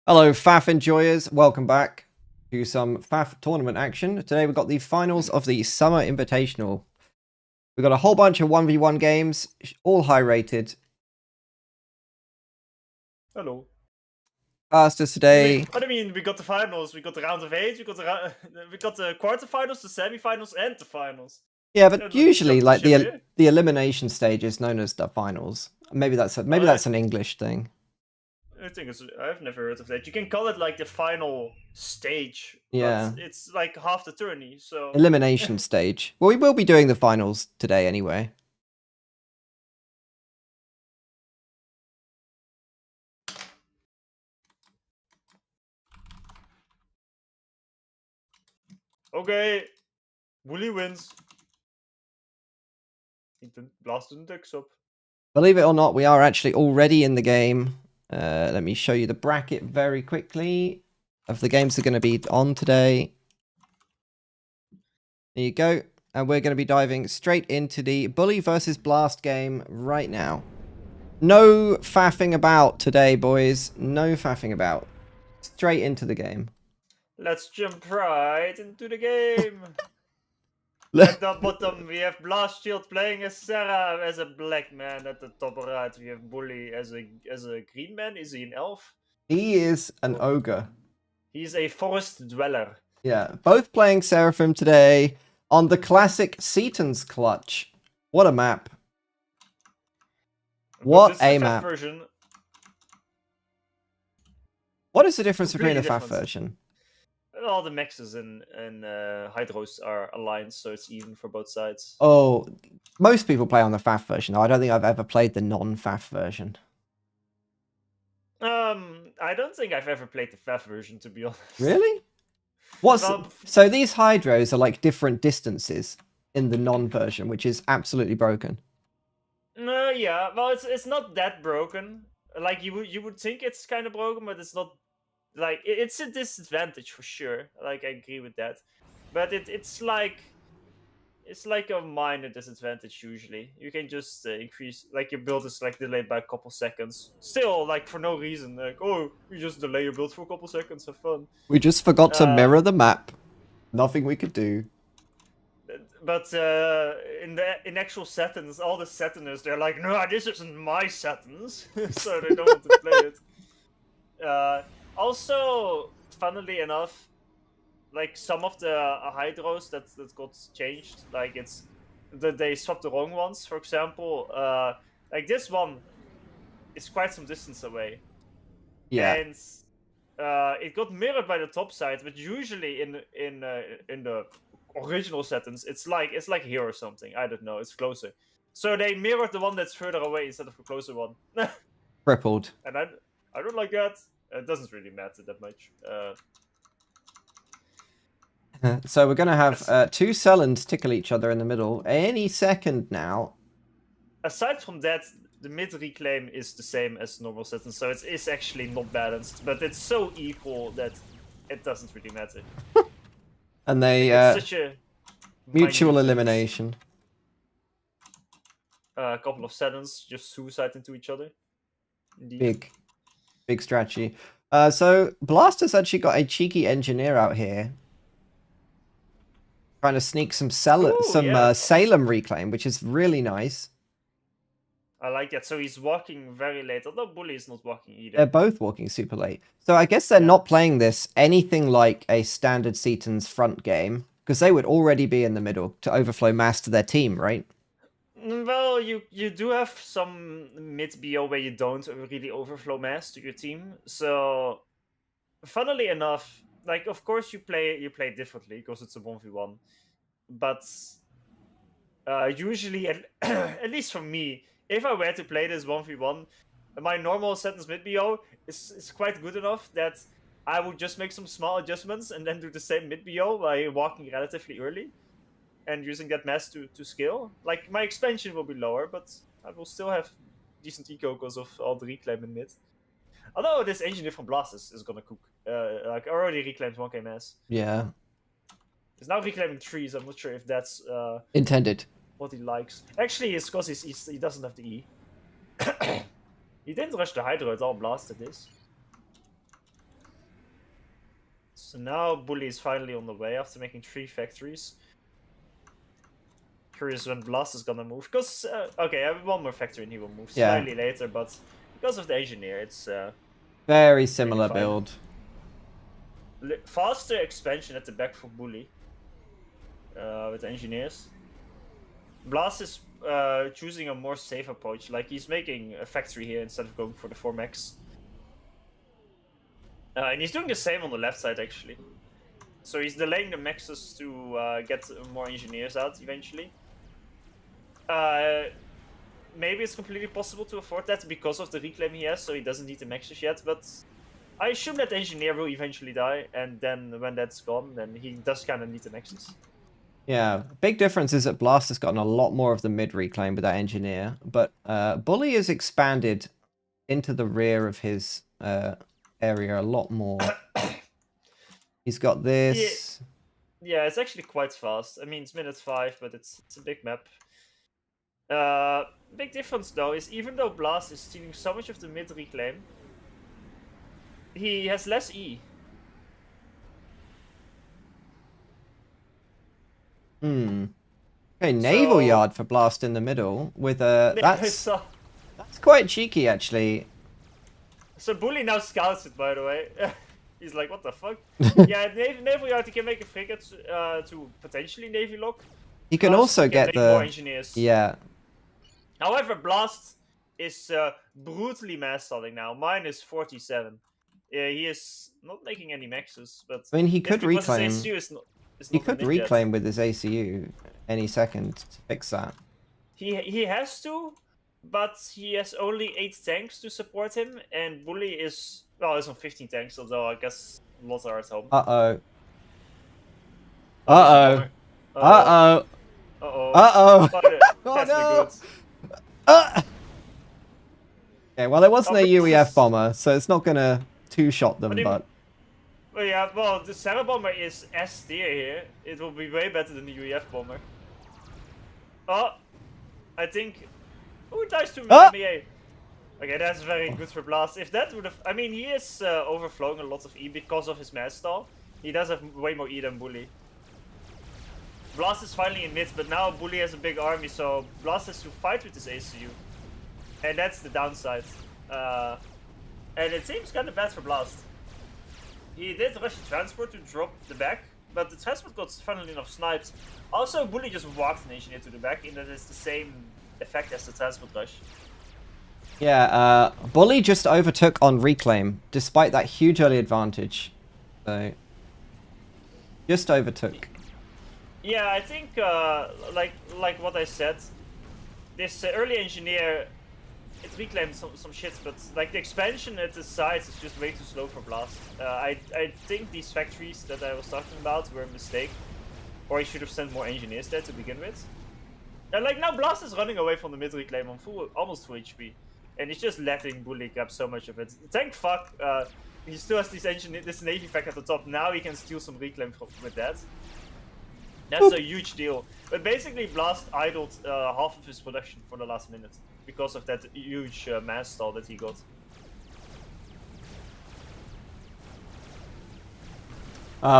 Hello, FAF enjoyers. Welcome back to some FAF tournament action. Today we've got the finals of the Summer Invitational. We've got a whole bunch of 1v1 games, all high rated. Hello. Fastest today. What do you mean? We got the finals. We got the round of 8. We got the quarterfinals, the semifinals, and the finals. Yeah, but usually jump the like ship the elimination stage is known as the finals. Maybe that's an English thing. I think I've never heard of that. You can call it like the final stage, Yeah. but it's like half the tourney. So Elimination stage. Well, we will be doing the finals today anyway. okay, Wooly wins. He blasted the dicks up. Believe it or not, we are actually already in the game. Let me show you the bracket very quickly of the games that are going to be on today. There you go. And we're going to be diving straight into the Bully versus Blast game right now. No faffing about today, boys. No faffing about. Straight into the game. Let's jump right into the game. At the bottom, we have Blast Shield playing as Sarah as a black man. At the top right, we have Bully as a green man. Is he an elf? He is an ogre. He's a forest dweller. Yeah, both playing Seraphim today on the classic Seaton's Clutch. What a map. What a map. Version. What is the difference between a Completely FAF version? All the maxes and hydros are aligned, so it's even for both sides. Oh, most people play on the FAF version. I don't think I've ever played the non-FAF version. I don't think I've ever played the FAF version, to be honest. Really? So these hydros are like different distances in the non-version, which is absolutely broken. Yeah, well, it's not that broken. Like you would think it's kind of broken, but it's not. Like it's a disadvantage for sure. Like I agree with that, but it's like a minor disadvantage usually. You can just increase, like, your build is like delayed by a couple seconds. Still, like, for no reason. Like, oh, you just delay your build for a couple seconds, have fun. We just forgot to mirror the map. Nothing we could do. But in actual settings, all the settingers, they're like, no, this isn't my settings, so they don't want to play it. Also, funnily enough, like some of the hydros that got changed, like they swapped the wrong ones. For example, like this one is quite some distance away. Yeah. And it got mirrored by the top side, but usually in the original settings, it's like here or something. I don't know. It's closer. So they mirrored the one that's further away instead of the closer one. Crippled. And I don't like that. It doesn't really matter that much. So we're going to have two Sellans tickle each other in the middle any second now. Aside from that, the mid reclaim is the same as normal settings, so it is actually not balanced, but it's so equal that it doesn't really matter. And they it's such a mutual elimination. A couple of settings just suicide into each other. Indeed. Big strategy. So Blaster's actually got a cheeky engineer out here, trying to sneak some Salem reclaim, which is really nice. I like that. So he's walking very late, although Bully is not walking either. They're both walking super late. So I guess they're not playing this anything like a standard Seaton's front game, because they would already be in the middle to overflow mass to their team, right? Well, you do have some mid BO where you don't really overflow mass to your team. So, funnily enough, like, of course you play differently because it's a 1v1. But usually, at least for me, if I were to play this 1v1, my normal settings mid BO is quite good enough that I would just make some small adjustments and then do the same mid BO by walking relatively early and using that mass to scale. Like, my expansion will be lower, but I will still have decent eco because of all the reclaim in mid. Although this engineer from Blast is gonna cook. Like, already reclaimed 1k mass. Yeah. He's now reclaiming 3s. I'm not sure if that's intended. What he likes. Actually, it's because he doesn't have the E. He didn't rush the Hydro at all, blasted this. So now Bully is finally on the way after making 3 factories. Curious when Blast is gonna move. Because, okay, I have one more factory and he will move slightly later, but because of the engineer, it's very really similar fine. build. Faster expansion at the back for Bully with the engineers. Blast is choosing a more safe approach, like he's making a factory here instead of going for the 4 mechs. And he's doing the same on the left side, actually. So he's delaying the mexes to get more engineers out eventually. Maybe it's completely possible to afford that because of the reclaim he has, so he doesn't need the mexes yet, but I assume that the engineer will eventually die, and then when that's gone, then he does kind of need the mexes. Yeah, big difference is that Blast has gotten a lot more of the mid reclaim with that engineer, but Bully has expanded into the rear of his area a lot more. He's got this. Yeah, it's actually quite fast. I mean, it's minute 5, but it's a big map. Big difference though is even though Blast is stealing so much of the mid reclaim, he has less E. Okay, naval yard for Blast in the middle with a that's quite cheeky actually. So Bully now scouts it, by the way. He's like, what the fuck? Yeah, naval yard, he can make a frigate to potentially navy lock. He can also get the more engineers. Yeah. However, Blast is brutally mass stalling now. Minus 47. Yeah, he is not making any maxes, but I mean, he could reclaim. Is not he could reclaim yet. with his ACU any second to fix that. He has to, but he has only 8 tanks to support him, and Bully is well, he's on 15 tanks, although I guess lots are at home. Uh-oh. Uh-oh. Uh-oh. Uh-oh. Uh-oh. Oh, no. Okay, well, it wasn't a UEF bomber, so it's not gonna two-shot them, but... Well, yeah, well, the Sarah bomber is S tier here. It will be way better than the UEF bomber. Oh, I think... Who dies to MEA? Okay, that's very good for Blast. If that would have... I mean, he is overflowing a lot of E because of his mass stall. He does have way more E than Bully. Blast is finally in mid, but now Bully has a big army, so Blast has to fight with his ACU. And that's the downside. And it seems kind of bad for Blast. He did rush the transport to drop the back, but the transport got funnily enough sniped. Also, Bully just walked an engineer to the back, and that is the same effect as the transport rush. Yeah, Bully just overtook on reclaim, despite that huge early advantage. So, just overtook. Yeah, I think, like what I said, this early engineer, it reclaimed some shit, but like the expansion at the sides is just way too slow for Blast. I think these factories that I was talking about were a mistake, or he should have sent more engineers there to begin with. And like now Blast is running away from the mid reclaim on almost full HP, and he's just letting Bully grab so much of it. Thank fuck, he still has this navy fact at the top. Now he can steal some reclaim with that. That's a huge deal. But basically, Blast idled half of his production for the last minute because of that huge mass stall that he got.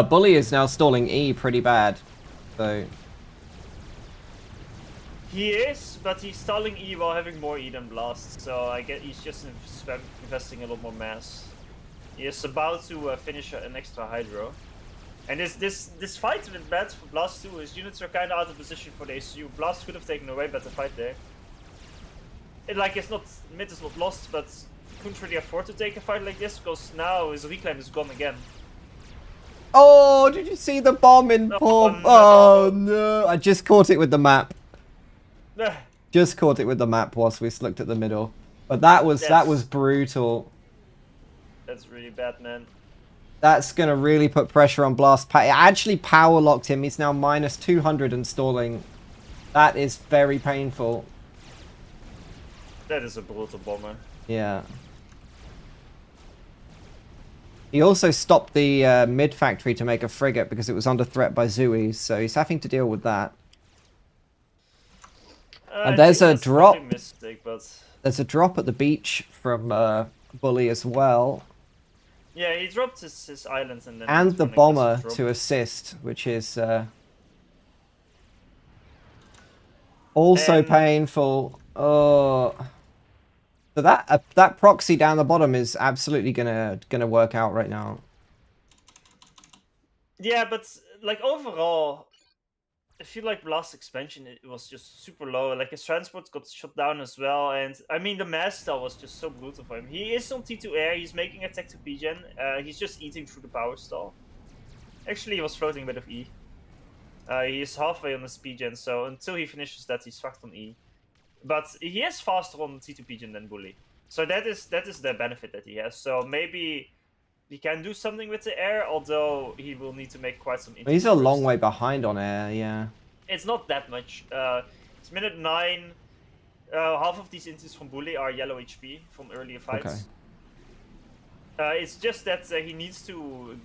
Bully is now stalling E pretty bad, so... He is, but he's stalling E while having more E than Blast, so I get he's just investing a lot more mass. He is about to finish an extra Hydro. And this fight with bad for Blast too. His units are kind of out of position for the ACU. Blast could have taken a way better fight there. Mid is not lost, but couldn't really afford to take a fight like this because now his reclaim is gone again. Oh, did you see the bomb in Pom? Oh no! I just caught it with the map. Just caught it with the map whilst we looked at the middle. But that was brutal. That's really bad, man. That's going to really put pressure on Blast. It actually power locked him. He's now minus 200 and stalling. That is very painful. That is a brutal bomber. Yeah. He also stopped the mid factory to make a frigate because it was under threat by Zooey, so he's having to deal with that. And there's a drop. Mistake, but... There's a drop at the beach from Bully as well. Yeah, he dropped his islands and then And he's the running this bomber drop. to assist, which is also And painful. Oh, so that proxy down the bottom is absolutely gonna work out right now. yeah, but like overall, I feel like last expansion it was just super low. Like his transport got shut down as well, and I mean the master was just so brutal for him. He is on T2 air. He's making attack to P-gen. He's just eating through the power stall. Actually, he was floating a bit of E. He is halfway on his P-gen, so until he finishes that, he's fucked on E. But he is faster on T2 P-gen than Bully, so that is the benefit that he has. So maybe he can do something with the air, although he will need to make quite some inches He's a long first. way behind on air, yeah. It's not that much. It's minute 9. Half of these intis from Bully are yellow HP from earlier Okay. fights. It's just that he needs to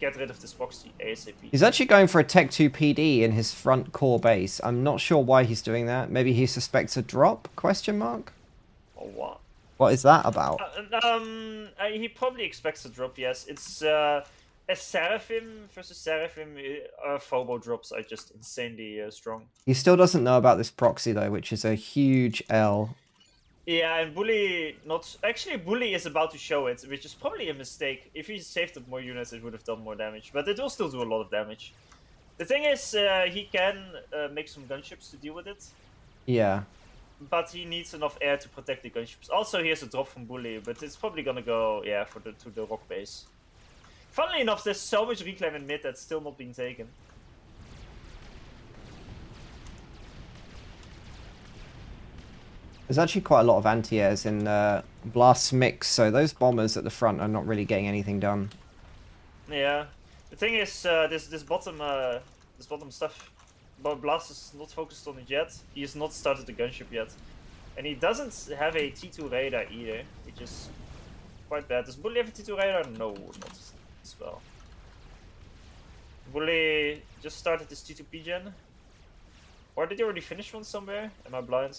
get rid of this proxy ASAP. He's actually going for a Tech 2 PD in his front core base. I'm not sure why he's doing that. Maybe he suspects a drop? Question mark? Or what? What is that about? He probably expects a drop. Yes, it's a Seraphim versus Seraphim. Phobo drops are just insanely strong. He still doesn't know about this proxy though, which is a huge L. Yeah, and Bully not actually Bully is about to show it, which is probably a mistake. If he saved up more units, it would have done more damage, but it will still do a lot of damage. The thing is, he can make some gunships to deal with it, Yeah. but he needs enough air to protect the gunships. Also, he has a drop from Bully, but it's probably gonna go to the rock base. Funnily enough, there's so much reclaim in mid that's still not being taken. There's actually quite a lot of anti-airs in Blast's mix, so those bombers at the front are not really getting anything done. Yeah, the thing is, this bottom stuff, but Blast is not focused on it yet. He has not started the gunship yet, and he doesn't have a T2 radar either, which is quite bad. Does Bully have a T2 radar? No, not as well. Bully just started his T2 P-gen, or did he already finish one somewhere? Am I blind?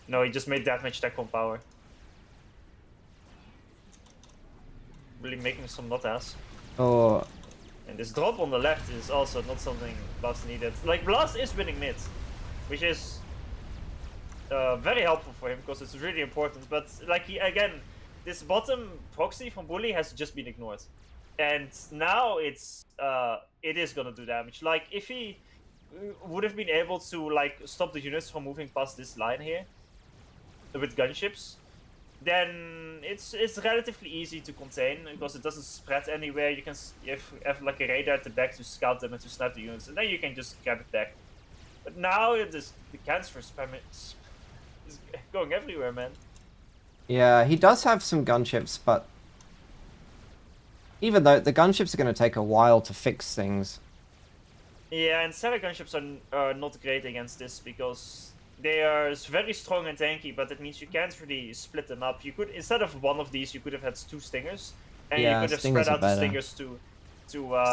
No, he just made that much tech on power. Really making some not ass. Oh, And this drop on the left is also not something Blast needed. Like, Blast is winning mid, which is very helpful for him because it's really important. But, like, again, this bottom proxy from Bully has just been ignored. And now it is gonna do damage. Like, if he would have been able to, like, stop the units from moving past this line here with gunships, then it's relatively easy to contain because it doesn't spread anywhere. You can have like a radar at the back to scout them and to snipe the units, and then you can just grab it back. But now the cancer spam is going everywhere, man. yeah, he does have some gunships, but even though the gunships are going to take a while to fix things. Yeah, and Sarah gunships are not great against this because they are very strong and tanky, but it means you can't really split them up. You could, instead of one of these, you could have had 2 stingers, and Yeah, you could have stingers spread are out the better. stingers to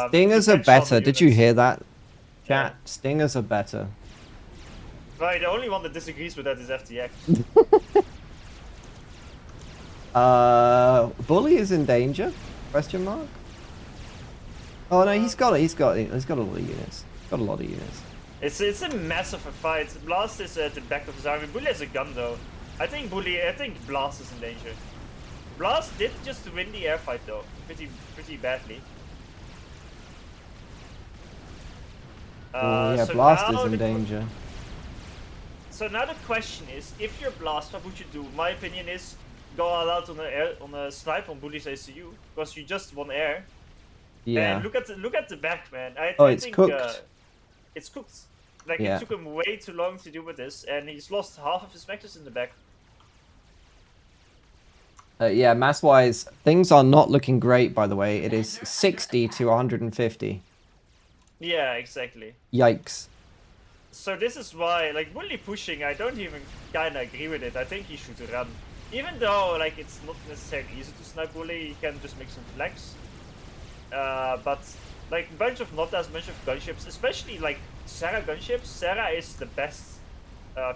Stingers are catch all the better. Did you units. hear that? Chat, Yeah. stingers are better. Right, the only one that disagrees with that is FTX. Bully is in danger? Question mark? Oh no, he's got it. He's got a lot of units. Got a lot of units. It's a massive fight. Blast is at the back of his army. Bully has a gun though. I think Blast is in danger. Blast did just win the air fight though, pretty badly. Oh yeah, so Blast now is in danger. So now the question is, if you're Blast, what would you do? My opinion is go all out on a snipe on Bully's ACU because you just won air. Yeah. And look at the back, man. I It's think cooked. it's cooked. Like Yeah. it took him way too long to deal with this, and he's lost half of his mechs in the back. Yeah, mass-wise, things are not looking great, by the way. It is 60 to 150. Yeah, exactly. Yikes. So this is why, like, Bully pushing, I don't even kinda agree with it. I think he should run. Even though, like, it's not necessarily easy to snipe Bully, he can just make some flags. But, like, bunch of Notas, bunch of gunships, especially, like, Sarah gunships. Sarah is the best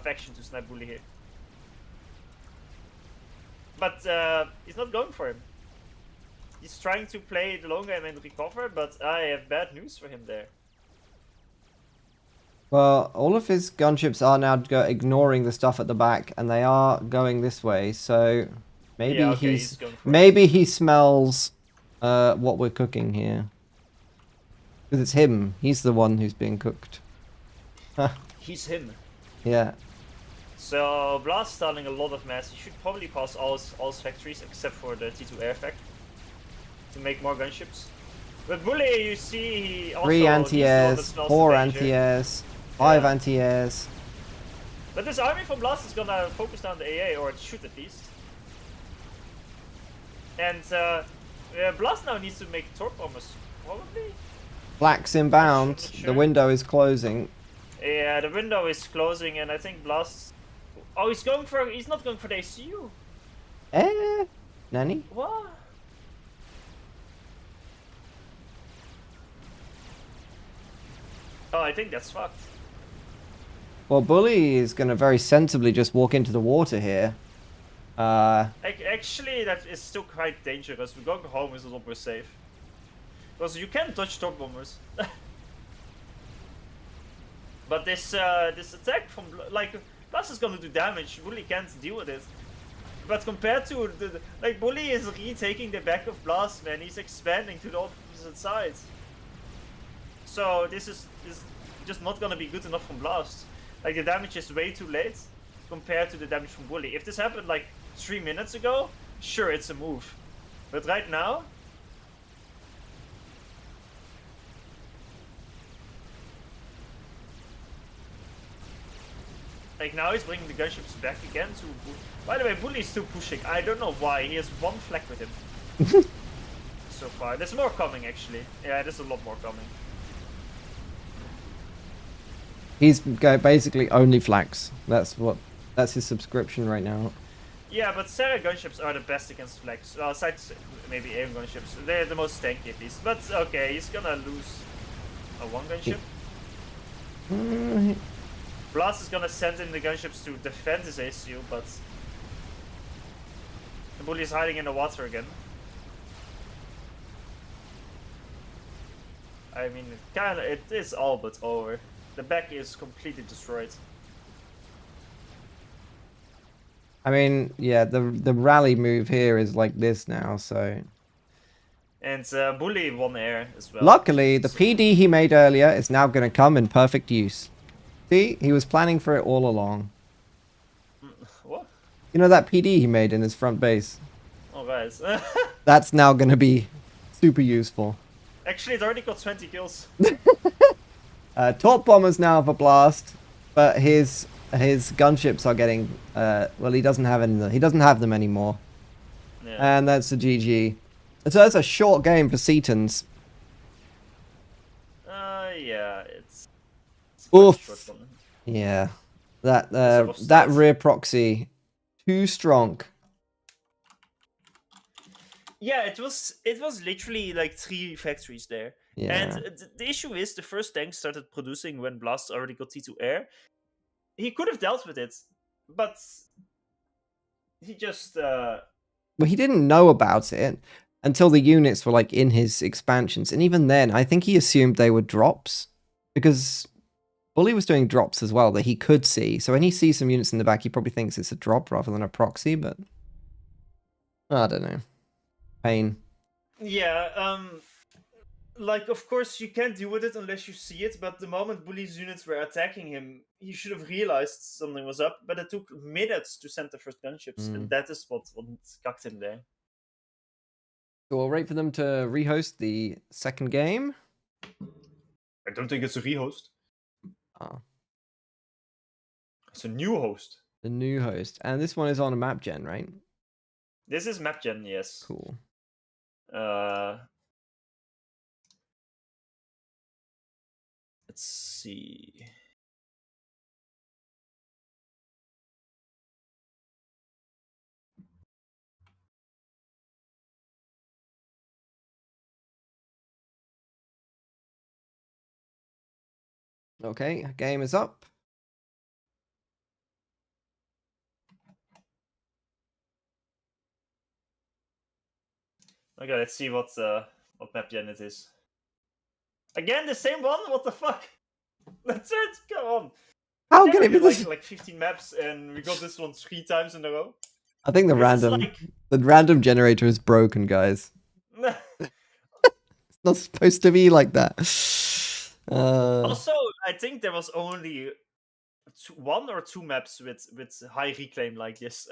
faction to snipe Bully here. But he's not going for him. he's trying to play the long game and recover, but I have bad news for him there. Well, all of his gunships are now ignoring the stuff at the back, and they are going this way. So maybe Yeah, okay, he's going for it. maybe he smells what we're cooking here. Because it's him. He's the one who's being cooked. He's him. Yeah. So Blast stalling a lot of mass. He should probably pass all his factories except for the T2 air fact to make more gunships. But Bully, you see, he also 3 anti-airs, 4 anti-airs, 5 anti-airs. But this army from Blast is gonna focus down the AA, or it should at least. And Blast now needs to make torp bombers, probably. Flak's inbound. Sure. The window is closing. Yeah, the window is closing, and I think Blast. Oh, he's going for. He's not going for the ACU. Nanny? What? Oh, I think that's fucked. Well, Bully is going to very sensibly just walk into the water here. Actually, that is still quite dangerous. We're going home is a lot more safe. Because you can dodge torp bombers. But this attack from Blast is gonna do damage. Bully can't deal with it. But compared to like Bully is retaking the back of Blast, man. He's expanding to the opposite side. So this is just not gonna be good enough from Blast. Like the damage is way too late compared to the damage from Bully. If this happened like 3 minutes ago, sure it's a move. But right now. Like now he's bringing the gunships back again to... By the way, Bully is still pushing. I don't know why. He has one flak with him. So far. There's more coming actually. Yeah, there's a lot more coming. He's basically only flaks. That's his subscription right now. Yeah, but Sarah gunships are the best against flags. Well, aside maybe aim gunships. They're the most tanky at least. But okay, he's gonna lose a one gunship. Blast is gonna send in the gunships to defend his ACU, but the Bully is hiding in the water again. I mean, it is all but over. The back is completely destroyed. I mean, yeah, the rally move here is like this now, so... And Bully won air as well. Luckily, the PD he made earlier is now going to come in perfect use. See? He was planning for it all along. What? You know that PD he made in his front base? Oh, guys. That's now going to be super useful. Actually, it already got 20 kills. Torp bombers now have a blast, but his gunships are getting... well, he doesn't have any. He doesn't have them anymore. Yeah. And that's a GG. So that's a short game for Setons. Yeah, it's oof. Yeah, that rear proxy, too strong. Yeah, it was literally like 3 factories there. Yeah. And the issue is the first tank started producing when Blast already got T2 air. He could have dealt with it, but he just well, he didn't know about it until the units were like in his expansions, and even then I think he assumed they were drops, because Bully was doing drops as well that he could see. So when he sees some units in the back, he probably thinks it's a drop rather than a proxy, but I don't know. Pain. Yeah, like, of course, you can't deal with it unless you see it, but the moment Bully's units were attacking him, he should have realized something was up, but it took minutes to send the first gunships, and that is what cucked him there. So we'll wait for them to rehost the second game. I don't think it's a rehost. Oh. It's a new host. The new host. And this one is on a map gen, right? This is map gen, yes. Cool. Let's see. Okay, game is up. Okay, let's see what map gen it is. Again, the same one? What the fuck? That's it. Come on. How There can we it be did this? like 15 maps, and we got this one 3 times in a row. I think the This is random generator is broken, guys. like... It's not supposed to be like that. Also, I think there was only 1 or 2 maps with high reclaim like this.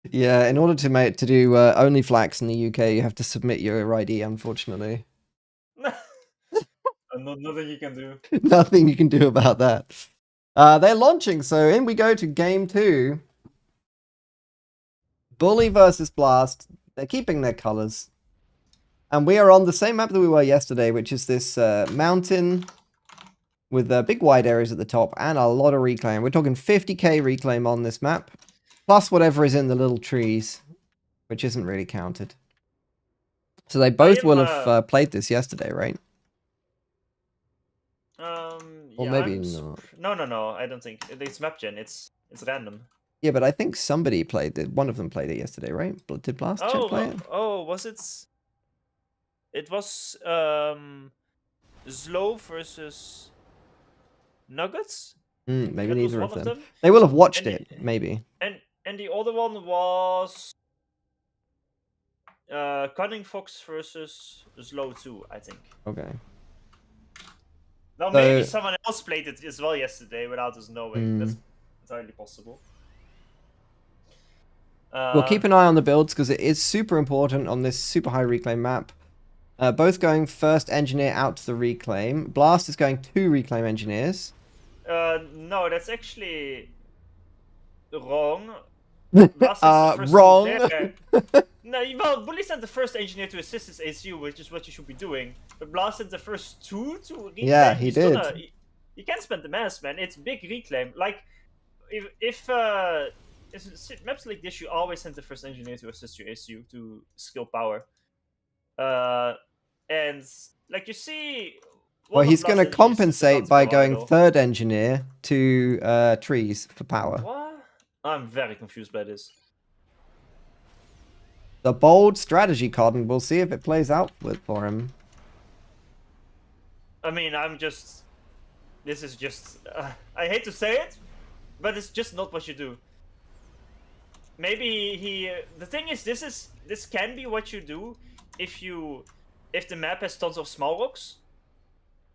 Yeah, in order to do only flax in the UK, you have to submit your ID. Unfortunately, Nothing you can do. nothing you can do about that. They're launching, so in we go to game 2. Bully versus Blast. They're keeping their colors. And we are on the same map that we were yesterday, which is this mountain with big wide areas at the top and a lot of reclaim. We're talking 50k reclaim on this map, plus whatever is in the little trees, which isn't really counted. So they both will have played this yesterday, right? Or Yeah, maybe not. No, I don't think. It's map gen, it's random. Yeah, but I think somebody played it. One of them played it yesterday, right? Did Blast Chat play it? Oh, was it? It was Slow versus Nuggets? Maybe That was neither one of them. They will have watched it, maybe. And the other one was Cunning Fox versus Slow 2, I think. Okay. Now maybe someone else played it as well yesterday without us knowing. That's entirely possible. We'll keep an eye on the builds because it is super important on this super high reclaim map. Both going first engineer out to the reclaim. Blast is going 2 reclaim engineers. No, that's actually wrong. Wrong. No, well, Bully sent the first engineer to assist his ACU, which is what you should be doing. But Blast sent the first 2 to reclaim. Yeah, he did. You can't spend the mass, man. It's big reclaim. Like, if maps like this, you always send the first engineer to assist your ACU to skill power. And like you see, well, he's going to compensate by going third engineer to trees for power. What? I'm very confused by this. The bold strategy, Cotton. We'll see if it plays out for him. I mean, this is just... I hate to say it, but it's just not what you do. Maybe the thing is, this can be what you do if the map has tons of small rocks.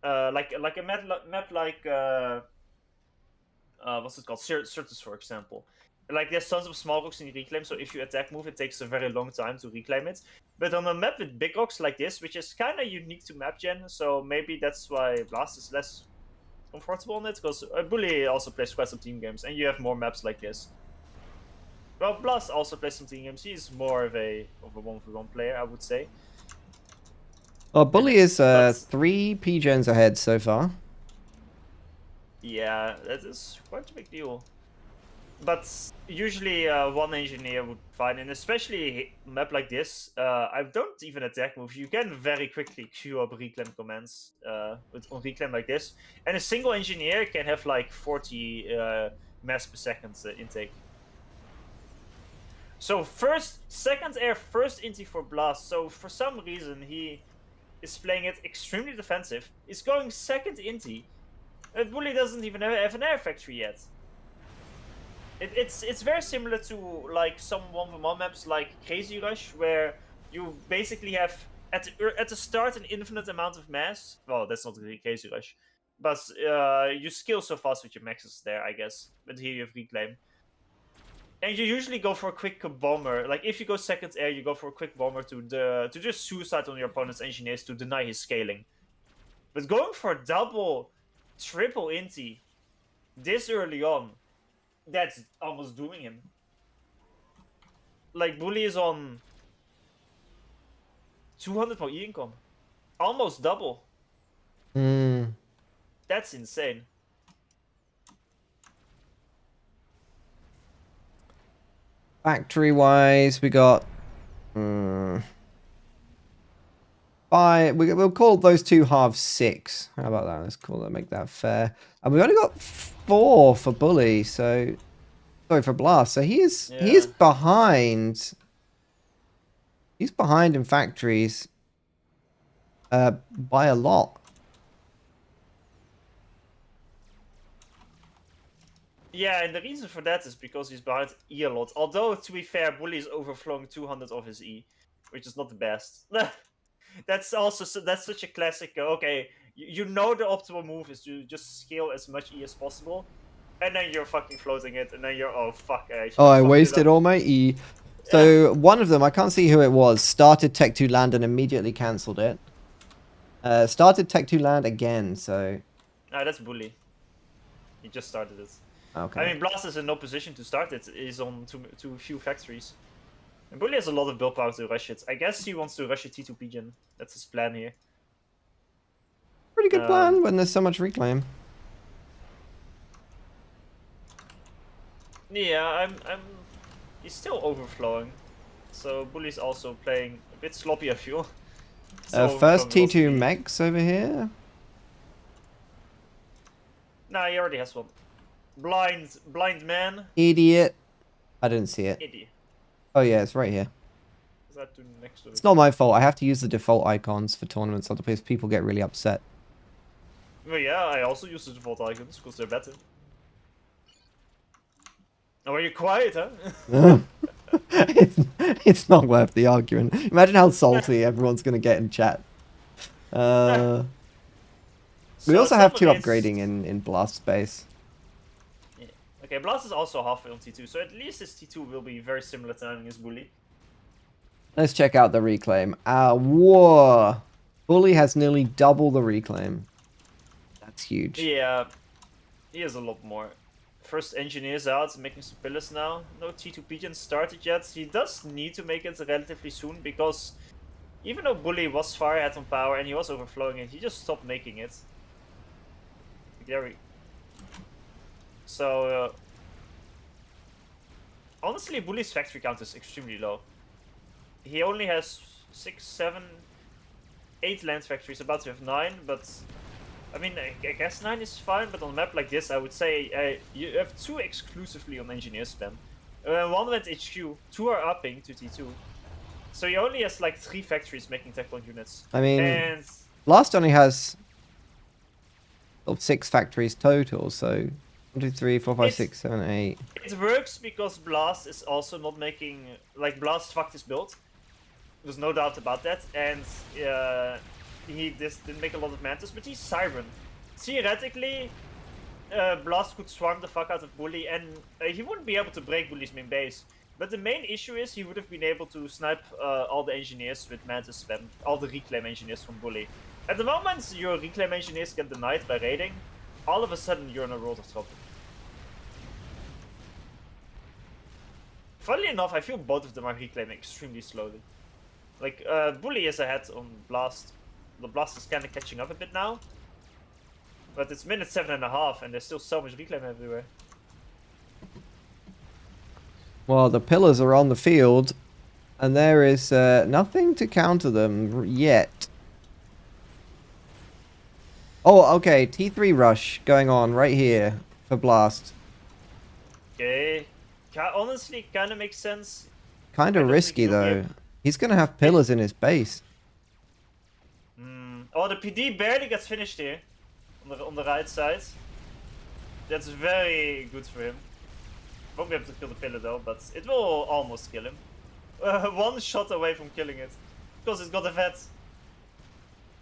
Like a map like what's it called? Certus, for example. Like, there's tons of small rocks in the reclaim, so if you attack move, it takes a very long time to reclaim it. But on a map with big rocks like this, which is kind of unique to map gen, so maybe that's why Blast is less comfortable on it, because Bully also plays quite some team games, and you have more maps like this. Well, Blast also plays some team games. He's more of a 1v1 player, I would say. Well, Bully is 3 P-gens ahead so far. Yeah, that is quite a big deal. But usually 1 engineer would be fine, and especially a map like this, I don't even attack move. You can very quickly queue up reclaim commands on reclaim like this, and a single engineer can have like 40 mass per second intake. So second air, first inti for Blast. So for some reason he is playing it extremely defensive. He's going second inti. Bully doesn't even have an air factory yet. It's very similar to like some 1v1 maps like Crazy Rush, where you basically have at the start an infinite amount of mass. Well, that's not really Crazy Rush, but you skill so fast with your maxes there, I guess. But here you have reclaim, and you usually go for a quick bomber. Like, if you go second air, you go for a quick bomber to just suicide on your opponent's engineers to deny his scaling. But going for double, triple inti this early on, that's almost doing him. Like, Bully is on 200 more E-income. Almost double. That's insane. Factory-wise, we got... We'll call those 2 halves 6. How about that? Let's make that fair. And we've only got 4 for Bully, so Sorry, for Blast. So he is Yeah. behind. He's behind in factories. By a lot. Yeah, and the reason for that is because he's behind E a lot. Although, to be fair, Bully is overflowing 200 of his E, which is not the best. That's also that's such a classic. Okay, you know the optimal move is to just scale as much E as possible, and then you're fucking floating it, and then you're oh fuck, I Oh, I fucked it wasted up. all my E. Yeah. So one of them, I can't see who it was, started Tech 2 land and immediately cancelled it. Started Tech 2 land again, so... Ah, that's Bully. He just started it. Okay. I mean, Blast is in no position to start it. He's on too few factories. And Bully has a lot of build power to rush it. I guess he wants to rush a T2 Pigeon. That's his plan here. Pretty good plan when there's so much reclaim. Yeah, he's still overflowing. So Bully's also playing a bit sloppy, I feel. First T2 mechs over here. Nah, he already has one. Blind man. Idiot. I didn't see it. Idiot. Oh yeah, it's right here. Is that next to it? It's not my fault. I have to use the default icons for tournaments, otherwise people get really upset. Well, yeah, I also use the default icons because they're better. Oh, are you quiet, huh? It's not worth the argument. Imagine how salty everyone's going to get in chat. We also have two upgrading in Blast space. Yeah. Okay, Blast is also halfway on T2, so at least his T2 will be very similar to his Bully. Let's check out the reclaim. Whoa! Bully has nearly double the reclaim. That's huge. Yeah, he has a lot more. First engineers out, making some pillars now. No T2 Pigeon started yet. He does need to make it relatively soon because even though Bully was far ahead on power and he was overflowing it, he just stopped making it. There we... So, honestly, Bully's factory count is extremely low. He only has 6, 7, 8 land factories, about to have 9, but... I mean, I guess 9 is fine, but on a map like this, I would say you have 2 exclusively on engineer spam. 1 went HQ, 2 are upping to T2. So he only has like 3 factories making tech point units. I mean, and Blast only has 6 factories total, so 1, 2, 3, 4, 5, 6, 7, 8. It works because Blast is also not making... Like, Blast fucked his build. There's no doubt about that. And he didn't make a lot of Mantis, but he's Siren. Theoretically, Blast could swarm the fuck out of Bully, and he wouldn't be able to break Bully's main base. But the main issue is he would have been able to snipe all the engineers with Mantis spam, all the reclaim engineers from Bully. At the moment, your reclaim engineers get denied by raiding. All of a sudden, you're in a world of trouble. Funnily enough, I feel both of them are reclaiming extremely slowly. Like, Bully is ahead on Blast. The Blast is kind of catching up a bit now. But it's minute 7.5 and there's still so much reclaim everywhere. Well, the pillars are on the field, and there is nothing to counter them yet. Oh, okay, T3 rush going on right here for Blast. Okay. Honestly, kind of makes sense. Kind of risky, though. He's going to have pillars in his base. Oh, the PD barely gets finished here. On the right side. That's very good for him. Won't be able to kill the pillar though, but it will almost kill him. 1 shot away from killing it. Because it's got a vet.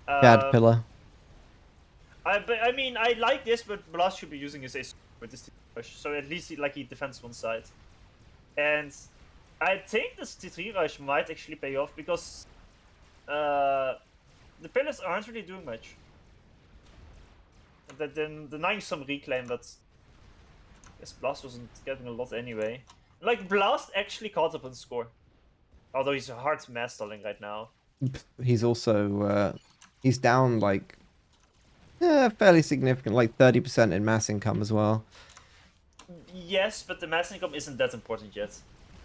Bad pillar. I mean, I like this, but Blast should be using his ace with this rush. So at least he defends one side. And I think this T3 rush might actually pay off because the pillars aren't really doing much. They're denying some reclaim, but I guess Blast wasn't getting a lot anyway. Like, Blast actually caught up on score. Although he's hard mass stalling right now. He's also, he's down like, fairly significant, like 30% in mass income as well. Yes, but the mass income isn't that important yet.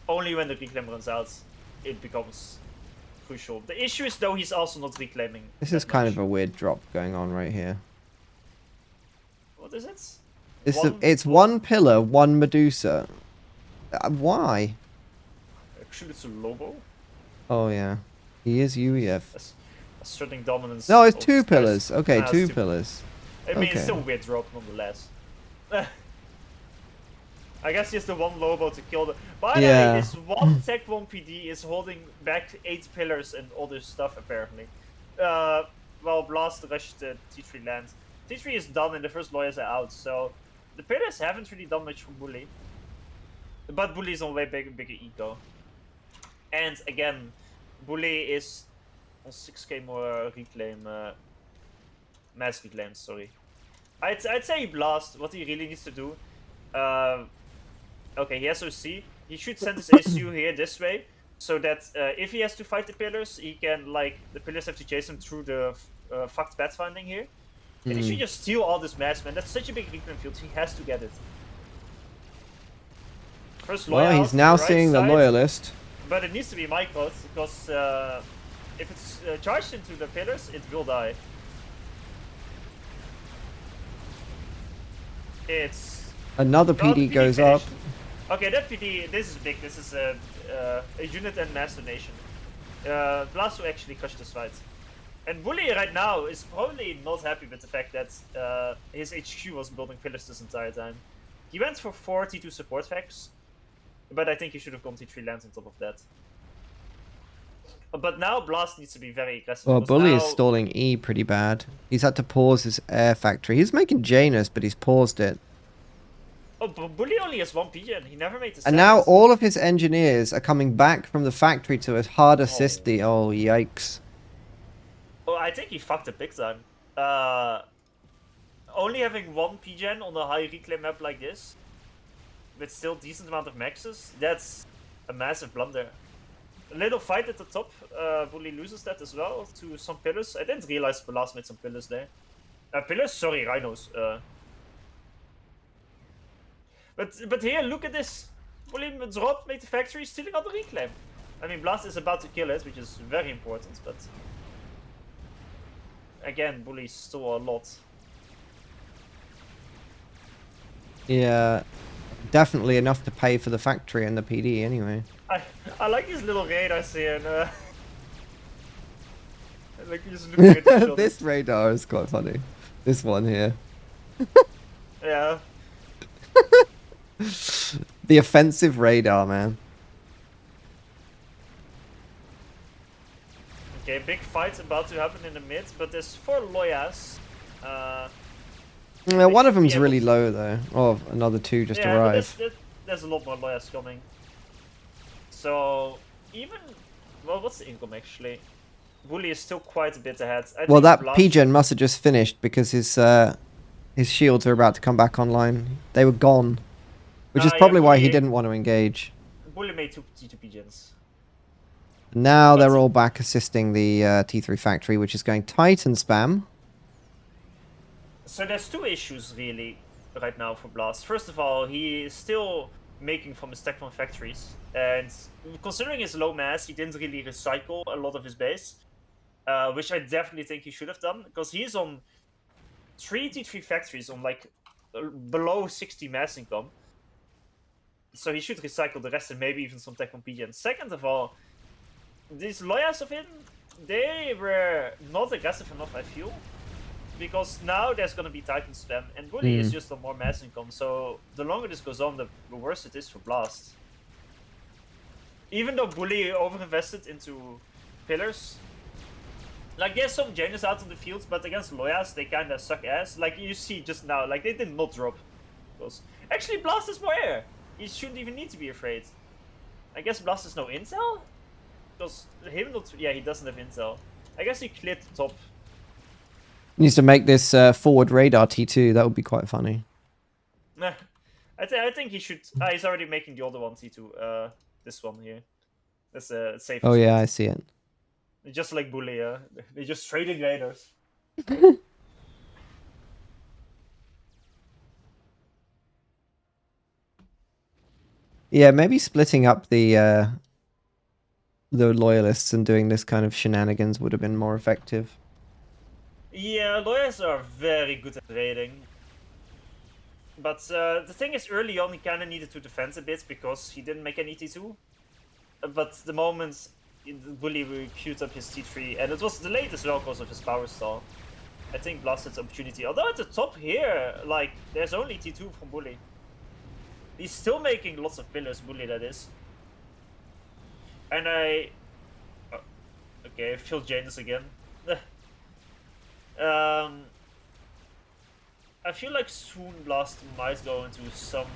Only when the reclaim runs out, it becomes crucial. The issue is though he's also not reclaiming. This is kind of a weird drop going on right here. What is it? It's 1 pillar, 1 Medusa. Why? Actually, it's a Lobo. Oh yeah, he is UEF. Asserting dominance. No, it's of 2 his pillars. Okay, Nah, 2 it's pillars. I mean, it's Okay. still a weird drop nonetheless. I guess he has the one Lobo to kill the. By the way, Yeah. this one Tech 1 PD is holding back 8 pillars and other stuff apparently. Well, Blast rushed the T3 land. T3 is done and the first lawyers are out, so the pillars haven't really done much for Bully. But Bully is on way bigger eco. And again, Bully is on 6k more reclaim, mass reclaims, sorry. I'd say Blast, what he really needs to do. Okay, he has OC. He should send his SU here this way, so that if he has to fight the pillars, he can, like, the pillars have to chase him through the fucked pathfinding here. And he should just steal all this mass, man. That's such a big reclaim field, he has to get it. First lawyer Well, out he's to now the right seeing the side, loyalist. but it needs to be microed, because if it's charged into the pillars, it will die. It's... Another PD goes up. finished. Okay, that PD, this is big. This is a unit and mass donation. Blast will actually crush this fight. And Bully right now is probably not happy with the fact that his HQ was building pillars this entire time. He went for 4 T2 support facts, but I think he should have gone T3 lands on top of that. But now Blast needs to be very aggressive. Well, Bully now... is stalling E pretty bad. He's had to pause his air factory. He's making Janus, but he's paused it. Oh, but Bully only has 1 PGen. He never made the And now sevens. all of his engineers are coming back from the factory to hard assist the... Oh, yikes. Oh, I think he fucked it big time. Only having 1 PGen on a high reclaim map like this, with still decent amount of maxes, that's a massive blunder. A little fight at the top, Bully loses that as well to some pillars. I didn't realize Blast made some pillars there. Pillars? Sorry, rhinos. But here, look at this. Bully drop, made the factory, stealing all the reclaim. I mean, Blast is about to kill it, which is very important, but... Again, Bully stole a lot. Yeah, definitely enough to pay for the factory and the PD anyway. I like these little radars here, and like just looking at each other. This radar is quite funny. This one here. Yeah. The offensive radar, man. Okay, big fight about to happen in the mid, but there's 4 lawyers. Yeah, one of them's really low though. Oh, another 2 just yeah, arrived. but there's a lot more lawyers coming. So even, well, what's the income actually? Bully is still quite a bit ahead. Well, that Blast... PGen must have just finished because his shields are about to come back online. They were gone, which is probably why he didn't want to engage. Bully made 2 T2 PGens. Now they're all back assisting the T3 factory, which is going Titan spam. So there's 2 issues really right now for Blast. First of all, he is still making from his Tech 1 factories, and considering his low mass, he didn't really recycle a lot of his base, which I definitely think he should have done, because he's on 3 T3 factories on like below 60 mass income. So he should recycle the rest and maybe even some Tech 1 PG. And second of all, these lawyers of him, they were not aggressive enough, I feel. Because now there's gonna be Titan spam, and Bully is just on more mass income, so the longer this goes on, the worse it is for Blast. Even though Bully overinvested into pillars, like there's some Janus out on the field, but against Loyas they kinda suck ass. Like you see just now, like they did not drop. Because actually Blast has more air. He shouldn't even need to be afraid. I guess Blast has no intel? Because him not, yeah, he doesn't have intel. I guess he cleared the top. Needs to make this forward radar T2. That would be quite funny. Nah, I think he should. He's already making the other one T2. This one here. That's a safe. Oh yeah, I see it. Just like Bully, they're just trading radars. Yeah, maybe splitting up the loyalists and doing this kind of shenanigans would have been more effective. Yeah, lawyers are very good at raiding. But the thing is, early on he kind of needed to defend a bit because he didn't make any T2. But the moment Bully queued up his T3, and it was delayed as well because of his power stall. I think Blast had the opportunity. Although at the top here, like, there's only T2 from Bully. He's still making lots of pillars, Bully that is. And I... Oh, okay, Phil Janus again. I feel like soon Blast might go into some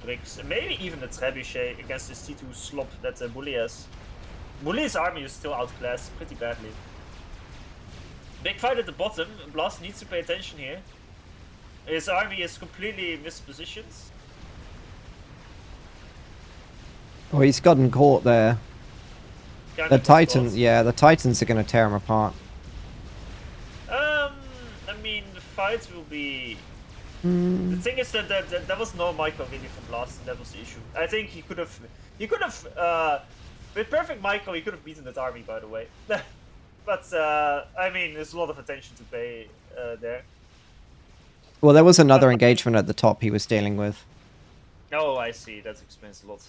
bricks, maybe even a trebuchet against this T2 slop that Bully has. Bully's army is still outclassed pretty badly. Big fight at the bottom. Blast needs to pay attention here. His army is completely mispositioned. Oh, he's gotten caught there. The Titans, yeah, the Titans are going to tear him apart. I mean, the fight will be... The thing is that there was no micro really from Blast, and that was the issue. I think he could have, with perfect micro, he could have beaten that army, by the way. But, I mean, there's a lot of attention to pay there. Well, there was another engagement at the top he was dealing with. Oh, I see. That explains a lot.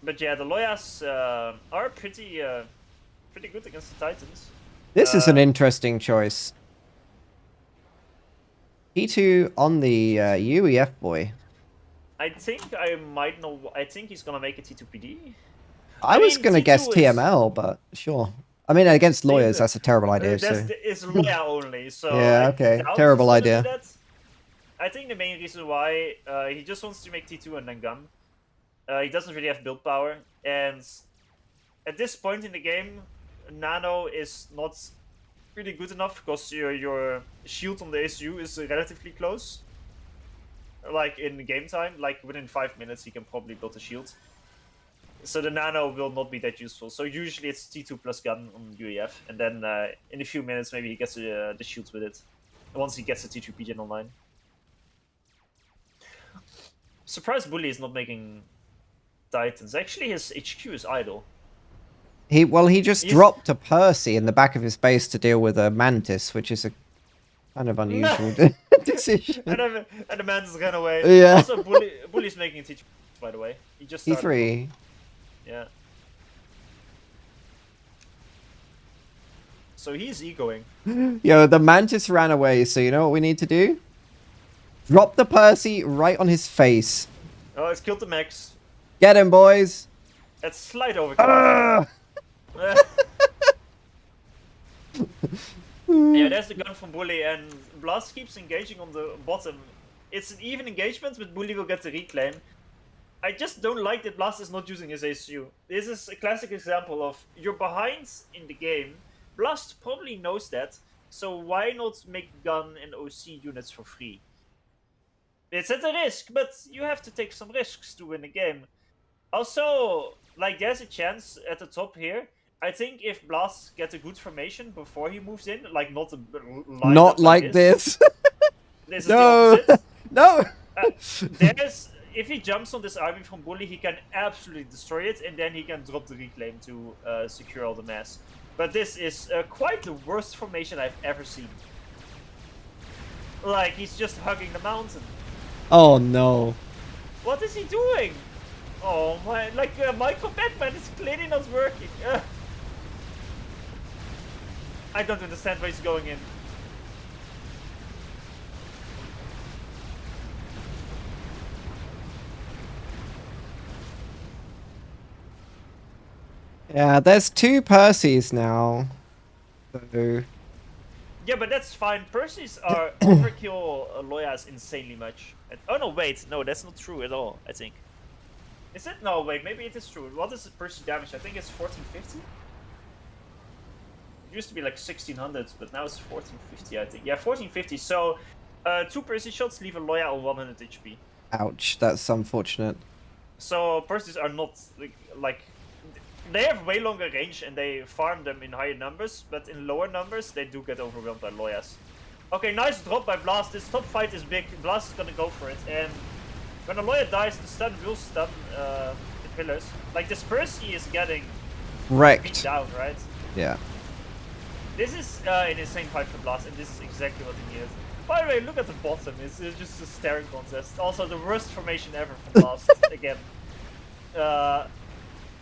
But yeah, the Loyas are pretty good against the Titans. This is an interesting choice. T2 on the UEF boy. I think I might know. I think he's gonna make a T2 PD. I was gonna guess TML, but sure. I mean, against lawyers, that's a terrible idea. It's lawyer only, so yeah, okay, terrible idea. I think the main reason why he just wants to make T2 and then gun. He doesn't really have build power, and at this point in the game, Nano is not really good enough because your shield on the SU is relatively close. Like in game time, like within 5 minutes, he can probably build a shield. So the Nano will not be that useful. So usually it's T2 plus gun on UEF, and then in a few minutes maybe he gets the shields with it. Once he gets the T2 PGen online. Surprised Bully is not making Titans. Actually, his HQ is idle. He just dropped a Percy in the back of his base to deal with a Mantis, which is a kind of unusual decision. And the Mantis ran away. Yeah. Also, Bully's making a T2, by the way. He just started. T3. Yeah. So he's egoing. Yo, the Mantis ran away, so you know what we need to do? Drop the Percy right on his face. Oh, it's killed the Max. Get him, boys! That's slight overkill. Yeah, there's the gun from Bully, and Blast keeps engaging on the bottom. It's an even engagement, but Bully will get the reclaim. I just don't like that Blast is not using his ASU. This is a classic example of you're behind in the game. Blast probably knows that, so why not make gun and OC units for free? It's at a risk, but you have to take some risks to win the game. Also, like, there's a chance at the top here. I think if Blast gets a good formation before he moves in, like not a line not like this. This is no, the opposite. no. If he jumps on this army from Bully, he can absolutely destroy it, and then he can drop the reclaim to secure all the mass. But this is quite the worst formation I've ever seen. Like, he's just hugging the mountain. Oh no. What is he doing? Oh my, like Michael Batman is clearly not working. I don't understand where he's going in. Yeah, there's 2 Percys now. So... Yeah, but that's fine. Percys are overkill Loyas insanely much. Oh no, wait, no, that's not true at all, I think. Is it? No, wait, maybe it is true. What is the Percy damage? I think it's 1450? It used to be like 1600, but now it's 1450, I think. Yeah, 1450. So, 2 Percy shots leave a Loya on 100 HP. Ouch, that's unfortunate. So, Percys are not, like... They have way longer range and they farm them in higher numbers, but in lower numbers, they do get overwhelmed by Loyas. Okay, nice drop by Blast. This top fight is big. Blast is gonna go for it, and... When a Loya dies, the stun will stun the pillars. Like, this Percy is getting wrecked beat down, right? Yeah. This is an insane fight for Blast, and this is exactly what he needs. By the way, look at the bottom. It's just a staring contest. Also, the worst formation ever for Blast, again. But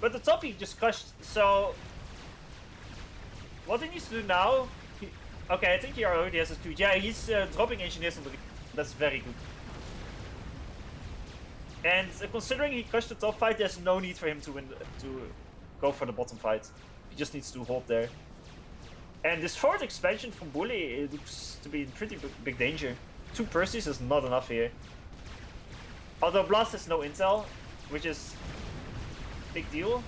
the top he just crushed, so... What he needs to do now... Okay, I think he already has his Q. Yeah, he's dropping Engineers on the... That's very good. And considering he crushed the top fight, there's no need for him to go for the bottom fight. He just needs to hold there. And this fourth expansion from Bully, it looks to be in pretty big danger. 2 Percies is not enough here. Although Blast has no intel, which is a big deal.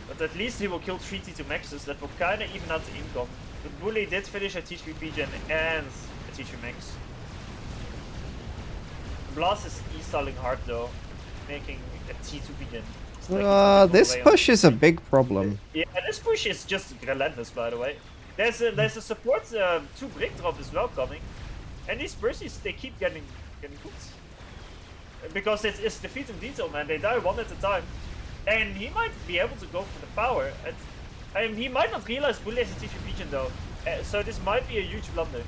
But at least he will kill 3 T2 Maxes, that will kinda even out the income. But Bully did finish a T3 Pigeon and a T3 Max. Blast is e-stalling hard though, making a T2 Pigeon. Like this push is a big problem. Yeah, this push is just relentless, by the way. There's a support 2 brick drop as well coming, and these Percies they keep getting cooked because it's defeat in detail, man. They die 1 at a time, and he might be able to go for the power. And he might not realize Bully has a T3 Pigeon though, so this might be a huge blunder.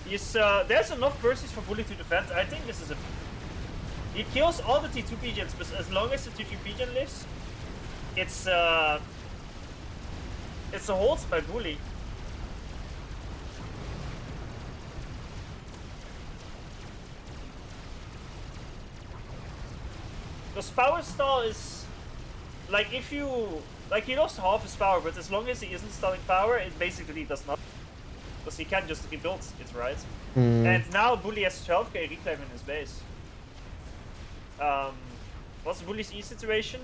There's enough Percies for Bully to defend. I think this is a... He kills all the T2 Pigeons, but as long as the T3 Pigeon lives, it's a hold by Bully. Because power stall is... Like, if you... Like, he lost half his power, but as long as he isn't stalling power, it basically does not. Because he can't just rebuild it, right? And now Bully has 12k reclaim in his base. What's Bully's E situation?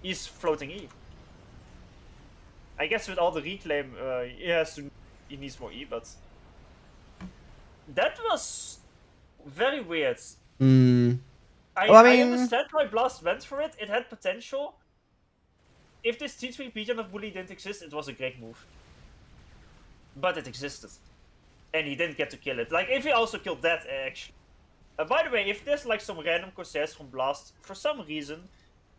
He's floating E. I guess with all the reclaim, he needs more E, but... That was very weird. I understand why Blast went for it. It had potential. If this T3 Pigeon of Bully didn't exist, it was a great move. But it existed. And he didn't get to kill it. Like, if he also killed that, actually. By the way, if there's like some random Corsairs from Blast, for some reason,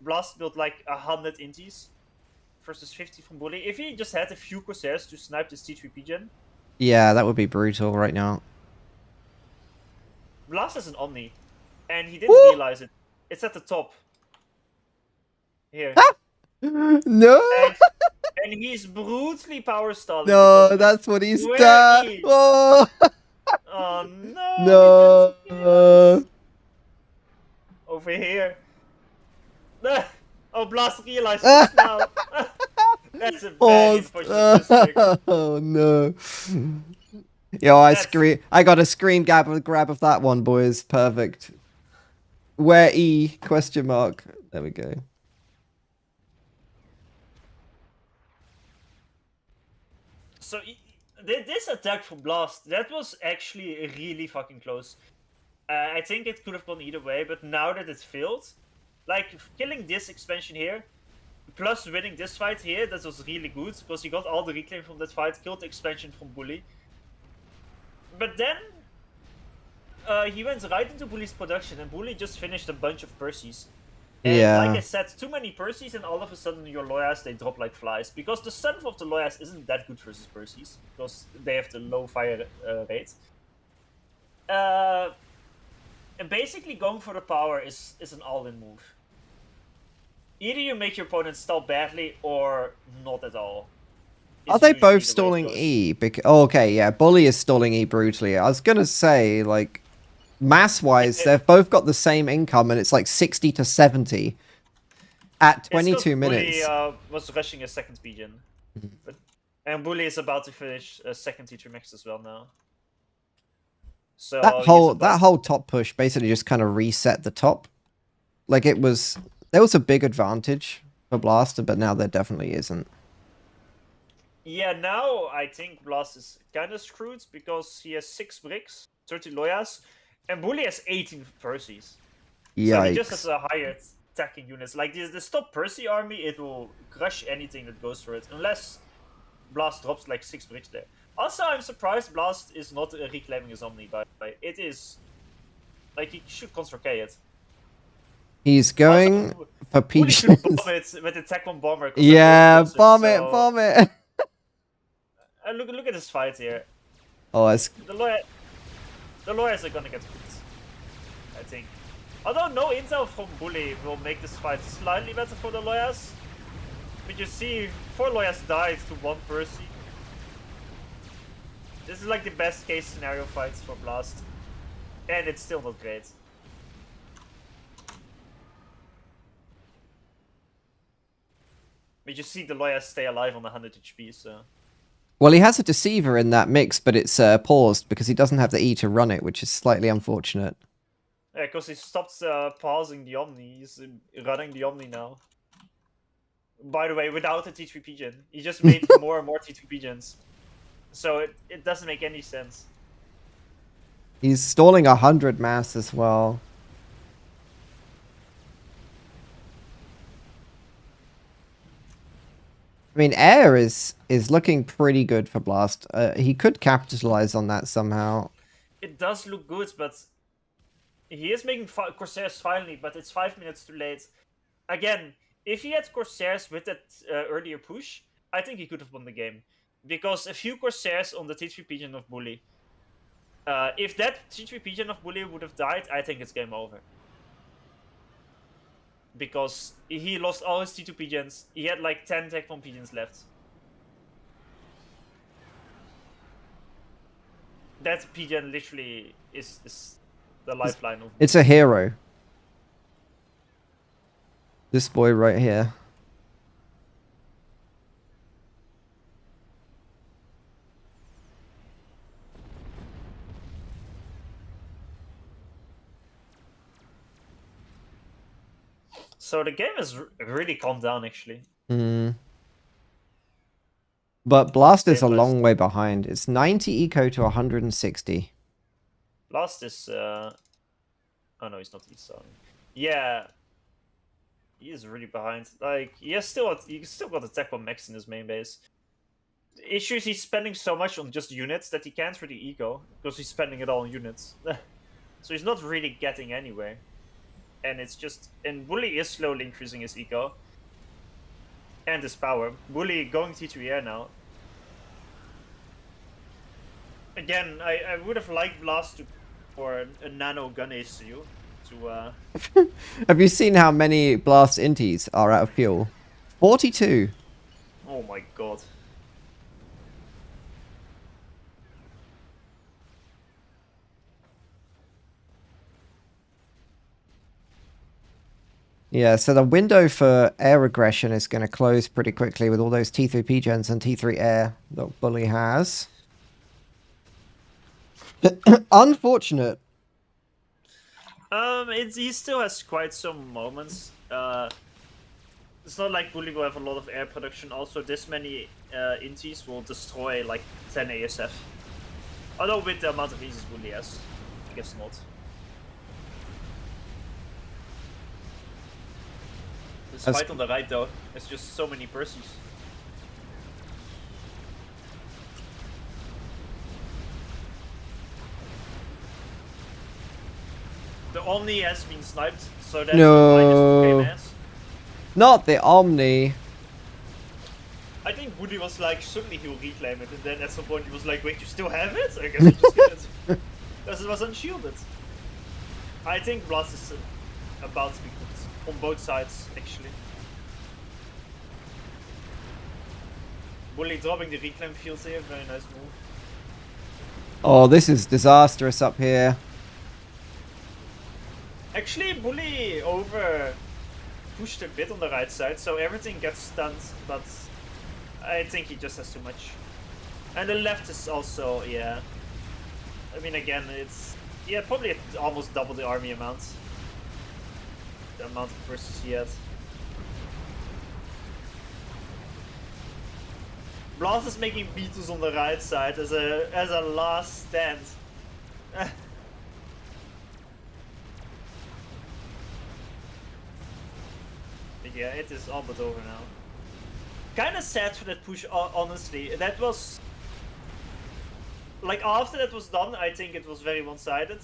Blast built like 100 Inties versus 50 from Bully. If he just had a few Corsairs to snipe this T3 Pigeon. Yeah, that would be brutal right now. Blast is an Omni. And he didn't realize it. It's at the top. Here. No! And he's brutally power stalling. No, that's what he's done. Oh. Oh no! No. Over here. Oh, Blast realized this now. That's a very unfortunate mistake. Oh no. Yo, I got a screen grab of that one, boys. Perfect. Where E? Question mark. There we go. So this attack from Blast, that was actually really fucking close. I think it could have gone either way, but now that it failed, like killing this expansion here, plus winning this fight here, that was really good because he got all the reclaim from that fight, killed the expansion from Bully. But then he went right into Bully's production, and Bully just finished a bunch of Percies. And like I said, too many Percies, and all of a sudden your Loyas, they drop like flies. Because the strength of the Loyas isn't that good versus Percies, because they have the low fire rate. And basically going for the power is an all-in move. Either you make your opponent stall badly, or not at all. Are they both stalling E? Okay, yeah, Bully is stalling E brutally. I was gonna say, like, mass-wise, they've both got the same income, and it's like 60 to 70 at 22 minutes. Bully was rushing a second Pigeon. And Bully is about to finish a second T3 Max as well now. So that whole top push basically just kind of reset the top. Like, there was a big advantage for Blaster, but now there definitely isn't. Yeah, now I think Blast is kind of screwed because he has 6 bricks, 30 Loyas, and Bully has 18 Percies. Yikes. So he just has a higher attacking units. Like this top Percy army, it will crush anything that goes through it, unless Blast drops like 6 bricks there. Also, I'm surprised Blast is not reclaiming his Omni, by the way. It is Like, he should Construct K it. He's going Also, for Bully should bomb pigeons. it with the Tech 1 bomber. 'Cause Yeah, that bomb really it, kills bomb it. look at this fight here. Oh, it's... The lawyers are gonna get cooked, I think. Although no intel from Bully will make this fight slightly better for the lawyers. But you see, 4 lawyers died to 1 Percy. This is like the best case scenario fights for Blast. And it's still not great. But you see the lawyers stay alive on 100 HP, so... Well, he has a Deceiver in that mix, but it's paused because he doesn't have the E to run it, which is slightly unfortunate. Yeah, because he stopped pausing the Omni. He's running the Omni now. By the way, without a T3 Pigeon. He just made more and more T3 Pigeons. So it doesn't make any sense. He's stalling 100 mass as well. I mean, air is looking pretty good for Blast. He could capitalize on that somehow. It does look good, but he is making Corsairs finally, but it's 5 minutes too late. Again, if he had Corsairs with that earlier push, I think he could have won the game. Because a few Corsairs on the T3 Pigeon of Bully. If that T3 Pigeon of Bully would have died, I think it's game over. Because he lost all his T2 Pigeons. He had like 10 Tech 1 Pigeons left. That Pigeon literally is the lifeline of... It's a hero. This boy right here. So the game has really calmed down, actually. Mm. But Blast is a long way behind. It's 90 eco to 160. Blast is... Oh no, he's not East. Yeah. He is really behind. Like, he still got a Tech 1 Max in his main base. The issue is he's spending so much on just units that he can't really eco, because he's spending it all on units. So he's not really getting anywhere. And it's just... And Bully is slowly increasing his eco. And his power. Bully going T3 air now. Again, I would have liked Blast for a nano gun issue to Have you seen how many Blast Inties are out of fuel? 42. Oh my god. Yeah, so the window for air aggression is going to close pretty quickly with all those T3 P-gens and T3 air that Bully has. Unfortunate. He still has quite some moments. It's not like Bully will have a lot of air production. Also, this many inties will destroy like 10 ASF. Although with the amount of eases Bully has, I guess not. This fight on the right though, it's just so many Percies. The Omni has been sniped, so that's no. -2k mass. Not the Omni. I think Woody was like, suddenly he will reclaim it, and then at some point he was like, wait, you still have it? I guess I just get it. Because it was unshielded. I think Blast is about to be cooked. On both sides, actually. Bully dropping the reclaim fields here, very nice move. Oh, this is disastrous up here. Actually, Bully over pushed a bit on the right side, so everything gets stunned, but I think he just has too much. And the left is also, yeah. I mean, again, it's, yeah, probably almost double the army amount. The amount of versus he had. Blast is making beaters on the right side as a last stand. Yeah, it is all but over now. Kinda sad for that push, honestly. That was... Like, after that was done, I think it was very one-sided.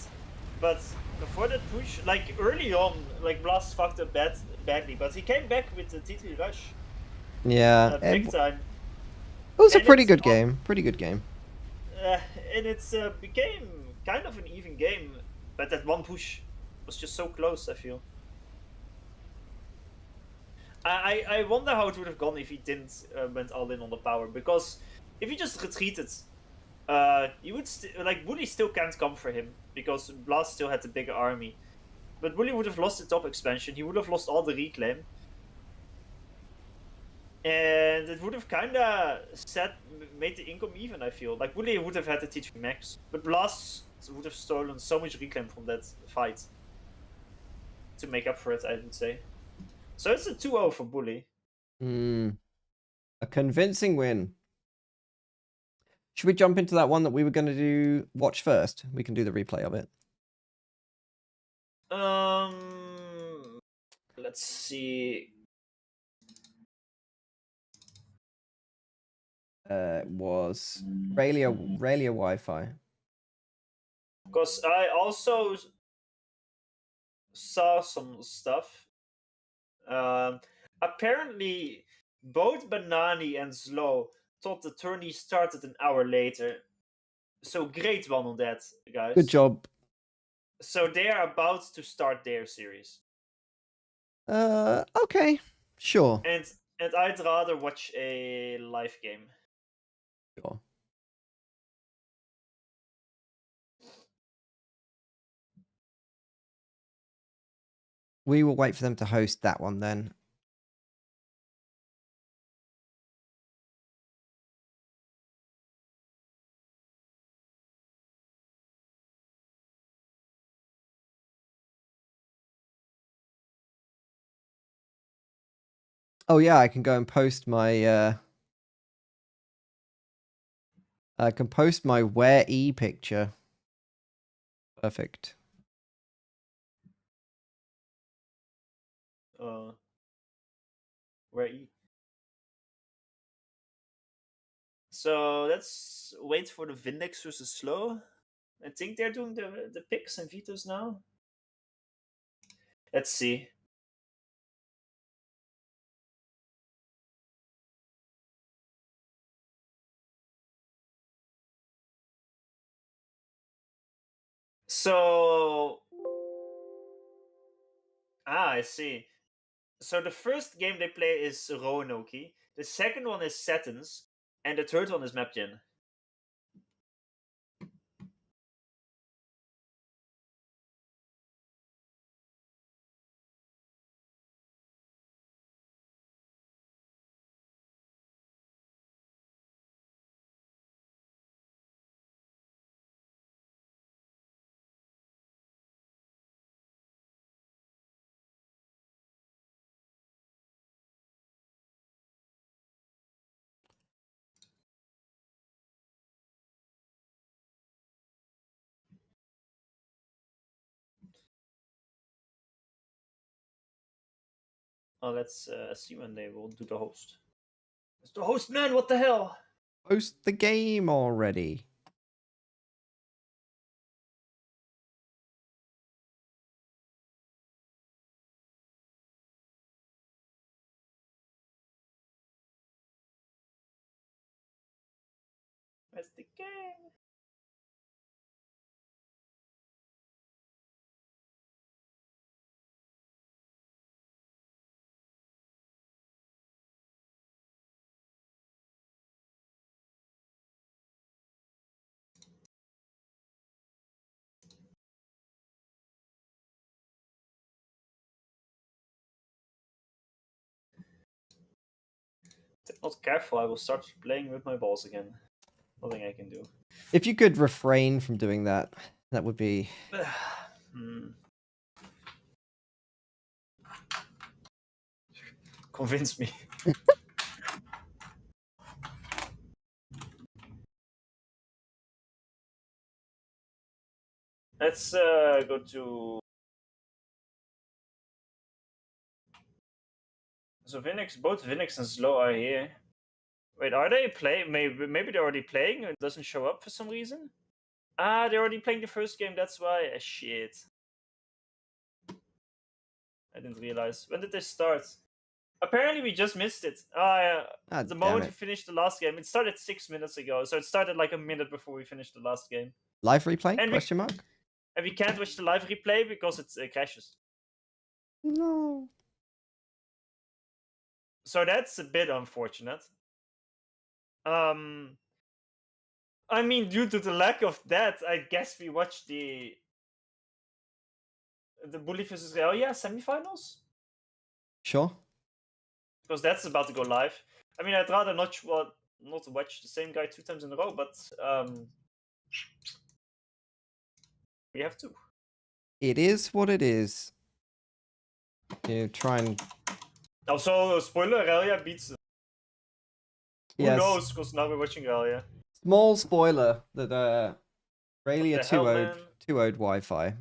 But for that push, like early on, like Blast fucked up badly, but he came back with the T3 rush. Yeah, Big time. it was a And pretty it's good game. Pretty good game. and it's became kind of an even game, but that one push was just so close. I feel. I wonder how it would have gone if he didn't went all in on the power, because if he just retreated, you would like Bully still can't come for him because Blast still had the bigger army, but Bully would have lost the top expansion. He would have lost all the reclaim, and it would have kind of made the income even. I feel like Bully would have had the T3 max, but Blast would have stolen so much reclaim from that fight to make up for it, I would say. So it's a 2-0 for Bully. A convincing win. Should we jump into that one that we were going to watch first? We can do the replay of it. Let's see. It was Raylia Wi-Fi. Because I also saw some stuff. Apparently, both Banani and Slow thought the tourney started an hour later. So great one on that, guys. Good job. So they are about to start their series. Okay, sure. And I'd rather watch a live game. Sure. We will wait for them to host that one then. Oh yeah, I can go and post my I can post my Where E picture. Perfect. Where E? So let's wait for the Vindex versus Slow. I think they're doing the picks and vetoes now. Let's see. So I see. So the first game they play is Roanoke. The second one is Satins, and the third one is Mapgen. Oh, let's see when they will do the host. It's the host, man. What the hell? Post the game already. That's the game. If I'm not careful, I will start playing with my balls again. Nothing I can do. If you could refrain from doing that, that would be... Convince me. Let's go to. So both Vinix and Slow are here. Wait, are they playing? Maybe they're already playing. It doesn't show up for some reason. Ah, they're already playing the first game. That's why. Shit. I didn't realize. When did they start? Apparently, we just missed it. Ah, The damn moment it. we finished the last game, it started 6 minutes ago, so it started like a minute before we finished the last game. Live replay? And Question mark? we can't watch the live replay because it crashes. No. So that's a bit unfortunate. I mean, due to the lack of that, I guess we watched the Bully vs. Realia semifinals, Sure. because that's about to go live. I mean, I'd rather not watch the same guy 2 times in a row, but we have to. It is what it is. You try and... Also, spoiler, Realia beats them. Who Yes. knows, because now we're watching Realia. Small spoiler that Rayleigh What the hell, 2-0'd man? 2-0'd Wi-Fi.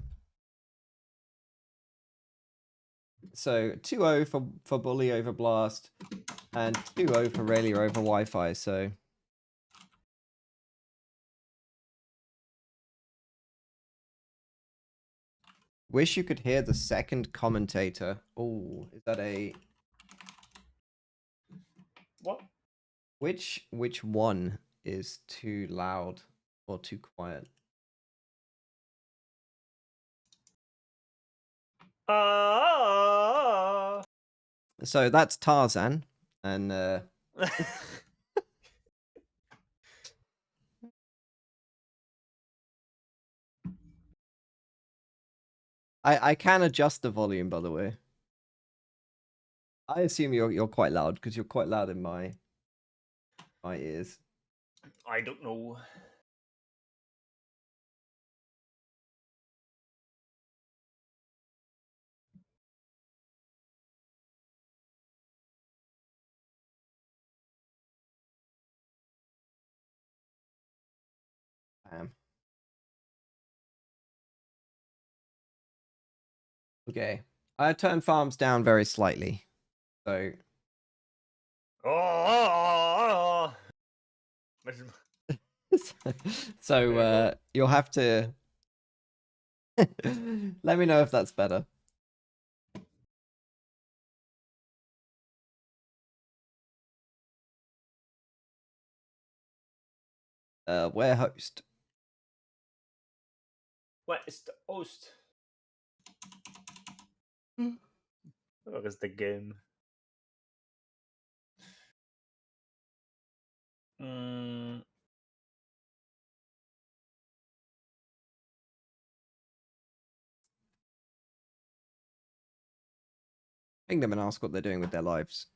So 2-0 for Bully over Blast, and 2-0 for Rayleigh over Wi-Fi. So wish you could hear the second commentator. Oh, is that a What? which one is too loud or too quiet? So that's Tarzan, and I can adjust the volume, by the way. I assume you're quite loud because you're quite loud in my ears. I don't know. Okay, I turned farms down very slightly, so so you'll have to let me know if that's better. Where host? What is the host? Where is the game? Ping them and ask what they're doing with their lives.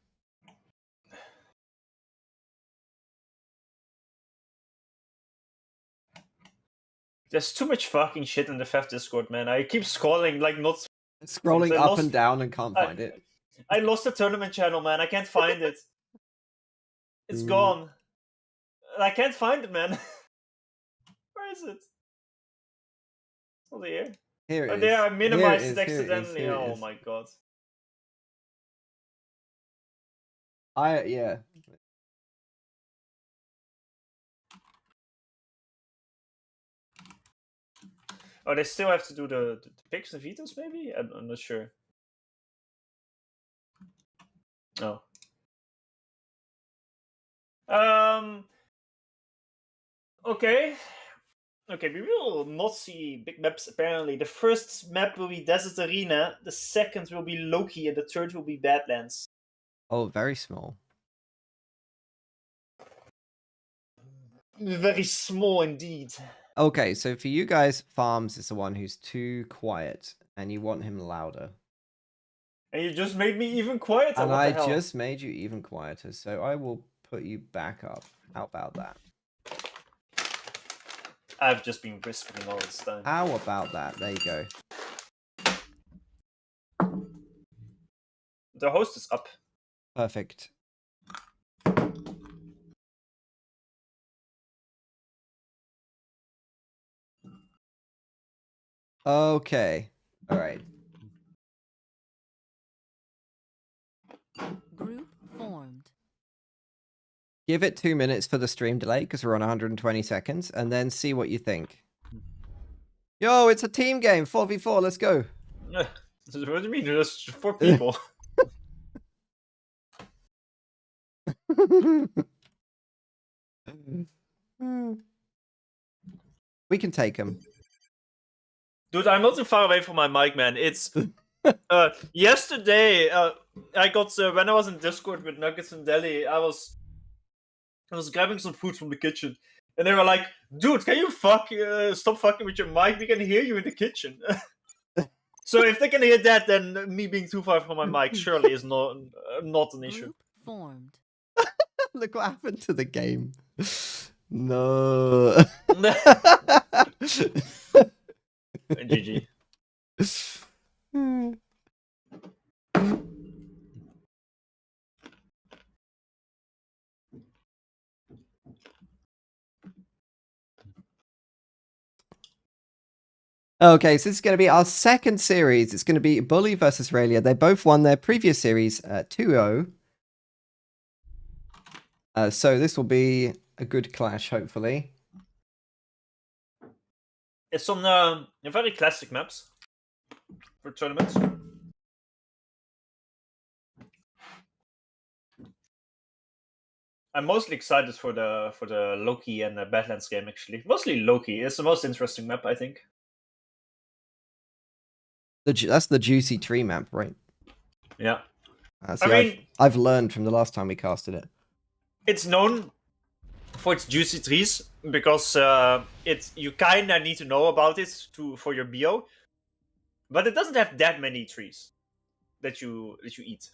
There's too much fucking shit in the FF Discord, man. I keep scrolling, like, not Scrolling I up lost- and down and can't find it. I lost the tournament channel, man. I can't find it. It's Ooh. gone. I can't find it, man. Where is it? It's not here. Here it is. There, I minimized Here it is, here it is, accidentally. here it Oh is. my god. Yeah. Oh, they still have to do the picks and vetoes, maybe? I'm not sure. No. Okay. Okay, we will not see big maps, apparently. The first map will be Desert Arena, the second will be Loki, and the third will be Badlands. Oh, very small. Very small indeed. Okay, so for you guys, Farms is the one who's too quiet, and you want him louder. And you just made me even quieter. And what I the hell? just made you even quieter, so I will put you back up. How about that? I've just been whispering all this time. How about that? There you go. The host is up. Perfect. Okay. All right. Group formed. Give it 2 minutes for the stream delay because we're on 120 seconds, and then see what you think. Yo, it's a team game, 4v4. Let's go. What do you mean? There's 4 people. We can take him. Dude, I'm not too far away from my mic, man. It's yesterday. I got when I was in Discord with Nuggets and Deli. I was grabbing some food from the kitchen, and they were like, "Dude, can you stop fucking with your mic? We can hear you in the kitchen." So if they can hear that, then me being too far from my mic surely is not an issue. Formed. Look what happened to the game. No. GG. Okay, so this is going to be our second series. It's going to be Bully versus Raylia. They both won their previous series 2-0. So this will be a good clash, hopefully. It's on very classic maps for tournaments. I'm mostly excited for the Loki and the Badlands game, actually. Mostly Loki. It's the most interesting map, I think. That's the Juicy Tree map, right? Yeah. See, I've learned from the last time we casted it. It's known for its juicy trees because you kinda need to know about it for your bio, but it doesn't have that many trees that you eat.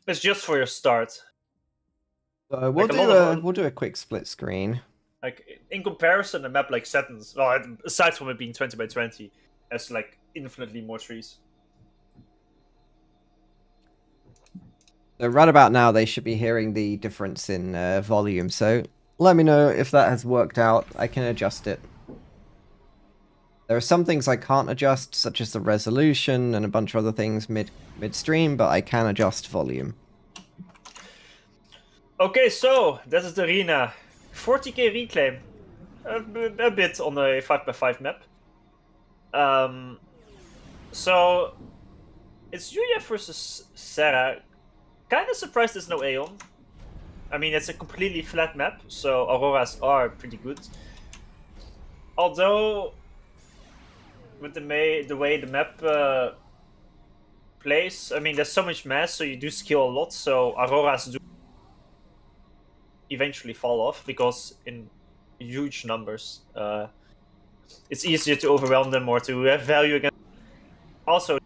It's just for your start. So we'll do a quick split screen. Like in comparison, a map like Saturn's, well, aside from it being 20 by 20, has like infinitely more trees. So right about now, they should be hearing the difference in volume. So let me know if that has worked out. I can adjust it. There are some things I can't adjust, such as the resolution and a bunch of other things midstream, but I can adjust volume. Okay, so that is the arena. 40k reclaim. A bit on a 5x5 map. So it's Yuya versus Sarah. Kind of surprised there's no Aeon. I mean, it's a completely flat map, so Auroras are pretty good. Although, with the way the map plays, I mean, there's so much mass, so you do skill a lot, so Auroras do eventually fall off, because in huge numbers, it's easier to overwhelm them or to have value against. Also,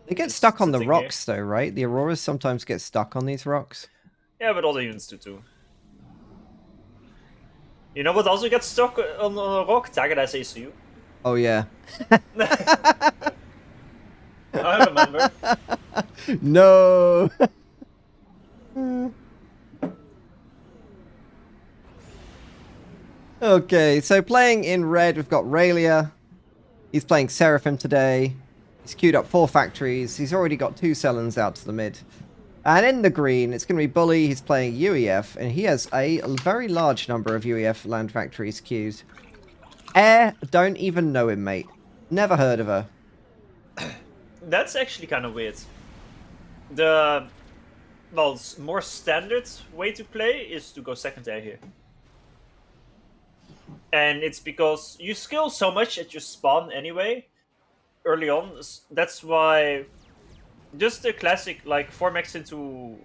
they get stuck on the rocks, though, right? The Auroras sometimes get stuck on these rocks. Yeah, but other units do too. You know what also gets stuck on a rock? Tagada's ACU. Oh, yeah. I remember. No! Okay, so playing in red, we've got Raylia. He's playing Seraphim today. He's queued up 4 factories. He's already got 2 Sellons out to the mid. And in the green, it's going to be Bully. He's playing UEF, and he has a very large number of UEF land factories queued. Air, don't even know him, mate. Never heard of her. That's actually kind of weird. The more standard way to play is to go second air here. And it's because you skill so much at your spawn anyway, early on. That's why just the classic, like, 4-max into,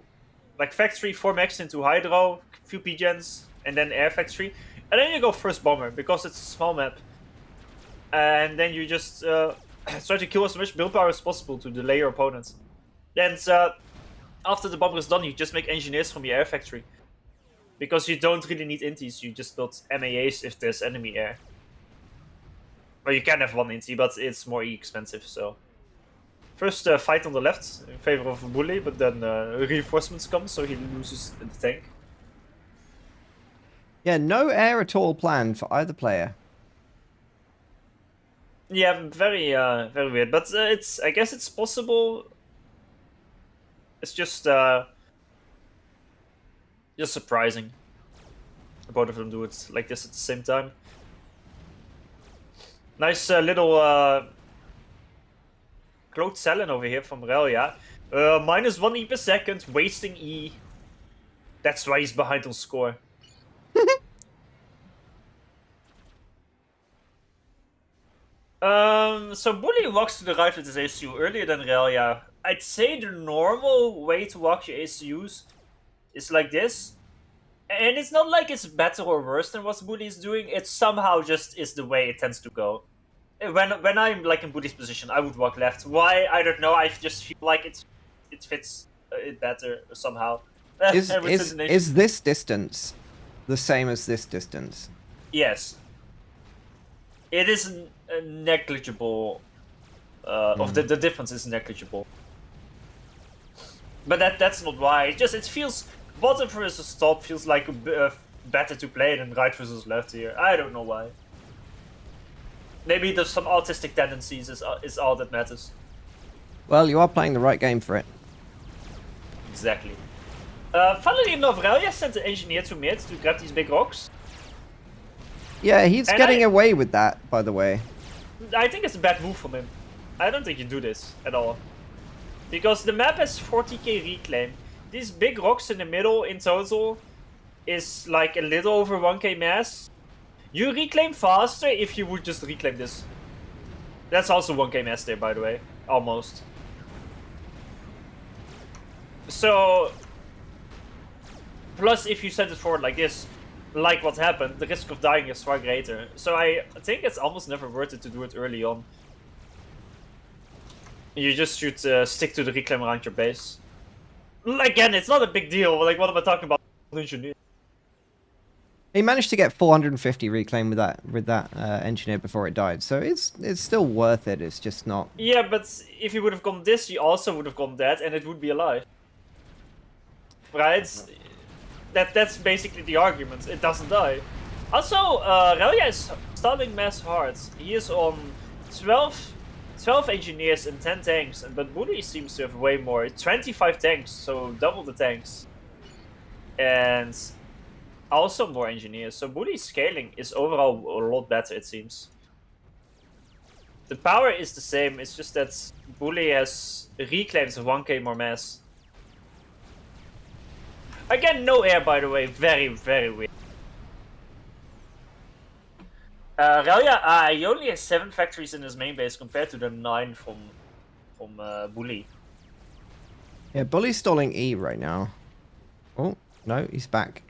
like, factory, 4-max into hydro, few P-gens, and then air factory. And then you go first bomber, because it's a small map. And then you just try to kill as much build power as possible to delay your opponents. Then after the bomber is done, you just make engineers from your air factory. Because you don't really need inties, you just build MAAs if there's enemy air. Well, you can have one intie, but it's more expensive, so... First fight on the left in favor of Bully, but then reinforcements come, so he loses the tank. Yeah, no air at all planned for either player. Yeah, very weird, but I guess it's possible. It's just surprising. Both of them do it like this at the same time. Nice little Cloaked Talon over here from Relia. -1 E per second, wasting E. That's why he's behind on score. So Bully walks to the right with his ACU earlier than Relia. I'd say the normal way to walk your ACUs is like this. And it's not like it's better or worse than what Bully is doing, it somehow just is the way it tends to go. When I'm like in Bully's position, I would walk left. Why? I don't know, I just feel like it fits it better somehow. Is this distance the same as this distance? Yes. It is negligible. The difference is negligible. But that's not why. It feels bottom versus top feels like better to play than right versus left here. I don't know why. Maybe there's some autistic tendencies is all that matters. Well, you are playing the right game for it. Exactly. Funnily enough, Relia sent the engineer to mid to grab these big rocks. Yeah, he's getting away with that, by the way. I think it's a bad move from him. I don't think you do this at all. Because the map has 40k reclaim. These big rocks in the middle in total is like a little over 1k mass. You reclaim faster if you would just reclaim this. That's also 1k mass there, by the way. Almost. So... Plus, if you send it forward like this, like what happened, the risk of dying is far greater. So I think it's almost never worth it to do it early on. You just should stick to the reclaim around your base. Again, it's not a big deal. Like, what am I talking about? He managed to get 450 reclaim with that engineer before it died, so it's still worth it. It's just not. Yeah, but if he would have gone this, he also would have gone that, and it would be alive. Right? That's basically the argument. It doesn't die. Also, Relia is stalling mass hard. He is on 12 engineers and 10 tanks, but Bully seems to have way more. 25 tanks, so double the tanks. And also more engineers. So Bully's scaling is overall a lot better, it seems. The power is the same, it's just that Bully has reclaims of 1k more mass. Again, no air, by the way. Very, very weird. Relia, he only has 7 factories in his main base compared to the 9 from Bully. Yeah, Bully's stalling E right now. Oh no, he's back.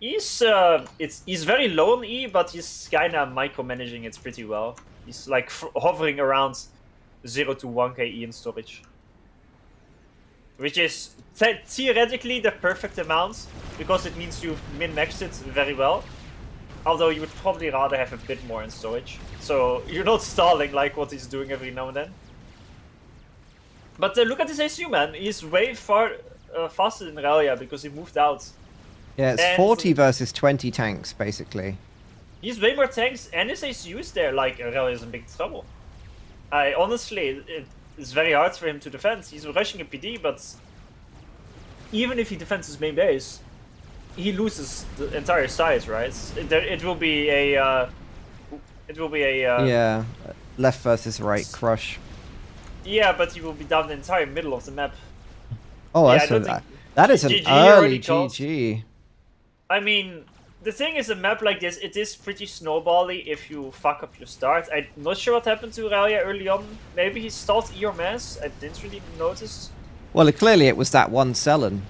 He's very low on E, but he's kinda micromanaging it pretty well. He's like hovering around 0 to 1k E in storage. Which is theoretically the perfect amount, because it means you've min-maxed it very well. Although you would probably rather have a bit more in storage. So you're not stalling like what he's doing every now and then. But look at this ACU, man. He's way faster than Relia because he moved out. Yeah, it's and 40 versus 20 tanks, basically. He's way more tanks, and his ACU is there, like Relia is in big trouble. Honestly, it's very hard for him to defend. He's rushing a PD, but even if he defends his main base, he loses the entire side, right? It will be a yeah, left versus right crush. Yeah, but he will be down the entire middle of the map. Oh, yeah, that is an GG early GG. I mean, the thing is, a map like this, it is pretty snowbally if you fuck up your start. I'm not sure what happened to Relia early on. Maybe he stalled E or mass. I didn't really notice. Well, clearly it was that one Cellen.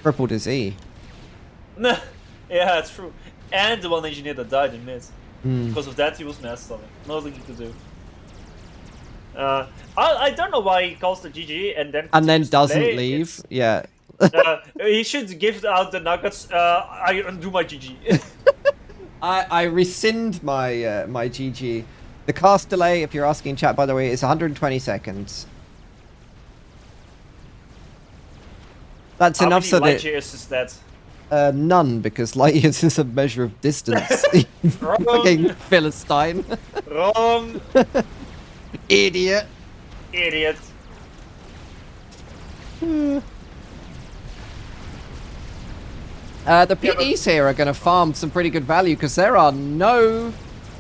Crippled his E. Yeah, that's true. And the one engineer that died in mid. Because of that, he was mass stalling. Nothing he could do. I don't know why he calls the GG and then doesn't leave. Yeah. He should give out the nuggets. I undo my GG. I rescind my my GG. The cast delay, if you're asking chat, by the way, is 120 seconds. That's enough so that... How many light years is that? None, because light years is a measure of distance. Fucking Philistine. Wrong. Idiot. Idiot. The PDs here are going to farm some pretty good value because there are no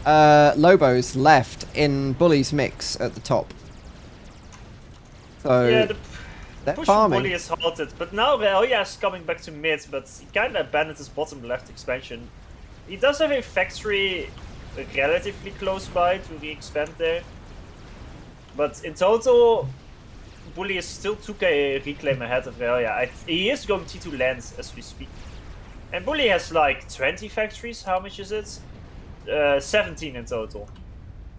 Lobos left in Bully's mix at the top. So Yeah, the they're push from farming. Bully is halted, but now Realia is coming back to mid, but he kind of abandoned his bottom left expansion. He does have a factory relatively close by to re-expand there, but in total, Bully is still 2k reclaim ahead of Realia. He is going T2 lands as we speak. And Bully has like 20 factories, how much is it? 17 in total.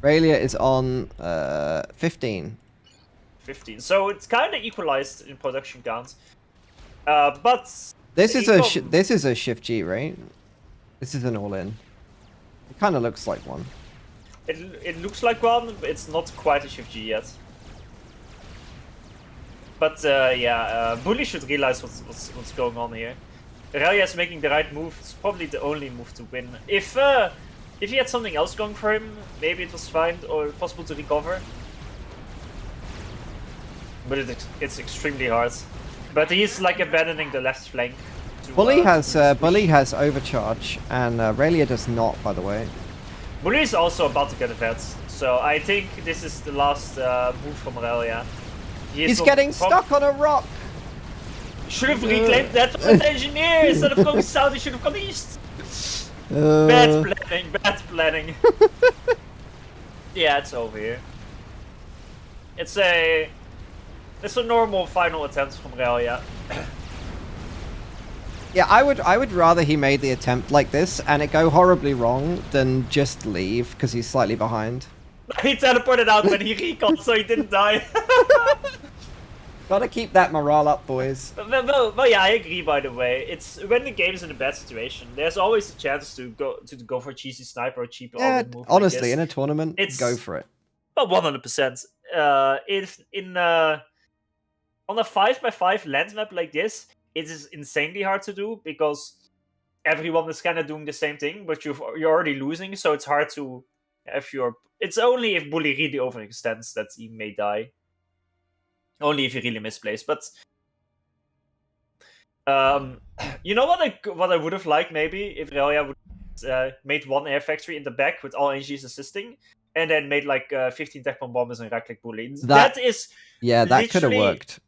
Aurelia is on 15. 15. So it's kind of equalized in production count. But This is a income, this is a shift G, right? This is an all-in. It kind of looks like one. it looks like one, but it's not quite a shift G yet. But yeah, Bully should realize what's going on here. Aurelia is making the right move. It's probably the only move to win. If he had something else going for him, maybe it was fine or possible to recover. But it's extremely hard. But he's like abandoning the left flank. Bully has overcharge, and Aurelia does not, by the way. Bully is also about to get a vet, so I think this is the last move from Aurelia. He's getting stuck on a rock. Should have reclaimed that with the engineer instead of going south. He should have gone east. Bad planning. Bad planning. Yeah, it's over here. It's a normal final attempt from Aurelia. Yeah, I would rather he made the attempt like this and it go horribly wrong than just leave because he's slightly behind. He teleported out when he recalled, so he didn't die. Gotta keep that morale up, boys. Well, yeah, I agree. By the way, it's when the game is in a bad situation, there's always a chance to go for a cheesy sniper or cheap all-in move. Honestly, like in a tournament, go for it. Well, 100%. If on a 5x5 land map like this, it is insanely hard to do because everyone is kind of doing the same thing, but you're already losing, so it's hard to have your. It's only if Bully really overextends that he may die. Only if he really misplays, but you know what I would have liked maybe if Realia would made one air factory in the back with all NGs assisting, and then made like 15 tech bomb bombers and right-click Bully. That is that could have worked.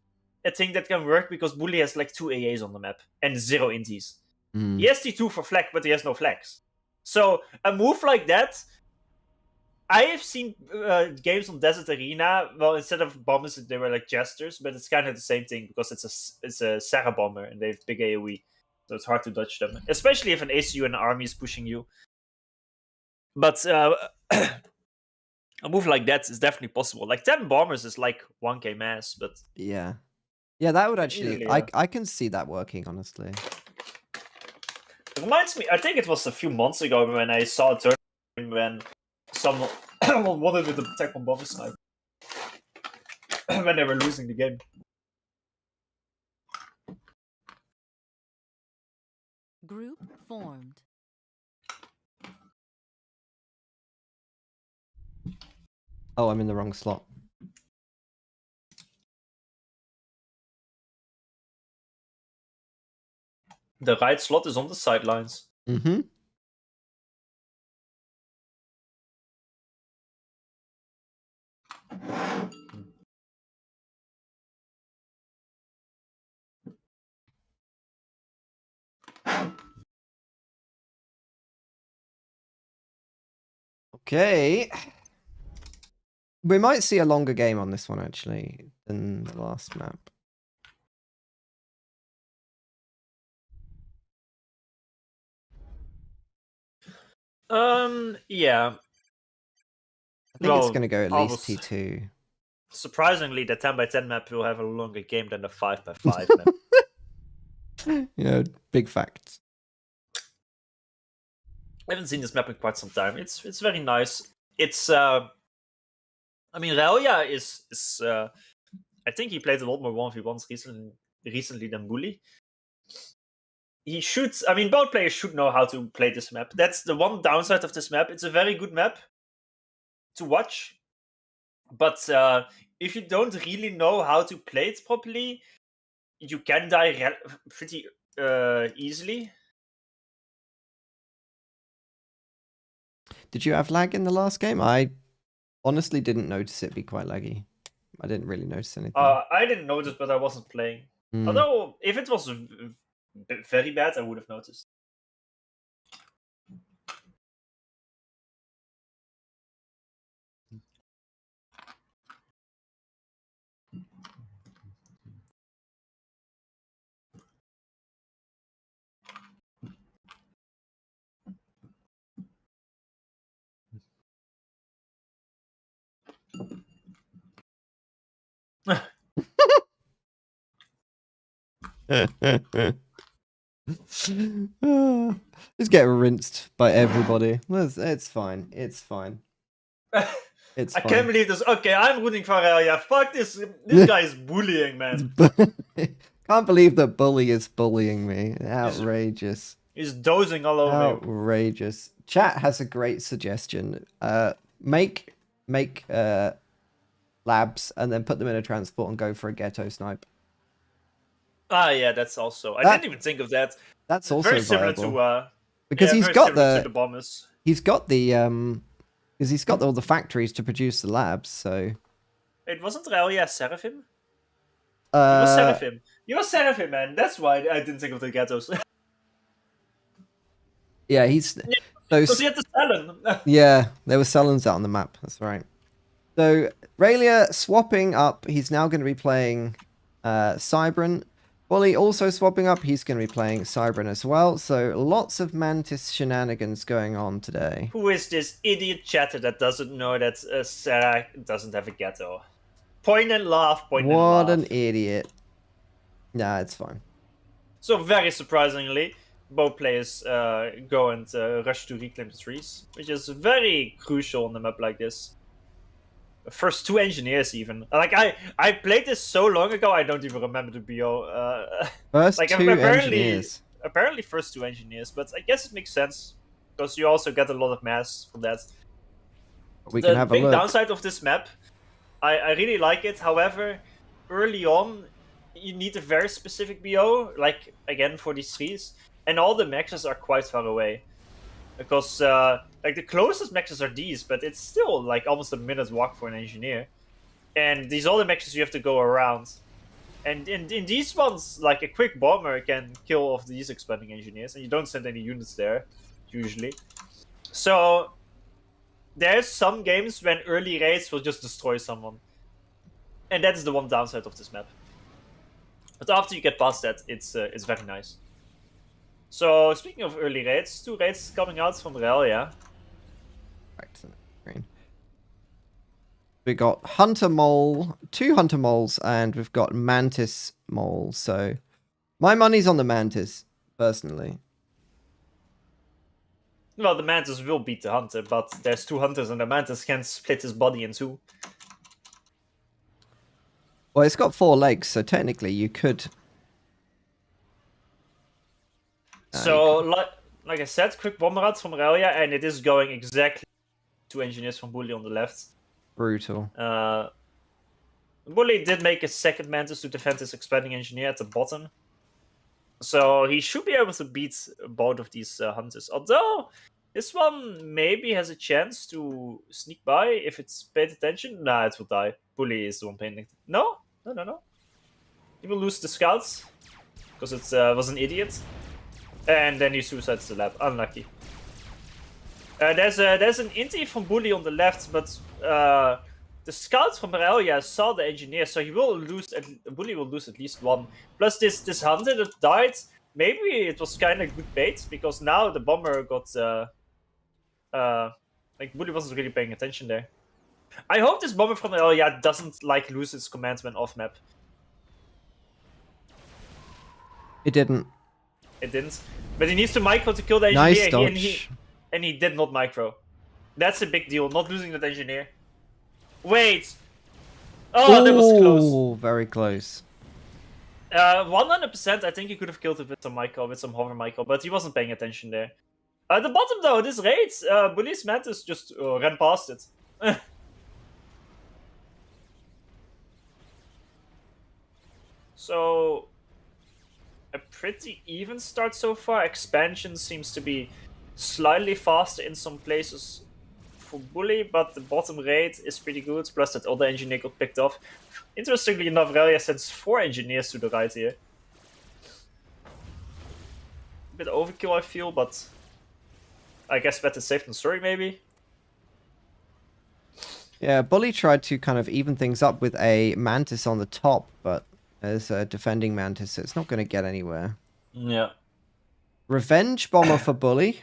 A thing that can work because Bully has like 2 AAs on the map and 0 inties. Mm. He has T2 for flag, but he has no flags. So a move like that. I have seen games on Desert Arena. Well, instead of bombers, they were like jesters, but it's kind of the same thing because it's a Sarah bomber and they have big AoE, so it's hard to dodge them, especially if an ACU and an army is pushing you. But a move like that is definitely possible. Like 10 bombers is like 1k mass, but yeah, that would actually. Easily, yeah. I can see that working, honestly. It reminds me. I think it was a few months ago when I saw a tournament when someone wanted with the attack on bomber sniper when they were losing the game. Group formed. Oh, I'm in the wrong slot. The right slot is on the sidelines. Mm-hmm. Okay. We might see a longer game on this one, actually, than the last map. Yeah. I think it's going to go at least T2. Surprisingly, the 10x10 map will have a longer game than the 5x5 map. Big facts. I haven't seen this map in quite some time. It's very nice. It's I mean, Realia is I think he played a lot more 1v1s recently than Bully. He should. I mean, both players should know how to play this map. That's the one downside of this map. It's a very good map to watch, but if you don't really know how to play it properly, you can die pretty easily. Did you have lag in the last game? I honestly didn't notice it be quite laggy. I didn't really notice anything. I didn't notice, but I wasn't playing. Hmm. Although, if it was very bad, I would have noticed. Just get rinsed by everybody. It's fine. It's fine. It's I fine. can't believe this. Okay, I'm rooting for Aurelia. Fuck this. This guy is bullying, man. Can't believe that Bully is bullying me. Outrageous. He's dozing all over you. Outrageous. Chat has a great suggestion. Make labs and then put them in a transport and go for a ghetto snipe. Ah, yeah, that's also. I didn't even think of that. That's also very similar viable. to. Because yeah, he's very got similar the to the bombers. he's got the because he's got all the factories to produce the labs. So It wasn't Aurelia Seraphim. He was uh, Seraphim. He was Seraphim, man. That's why I didn't think of the ghettos. yeah, he's Because those. he had the Talon. Yeah, there were Selens out on the map. That's right. So Raylia swapping up. He's now going to be playing Cybran. Bully also swapping up. He's going to be playing Cybran as well. So lots of Mantis shenanigans going on today. Who is this idiot chatter that doesn't know that Sarah doesn't have a ghetto? Point and laugh, point and laugh. What an idiot. Nah, it's fine. So very surprisingly, both players go and rush to reclaim the trees, which is very crucial on a map like this. First two engineers even. Like I played this so long ago, I don't even remember the BO. First like two engineers. Apparently first two engineers, but I guess it makes sense because you also get a lot of mass from that. We can have a look. The big downside of this map, I really like it. However, early on, you need a very specific BO, like again for these trees, and all the maxes are quite far away. Because like the closest maxes are these, but it's still like almost a minute walk for an engineer. And these other maxes you have to go around. And in these ones, like a quick bomber can kill off these expanding engineers, and you don't send any units there, usually. So there's some games when early raids will just destroy someone. And that is the one downside of this map. But after you get past that, it's very nice. So, speaking of early raids, 2 raids coming out from Aurelia. We got Hunter Mole, 2 Hunter Moles, and we've got Mantis Mole. So, my money's on the Mantis, personally. Well, the Mantis will beat the Hunter, but there's 2 Hunters and the Mantis can split his body in 2. Well, it's got 4 legs, so technically you could... So, like I said, quick bomber out from Aurelia, and it is going exactly 2 engineers from Bully on the left. Brutal. Bully did make a second Mantis to defend his expanding engineer at the bottom. So he should be able to beat both of these Hunters. Although, this one maybe has a chance to sneak by if it's paid attention. Nah, it will die. Bully is the one paying attention. No. He will lose the scouts, because it was an idiot. And then he suicides the lab. Unlucky. There's an inti from Bully on the left, but the scouts from Aurelia saw the engineer, so he will lose. Bully will lose at least 1. Plus this hunter that died. Maybe it was kind of good bait, because now the bomber got like Bully wasn't really paying attention there. I hope this bomber from Aurelia doesn't like lose its commands when off map. It didn't. It didn't. But he needs to micro to kill the engineer. Nice dodge. And he did not micro. That's a big deal, not losing that engineer. Wait! Oh, that was close. Oh, very close. 100% I think he could have killed it with some micro, with some hover micro, but he wasn't paying attention there. At the bottom though, this raid, Bully's Mantis just ran past it. So... a pretty even start so far. Expansion seems to be slightly faster in some places for Bully, but the bottom rate is pretty good, plus that other engineer got picked off. Interestingly enough, Relia sends 4 engineers to the right here. A bit overkill, I feel, but I guess better safe than sorry, maybe. Yeah, Bully tried to kind of even things up with a Mantis on the top, but there's a defending Mantis, so it's not going to get anywhere. Yeah. Revenge Bomber for Bully,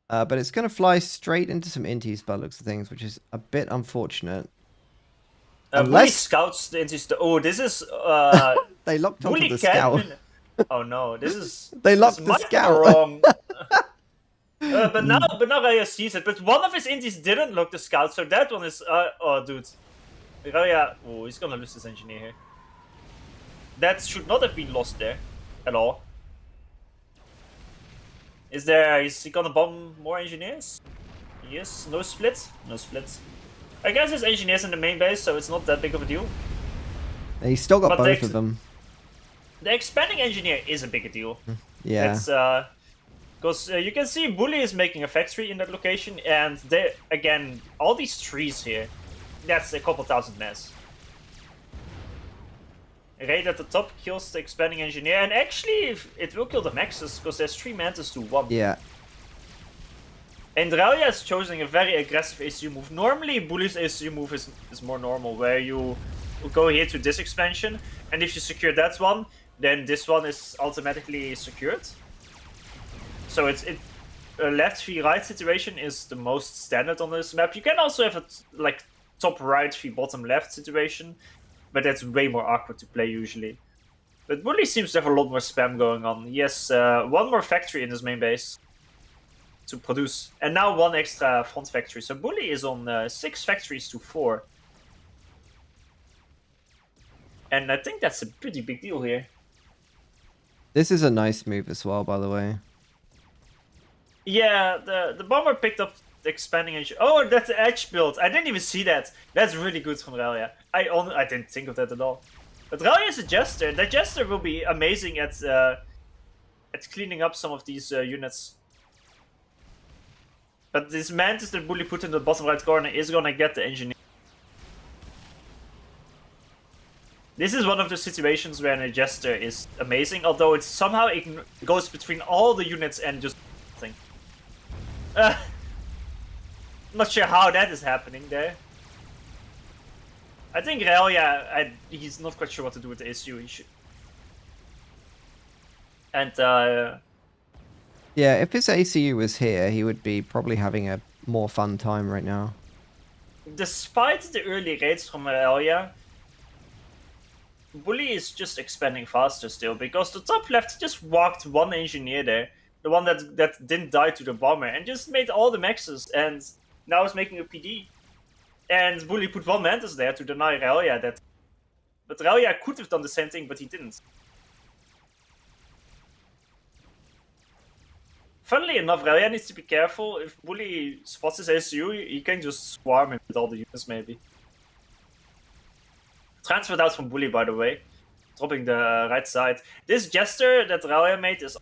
but it's going to fly straight into some Inties by the looks of things, which is a bit unfortunate. Bully scouts the Intis. Oh, this is... They locked onto Bully the scout. Oh no, this is... They locked the scout. Wrong. But now Raya sees it. But one of his Intis didn't lock the scout, so that one is... oh, dude. Raya... Oh, he's gonna lose this engineer here. That should not have been lost there. At all. Is he gonna bomb more engineers? Yes. No split? No split. I guess there's engineers in the main base, so it's not that big of a deal. He's still got But both of them. The expanding engineer is a bigger deal. Yeah. It's because you can see Bully is making a factory in that location, and they again all these trees here. That's a couple thousand mass. Raid at the top kills the expanding engineer, and actually it will kill the Maxes because there's 3 Mantis to 1. Yeah. And Rauya is choosing a very aggressive ACU move. Normally, Bully's ACU move is more normal, where you go here to this expansion, and if you secure that one, then this one is automatically secured. So a left v right situation is the most standard on this map. You can also have a like top right v bottom left situation, but that's way more awkward to play usually. But Bully seems to have a lot more spam going on. He has 1 more factory in his main base to produce, and now 1 extra front factory. So Bully is on 6 factories to 4. And I think that's a pretty big deal here. This is a nice move as well, by the way. Yeah, the bomber picked up the expanding edge. Oh, that's the edge build. I didn't even see that. That's really good from Rauya. I didn't think of that at all. But Rauya is a jester. That jester will be amazing at cleaning up some of these units. But this Mantis that Bully put in the bottom right corner is gonna get the engineer. This is one of the situations where a jester is amazing, although it somehow goes between all the units and just nothing. Not sure how that is happening there. I think Rauya, he's not quite sure what to do with the ACU. He should. And yeah, if his ACU was here, he would be probably having a more fun time right now. Despite the early raids from Rauya, Bully is just expanding faster still, because the top left just walked 1 engineer there, the one that didn't die to the bomber, and just made all the maxes, and now is making a PD. And Bully put 1 Mantis there to deny Rauya that. But Rauya could have done the same thing, but he didn't. Funnily enough, Rauya needs to be careful. If Bully spots his ACU, he can just swarm him with all the units maybe. Transferred out from Bully, by the way. Dropping the right side. This Jester that Rauya made is...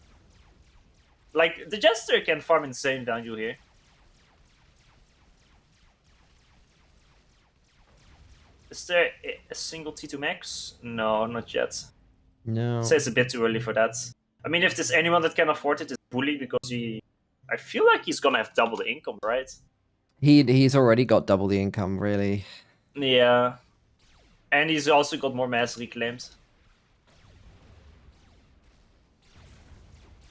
Like, the Jester can farm insane value here. Is there a single T2 max? No, not yet. No. I'd say it's a bit too early for that. I mean, if there's anyone that can afford it, it's Bully, because I feel like he's gonna have double the income, right? He's already got double the income, really. Yeah. And he's also got more mass reclaimed.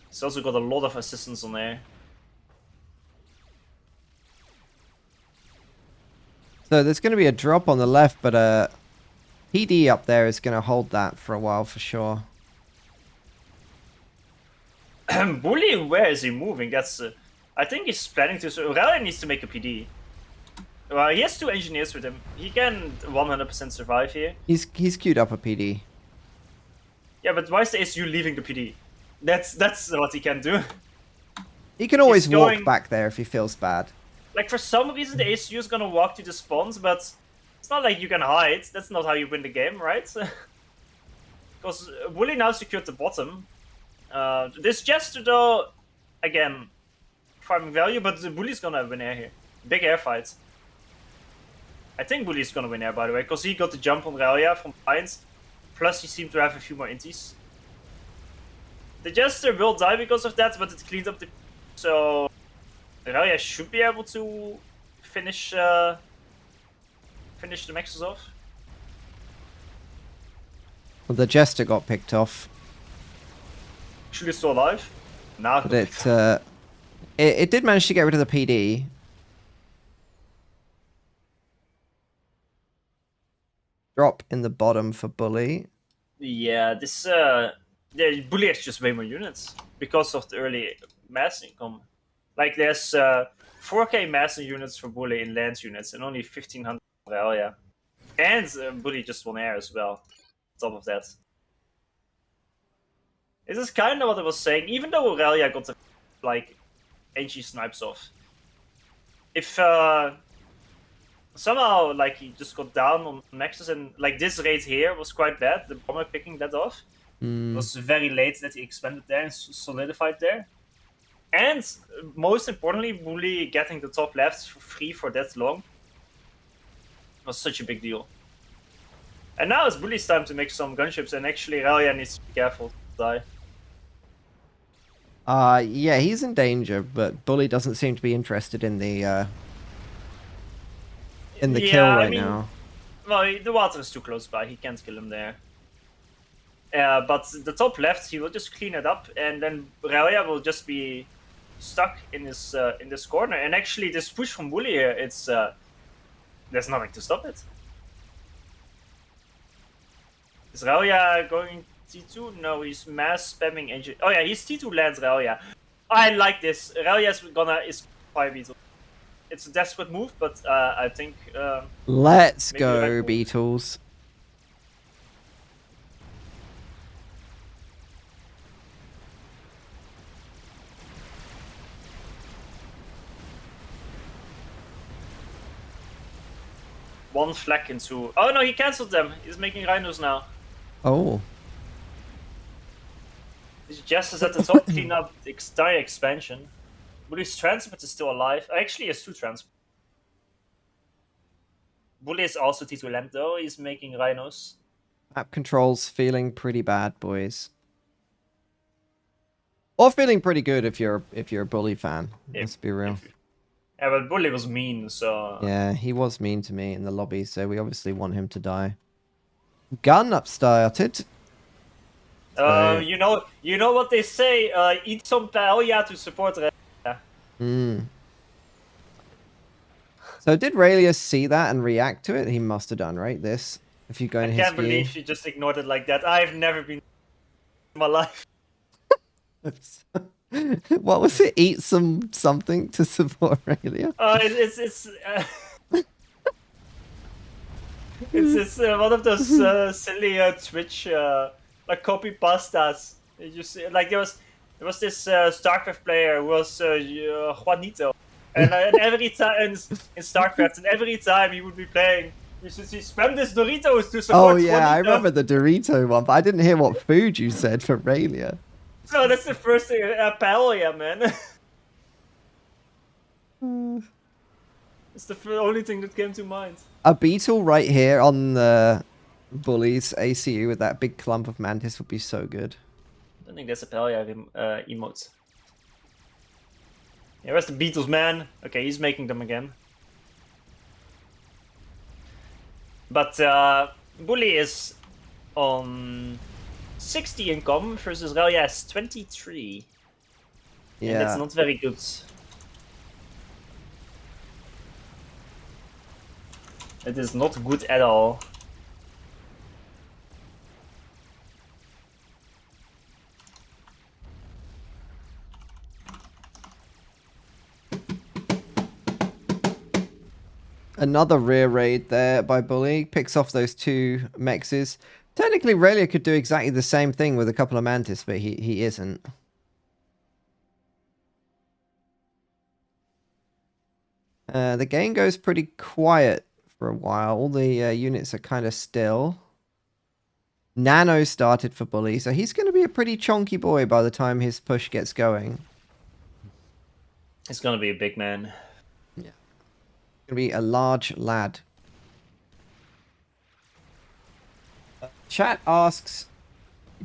He's also got a lot of assistance on there. So there's going to be a drop on the left, but PD up there is going to hold that for a while for sure. Bully, where is he moving? That's I think he's planning to... So Rauya needs to make a PD. Well, he has 2 engineers with him. He can 100% survive here. He's queued up a PD. Yeah, but why is the ACU leaving the PD? That's what he can do. He can always walk going... back there if he feels bad. Like, for some reason, the ACU is gonna walk to the spawns, but it's not like you can hide. That's not how you win the game, right? Because Bully now secured the bottom. This Jester, though, again, farming value, but the Bully's gonna win air here. Big air fight. I think Bully is gonna win there, by the way, because he got the jump on Relia from Pines. Plus, he seemed to have a few more inties. The Jester will die because of that, but it cleaned up the... So... Relia should be able to finish the Maxes off. Well, the Jester got picked off. Actually still alive. Now But it did manage to get rid of the PD. Drop in the bottom for Bully. Yeah, this Bully has just way more units because of the early mass income. Like there's 4k mass units for Bully in Lance units and only 1500 for Relia. And Bully just won air as well. On top of that. This is kind of what I was saying. Even though Aurelia got the like NG snipes off, if somehow like he just got down on Nexus and like this raid here was quite bad, the bomber picking that off it was very late that he expanded there and solidified there, and most importantly, Bully getting the top left for free for that long was such a big deal. And now it's Bully's time to make some gunships, and actually Relia needs to be careful to die. Yeah, he's in danger, but Bully doesn't seem to be interested in the kill right now. Well, the water is too close by. He can't kill him there. But the top left, he will just clean it up, and then Relia will just be stuck in this corner. And actually, this push from Bully here, it's there's nothing to stop it. Is Relia going T2? No, he's mass spamming engine. Oh yeah, he's T2 lands Relia. I like this. Relia is fire beetle. It's a desperate move, but I think. Let's go, Beetles. One flag into. Oh no, he cancelled them. He's making rhinos now. Oh. His Jester at the top, clean up the entire expansion. Bully's transport is still alive. Actually, he has 2 transports. Bully is also T2 land though. He's making rhinos. Map controls feeling pretty bad, boys. Or feeling pretty good if you're a Bully fan. Let's be real. Yeah, but Bully was mean, so. Yeah, he was mean to me in the lobby, so we obviously want him to die. Gun up started. You know what they say. Eat some paella to support. So did Raelius see that and react to it? He must have done, right? This, if you go in I his can't believe she just ignored it like that. I've never been in my life. What was it? Eat something to support Raelius? It's one of those silly Twitch like copy pastas. You see, like there was this StarCraft player who was Juanito, and every time in StarCraft, and every time he would be playing, you should see spam this Doritos to support. Oh yeah, Juanito. I remember the Dorito one, but I didn't hear what food you said for Raelia. No, that's the first thing. Paella, man. It's the only thing that came to mind. A beetle right here on the Bully's ACU with that big clump of mantis would be so good. I don't think that's a Paella emote. Yeah, where's the Beatles, man? Okay, he's making them again. But Bully is on 60 income versus Relia has 23. Yeah. And that's not very good. It is not good at all. Another rear raid there by Bully. Picks off those 2 mexes. Technically, Relia could do exactly the same thing with a couple of mantis, but he isn't. The game goes pretty quiet for a while. All the units are kind of still. Nano started for Bully, so he's going to be a pretty chonky boy by the time his push gets going. It's gonna be a big man. Yeah. Going to be a large lad. Chat asks,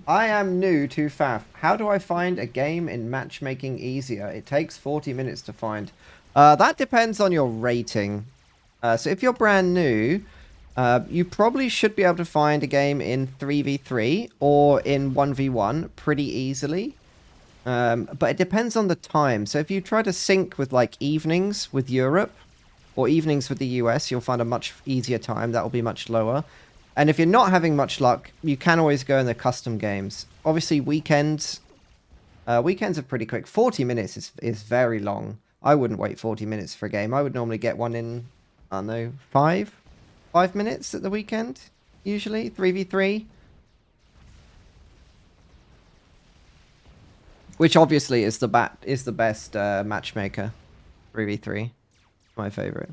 I am new to FAF. How do I find a game in matchmaking easier? It takes 40 minutes to find. That depends on your rating. So if you're brand new, you probably should be able to find a game in 3v3 or in 1v1 pretty easily. But it depends on the time. So if you try to sync with like evenings with Europe or evenings with the US, you'll find a much easier time. That will be much lower. And if you're not having much luck, you can always go in the custom games. Obviously, weekends are pretty quick. 40 minutes is very long. I wouldn't wait 40 minutes for a game. I would normally get one in, I don't know, 5 minutes at the weekend, usually, 3v3. Which obviously is the best matchmaker, 3v3. My favorite.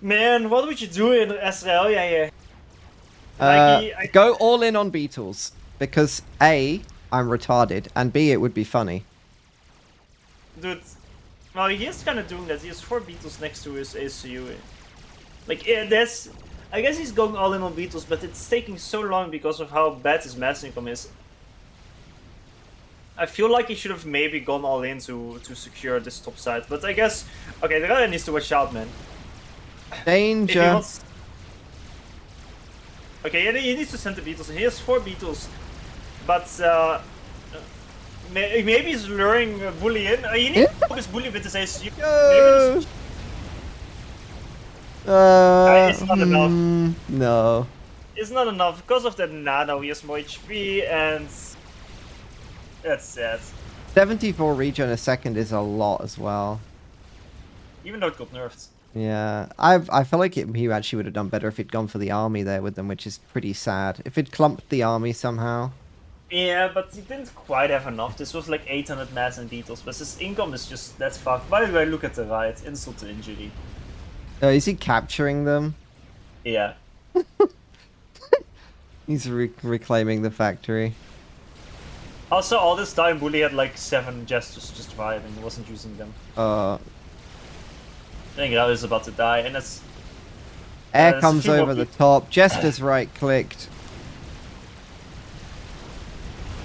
Man, what would you do in Australia here? Go all in on Beatles. Because A, I'm retarded, and B, it would be funny. Dude, well, he is kind of doing that. He has 4 Beatles next to his ACU. Like, yeah, that's... I guess he's going all in on Beatles, but it's taking so long because of how bad his mass income is. I feel like he should have maybe gone all in to secure this top side, but I guess... Okay, the guy needs to watch out, man. Danger. Okay, yeah, he needs to send the Beatles, and he has 4 Beatles. But, maybe he's luring Bully in. He needs to focus Bully with his ACU. It's not enough. No. It's not enough. Because of that nano, he has more HP, and... That's sad. 74 regen a second is a lot as well. Even though it got nerfed. Yeah, I feel like he actually would have done better if he'd gone for the army there with them, which is pretty sad. If he'd clumped the army somehow. Yeah, but he didn't quite have enough. This was like 800 mass and Beatles, but his income is just that fucked. By the way, look at the right. Insult to injury. Is he capturing them? Yeah. He's reclaiming the factory. Also, all this time, Bully had like 7 gestures just vibing. He wasn't using them. I think I was about to die, and that's... Air comes over the top. Jester's right-clicked.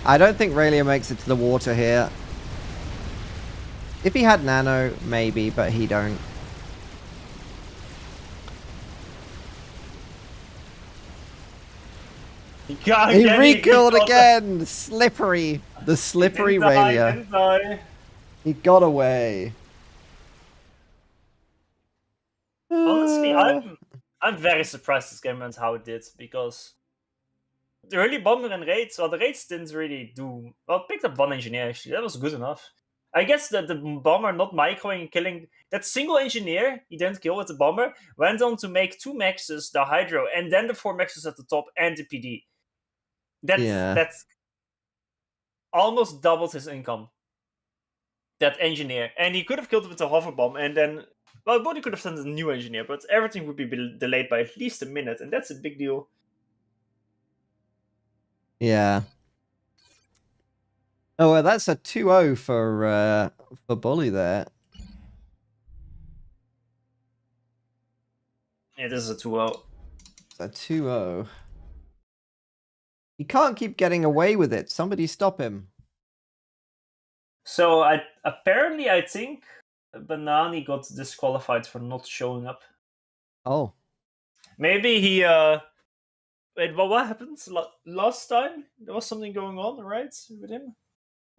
I don't think Raylia makes it to the water here. If he had nano, maybe, but he don't. He recalled again! Slippery! The slippery Raylia. He got away. Honestly, I'm very surprised this game went how it did, because the early bomber and raids, well, the raids didn't really do... Well, picked up 1 engineer, actually. That was good enough. I guess that the bomber not microing and killing... That single engineer he didn't kill with the bomber went on to make 2 maxes, the hydro, and then the 4 maxes at the top, and the PD. That's almost doubled his income. That engineer. And he could have killed it with a hover bomb, and then... Well, Bodhi could have sent a new engineer, but everything would be delayed by at least a minute, and that's a big deal. Yeah. Oh, well, that's a 2-0 for Bully there. Yeah, this is a 2-0. It's a 2-0. He can't keep getting away with it. Somebody stop him. So, apparently, I think Banani got disqualified for not showing up. Oh. Maybe he, Wait, what happened last time? There was something going on, right, with him?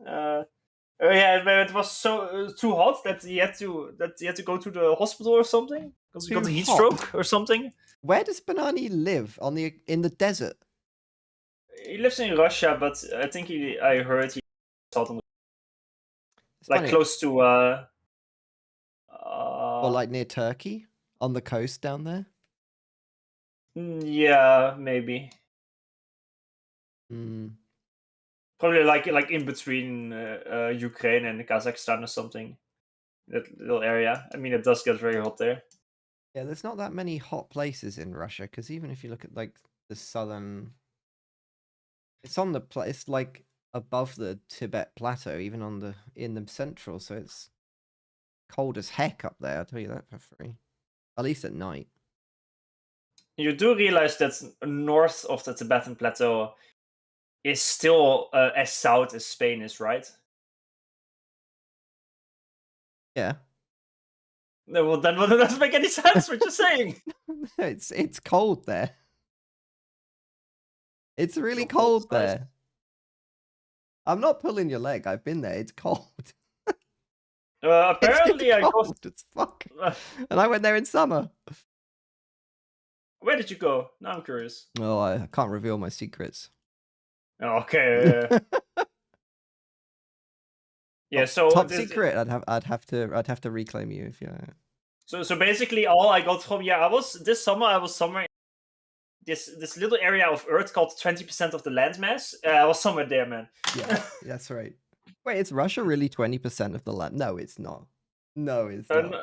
Yeah, it was so too hot that he had to go to the hospital or something because he got a heat stroke or something. Where does Banani live? In the desert? He lives in Russia, but I think I heard he like close to or like near Turkey on the coast down there. Yeah, maybe. Probably like in between Ukraine and Kazakhstan or something. That little area. I mean, it does get very hot there. Yeah, there's not that many hot places in Russia, because even if you look at like the southern, it's on the it's like above the Tibet plateau, even in the central, so it's cold as heck up there. I'll tell you that for free. At least at night. You do realize that north of the Tibetan Plateau is still as south as Spain is, right? Yeah. No, well, then it doesn't make any sense what you're saying. It's cold there. It's really You're cold, cold guys. there. I'm not pulling your leg. I've been there. It's cold. Apparently, it's I cold got. as fuck. And I went there in summer. Where did you go? Now I'm curious. Oh, I can't reveal my secrets. Okay. Yeah. So Top secret. I'd have to reclaim you if you. So basically, all I got from this summer I was somewhere. This little area of Earth called 20% of the landmass. I was somewhere there, man. Yeah, that's right. Wait, is Russia really 20% of the land? No, it's not. No, it's not.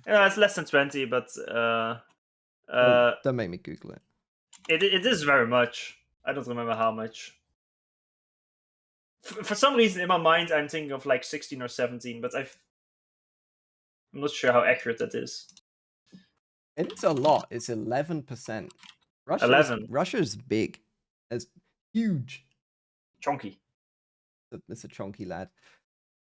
It's less than 20, but don't make me Google it. It is very much. I don't remember how much. For some reason, in my mind, I'm thinking of like 16 or 17, but I'm not sure how accurate that is. It's a lot. It's 11%. 11. Russia's big. It's huge. Chonky. It's a chonky lad.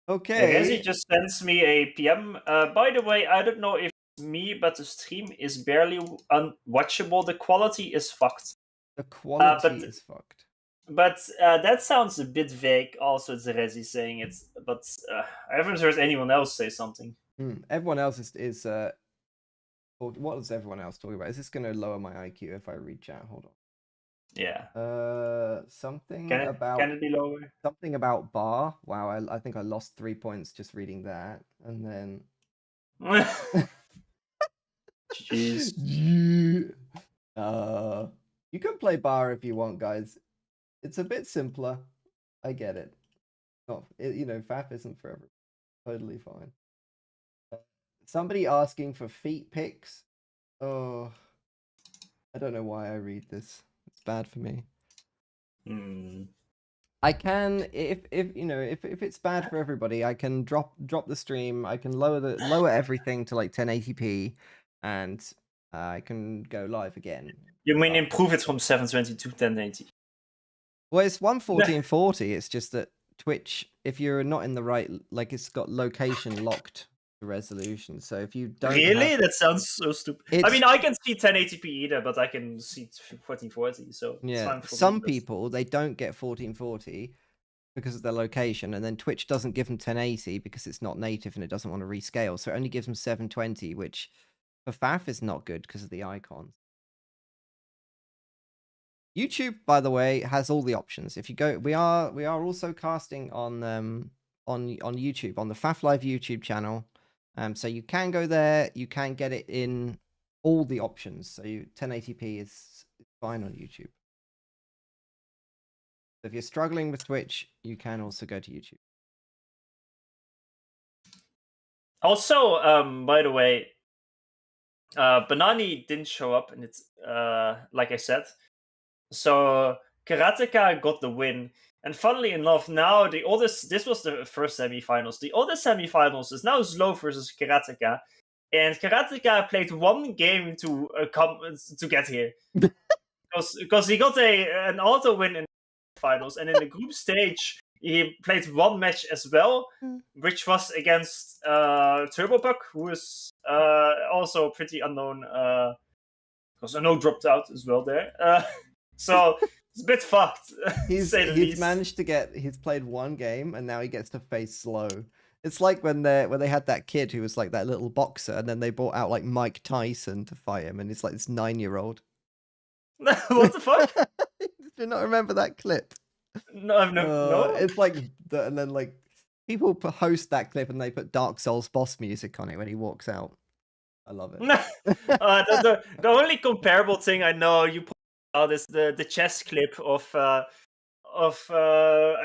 Okay. Rezi just sends me a PM. By the way, I don't know if it's me, but the stream is barely unwatchable. The quality is fucked. The quality is fucked. But that sounds a bit vague. Also, it's Rezi saying it, but I haven't heard anyone else say something. Everyone else is what is everyone else talking about? Is this going to lower my IQ if I read chat? Hold on. Yeah. Something can it be lower? Something about bar. Wow, I think I lost 3 points just reading that, and then. Jeez. You can play bar if you want, guys. It's a bit simpler. I get it. FAF isn't for everyone. Totally fine. Somebody asking for feet pics. Oh, I don't know why I read this. It's bad for me. I can, if it's bad for everybody, I can drop the stream. I can lower everything to like 1080p, and I can go live again. You mean improve it from 720 to 1080? Well, it's 11440. It's just that Twitch, if you're not in the right, like it's got location locked resolution. So if you don't that sounds so stupid. I mean, I can see 1080p either, but I can see 1440. So yeah, some people they don't get 1440 because of their location, and then Twitch doesn't give them 1080 because it's not native and it doesn't want to rescale. So it only gives them 720, which for FAF is not good because of the icons. YouTube, by the way, has all the options. If you go, we are also casting on YouTube on the FAF Live YouTube channel. So you can go there. You can get it in all the options. So 1080p is fine on YouTube. So if you're struggling with Twitch, you can also go to YouTube. Also, by the way, Banani didn't show up, and it's like I said. So Karateka got the win. And funnily enough, now this was the first semifinals. The other semifinals is now Slow versus Karateka. And Karateka played one game to get here. Because he got an auto win in the finals. And in the group stage, he played one match as well, which was against Turbopuck, who is also pretty unknown. Because I know dropped out as well there. So it's a bit fucked. He's managed to he's played one game and now he gets to face Slow. It's like when they had that kid who was like that little boxer, and then they brought out like Mike Tyson to fight him, and it's like this 9-year-old. What the fuck? Do you not remember that clip? No, I've no. It's like and then like people host that clip and they put Dark Souls boss music on it when he walks out. I love it. The only comparable thing I know you put out is the chess clip of I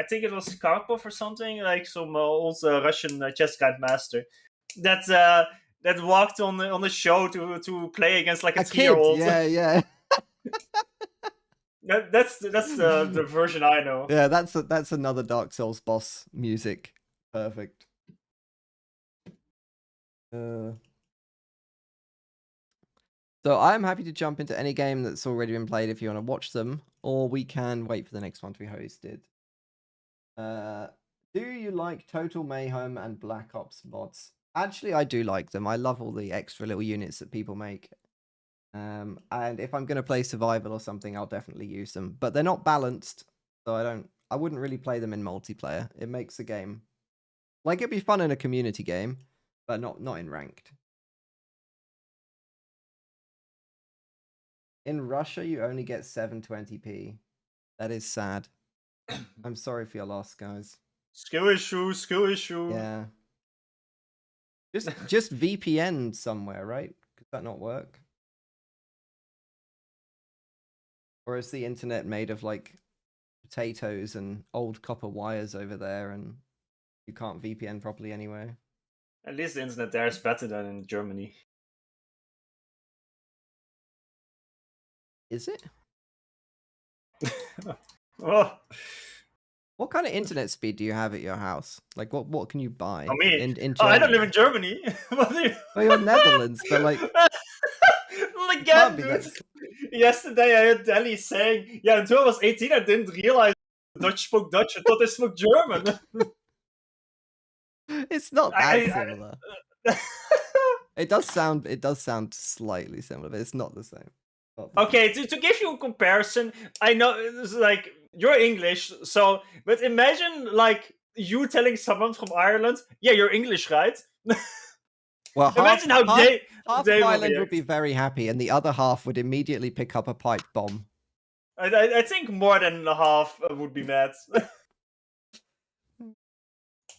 think it was Karpov or something, like some old Russian chess grandmaster that walked on the show to play against like a 3-year-old. Yeah. That's the version I know. Yeah, that's another Dark Souls boss music. Perfect. So I'm happy to jump into any game that's already been played if you want to watch them, or we can wait for the next one to be hosted. Do you like Total Mayhem and Black Ops mods? Actually, I do like them. I love all the extra little units that people make. And if I'm going to play survival or something, I'll definitely use them. But they're not balanced, so I wouldn't really play them in multiplayer. It makes the game like it'd be fun in a community game, but not in ranked. In Russia, you only get 720p. That is sad. I'm sorry for your loss, guys. Skill issue, skill issue. Yeah. Just VPN somewhere, right? Could that not work? Or is the internet made of like potatoes and old copper wires over there and you can't VPN properly anyway? At least the internet there is better than in Germany. Is it? Oh, What kind of internet speed do you have at your house? Like what can you buy? for me. In Germany? I don't live in Germany. What do you... Well, you're Netherlands, but like Again, can't be dude. that. Yesterday I heard Delhi saying, yeah, until I was 18 I didn't realize Dutch spoke Dutch. I thought they spoke German. It's not that I- similar. It does sound slightly similar, but it's not the same. Not the same. Okay, to give you a comparison, I know it's like you're English, so but imagine like you telling someone from Ireland, yeah, you're English, right? Well, Imagine how half they of will Ireland would react. be very happy, and the other half would immediately pick up a pipe bomb. I think more than half would be mad.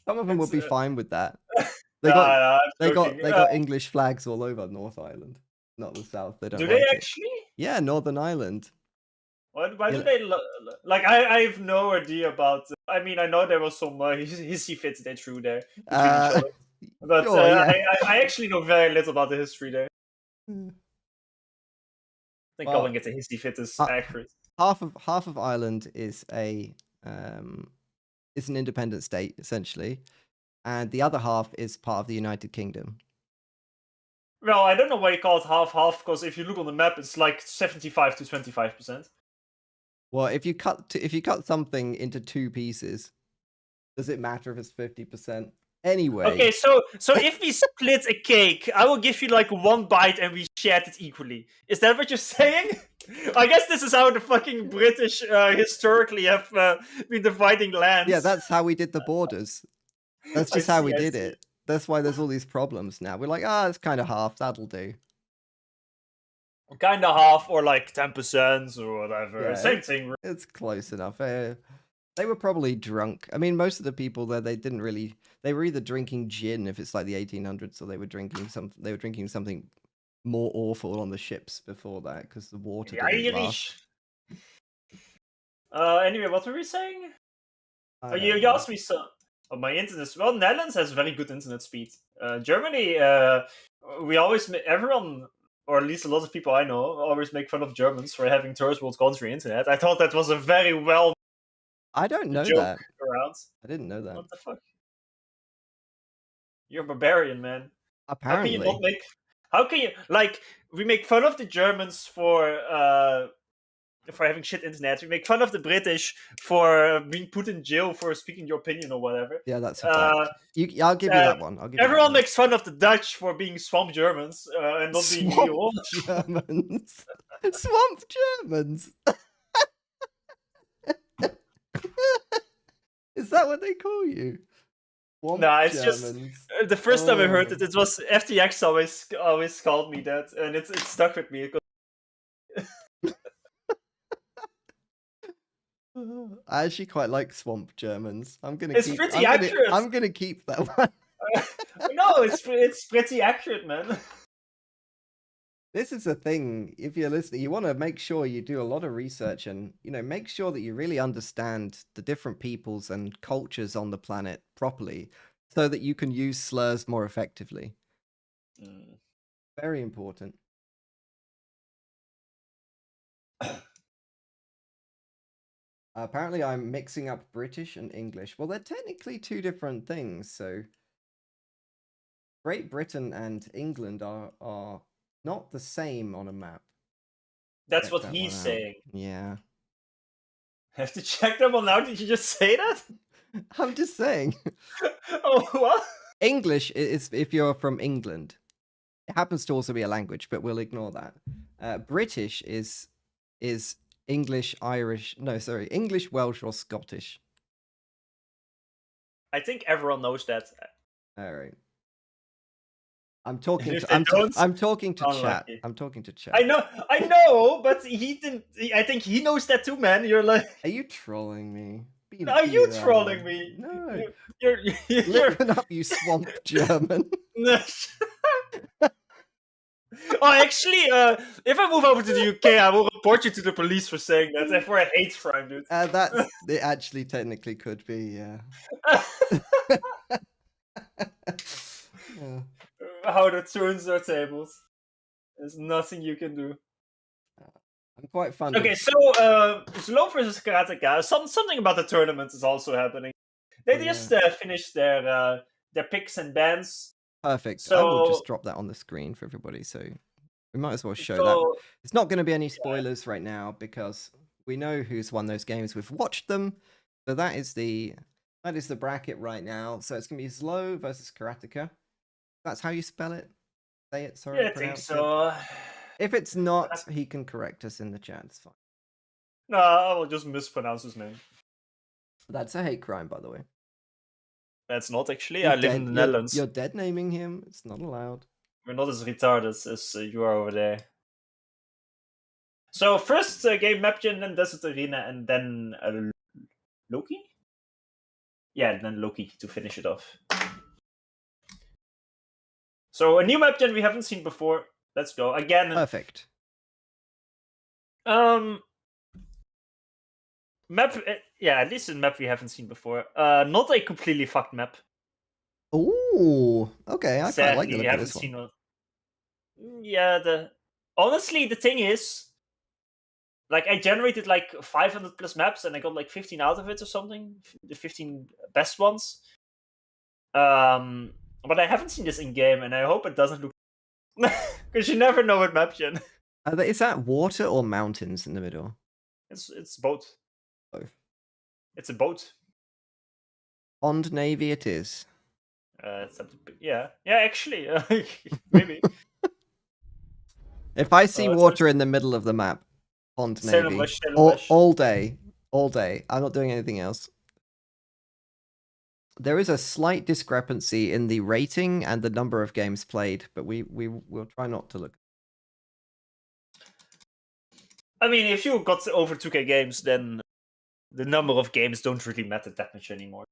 Some of them would It's, be fine with that. Nah, I'm They joking. got English flags all over North Ireland, not the South. They don't Do like they it. actually? Yeah, Northern Ireland. Why Yeah. do they like? I have no idea about. I mean, I know there was some hissy fits they threw there between each other, but Sure, yeah. I actually know very little about the history there. I think Well, calling it a hissy fit is accurate. half of Ireland is is an independent state essentially, and the other half is part of the United Kingdom. Well, I don't know why you call it half-half, because if you look on the map, it's like 75 to 25%. Well, if you cut something into two pieces, does it matter if it's 50%? Anyway. Okay, so if we split a cake, I will give you like one bite and we share it equally. Is that what you're saying? I guess this is how the fucking British historically have been dividing lands. Yeah, that's how we did the borders. That's just how we did see. it. That's why there's all these problems now. We're like, it's kind of half. That'll do. Kind of half or like 10% or whatever. Yeah, Same thing. It's close enough. They were probably drunk. I mean, most of the people there, they were either drinking gin if it's like the 1800s, or they were drinking something more awful on the ships before that because the water The didn't last. Irish. Anyway, what were we saying? You asked me so. Oh, my internet. Well, Netherlands has very good internet speed. Germany, we always everyone, or at least a lot of people I know, always make fun of Germans for having first world country internet. I thought that was a very well. I don't know joke that. around. I didn't know that. What the fuck? You're a barbarian, man. Apparently. How can you not make? How can you like? We make fun of the Germans for having shit internet. We make fun of the British for being put in jail for speaking your opinion or whatever. Yeah, that's a fact. I'll give you that one. Everyone makes fun of the Dutch for being swamp Germans and not being real. Germans. Swamp Germans. Is that what they call you? Swamp Nah, it's Germans. just the first time I heard it. It was FTX always called me that, and it stuck with me. I actually quite like swamp Germans. I'm gonna keep that one. No, it's pretty accurate, man. This is the thing. If you're listening, you want to make sure you do a lot of research and make sure that you really understand the different peoples and cultures on the planet properly, so that you can use slurs more effectively. Very important. Apparently, I'm mixing up British and English. Well, they're technically two different things. So, Great Britain and England are not the same on a map. That's Check what that he's one out. saying. Yeah. Have to check that one out. Did you just say that? I'm just saying. Oh, what? English is if you're from England. It happens to also be a language, but we'll ignore that. British is English, Irish. No, sorry, English, Welsh, or Scottish. I think everyone knows that. All right. I'm talking If to they don't, I'm talking to chat. unlucky. I'm talking to chat. I know, but he didn't. I think he knows that too, man. You're like, Are you trolling me? are you trolling me? No. You're Listen up, you swamp German. Oh, actually, if I move over to the UK, I will report you to the police for saying that. And for a hate crime, dude. It actually technically could be, yeah. Yeah. How the turns are tables. There's nothing you can do. I'm quite fond Okay, of... so Slow versus Karateka. Something about the tournament is also happening. They just finished their picks and bans. Perfect. I So will just drop that on the screen for everybody, so we might as well show that. It's not going to be any spoilers right now because we know who's won those games. We've watched them. So that is the bracket right now. So it's going to be Slow versus Karateka. That's how you spell it? Say it, sorry. yeah, I think so. If it's not, he can correct us in the chat. It's fine. No, I will just mispronounce his name. That's a hate crime, by the way. That's not actually. I live in the Netherlands. You're dead naming him. It's not allowed. We're not as retarded as you are over there. So first game map gen, then Desert Arena, and then Loki? Yeah, then Loki to finish it off. So a new map gen we haven't seen before. Let's go. Again. Perfect. Map, yeah, at least a map we haven't seen before. Not a completely fucked map. Ooh, okay. I quite like the look of this one. Seen one. Yeah, honestly, the thing is, like, I generated like 500 plus maps and I got like 15 out of it or something. The 15 best ones. But I haven't seen this in game, and I hope it doesn't look because you never know with map gen. Is that water or mountains in the middle? It's both. Both. It's a boat. Pond Navy it is. Yeah, actually, maybe. If I see water in the middle of the map, Pond Navy, all day. I'm not doing anything else. There is a slight discrepancy in the rating and the number of games played, but we will try not to look. I mean, if you got over 2K games, then the number of games don't really matter that much anymore.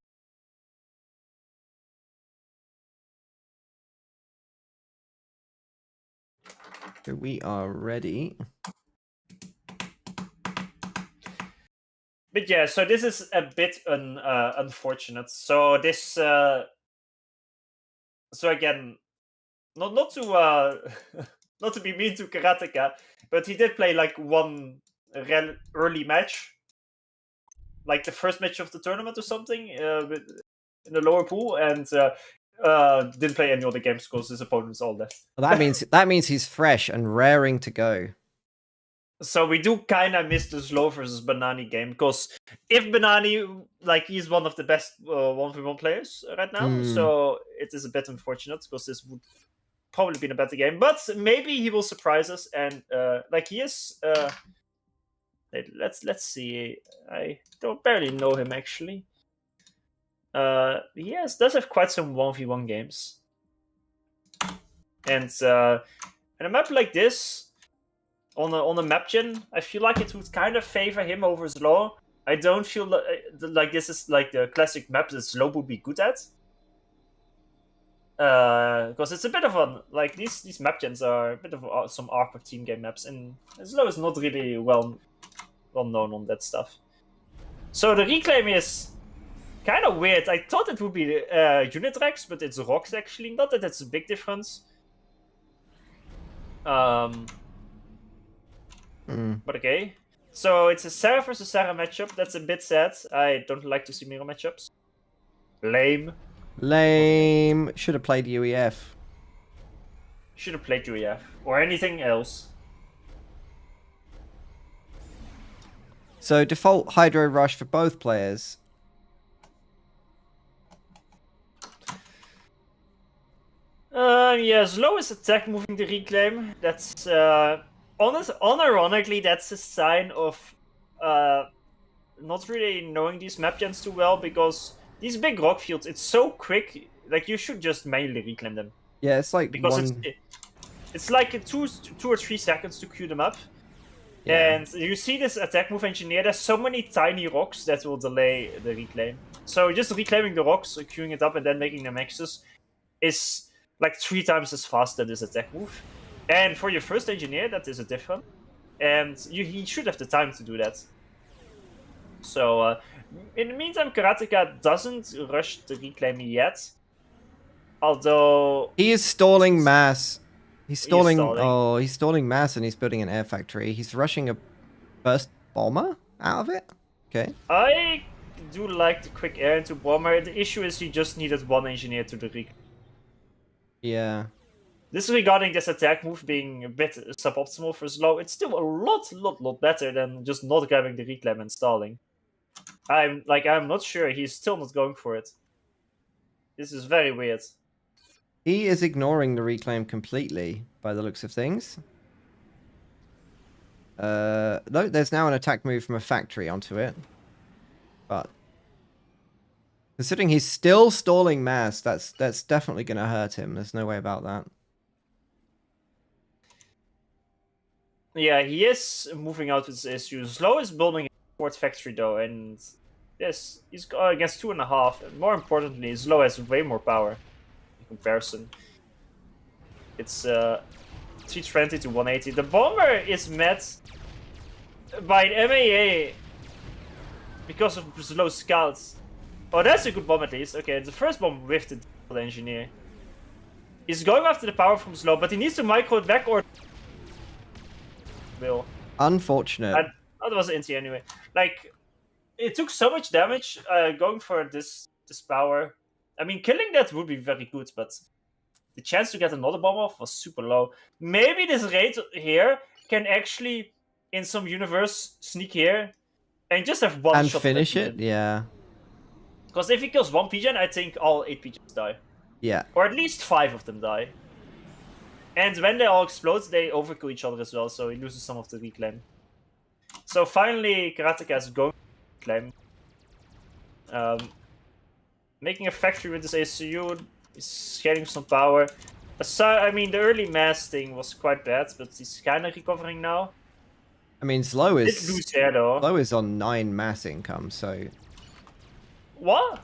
So we are ready. But yeah, so this is a bit unfortunate. So this, so again, not to not to be mean to Karateka, but he did play like one early match, like the first match of the tournament or something, in the lower pool, and didn't play any other games because his opponents all left. Well, that means he's fresh and raring to go. So we do kind of miss the Slow versus Banani game, because if Banani, like, he's one of the best 1v1 players right now, so it is a bit unfortunate, because this would probably be a better game, but maybe he will surprise us, and like he is. Let's see. I don't barely know him actually. He does have quite some 1v1 games, and a map like this. On a map gen, I feel like it would kind of favor him over Slow. I don't feel like this is like the classic map that Slow would be good at. Because it's a bit of like these map gens are a bit of some awkward team game maps, and Slow is not really well known on that stuff. So the reclaim is kind of weird. I thought it would be unit Rex, but it's rocks actually. Not that it's a big difference. But okay. So it's a Sarah versus Sarah matchup. That's a bit sad. I don't like to see mirror matchups. Lame. Lame. Should have played UEF. Should have played UEF or anything else. So default Hydro Rush for both players. Yeah, slow is attack moving the reclaim. That's unironically that's a sign of not really knowing these map gens too well, because these big rock fields, it's so quick. Like you should just manually reclaim them Yeah, it's like because one. it's like 2 or 3 seconds to queue them up. Yeah. And you see this attack move engineer, there's so many tiny rocks that will delay the reclaim. So just reclaiming the rocks, queuing it up, and then making them X's is like 3 times as fast as this attack move. And for your first engineer, that is a difference. And he should have the time to do that. So in the meantime, Karateka doesn't rush the reclaim yet. Although He is stalling mass. He's stalling. stalling. Oh, he's stalling mass, and he's building an air factory. He's rushing a burst bomber out of it. Okay. I do like the quick air into bomber. The issue is he just needed 1 engineer to the reclaim. Yeah. Disregarding this attack move being a bit suboptimal for slow, it's still a lot better than just not grabbing the reclaim and stalling. I'm not sure he's still not going for it. This is very weird. He is ignoring the reclaim completely, by the looks of things. No, there's now an attack move from a factory onto it. But considering he's still stalling mass, that's definitely going to hurt him. There's no way about that. Yeah, he is moving out with his issues. Slow is building a fourth factory though, and yes, he's against 2.5. And more importantly, Slow has way more power in comparison. It's 320 to 180. The bomber is met by an MAA because of Slow scouts. Oh, that's a good bomb at least. Okay, the first bomb whiffed the engineer. He's going after the power from Slow, but he needs to micro it back or will. Unfortunate. That was an inti anyway. Like, it took so much damage going for this power. I mean, killing that would be very good, but the chance to get another bomb off was super low. Maybe this raid here can actually, in some universe, sneak here and just have one and shot finish it. Yeah. Because if he kills 1 pigeon, I think all 8 pigeons die. Yeah. Or at least 5 of them die. And when they all explode, they overkill each other as well, so he loses some of the reclaim. So finally, Karateka is going to reclaim. Making a factory with this ACU is getting some power. I mean, the early mass thing was quite bad, but he's kind of recovering now. I mean, Slow Did is lose here though. Slow is on 9 mass income, so What?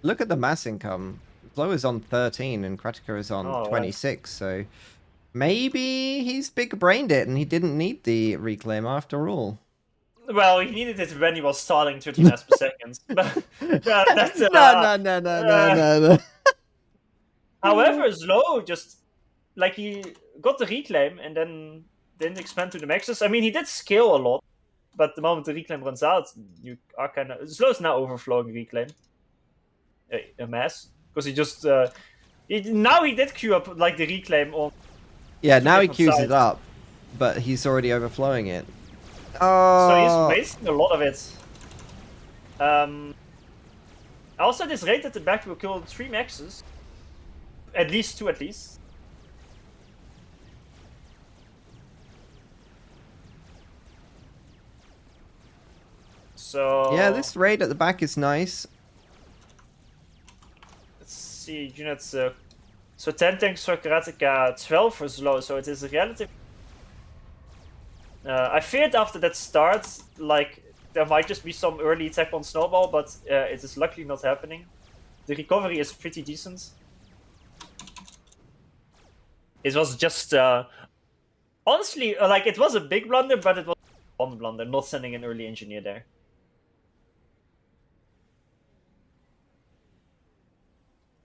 look at the mass income. Slow is on 13 and Karateka is on Oh, 26, so maybe he's big-brained it and he didn't need the reclaim after all. Well, he needed it when he was stalling 30 mass per second. But that's, No. However, Slow just, like, he got the reclaim and then didn't expand to the maxes. I mean, he did scale a lot, but the moment the reclaim runs out, you are kind of... Slow's now overflowing reclaim. A mass. Because he just... now he did queue up, like, the reclaim on... Yeah, now he different queues sides. it up, but he's already overflowing it. Oh. So he's wasting a lot of it. Also, this raid at the back will kill 3 maxes. At least 2 at least. So... Yeah, this raid at the back is nice. Let's see, units... so 10 tanks for Karateka, 12 for Slow, so it is a relative... I feared after that start, like, there might just be some early attack on Snowball, but it is luckily not happening. The recovery is pretty decent. It was just... honestly, like, it was a big blunder, but it was one blunder, not sending an early engineer there.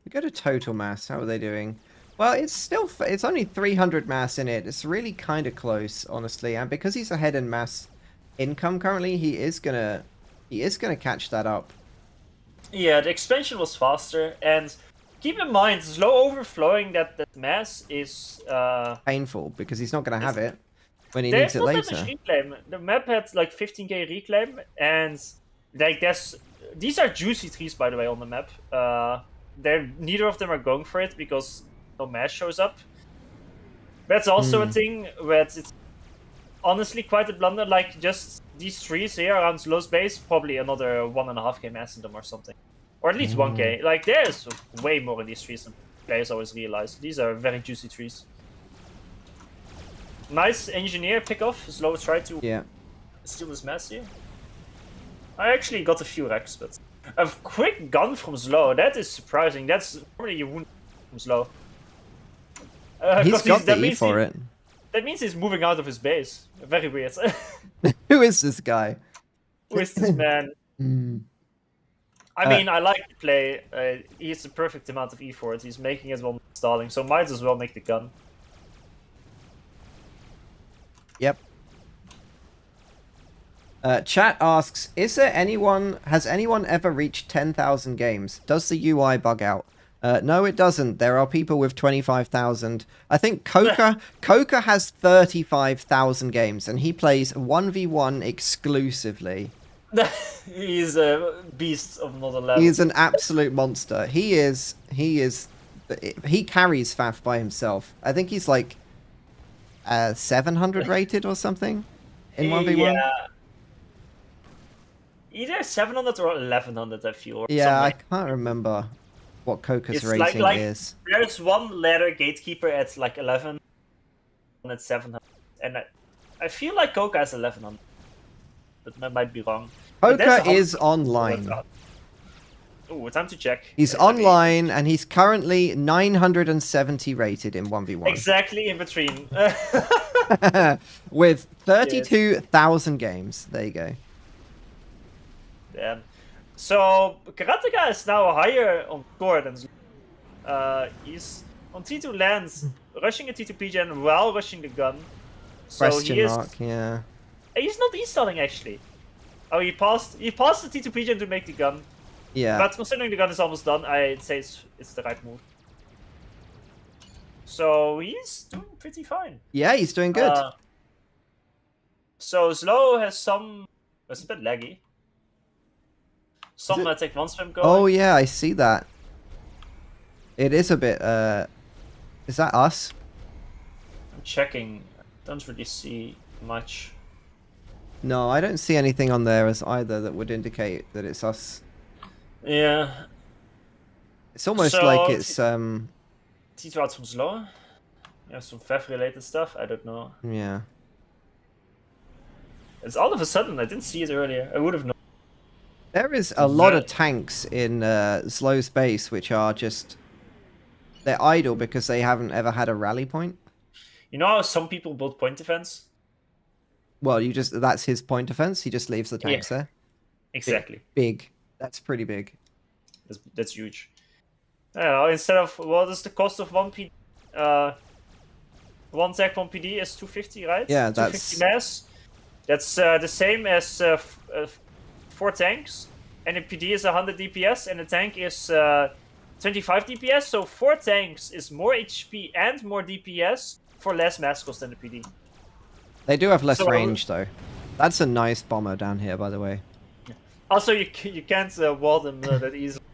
We go to total mass. How are they doing? Well, it's only 300 mass in it. It's really kind of close, honestly. And because he's ahead in mass income currently, he is gonna catch that up. Yeah, the expansion was faster, and keep in mind, slow overflowing that mass is Painful because he's not going to have it when he there's needs it not that much later. reclaim. The map had like 15k reclaim, and like these are juicy trees, by the way, on the map. Neither of them are going for it because no mass shows up. That's also a thing where it's honestly quite a blunder. Like just these trees here around Slow's base, probably another 1.5k mass in them or something, or at least 1k. Like there's way more in these trees than players always realize. These are very juicy trees. Nice engineer pick off. Slow tried to steal this mass here. I actually got a few wrecks, but a quick gun from Slow. That is surprising. That's normally you wouldn't from Slow. He's got the E for it. That means he's moving out of his base. Very weird. Who is this guy? Who is this man? I mean, I like the play. He has the perfect amount of E for it. He's making it while stalling, so might as well make the gun. Yep. Chat asks, has anyone ever reached 10,000 games? Does the UI bug out? No, it doesn't. There are people with 25,000. I think Coca has 35,000 games, and he plays 1v1 exclusively. He's a beast of another level. He is an absolute monster. He carries FAF by himself. I think he's like 700 rated or something in 1v1. Yeah. Either 700 or 1100, I feel. Yeah, I can't remember what Coca's rating is. There's one ladder gatekeeper at like 11, and at 700, and I feel like Coca has 1100, but I might be wrong. Coca is online. Oh, time to check. He's online, and he's currently 970 rated in 1v1. Exactly in between. With 32,000 games. There you go. Damn. So, Karateka is now higher on score than he's on T2 lands, rushing a T2 gen while rushing the gun. So Question mark, yeah. He's not e-stalling actually. Oh, he passed the T2 gen to make the gun. Yeah. But considering the gun is almost done, I'd say it's the right move. So he's doing pretty fine. Yeah, he's doing good. So Slow has some... It's a bit laggy. Some take one swim going. Oh yeah, I see that. It is a bit, is that us? I'm checking. I don't really see much. No, I don't see anything on there as either that would indicate that it's us. Yeah. It's almost like it's T2 out from Slow. Yeah, some FAF related stuff, I don't know. Yeah. It's all of a sudden, I didn't see it earlier. I would have known. There is a lot of tanks in Slow's base which are just... They're idle because they haven't ever had a rally point. You know how some people build point defense? Well, that's his point defense. He just leaves the tanks there. Exactly. Big. That's pretty big. That's huge. I don't know, instead of... What is the cost of 1 PD? 1 tech, 1 PD is 250, right? Yeah, 250 mass. That's the same as 4 tanks, and the PD is 100 DPS, and the tank is 25 DPS, so 4 tanks is more HP and more DPS for less mass cost than the PD. They do have less range, though. That's a nice bomber down here, by the way. Also, you can't wall them that easily.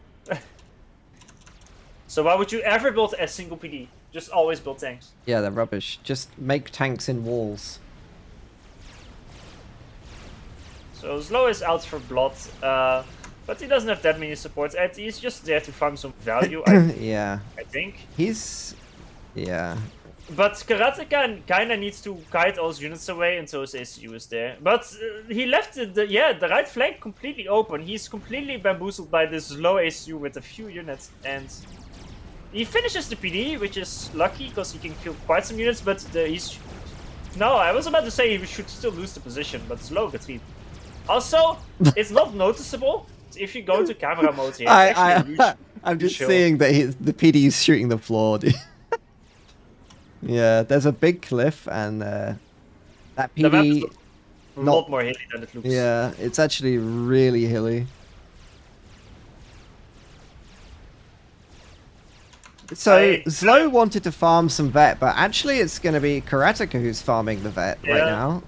So why would you ever build a single PD? Just always build tanks. Yeah, they're rubbish. Just make tanks in walls. So Slow is out for blood, but he doesn't have that many supports, and he's just there to farm some value, yeah. I think. Yeah. But Karateka kinda needs to kite all his units away until his ACU is there. But he left the right flank completely open. He's completely bamboozled by this low ACU with a few units, and he finishes the PD, which is lucky because he can kill quite some units, but he's... No, I was about to say he should still lose the position, but Slow gets beat. Also, it's not noticeable if you go to camera mode here. I'm just seeing that the PD is shooting the floor, dude. Yeah, there's a big cliff, and that PD... a lot more hilly than it looks. Yeah, it's actually really hilly. So Zlo wanted to farm some vet, but actually it's going to be Karateka who's farming the vet right now.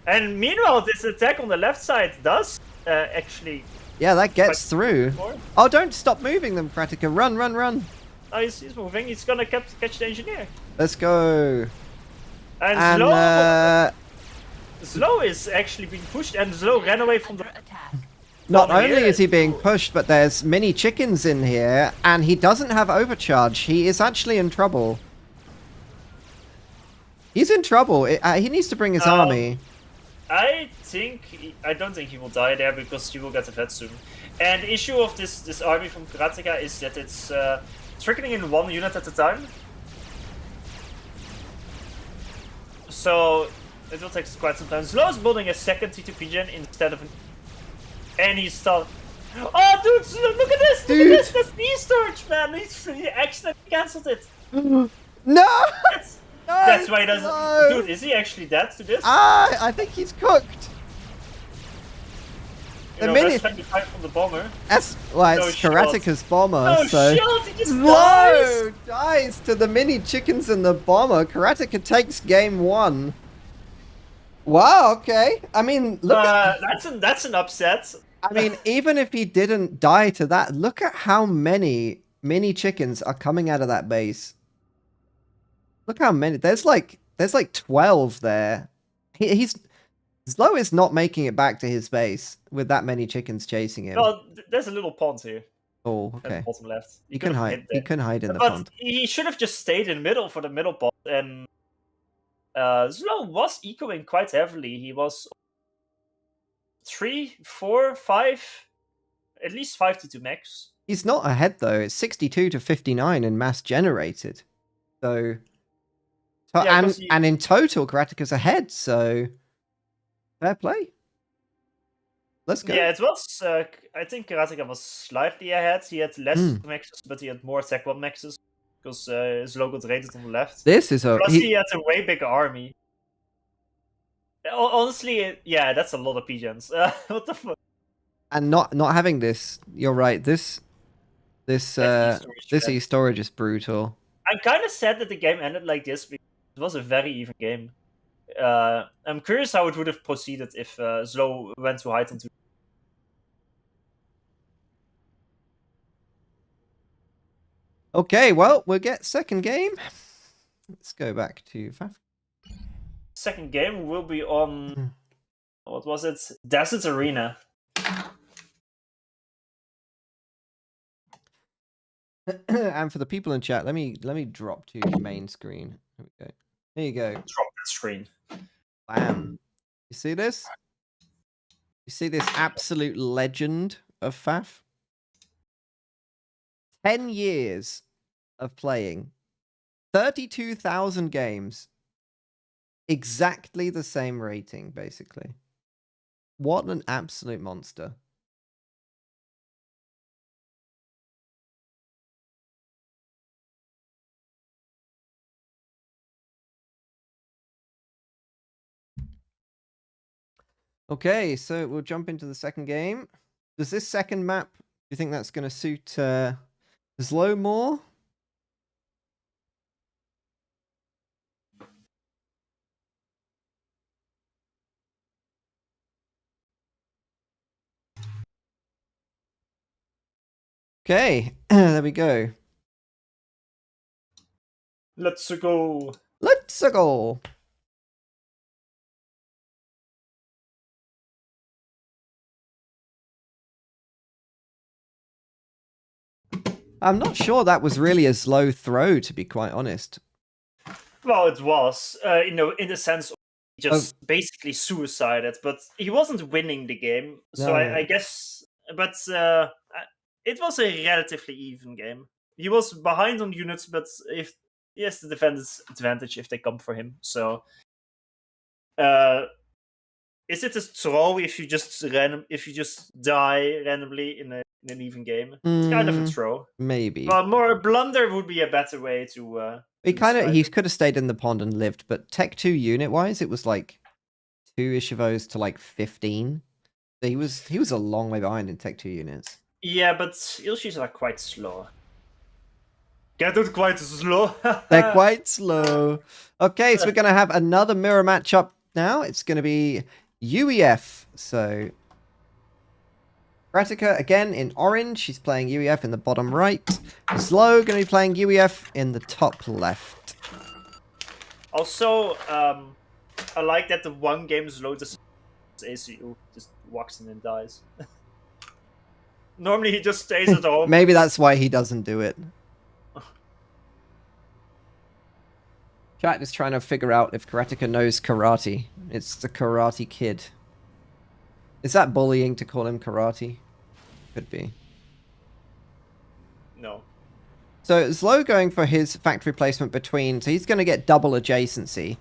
And meanwhile, this attack on the left side does actually... Yeah, that gets through. More. Oh, don't stop moving them, Karateka. Run, run, run. Oh, he's moving. He's gonna catch the engineer. Let's go. And Zlo is actually being pushed, and Zlo ran away from the... Not only is he being pushed, but there's mini chickens in here, and he doesn't have overcharge. He is actually in trouble. He's in trouble. He needs to bring his army. I don't think he will die there because he will get the vet soon. And the issue of this army from Karateka is that it's trickling in one unit at a time. So it will take quite some time. Zlo is building a second T2P gen instead of an... And he's still... Oh, dude, look at this! Dude. Look at this! That's E-Storage, man! He accidentally cancelled it! No! That's why he doesn't... No. Dude, is he actually dead to this? I think he's cooked! That's 25 from the bomber. It's Karateka's bomber, no so... shield, he just dies to the mini chickens and the bomber. Karateka takes game 1. Wow, okay. I mean, look at... That's an upset. I mean, even if he didn't die to that, look at how many mini chickens are coming out of that base. Look how many. There's like 12 there. Zlo is not making it back to his base with that many chickens chasing him. Well, there's a little pond here. Oh, okay. At the bottom left. He can hide. He can hide in the pond. pond. He should have just stayed in the middle for the middle pond. And Zlo was ecoing quite heavily. He was 3, 4, 5, at least 5 to 2 max. He's not ahead though. It's 62 to 59 in mass generated. So, yeah, and in total, Karateka's ahead. So, fair play. Let's go. Yeah, it was. I think Karateka was slightly ahead. He had less maxes, but he had more Tech 1 maxes because his logo got rated on the left. This is a. Plus, he had a way bigger army. Honestly, yeah, that's a lot of PGens. What the fuck? And not having this, you're right. This e-storage is brutal. I'm kind of sad that the game ended like this because it was a very even game. I'm curious how it would have proceeded if Zlo went to hide into. Okay, well, we'll get second game. Let's go back to Faf. Second game will be on what was it? Desert Arena. And for the people in chat, let me drop to your main screen. There we go. There you go. Drop that screen. Bam. You see this? You see this absolute legend of Faf? 10 years of playing. 32,000 games. Exactly the same rating, basically. What an absolute monster. Okay, so we'll jump into the second game. Does this second map, do you think that's going to suit Zlo more? Okay, there we go. Let's go. Let's go. I'm not sure that was really a slow throw, to be quite honest. Well, it was, in the sense of just basically suicided, but he wasn't winning the game. So no. I guess, but it was a relatively even game. He was behind on units, but if he has the defender's advantage if they come for him. So, is it a throw if you just die randomly in an even game? It's kind of a throw. Maybe. But more blunder would be a better way to. He could have stayed in the pond and lived, but Tech 2 unit wise, it was like 2 Ishivos to like 15. So he was a long way behind in Tech 2 units. Yeah, but Ilshis are quite slow. Get it quite slow. They're quite slow. Okay, so we're going to have another mirror matchup now. It's going to be UEF. So Kratika again in orange. She's playing UEF in the bottom right. Slow going to be playing UEF in the top left. Also, I like that the one game Slow just ACU just walks in and dies. Normally he just stays at home. Maybe that's why he doesn't do it. Chat is trying to figure out if Kratika knows karate. It's the Karate Kid. Is that bullying to call him karate? Could be. No. So Slow going for his factory placement between, so he's going to get double adjacency,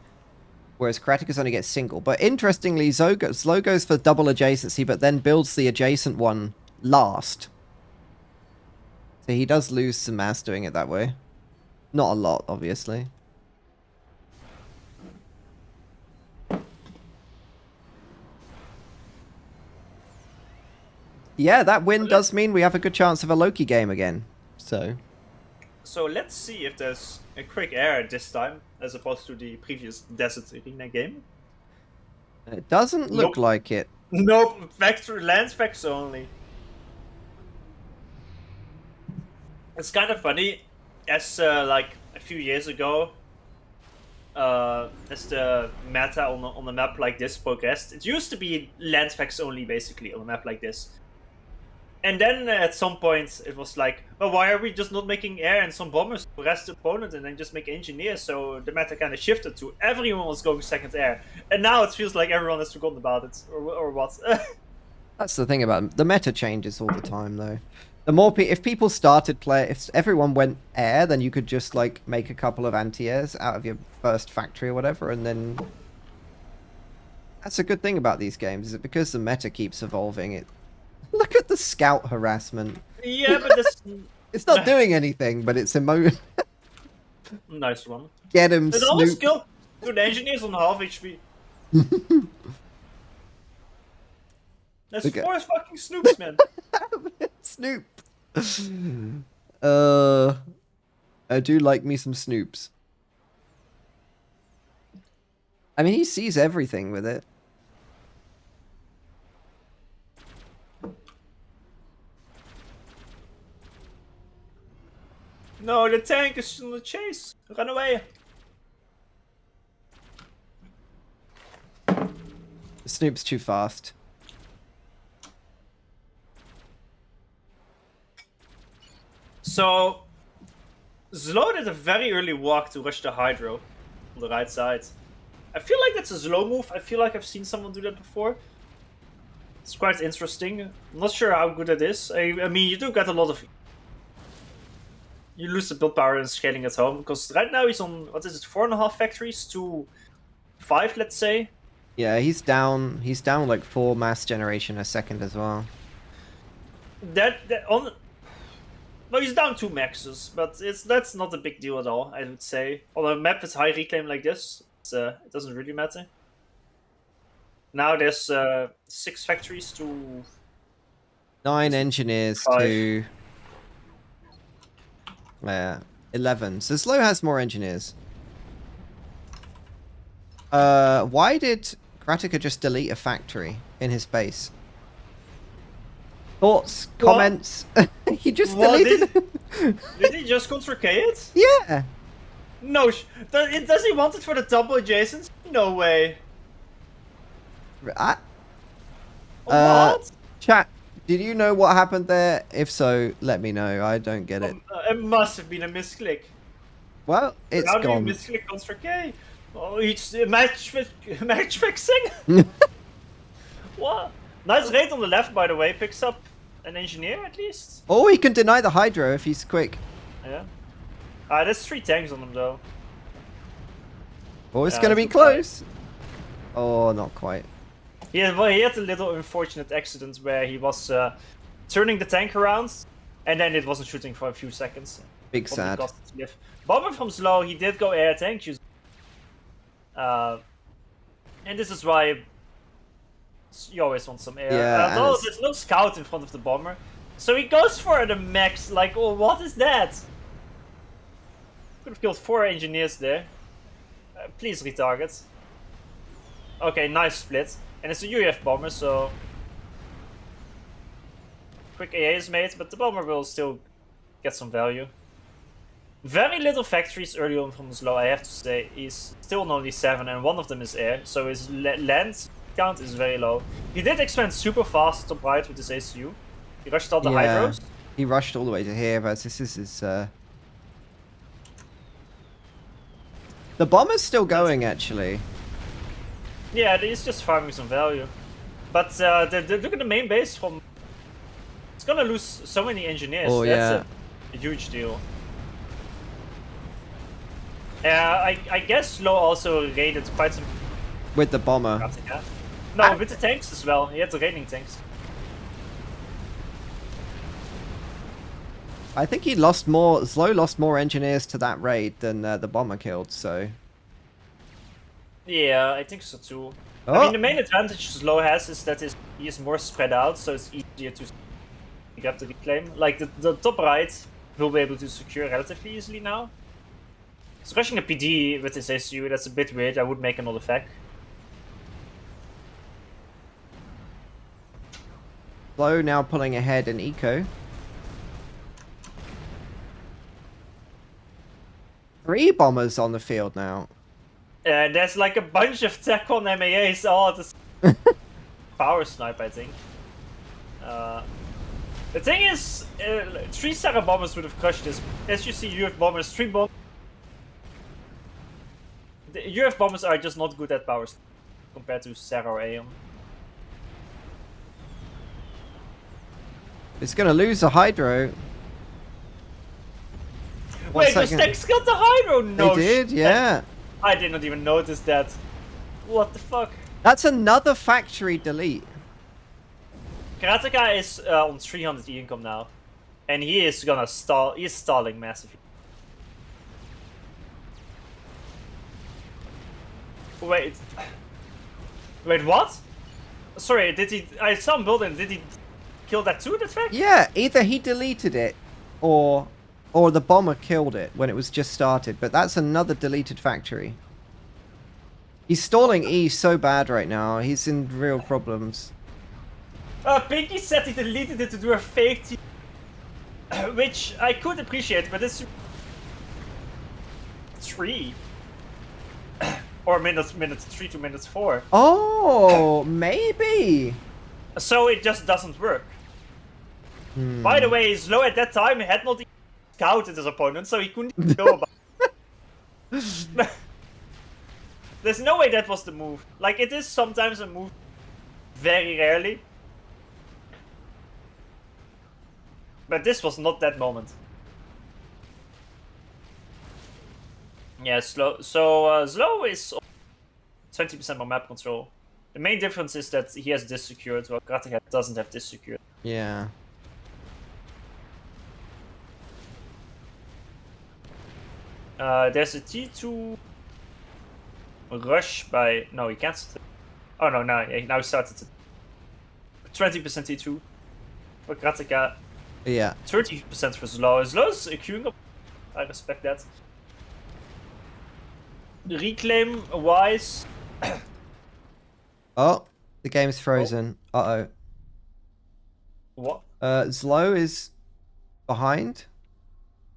whereas Kratika's only gets single. But interestingly, Slow goes for double adjacency, but then builds the adjacent one last. So he does lose some mass doing it that way. Not a lot, obviously. Yeah, that win does mean we have a good chance of a Loki game again. So let's see if there's a quick air this time, as opposed to the previous Desert Arena game. it doesn't look like it. Nope, land specs only. It's kind of funny, as like a few years ago, as the meta on a map like this progressed, it used to be land specs only basically on a map like this. And then at some point it was like, well, why are we just not making air and some bombers to rest the opponent and then just make engineers? So the meta kind of shifted to everyone was going second air. And now it feels like everyone has forgotten about it, or what? That's the thing about the meta changes all the time, though. The more if people started if everyone went air, then you could just like make a couple of anti-airs out of your first factory or whatever, and then that's a good thing about these games, is that because the meta keeps evolving, it. Look at the scout harassment. Yeah, but this... It's not doing anything, but it's emotion. Nice one. Get him, It almost Snoop. killed the engineers on half HP. There's Okay. 4 fucking Snoops, man. Snoop. I do like me some Snoops. I mean, he sees everything with it. No, the tank is on the chase. Run away. Snoop's too fast. So, Zlo did a very early walk to rush the Hydro on the right side. I feel like that's a Zlo move. I feel like I've seen someone do that before. It's quite interesting. I'm not sure how good it is. I mean, you do get a lot of... You lose the build power and scaling at home, because right now he's on, what is it, 4.5 factories to 5, let's say. Yeah, he's down like 4 mass generation a second as well. No, he's down 2 maxes, but that's not a big deal at all, I would say. On a map with high reclaim like this, it doesn't really matter. Now there's 6 factories to... 9 engineers 5. to... 11. So Slow has more engineers. Why did Kratika just delete a factory in his base? Thoughts? Comments? He just deleted... Did he just contra K it? Yeah! No, does he want it for the double adjacent? No way. What? Chat, did you know what happened there? If so, let me know. I don't get it. It must have been a misclick. Well, it's How gone. do you misclick contra K? Oh, it's match fixing? What? Nice raid on the left, by the way. Picks up an engineer, at least. Oh, he can deny the Hydro if he's quick. Yeah. There's 3 tanks on him, though. Oh, it's Yeah, going to be that's okay. close. Oh, not quite. Yeah, well, he had a little unfortunate accident where he was turning the tank around, and then it wasn't shooting for a few seconds. Big Probably sad. cost his life. Bomber from Slow, he did go air tank use. And this is why you always want some air. Yeah, No, and there's no scout in front of the bomber. So he goes for the max, like, oh, what is that? Could have killed 4 engineers there. Please retarget. Okay, nice split. And it's a UAF bomber, so... Quick AA is made, but the bomber will still get some value. Very little factories early on from Slow, I have to say. He's still on only 7, and one of them is air, so his land count is very low. He did expand super fast top right with his ACU. He rushed all the hydros. He rushed all the way to here, but this is his... The bomber's still going, actually. Yeah, he's just farming some value. But look at the main base from... It's gonna lose so many engineers. Oh, That's a huge deal. I guess Slow also raided quite some... With the bomber. No, with the tanks as well. He had the raiding tanks. I think he lost more... Slow lost more engineers to that raid than the bomber killed, so... Yeah, I think so too. Oh. I mean, the main advantage Slow has is that he is more spread out, so it's easier to grab the reclaim. Like, the top right will be able to secure relatively easily now. So rushing a PD with his SU, that's a bit weird. I would make another fac. Slow now pulling ahead in eco. 3 bombers on the field now. And there's like a bunch of tech on MAAs all at the power snipe, I think. The thing is, 3 Sarah bombers would have crushed this. As you see, UF bombers, 3 bombers. The UF bombers are just not good at power snipe compared to Sarah or Aeon. It's gonna lose a hydro. Wait, those tanks killed the hydro? No, they did, yeah. I did not even notice that. What the fuck? That's another factory delete. Karateka is on 300 income now. And he is gonna stall. He is stalling massively. Wait. Wait, what? Sorry, did he... I saw him building. Did he kill that too, that fact? Yeah, either he deleted it or the bomber killed it when it was just started. But that's another deleted factory. He's stalling E so bad right now. He's in real problems. Pinky said he deleted it to do a fake team. Which I could appreciate, but it's... 3. Or minutes 3 to minutes 4. Oh, maybe. So it just doesn't work. By the way, Slow at that time had not even scouted his opponent, so he couldn't even know about it. There's no way that was the move. Like, it is sometimes a move, very rarely. But this was not that moment. Yeah, Slow. So Slow is 20% more map control. The main difference is that he has this secured, while Karateka doesn't have this secured. Yeah. There's a T2 rush by... No, he cancelled it. Oh no, now he started it. 20% T2 for Karateka. Yeah. 30% for Slow. Slow's queuing up. I respect that. Reclaim wise. Oh, the game's frozen. Uh-oh. What? Slow is behind.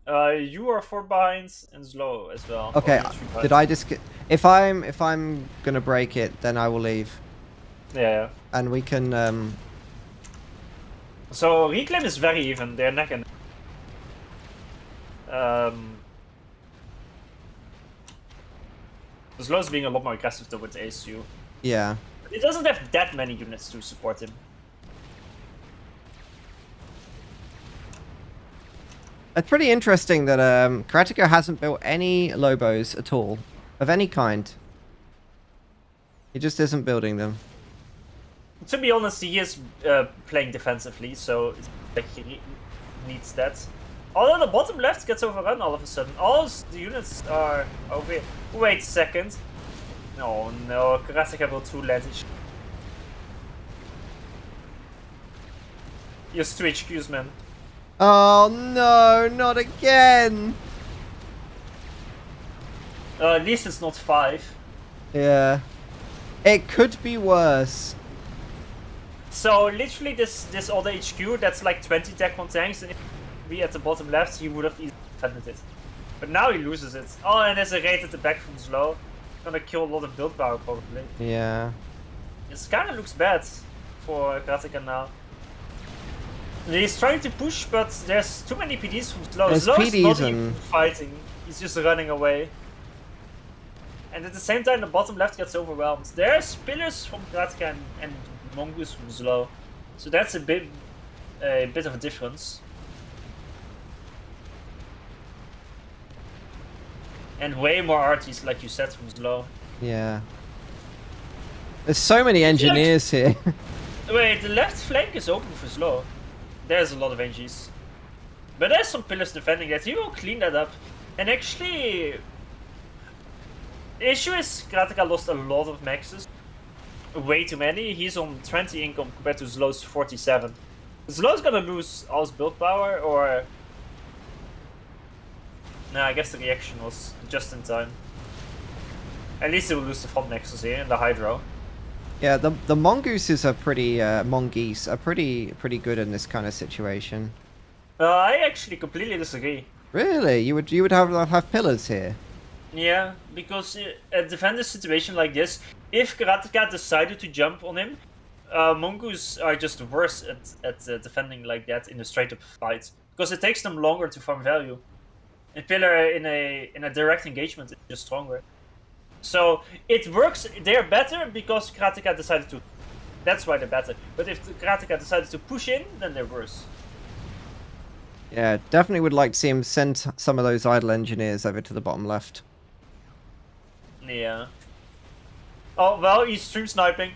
You are 4 behind and Slow as well. Okay, did I just get... If I'm gonna break it, then I will leave. Yeah. And we can... So Reclaim is very even. They're neck and Slow's being a lot more aggressive though with the ASU. Yeah. He doesn't have that many units to support him. It's pretty interesting that Karateka hasn't built any Lobos at all, of any kind. He just isn't building them. To be honest, he is playing defensively, so it's like he needs that. Although the bottom left gets overrun all of a sudden. All the units are over here. Wait a second. Oh no, Karateka will too let it. Just 2 HQs, man. Oh no, not again. At least it's not 5. Yeah. It could be worse. So literally this other HQ that's like 20 Tech 1 tanks, and if we at the bottom left, he would have easily defended it. But now he loses it. Oh, and there's a raid at the back from slow. Gonna kill a lot of build power probably. Yeah. It kind of looks bad for Karateka now. He's trying to push, but there's too many PDs from slow. There's Slow is PDs not and- even fighting. He's just running away. And at the same time, the bottom left gets overwhelmed. There's pillars from Karateka and Mongoose from slow. So that's a bit of a difference. And way more arties, like you said, from slow. Yeah. There's so many engineers here. Wait, the left flank is open for slow. There's a lot of NGs. But there's some pillars defending that. He will clean that up. And actually, the issue is Karateka lost a lot of maxes. Way too many. He's on 20 income compared to Zlow's 47. Zlow's gonna lose all his build power, or... Nah, I guess the reaction was just in time. At least he will lose the front nexus here and the Hydro. Yeah, the mongooses are pretty mongoose are pretty good in this kind of situation. I actually completely disagree. Really, you would have pillars here. Yeah, because a defender situation like this, if Karateka decided to jump on him, mongoose are just worse at defending like that in a straight up fight, because it takes them longer to farm value. A pillar in a direct engagement is just stronger. So it works. They're better because Karateka decided to. That's why they're better. But if Karateka decided to push in, then they're worse. Yeah, definitely would like to see him send some of those idle engineers over to the bottom left. Yeah. Oh well, he's stream sniping.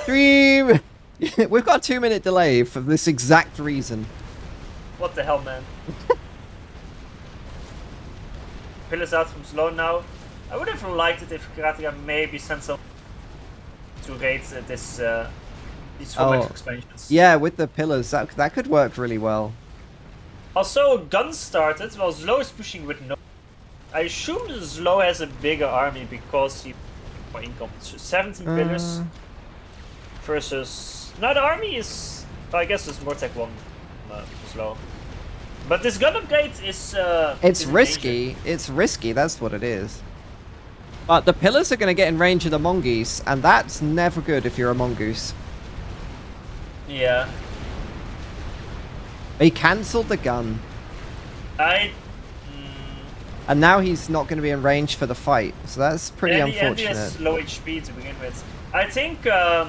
Dream. We've got a 2-minute delay for this exact reason. What the hell, man? Pillars out from slow now. I would have liked it if Karateka maybe sent some to raid these format expansions. Yeah, with the pillars, that could work really well. Also, guns started while Zlo is pushing with no. I assume Zlo has a bigger army because he more income. 17 pillars versus. No, the army is. I guess it's more tech 1 Zlo. But this gun upgrade is. It's is risky. danger. It's risky. That's what it is. But the pillars are going to get in range of the mongoose, and that's never good if you're a mongoose. Yeah. He cancelled the gun, and now he's not going to be in range for the fight. So that's pretty unfortunate. And he has low HP to begin with. I think the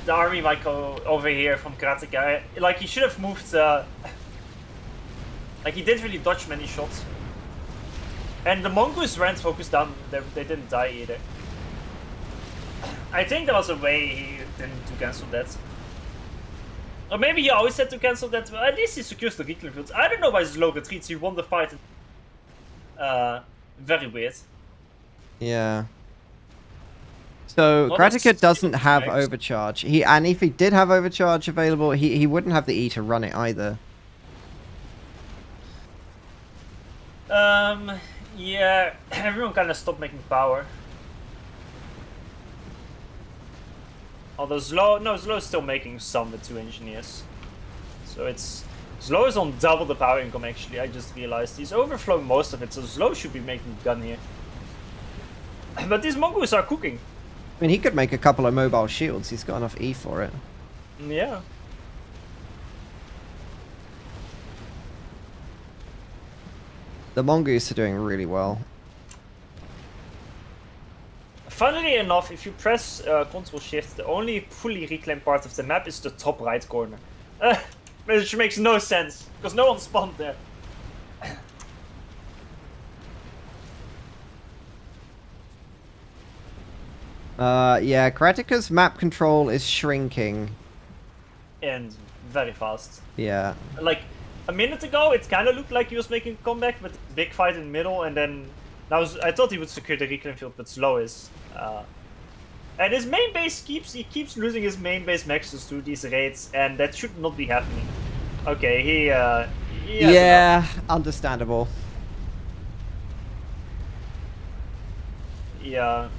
army might go over here from Karateka. Like, he should have moved. Like, he didn't really dodge many shots. And the mongoose ran focused down. They didn't die either. I think there was a way he didn't to cancel that. Or maybe he always had to cancel that. But at least he secures the reclaim fields. I don't know why Zlo retreats. He won the fight. Very weird. Yeah. So Well, Karateka that's doesn't have nice. overcharge. And if he did have overcharge available, he wouldn't have the E to run it either. Yeah, everyone kind of stopped making power. Although Zlo is still making some with 2 engineers. So Zlo is on double the power income actually, I just realized. He's overflowing most of it, so Zlo should be making gun here. But these mongoose are cooking. I mean, he could make a couple of mobile shields. He's got enough E for it. Yeah. The mongoose are doing really well. Funnily enough, if you press Ctrl Shift, the only fully reclaimed part of the map is the top right corner. Which makes no sense, because no one spawned there. Yeah, Karateka's map control is shrinking. And very fast. Yeah. Like, a minute ago, it kind of looked like he was making a comeback, but big fight in the middle, and then... I thought he would secure the reclaim field, but Slow is And his main base keeps losing his main base maxes to these raids, and that should not be happening. Okay, he has enough. Understandable. Yeah,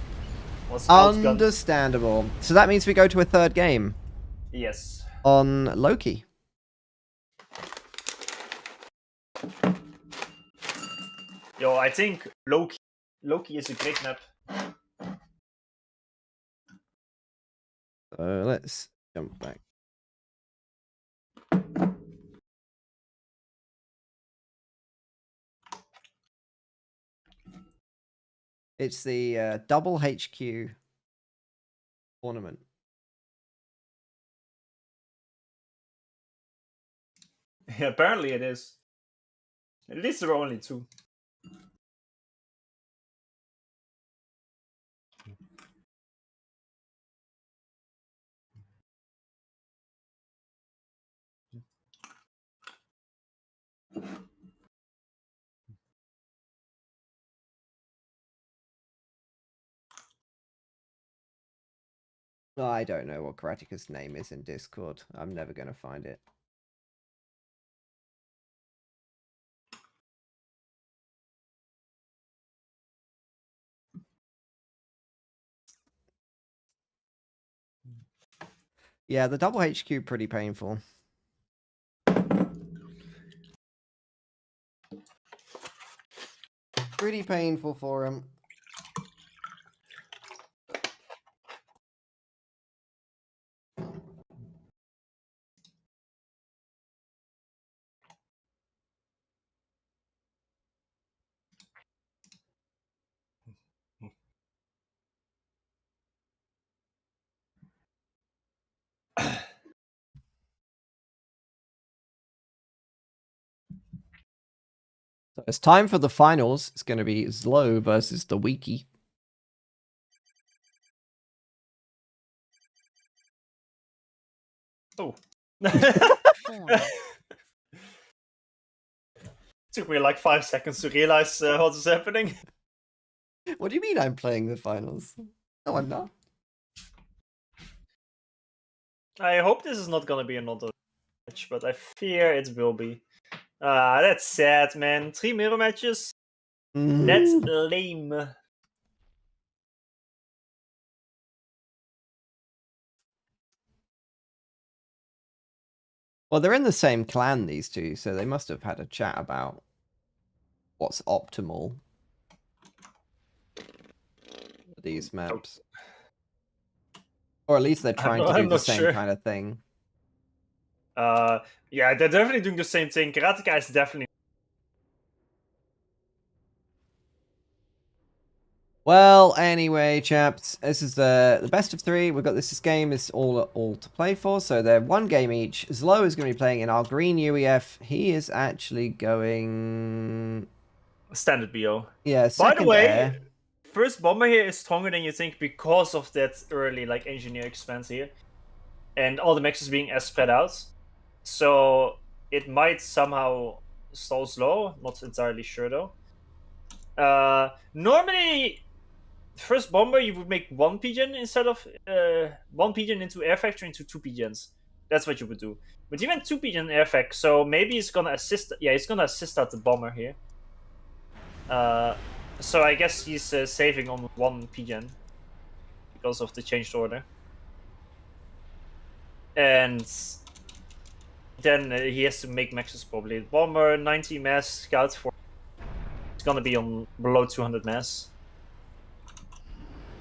was outgunned. Understandable. So that means we go to a third game Yes. on Loki. Yo, I think Loki is a great map. So let's jump back. It's the double HQ tournament. Yeah, apparently it is. At least there are only 2. I don't know what Karateka's name is in Discord. I'm never going to find it. Yeah, the double HQ pretty painful. Pretty painful for him. So it's time for the finals. It's going to be Zlo versus the Wiki. Oh. Formed. Took me like 5 seconds to realize what is happening. What do you mean I'm playing the finals? No, I'm not. I hope this is not gonna be another match, but I fear it will be. That's sad, man. 3 mirror matches? That's lame. Well, they're in the same clan, these two, so they must have had a chat about what's optimal for these maps. Or at least they're trying to do I'm the not same sure. kind of thing. Yeah, they're definitely doing the same thing. Karateka is definitely. Well, anyway, chaps, this is the best of 3. We've got this game is all to play for, so they're 1 game each. Zlo is going to be playing in our green UEF. He is actually going... Standard BO. Yeah, By the second way, air. first bomber here is stronger than you think because of that early like engineer expense here. And all the maxes being as spread out. So it might somehow stall slow. Not entirely sure though. Normally, first bomber you would make 1 pigeon instead of 1 pigeon into air factor into 2 pigeons. That's what you would do. But he went 2 pigeon air fact, so maybe he's gonna assist. Yeah, he's gonna assist out the bomber here. So I guess he's saving on 1 pigeon because of the changed order. And then he has to make maxes probably. Bomber 90 mass, scout for. It's gonna be on below 200 mass.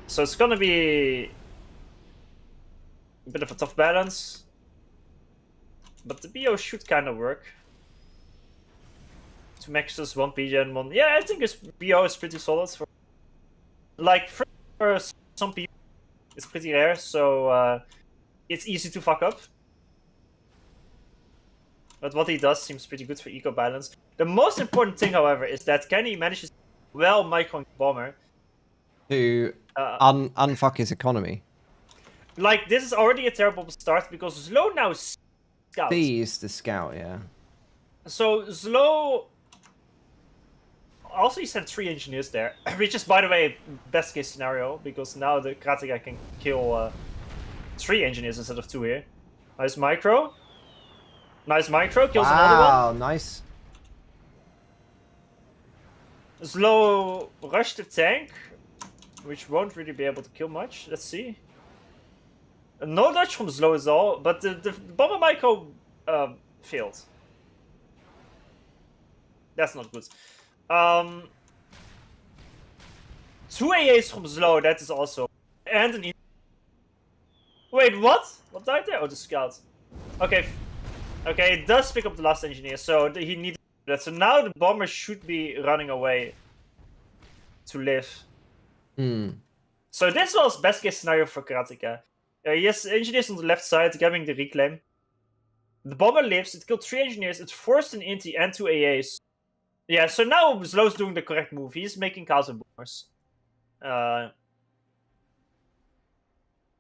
So it's gonna be a bit of a tough balance. But the BO should kind of work. 2 maxes, 1 pigeon, 1. Yeah, I think his BO is pretty solid for. Like, for some people, it's pretty rare, so it's easy to fuck up. But what he does seems pretty good for eco balance. The most important thing, however, is that Kenny manages well microing bomber To unfuck his economy. Like, this is already a terrible start because Slow now scouts. Sees the scout, yeah. So Slow also he sent 3 engineers there, which is, by the way, best case scenario, because now the Karateka can kill 3 engineers instead of 2 here. Nice micro. Nice micro, kills another one. Wow, nice. Slow rush the tank, which won't really be able to kill much. Let's see. No dodge from Slow at all, but the bomber micro failed. That's not good. 2 AAs from Slow, that is also... And an... Wait, what? What died there? Oh, the scout. Okay. Okay, it does pick up the last engineer, so he needed that. So now the bomber should be running away to live. So this was best case scenario for Karateka. Yes, engineers on the left side grabbing the reclaim. The bomber lives, it killed 3 engineers, it forced an Inti and 2 AAs. Yeah, so now Slow's doing the correct move. He's making counter bombers.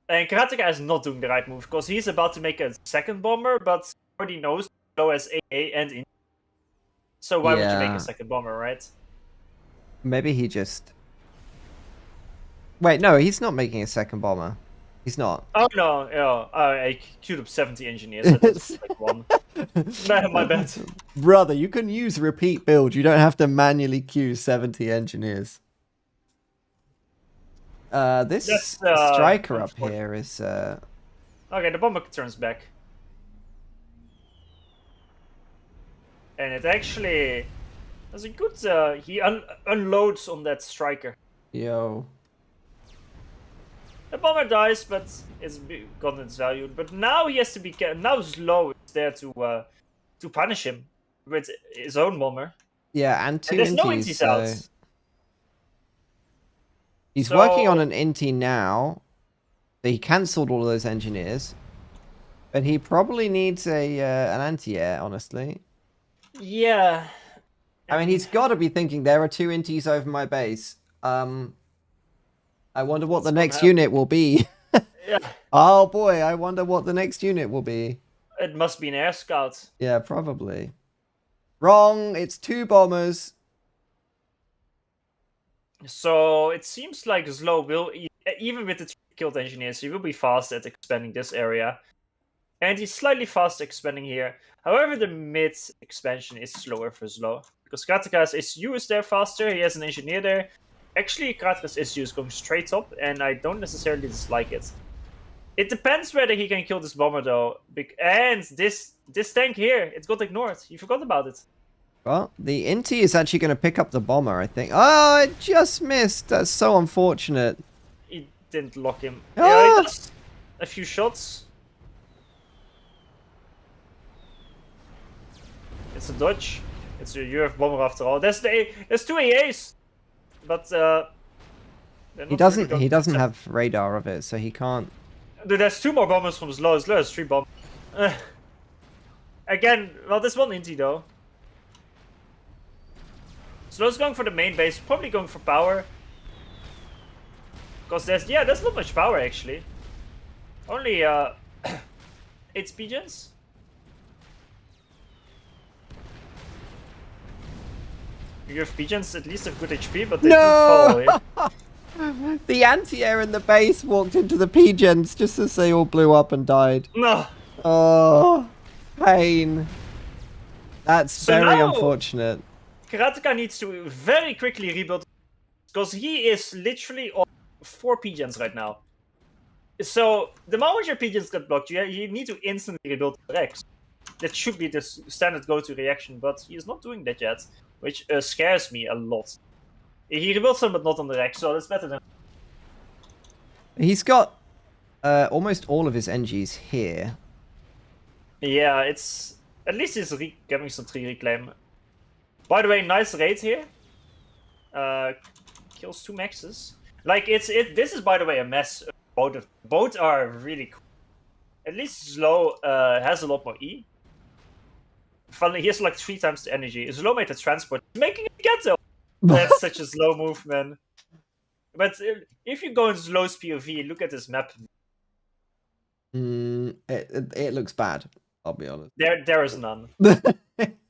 And Karateka is not doing the right move, because he's about to make a second bomber, but already knows Slow has AA and Inti. So why would you make a second bomber, right? Maybe he just... Wait, no, he's not making a second bomber. He's not. Oh no, yeah, I queued up 70 engineers. So that's like 1. Nah, my bad. Brother, you can use repeat build. You don't have to manually queue 70 engineers. This striker up here is... Okay, the bomber turns back. And it actually... That's a good... he unloads on that striker. Yo. The bomber dies, but it's gotten its value. But now he has to be... Now Slow is there to punish him with his own bomber. Yeah, and 2 there's no inties, intis so... out. He's working on an Inti now. He cancelled all of those engineers. But he probably needs an anti-air, honestly. Yeah. I mean, he's got to be thinking, there are 2 Intis over my base. I wonder what the next unit will be. Yeah. Oh boy, I wonder what the next unit will be. It must be an air scout. Yeah, probably. Wrong, it's 2 bombers. So it seems like Slow will, even with the 3 killed engineers, he will be fast at expanding this area. And he's slightly fast expanding here. However, the mid expansion is slower for Slow. Because Karateka's SU is there faster, he has an engineer there. Actually, Karateka's SU is going straight up, and I don't necessarily dislike it. It depends whether he can kill this bomber though. And this tank here, it got ignored. You forgot about it. Well, the Inti is actually going to pick up the bomber, I think. Oh, it just missed. That's so unfortunate. He didn't lock him. Ah! Yeah, he does a few shots. It's a dodge. It's a UF bomber after all. There's 2 AAs, but he doesn't have radar of it, so he can't. Dude, there's 2 more bombers from Slow. Slow has 3 bombers. Again, well, there's 1 Inti though. Slow's going for the main base, probably going for power. Because there's not much power actually. Only 8 pigeons. You have pigeons at least have good HP, but they do fall away. The anti-air in the base walked into the pigeons just as they all blew up and died. No. Oh, pain. That's very now, unfortunate. Karateka needs to very quickly rebuild, because he is literally on 4 pigeons right now. So the moment your pigeons get blocked, you need to instantly rebuild the Rex. That should be the standard go-to reaction, but he is not doing that yet, which scares me a lot. He rebuilt some, but not on the Rex, so that's better than... He's got almost all of his NGs here. Yeah, it's... At least he's getting some 3 reclaim. By the way, nice raid here. Kills 2 maxes. Like, this is, by the way, a mess. Both are really cool. At least Slow has a lot more E. Finally, he has like 3 times the energy. Slow made the transport. Making a ghetto! That's such a slow move, man. But if you go in Slow's POV, look at this map. It looks bad, I'll be honest. There is none.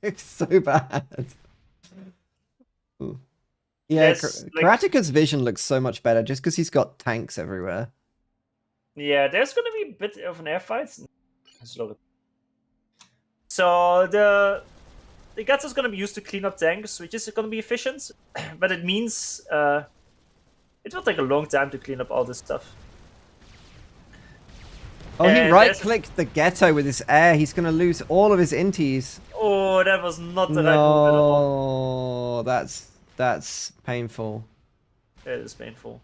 It's so bad. Ooh. Yeah, There's, like- Karateka's vision looks so much better just because he's got tanks everywhere. Yeah, there's gonna be a bit of an air fight. So the Gatsu is gonna be used to clean up tanks, which is gonna be efficient, but it means it will take a long time to clean up all this stuff. Oh, he And right-clicked the ghetto with his air. He's gonna lose all of his inties. Oh, that was not the right move at all. No, that's painful. It is painful.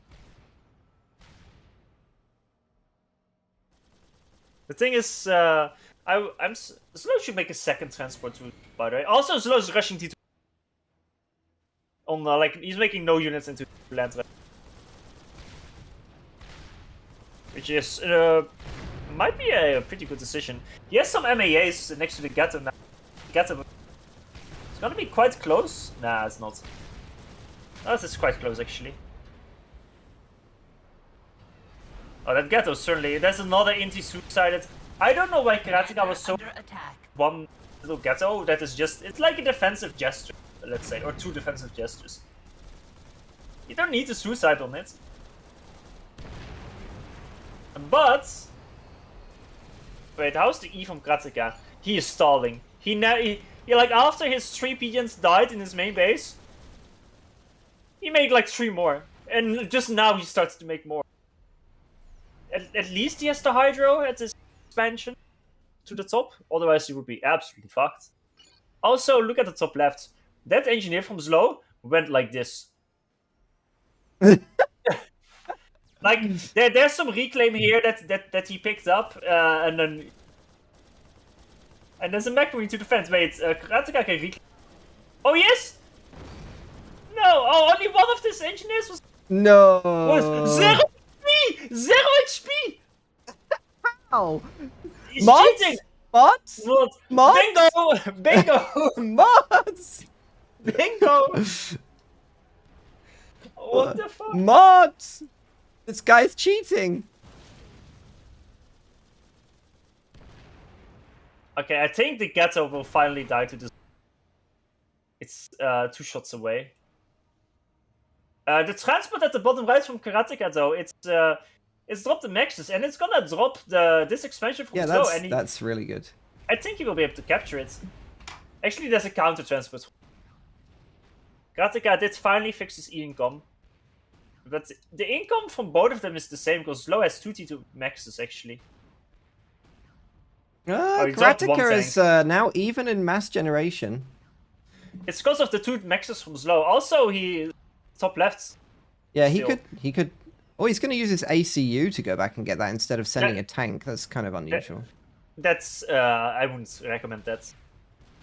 The thing is, Slow should make a second transport route, by the way. Also, Slow is rushing T2. On like he's making no units into land, right? Which is might be a pretty good decision. He has some MAAs next to the Ghetto now. Ghetto. It's gonna be quite close. Nah, it's not. Oh, this is quite close actually. Oh, that Ghetto certainly. There's another Inti suicided. I don't know why Karateka was so Under attack. one little Ghetto that is just. It's like a defensive gesture, let's say, or two defensive gestures. You don't need to suicide on it. But wait, how's the E from Karateka? He is stalling. He like after his 3 pigeons died in his main base, he made like 3 more, and just now he starts to make more. At least he has the Hydro at his expansion to the top, otherwise he would be absolutely fucked. Also, look at the top left. That engineer from Slow went like this. Like there's some reclaim here that he picked up, and there's a mech moving to defense. Wait, Karateka can reclaim. Oh yes. No, oh only one of these engineers was No. 0 HP. 0 HP. Ow. He's Mods? cheating. Mods? What? Mods? Bingo! Bingo! Mods! Bingo! What the fuck? Mods! This guy's cheating. Okay, I think the Ghetto will finally die to this. It's 2 shots away. The transport at the bottom right from Karateka though, it's dropped the Maxes and it's gonna drop this expansion from Slow. Yeah, that's really good. I think he will be able to capture it. Actually, there's a counter transport. Karateka did finally fix his E-income. But the income from both of them is the same because Slow has 2 T2 Maxes actually. He dropped one Karateka is now even in mass generation. It's because of the 2 Maxes from Slow. Also, he top left. Yeah, Still. he could. Oh, he's going to use his ACU to go back and get that instead of sending a tank. That's kind of unusual. That's I wouldn't recommend that.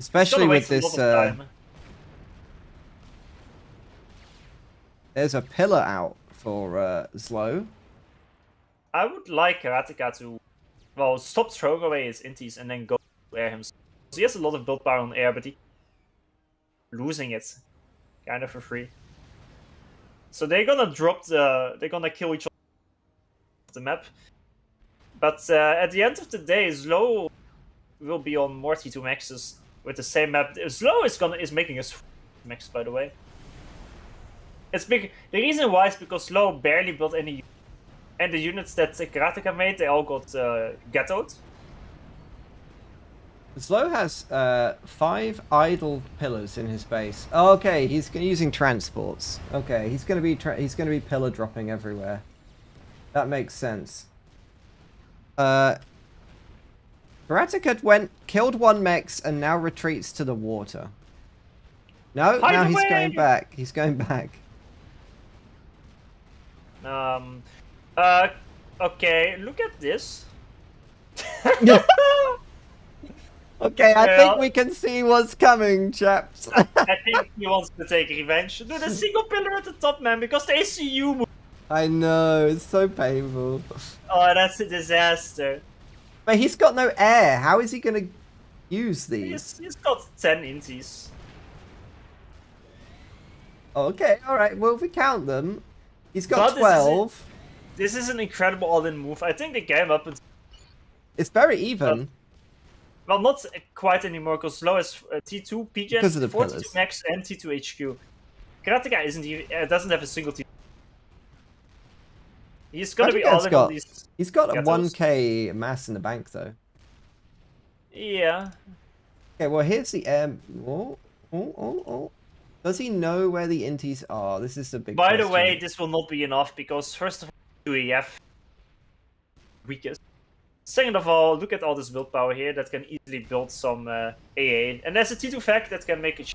Especially with It's this. gonna waste a lot of time. There's a pillar out for Slow. I would like Karateka to, well, stop throwing away his inties and then go to air himself. He has a lot of build power on air, but he losing it kind of for free. So they're gonna they're gonna kill each other off the map. But at the end of the day, Slow will be on more T2 maxes with the same map. Slow is making us max, by the way. It's big. The reason why is because Slow barely built any, and the units that Karateka made, they all got ghettoed. Slow has 5 idle pillars in his base. Oh, okay, he's using transports. Okay, he's gonna be pillar dropping everywhere. That makes sense. Karateka killed 1 mechs and now retreats to the water. No, Hide now he's away! going back. He's going back. Okay, look at this. Okay, I Well- think we can see what's coming, chaps. I think he wants to take revenge. Do the single pillar at the top, man, because the ACU move. I know, it's so painful. Oh, that's a disaster. But he's got no air. How is he gonna use these? He's got 10 inties. Okay, alright, well, if we count them, he's But got 12. This is an incredible all-in move. I think they game up. It's very even. Well, not quite anymore, because Slow is T2 PGen, Because of the 42 pillars. max, and T2 HQ. Karateka isn't even, doesn't have a single team. He's gonna be Karateka's all in on these. He's got a ghettos. 1k mass in the bank though. Yeah. Okay, well here's the oh. Does he know where the inties are? This is the big By question. the way, this will not be enough because first of all, UEF weakest. Second of all, look at all this willpower here that can easily build some AA. And there's a T2 fact that can make it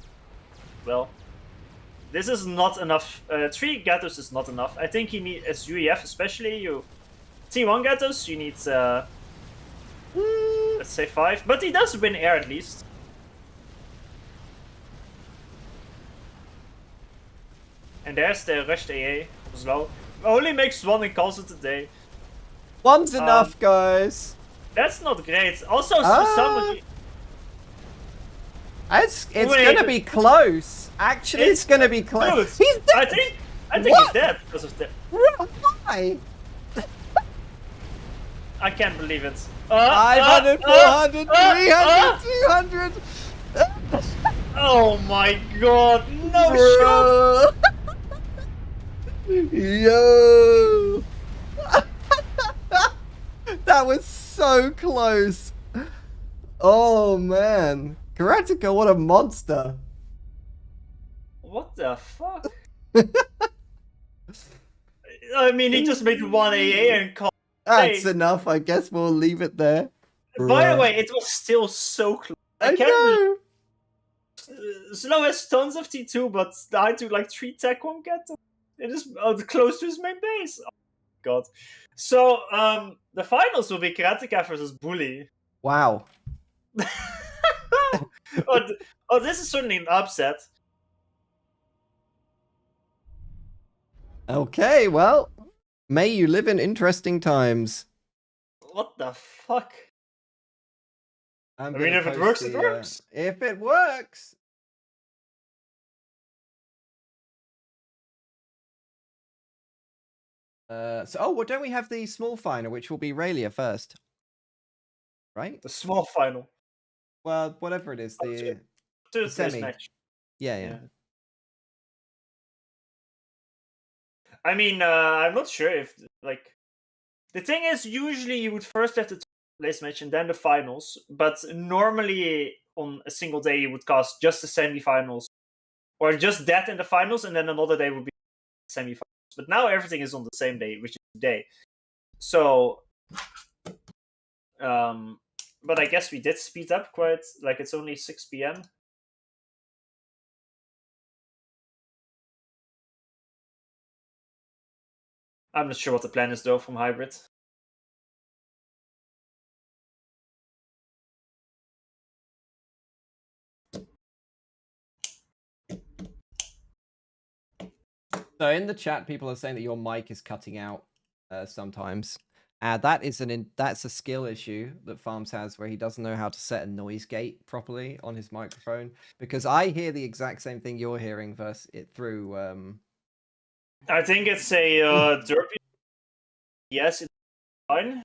well. This is not enough. 3 ghettos is not enough. I think you need, as UEF especially, you T1 ghettos, you need, let's say 5. But he does win air at least. And there's the rushed AA, slow. Only makes 1 and calls it a day. One's enough, guys. That's not great. Also, for somebody... It's gonna be close. Actually, it's gonna be close. He's dead. I think What? he's dead because of that. Why? I can't believe it. 500, 400, 300, 200. Oh my god, no shot! Yo! That was so close. Oh man. Karateka, what a monster. What the fuck? I mean, he just made 1 AA and called. That's Hey. enough. I guess we'll leave it there. By the Bruh. way, it was still so close. I can't know. believe Slow has tons of T2, but died to like 3 tech 1 get. It is close to his main base. Oh my god. So, the finals will be Karateka versus Bully. Wow. Oh, this is certainly an upset. Okay, well, may you live in interesting times. What the fuck? I mean, if it works, it works. If it works. Well, don't we have the small final, which will be Raylia first? Right? The small final. Well, whatever it is, the To semi. match. Yeah. I mean, I'm not sure if, like... The thing is, usually you would first have the place match and then the finals, but normally on a single day you would cast just the semi-finals. Or just that in the finals, and then another day would be semi-finals. But now everything is on the same day, which is today. So... but I guess we did speed up quite, like it's only 6 PM. I'm not sure what the plan is though from Hybrid. So in the chat, people are saying that your mic is cutting out sometimes. That's a skill issue that Farms has, where he doesn't know how to set a noise gate properly on his microphone. Because I hear the exact same thing you're hearing versus it through. I think it's a Derp. Yes, it's fine.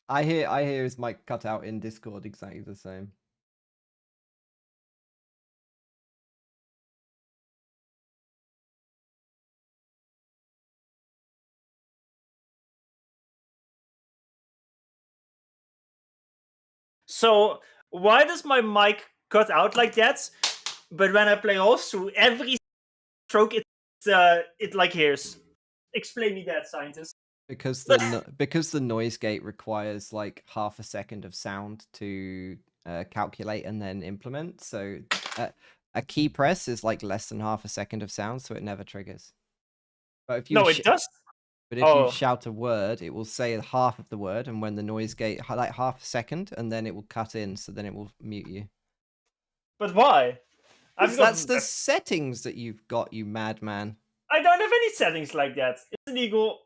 I hear his mic cut out in Discord exactly the same. So why does my mic cut out like that? But when I play also every stroke it like hears. Explain me that, scientist. Because the noise gate requires like half a second of sound to calculate and then implement. So a key press is like less than half a second of sound, so it never triggers. But if you it does. But if you shout a word, it will say half of the word, and when the noise gate, like half a second, and then it will cut in, so then it will mute you. But why? That's the settings that you've got, you madman. I don't have any settings like that. It's illegal.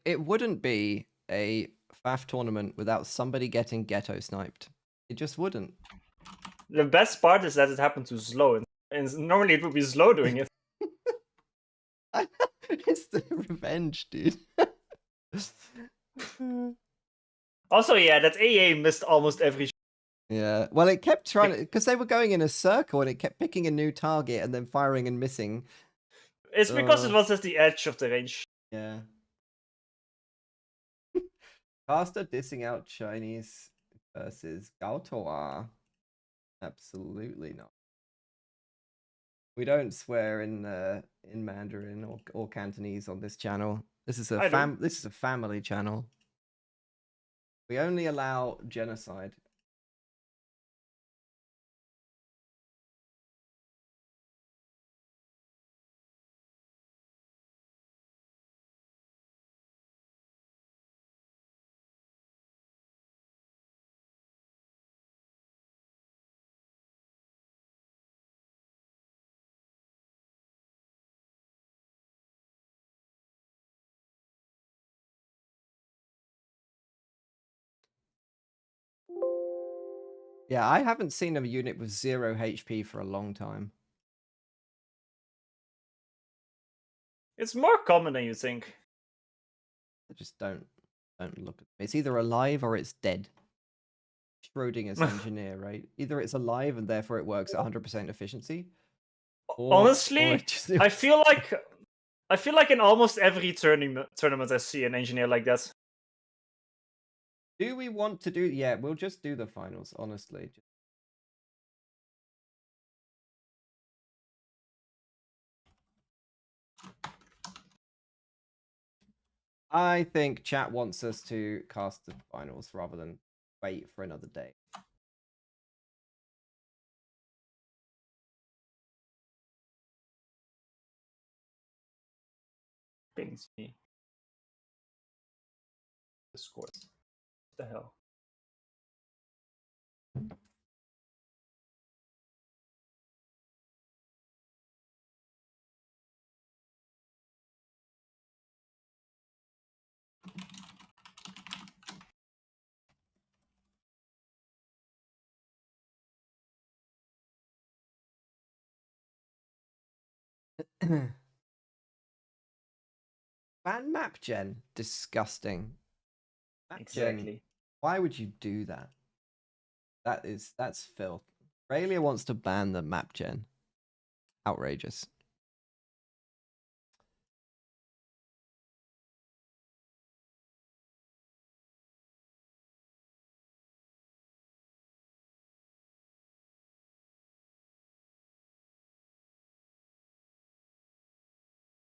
It wouldn't be a FAF tournament without somebody getting ghetto sniped. It just wouldn't. The best part is that it happened too slow, and normally it would be slow doing it. It's the revenge, dude. Also, yeah, that AA missed almost every. Yeah, well, it kept trying to, because they were going in a circle and it kept picking a new target and then firing and missing. It's because it was at the edge of the range. Yeah. Caster dissing out Chinese versus Gaotoa. Absolutely not. We don't swear in Mandarin or Cantonese on this channel. This is a family channel. We only allow genocide. Yeah, I haven't seen a unit with 0 HP for a long time. It's more common than you think. I just don't look at it. It's either alive or it's dead. Schrodinger's engineer, right? Either it's alive and therefore it works at 100% efficiency. Honestly, I feel like in almost every tournament I see an engineer like that. Do we want to do? Yeah, we'll just do the finals, honestly. I think chat wants us to cast the finals rather than wait for another day. Pings me. Discord. What the hell? Ban map gen, disgusting. Map Exactly. gen, why would you do that? That's filth. Australia wants to ban the map gen. Outrageous.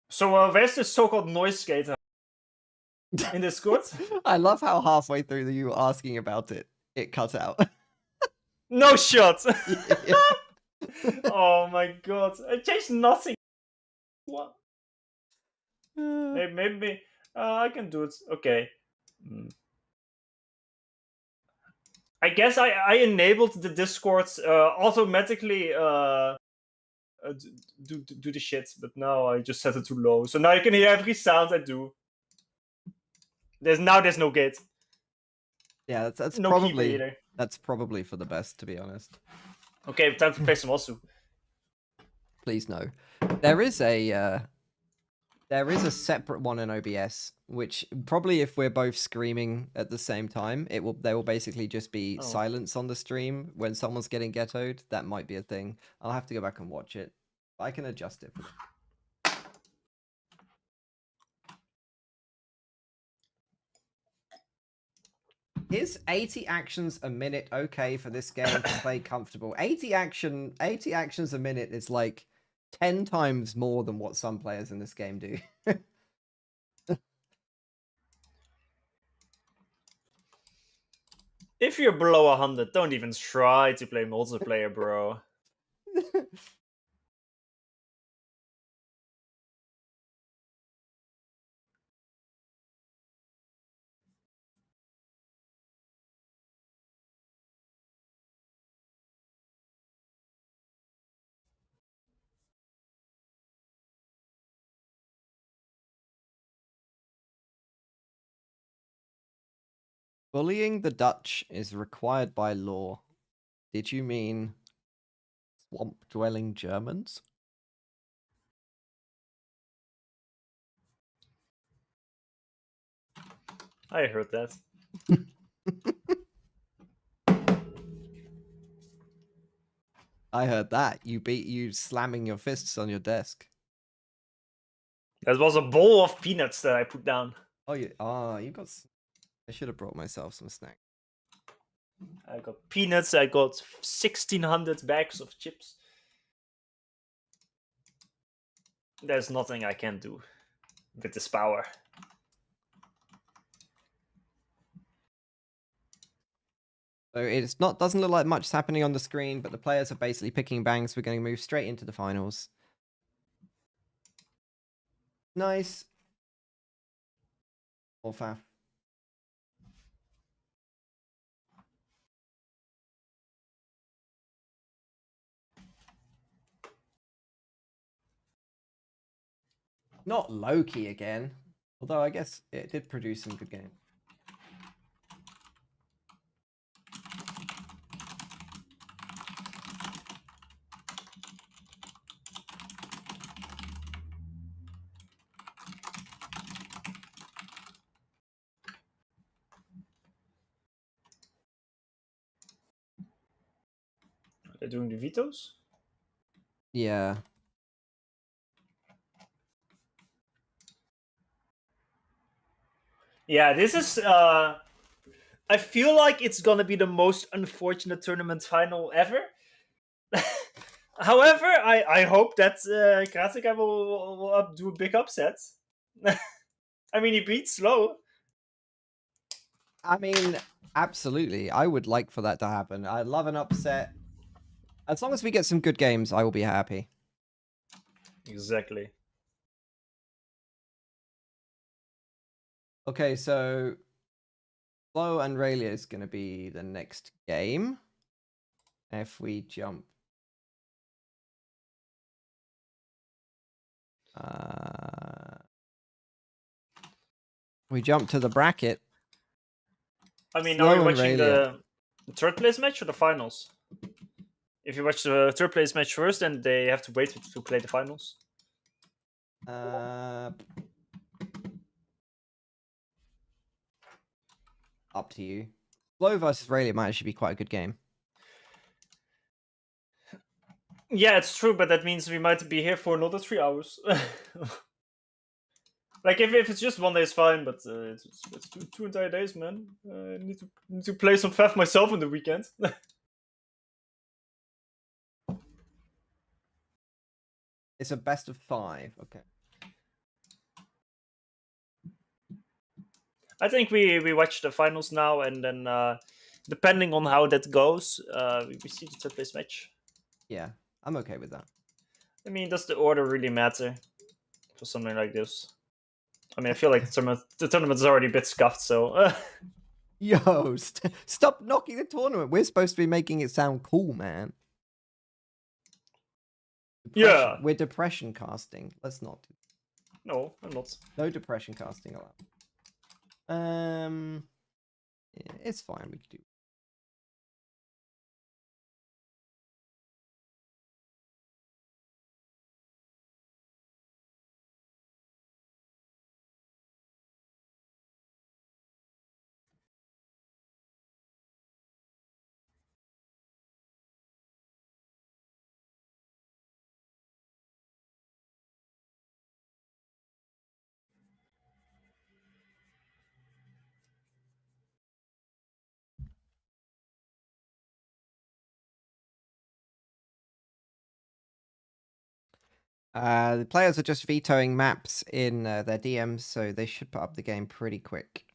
So where's the so-called noise skater? In Discord? I love how halfway through you were asking about it, it cut out. No shot! Yeah. Oh my god. I changed nothing. What? Maybe I can do it. Okay. I guess I enabled the Discord automatically do the shit, but now I just set it too low. So now you can hear every sound I do. There's no gate. Yeah, that's No probably either. that's probably for the best, to be honest. Okay, time to play some Osu. Please no. There is a separate one in OBS, which probably if we're both screaming at the same time, there will basically just be silence on the stream when someone's getting ghettoed. That might be a thing. I'll have to go back and watch it. I can adjust it for them. Is 80 actions a minute okay for this game to play comfortable? 80 actions a minute is like 10 times more than what some players in this game do. If you're below 100, don't even try to play multiplayer, bro. Bullying the Dutch is required by law. Did you mean Swamp-dwelling Germans? I heard that. I heard that. You slamming your fists on your desk. That was a bowl of peanuts that I put down. Oh, you got... I should have brought myself some snacks. I got peanuts. I got 1,600 bags of chips. There's nothing I can do with this power. So it's not doesn't look like much is happening on the screen, but the players are basically picking bangs. We're going to move straight into the finals. Nice. Or faff. Not Loki again. Although I guess it did produce some good games. They're doing the vetoes? Yeah. Yeah, this is... I feel like it's gonna be the most unfortunate tournament final ever. However, I hope that Kratika will do a big upset. I mean, he beat Slow. I mean, absolutely. I would like for that to happen. I love an upset. As long as we get some good games, I will be happy. Exactly. Okay, so Flo and Raylia is going to be the next game. If we jump... we jump to the bracket. I mean, Slow are you and watching Raylia. the third place match or the finals? If you watch the third place match first, then they have to wait to play the finals. Up to you. Slow versus Raylia might actually be quite a good game. Yeah, it's true, but that means we might be here for another 3 hours. Like, if it's just one day, it's fine, but it's two entire days, man. I need to play some FAF myself on the weekend. It's a best of 5. Okay. I think we watch the finals now, and then depending on how that goes, we see the third place match. Yeah, I'm okay with that. I mean, does the order really matter for something like this? I mean, I feel like the tournament is already a bit scuffed, so... Yo, stop knocking the tournament. We're supposed to be making it sound cool, man. Yeah. We're depression casting. Let's not do that. No, I'm not. No depression casting allowed. Yeah, it's fine. We could do. The players are just vetoing maps in their DMs, so they should put up the game pretty quick.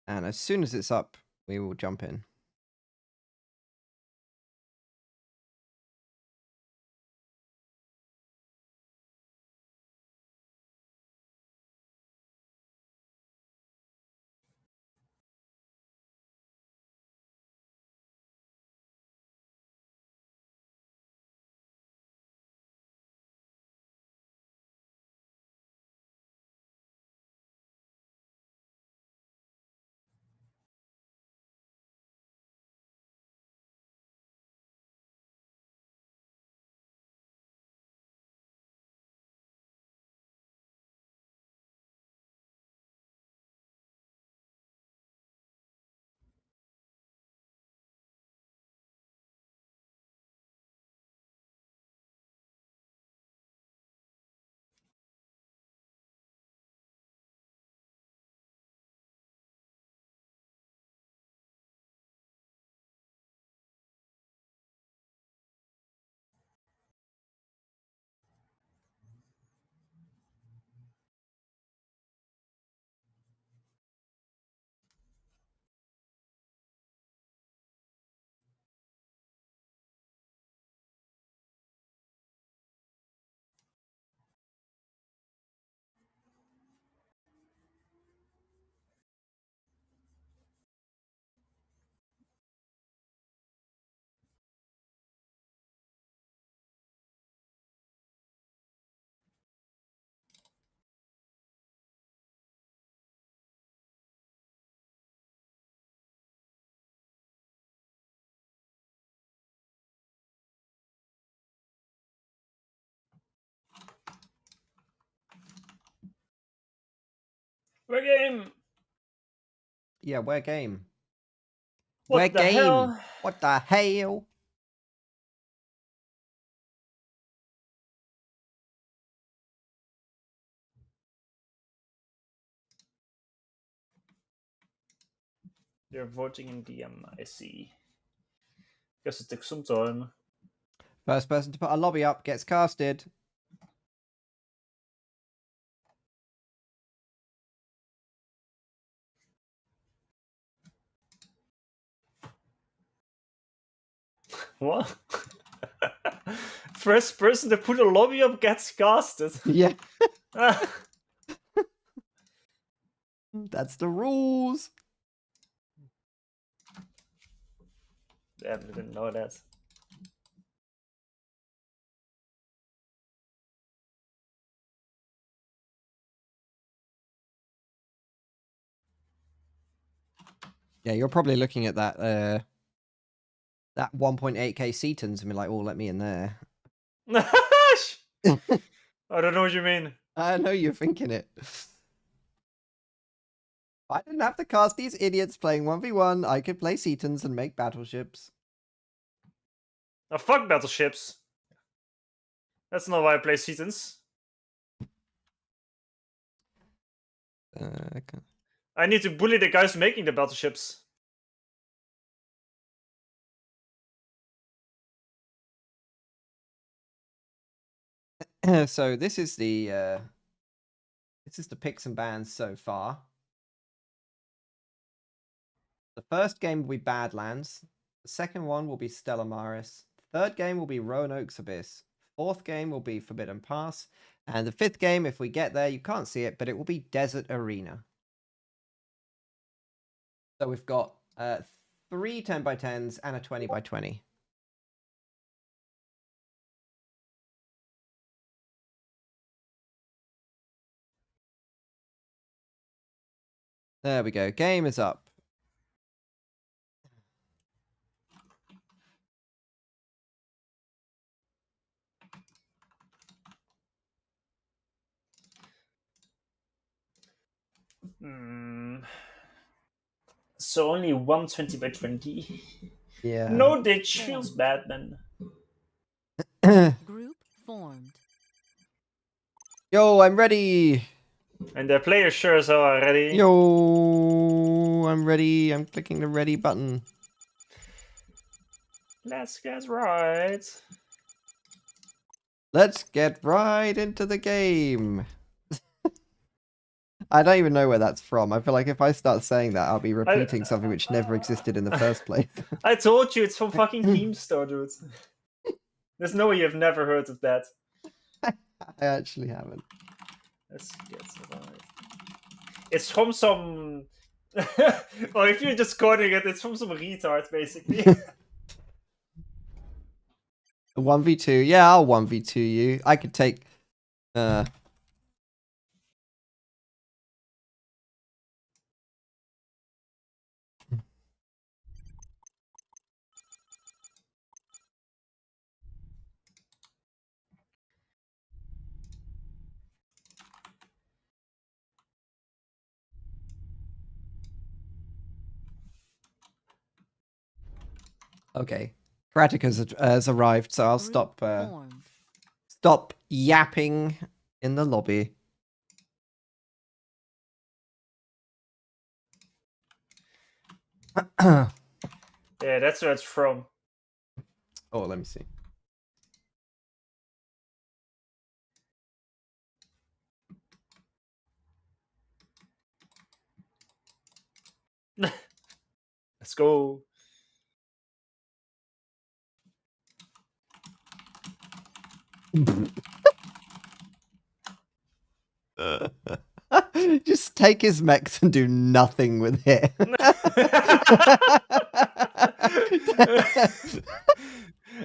And as soon as it's up, we will jump in. We're game. Yeah, we're game. What We're the game. hell? What the hell? You're voting in DM, I see. Guess it took some time. First person to put a lobby up gets casted. What? First person to put a lobby up gets casted. Yeah, Damn, that's the rules. I didn't know that. Yeah, you're probably looking at that that 1.8k Setons and be like, oh, let me in there. I don't know what you mean. I know you're thinking it. I didn't have to cast these idiots playing 1v1. I could play Setons and make battleships. Oh, fuck battleships. That's not why I play Setons. Okay. I need to bully the guys making the battleships. So this is the picks and bans so far. The first game will be Badlands. The second one will be Stellar Maris. Third game will be Roanoke's Abyss. Fourth game will be Forbidden Pass. And the fifth game, if we get there, you can't see it, but it will be Desert Arena. So we've got 3 10x10s and a 20x20. There we go. Game is up. So only 120x20. Yeah. No ditch feels bad then. Group formed. Yo, I'm ready. And the players sure as hell are ready. Yo, I'm ready. I'm clicking the ready button. Let's get right. Let's get right into the game. I don't even know where that's from. I feel like if I start saying that, I'll be repeating something which never existed in the first place. I told you it's from fucking Keemstar, dude. There's no way you've never heard of that. I actually haven't. Let's get right. It's from some. Well, if you're just quoting it, it's from some retard, basically. 1v2. Yeah, I'll 1v2 you. I could take... Okay. Kratik has arrived, so I'll Group stop formed. stop yapping in the lobby. Yeah, that's where it's from. Oh, let me see. Let's go. Just take his mechs and do nothing with it.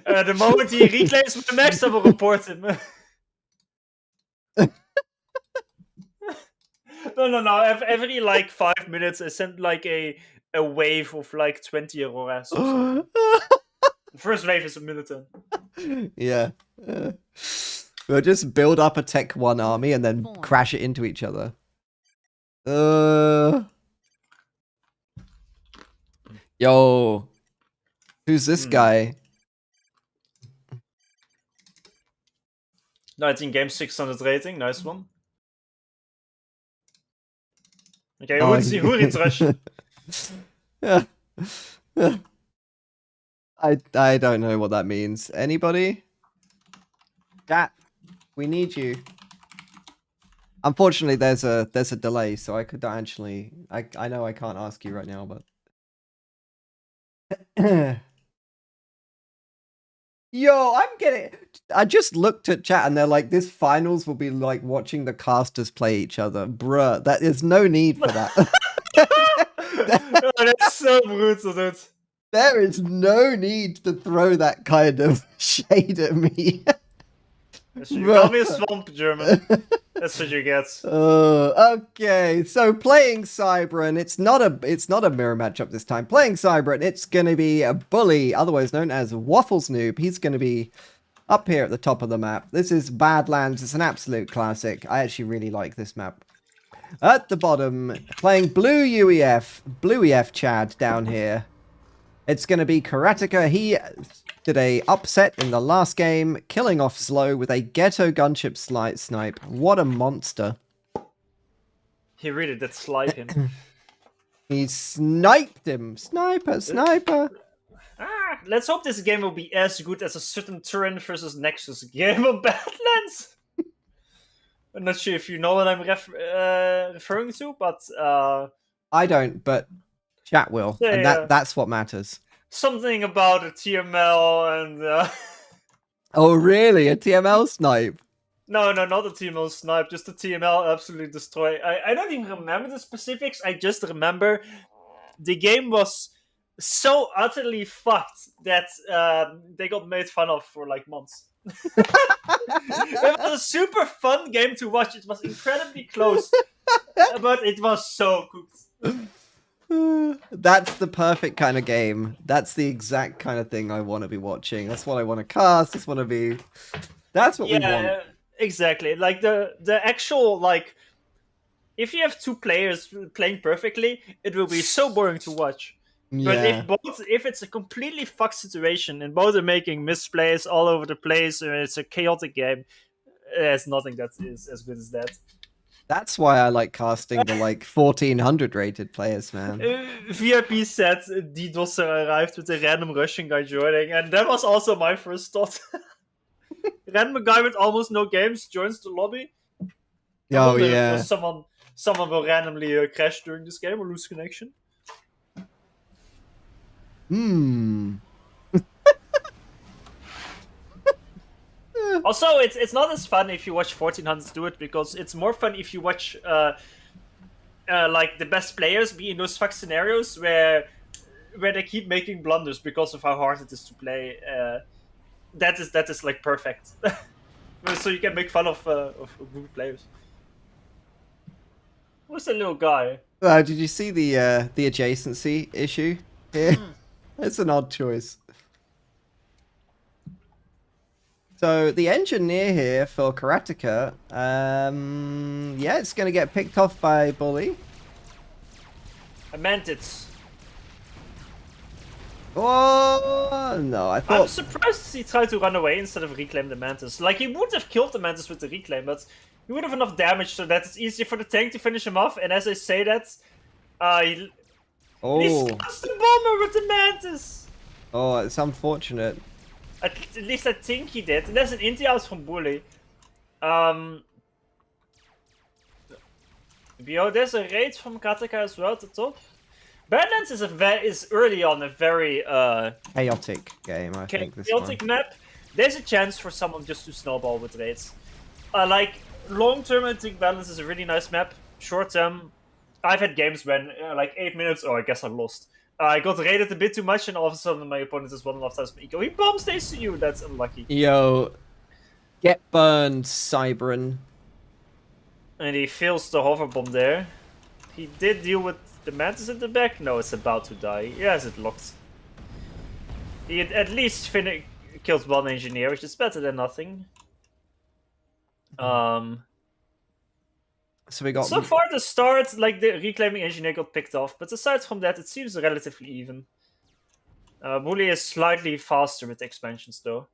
The moment he reclaims my max, I will report him. No. Every like 5 minutes, I send like a wave of like 20 auroras. Or something. The first wave is a minute in. Yeah. We'll just build up a Tech 1 army and then Form. crash it into each other. Yo. Who's this guy? 19 games, 600 rating. Nice one. Okay, Oh, Huri Trash. Yeah. I don't know what that means. Anybody? Chat, we need you. Unfortunately, there's a delay, so I could actually I know I can't ask you right now, but yo, I just looked at chat and they're like, this finals will be like watching the casters play each other. Bruh, that is no need for that. Oh, that's so brutal, dude. There is no need to throw that kind of shade at me. You call me a swamp German. That's what you get. Okay, so playing Cybran, it's not a mirror matchup this time. Playing Cybran, it's gonna be a bully, otherwise known as Waffles Noob. He's gonna be up here at the top of the map. This is Badlands. It's an absolute classic. I actually really like this map. At the bottom, playing Blue EF Chad down here. It's going to be Karateka. He did a upset in the last game, killing off Slow with a ghetto gunship snipe. What a monster. He really did slipe him. He sniped him. Sniper. Let's hope this game will be as good as a certain Turin versus Nexus game of Badlands. I'm not sure if you know what I'm referring to, but I don't, but chat will, yeah, and that's what matters. Something about a TML and Oh really? A TML snipe? No, not a TML snipe, just a TML absolutely destroy. I don't even remember the specifics. I just remember the game was so utterly fucked that they got made fun of for like months. It was a super fun game to watch. It was incredibly close, but it was so cooked. That's the perfect kind of game. That's the exact kind of thing I want to be watching. That's what I want to cast. That's what we want. Exactly. Like the actual, like, if you have two players playing perfectly, it will be so boring to watch. Yeah. But if it's a completely fucked situation and both are making misplays all over the place, or it's a chaotic game, there's nothing that is as good as that. That's why I like casting the like 1400 rated players, man. VIP said DDoSer arrived with a random Russian guy joining, and that was also my first thought. Random guy with almost no games joins the lobby. Oh yeah. If someone will randomly crash during this game or lose connection. Also, it's not as fun if you watch 1400s do it, because it's more fun if you watch like the best players be in those fuck scenarios where they keep making blunders because of how hard it is to play. That is like perfect. So you can make fun of good players. Who's the little guy? Did you see the adjacency issue here? It's an odd choice. So the engineer here for Karateka, yeah, it's going to get picked off by Bully. I meant it. Oh no! I thought. I'm surprised he tried to run away instead of reclaim the Mantis. Like, he would have killed the Mantis with the reclaim, but he would have enough damage so that it's easier for the tank to finish him off. And as I say that, he scuts the bomber with the Mantis. Oh, it's unfortunate. At least I think he did. And there's an inti out from Bully. There's a raid from Kataka as well at the top. Badlands is early on a very chaotic game, I think. Chaotic map. There's a chance for someone just to snowball with raids. Like, long term, I think Badlands is a really nice map. Short term, I've had games when like 8 minutes. Oh, I guess I lost. I got raided a bit too much, and all of a sudden my opponent is 1.5 times my eco. He bomb stays to you. That's unlucky. Yo, get burned, Cybran. And he fails the hover bomb there. He did deal with the Mantis in the back. No, it's about to die. Yes, it locked. He at least killed one engineer, which is better than nothing. So we got So far, the start, like the reclaiming engineer got picked off, but aside from that, it seems relatively even. Bully is slightly faster with expansions, though.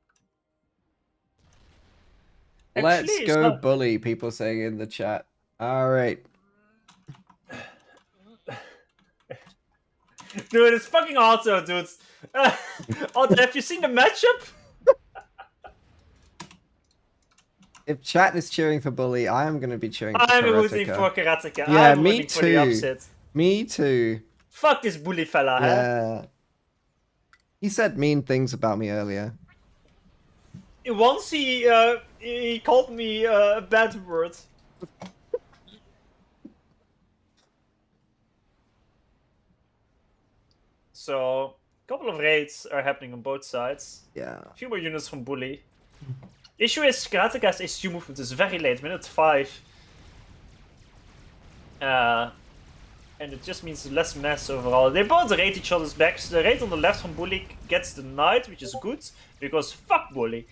let's Actually, it's go not... bully, people saying in the chat. All right. Dude, it's fucking auto, dude. Oh, have you seen the matchup? If chat is cheering for bully, I am going to be cheering for I'm rooting Karateka. for Karateka. Yeah, I'm me rooting for the too. upset. Me too. Fuck this bully fella, huh? Yeah. He said mean things about me earlier. Once he called me a bad word. So, a couple of raids are happening on both sides. Yeah. A few more units from bully. Issue is Karateka's HQ movement is very late, minute 5. And it just means less mess overall. They both raid each other's backs. The raid on the left from bully gets denied, which is good, because fuck bully.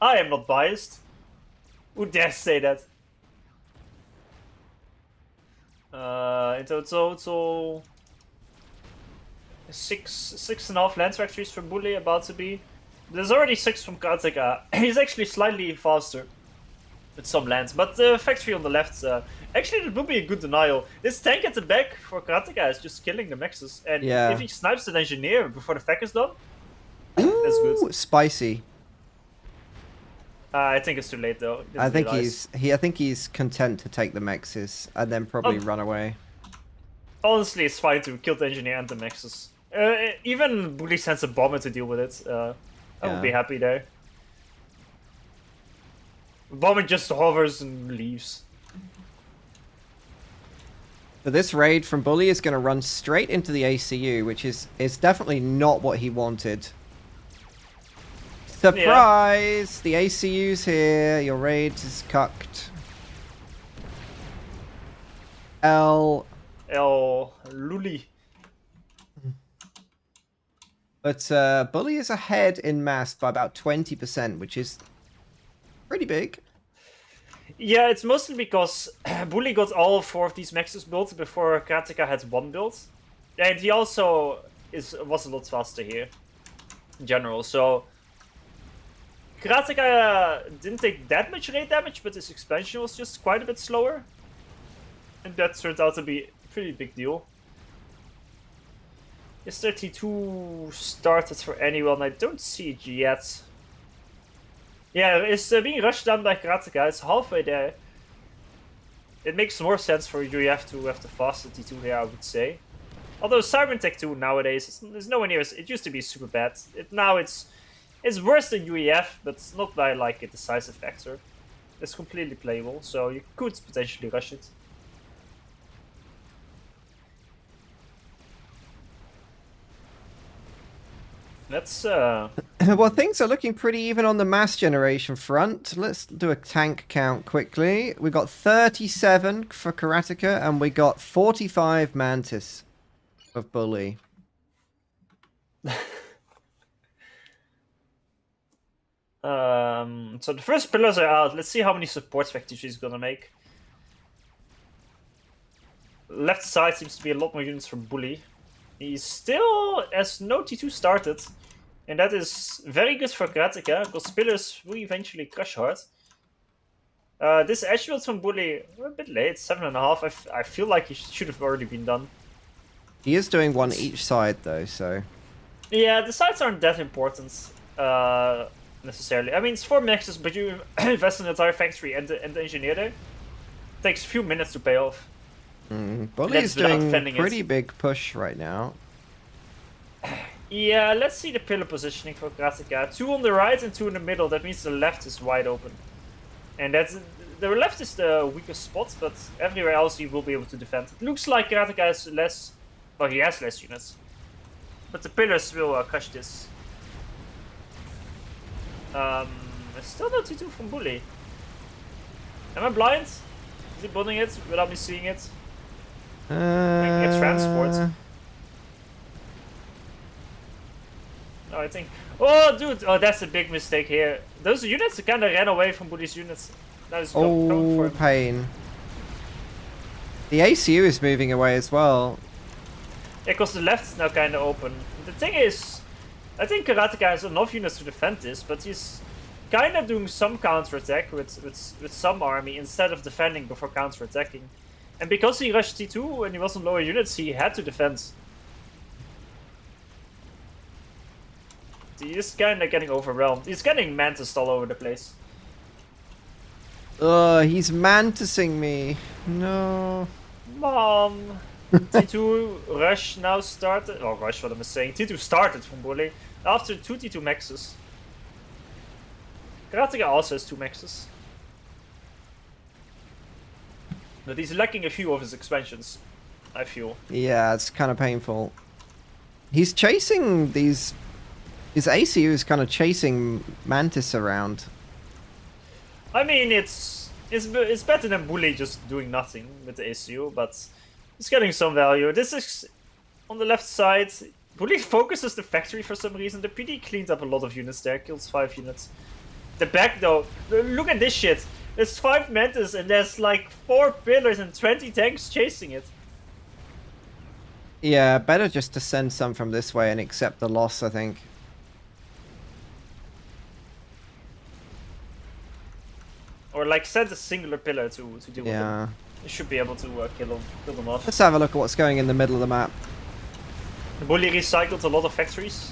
I am not biased. Who dares say that? In total, 6.5 land factories for bully about to be. There's already 6 from Karateka. He's actually slightly faster with some lands, but the factory on the left, actually it would be a good denial. This tank at the back for Karateka is just killing the mexes, and Yeah. if he snipes an engineer before the fact is done, Ooh, that's good. Spicy. I think it's too late though. I think he's content to take the mexes and then probably run away. Honestly, it's fine to kill the engineer and the mexes. Even bully sends a bomber to deal with it. I would be happy there. Bomber just hovers and leaves. So this raid from bully is going to run straight into the ACU, which is definitely not what he wanted. Surprise! Yeah. The ACU's here. Your raid is cucked. Luli. But bully is ahead in mass by about 20%, which is pretty big. Yeah, it's mostly because bully got all 4 of these mexes built before Karateka had 1 built. And he also was a lot faster here in general, so Karateka didn't take that much raid damage, but his expansion was just quite a bit slower. And that turned out to be a pretty big deal. Is 32 started for anyone? I don't see it yet. Yeah, it's being rushed down by Karateka. It's halfway there. It makes more sense for UEF to have the faster T2 here, I would say. Although Cyber Tech 2 nowadays is nowhere near. It used to be super bad. Now it's worse than UEF, but it's not by like a decisive factor. It's completely playable, so you could potentially rush it. Let's Well, things are looking pretty even on the mass generation front. Let's do a tank count quickly. We got 37 for Karateka, and we got 45 Mantis of bully. So the first pillars are out. Let's see how many support factories he's gonna make. Left side seems to be a lot more units from bully. He still has no T2 started. And that is very good for Karateka, because pillars will eventually crush hard. This edge build from bully, a bit late, 7.5. I feel like he should have already been done. He is doing one each side, though, so... Yeah, the sides aren't that important, necessarily. I mean, it's 4 mexes, but you invest in the entire factory and the engineer there. It takes a few minutes to pay off. Bully is doing a pretty big push right now. Yeah, let's see the pillar positioning for Karateka. 2 on the right and 2 in the middle. That means the left is wide open. And the left is the weakest spot, but everywhere else he will be able to defend. It looks like Karateka has less... Well, he has less units. But the pillars will crush this. Still no T2 from bully. Am I blind? Is he building it without me seeing it? Get transport. No, I think... Oh, dude! Oh, that's a big mistake here. Those units kind of ran away from bully's units. Now he's going for Oh, him. pain. The ACU is moving away as well. Yeah, because the left's now kind of open. The thing is, I think Karateka has enough units to defend this, but he's kind of doing some counter-attack with some army instead of defending before counter-attacking. And because he rushed T2 when he was on lower units, he had to defend. He is kind of getting overwhelmed. He's getting mantised all over the place. He's mantising me. No. Mom! T2 rush now started. Oh, rush, what am I saying? T2 started from Bully after 2 T2 maxes. Karateka also has 2 maxes. But he's lacking a few of his expansions, I feel. Yeah, it's kind of painful. He's chasing these... His ACU is kind of chasing Mantis around. I mean, it's better than Bully just doing nothing with the ACU, but it's getting some value. This is on the left side. Bully focuses the factory for some reason. The PD cleaned up a lot of units there, kills 5 units. The back though, look at this shit. There's 5 Mantis and there's like 4 pillars and 20 tanks chasing it. Yeah, better just to send some from this way and accept the loss, I think. Or like send a singular pillar to deal with them. You should be able to kill them off. Let's have a look at what's going in the middle of the map. Bully recycled a lot of factories.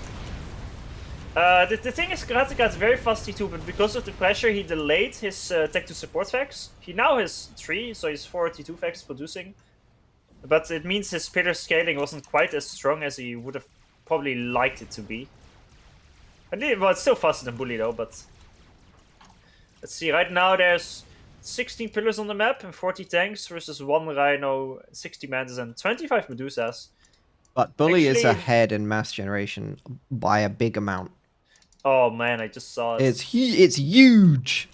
The thing is, Karateka has very fast T2, but because of the pressure, he delayed his tech to support facts. He now has 3, so he's 4 T2 facts producing. But it means his pillar scaling wasn't quite as strong as he would have probably liked it to be. Well, it's still faster than Bully though, but... Let's see, right now there's 16 pillars on the map and 40 tanks versus 1 Rhino, 60 Mantis and 25 Medusas. But Bully is ahead in mass generation by a big amount. Oh man, I just saw it. It's huge.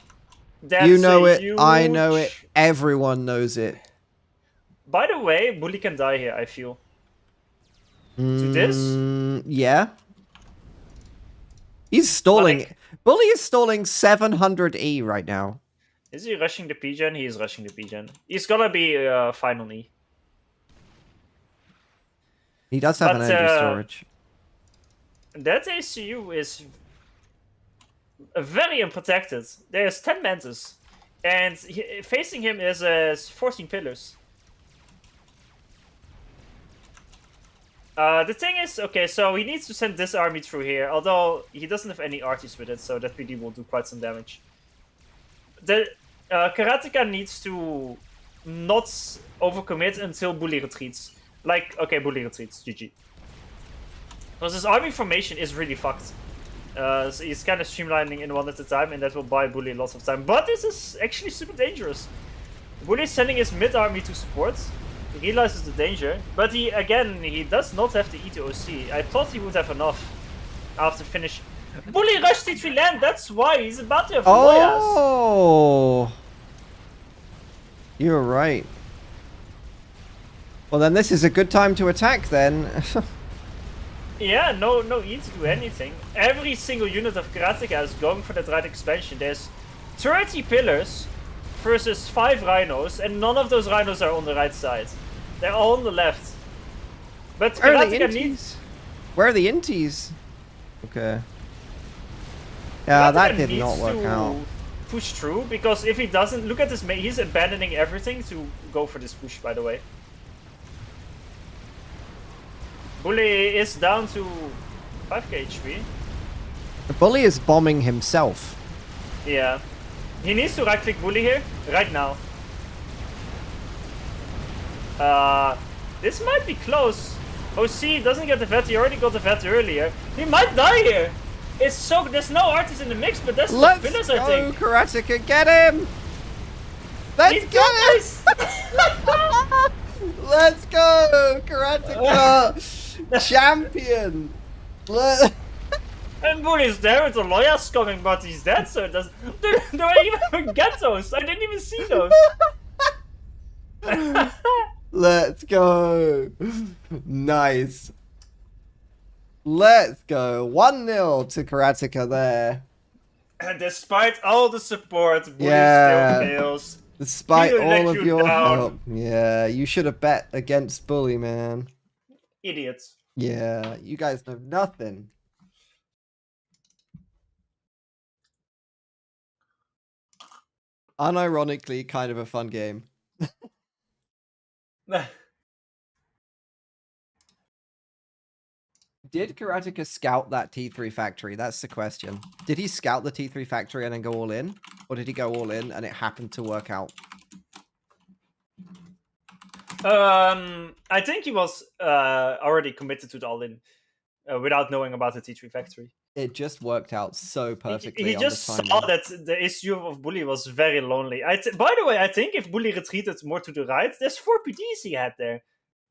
That's you know it, huge... I know it, everyone knows it. By the way, Bully can die here, I feel. To this? Yeah. He's stalling. Like, Bully is stalling 700 right now. Is he rushing the P-Gen? He is rushing the P-Gen. He's gonna be fine on E. He does have an energy storage. That ACU is very unprotected. There's 10 Mantis. And facing him is 14 pillars. The thing is, okay, so he needs to send this army through here, although he doesn't have any arties with it, so that PD will do quite some damage. The Karateka needs to not overcommit until Bully retreats. Like, okay, Bully retreats, GG. Because his army formation is really fucked. So he's kind of streamlining in one at a time, and that will buy Bully lots of time. But this is actually super dangerous. Bully is sending his mid army to support. He realizes the danger, but he does not have the E to OC. I thought he would have enough after finish. Bully rushed T3 land, that's why he's about to have Loyas. Oh, you're right. Well, then this is a good time to attack then. Yeah, no E to do anything. Every single unit of Karateka is going for that right expansion. There's 30 pillars versus 5 rhinos, and none of those rhinos are on the right side. They're all on the left. But Karateka needs... Where are the inties? Okay. Yeah, that did not work out. Push through, because if he doesn't, look at this, he's abandoning everything to go for this push, by the way. Bully is down to 5k HP. The Bully is bombing himself. Yeah. He needs to right click Bully here, right now. This might be close. OC doesn't get the vet, he already got the vet earlier. He might die here. It's so, there's no artists in the mix, but that's the pillars, I think. Karateka, get him! Let's go! Let's go, Karateka! Champion! And Bully's there with the lawyers coming, but he's dead, so it doesn't... There are even ghettos! I didn't even see those! Let's go! Nice. Let's go. 1-0 to Karateka there. And despite all the support, Bully Yeah. still fails. Despite He'll let all of you your down. help. Yeah, you should have bet against Bully, man. Idiots. Yeah, you guys know nothing. Unironically, kind of a fun game. Did Karateka scout that T3 factory? That's the question. Did he scout the T3 factory and then go all in? Or did he go all in and it happened to work out? I think he was already committed to the all-in without knowing about the T3 factory. It just worked out so perfectly He on the just timing. saw that the issue of Bully was very lonely. By the way, I think if Bully retreated more to the right, there's 4 PDs he had there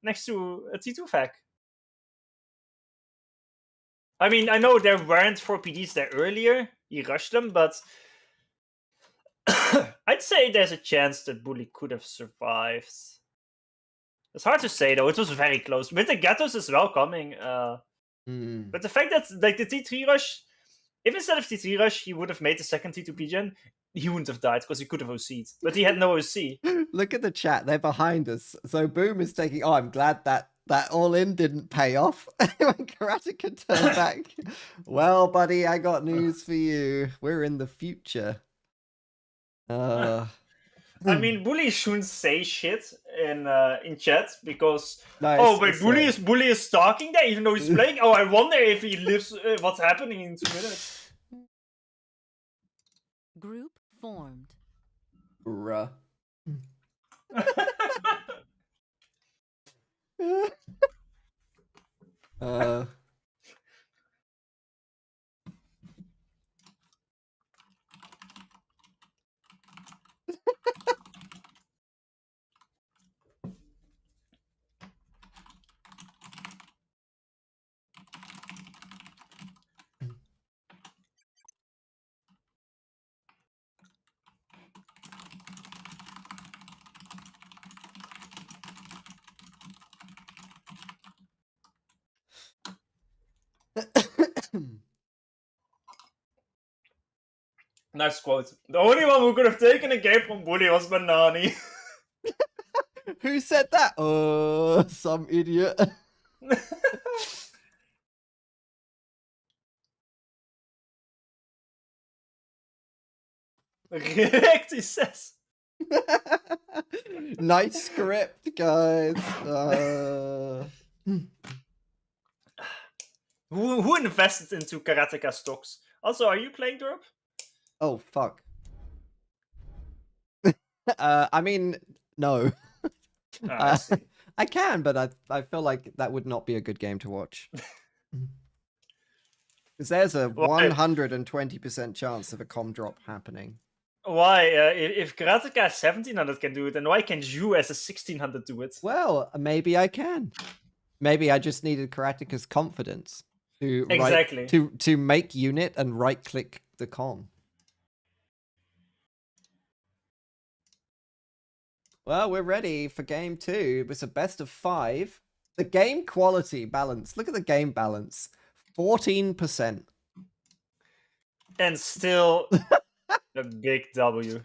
next to a T2 fac. I mean, I know there weren't 4 PDs there earlier. He rushed them, but I'd say there's a chance that Bully could have survived. It's hard to say though. It was very close. With the ghettos as well coming. But the fact that like the T3 rush, if instead of T3 rush he would have made the second T2 gen, he wouldn't have died because he could have OC'd. But he had no OC. Look at the chat. They're behind us. So Boom is taking... Oh, I'm glad that all-in didn't pay off. When Karateka turned back. Well, buddy, I got news for you. We're in the future. I mean, Bully shouldn't say shit in chat because Nice. but Bully is stalking there even though he's playing. Oh, I wonder if he lives. What's happening in 2 minutes? Group formed. Bruh. Nice quote. The only one who could have taken a game from Bully was Banani. Who said that? Oh, some idiot. Correct, he says. Nice script, guys. Who invested into Karateka stocks? Also, are you playing Derp? Oh, fuck. I mean, no. I see. I can, but I feel like that would not be a good game to watch. Because there's a 120% chance of a com drop happening. Why? If Karateka as 1700 can do it, then why can't you as a 1600 do it? Well, maybe I can. Maybe I just needed Karateka's confidence to Exactly. to make unit and right click the com. Well, we're ready for game 2. It's a best of 5. The game quality balance. Look at the game balance. 14%. And still a big W.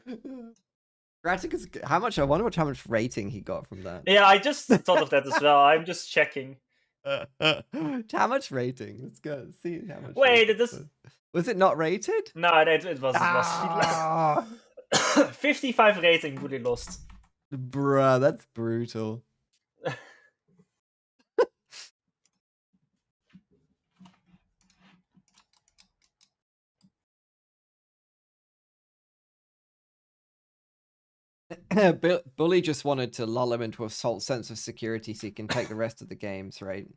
Karateka's, how much? I wonder how much rating he got from that. Yeah, I just thought of that as well. I'm just checking. How much rating? Let's go see how much. Wait, was it not rated? No, it was. Ah! 55 rating, Bully lost. Bruh, that's brutal. Bully just wanted to lull him into a false sense of security so he can take the rest of the games, right?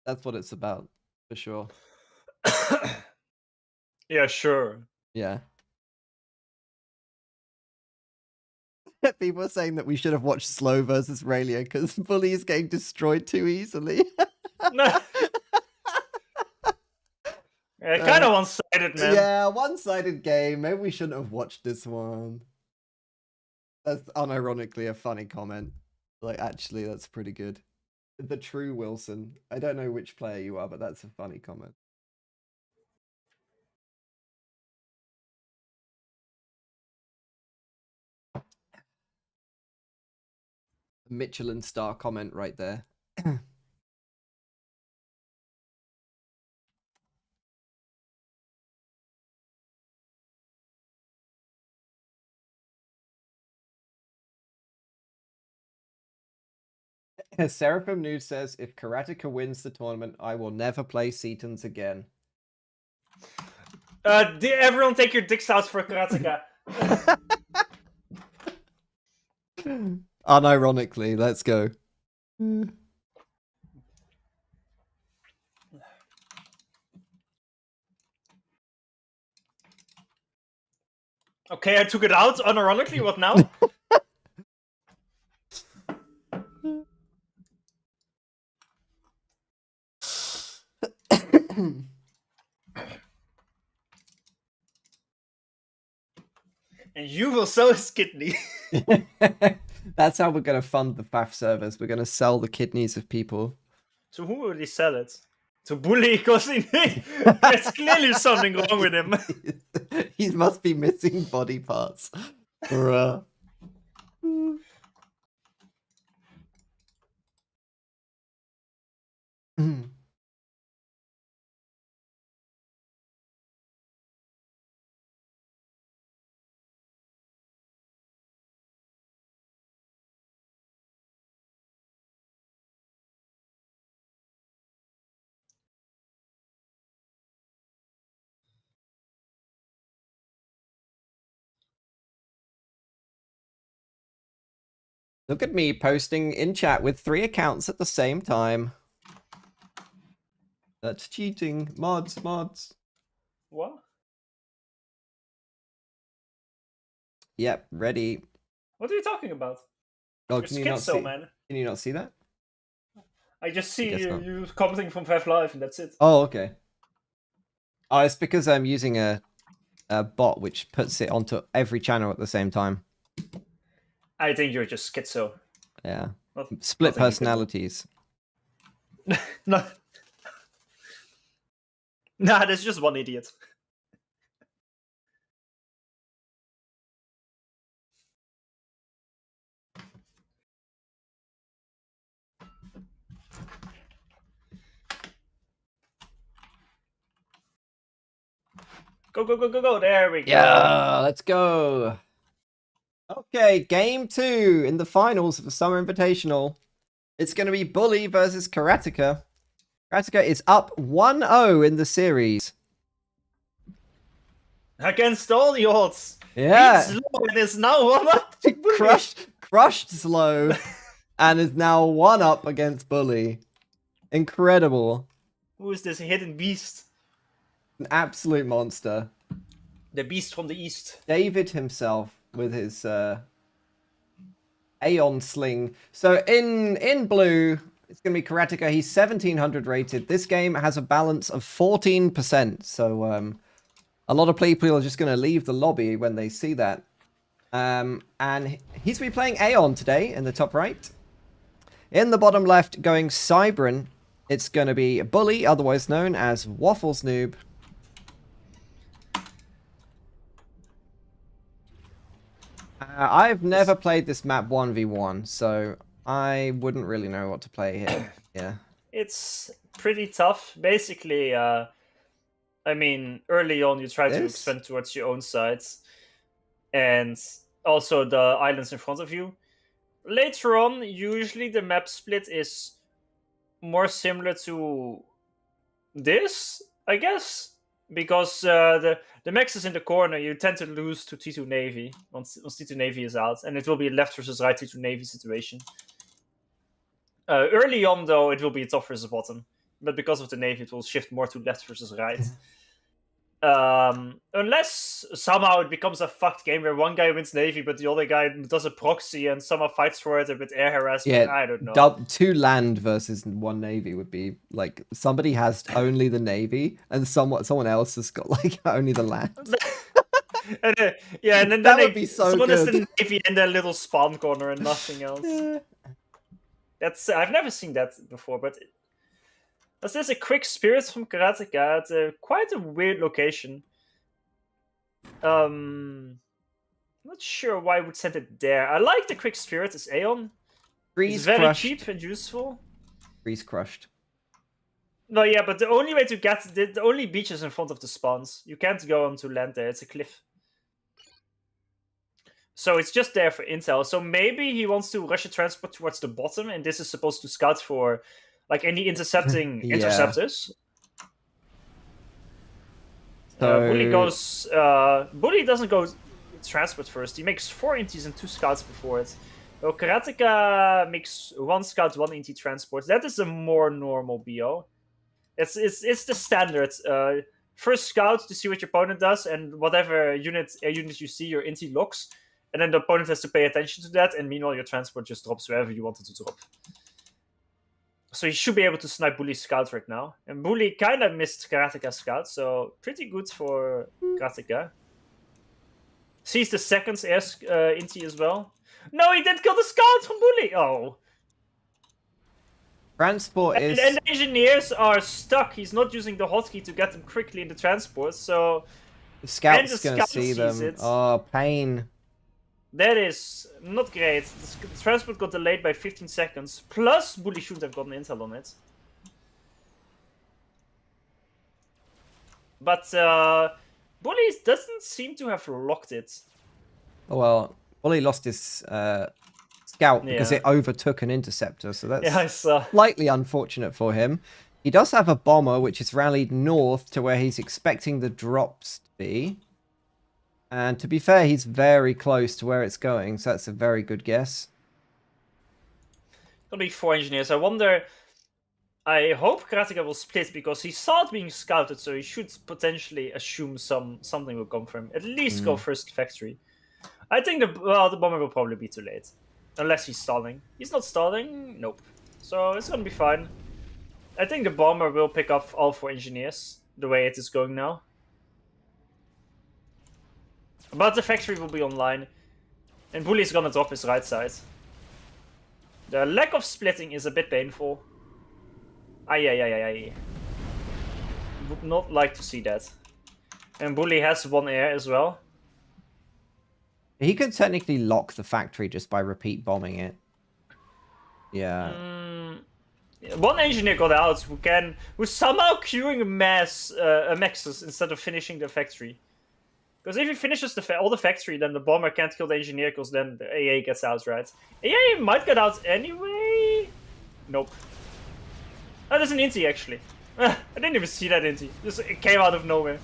That's what it's about, for sure. Yeah, sure. Yeah. People are saying that we should have watched Slow versus Raylia because Bully is getting destroyed too easily. Kind of one-sided, man. Yeah, one-sided game. Maybe we shouldn't have watched this one. That's unironically a funny comment. Like, actually, that's pretty good. The true Wilson. I don't know which player you are, but that's a funny comment. Michelin star comment right there. Seraphim Nude says, if Karateka wins the tournament, I will never play Setons again. Everyone take your dicks out for Karateka. Unironically, let's go. Okay, I took it out. Unironically, what now? And you will sell his kidney. That's how we're going to fund the FAF servers. We're going to sell the kidneys of people. To who will he sell it? To Bully, because there's clearly something wrong with him. He must be missing body parts. Bruh. Look at me posting in chat with 3 accounts at the same time. That's cheating. Mods. What? Yep, ready. What are you talking about? Oh, You're can you not schizo, see? man. Can you not see that? I just see guess not. you commenting from 5 Live, and that's it. Oh, okay. Oh, it's because I'm using a bot which puts it onto every channel at the same time. I think you're just schizo. Yeah. Not- Split nothing you can do. personalities. No. Nah, there's just one idiot. Go. There we go. Yeah, let's go. Okay, game 2 in the finals of the Summer Invitational. It's going to be Bully versus Karateka. Karateka is up 1-0 in the series. Against all the odds. Yeah. Beat Slow and is now 1-up. crushed Slow and is now 1-up against Bully. Incredible. Who is this hidden beast? An absolute monster. The beast from the east. David himself with his Aeon sling. So in blue, it's going to be Karateka. He's 1700 rated. This game has a balance of 14%. So a lot of people are just going to leave the lobby when they see that. And he's going to be playing Aeon today in the top right. In the bottom left, going Cybran, it's going to be Bully, otherwise known as Waffles Noob. I've never played this map 1v1, so I wouldn't really know what to play here. Yeah. It's pretty tough. Basically, I mean, early on you try to expand towards your own sides. And also the islands in front of you. Later on, usually the map split is more similar to this, I guess. Because the max is in the corner, you tend to lose to T2 Navy once T2 Navy is out, and it will be a left versus right T2 Navy situation. Early on, though, it will be a top versus bottom, but because of the Navy, it will shift more to left versus right. Unless somehow it becomes a fucked game where one guy wins Navy, but the other guy does a proxy and somehow fights for it with air harassment. I don't know. 2 land versus 1 Navy would be like somebody has only the Navy and someone else has got like only the land. And then that would be so someone good. is the Navy in their little spawn corner and nothing else. That's I've never seen that before, but there's a quick spirit from Karateka at quite a weird location. Not sure why I would send it there. I like the quick spirit as Aeon, Freeze It's very crushed. cheap and useful. Freeze crushed. No, yeah, but the only way to get the only beach is in front of the spawns. You can't go onto land there. It's a cliff. So it's just there for intel. So maybe he wants to rush a transport towards the bottom, and this is supposed to scout for like any intercepting Yeah. interceptors. So Bully goes. Bully doesn't go transport first. He makes 4 inties and 2 scouts before it. So Karateka makes 1 scout, 1 intie transport. That is a more normal BO. It's the standard. First scout to see what your opponent does, and whatever unit you see, your intie locks, and then the opponent has to pay attention to that. And meanwhile, your transport just drops wherever you want it to drop. So he should be able to snipe Bully's scout right now. And Bully kind of missed Karateka's scout, so pretty good for Karateka. Sees the second air intie as well. No, he didn't kill the scout from Bully! Oh. transport is. And the engineers are stuck. He's not using the hotkey to get them quickly in the transport, so... The scout's and the gonna scout see sees them. it. Oh, pain. That is not great. The transport got delayed by 15 seconds. Plus, Bully shouldn't have gotten intel on it. But Bully doesn't seem to have locked it. Oh, well, Bully lost his scout because Yeah. it overtook an interceptor, so that's Yeah, I saw. slightly unfortunate for him. He does have a bomber, which is rallied north to where he's expecting the drops to be. And to be fair, he's very close to where it's going, so that's a very good guess. Gonna be 4 engineers. I wonder. I hope Karateka will split because he saw it being scouted, so he should potentially assume something will come from him. At least go first factory. I think the bomber will probably be too late, unless he's stalling. He's not stalling. Nope. So it's gonna be fine. I think the bomber will pick up all 4 engineers the way it is going now. But the factory will be online. And Bully is gonna drop his right side. The lack of splitting is a bit painful. Ay. Would not like to see that. And Bully has 1 air as well. He could technically lock the factory just by repeat bombing it. Yeah. 1 engineer got out who's somehow queuing a Maxus instead of finishing the factory. Because if he finishes all the factory, then the bomber can't kill the engineer, because then the AA gets out, right? AA might get out anyway. Nope. Oh, there's an intie, actually. I didn't even see that intie. It came out of nowhere.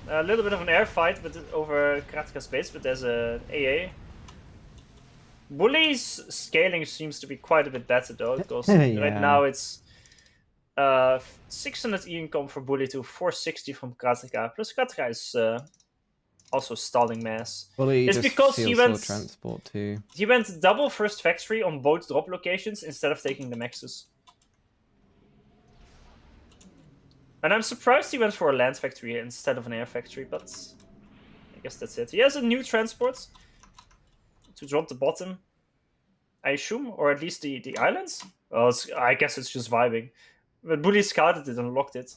A little bit of an air fight over Karateka's base, but there's an AA. Bully's scaling seems to be quite a bit better, though, because Yeah. right now it's 600 income for Bully to 460 from Karateka. Plus Karateka is also stalling mass. Bully It's just because he steals all went- transport too. He went double first factory on both drop locations instead of taking the Maxus. And I'm surprised he went for a land factory instead of an air factory, but I guess that's it. He has a new transport to drop the bottom, I assume, or at least the islands. Well, I guess it's just vibing. But Bully scouted it and locked it.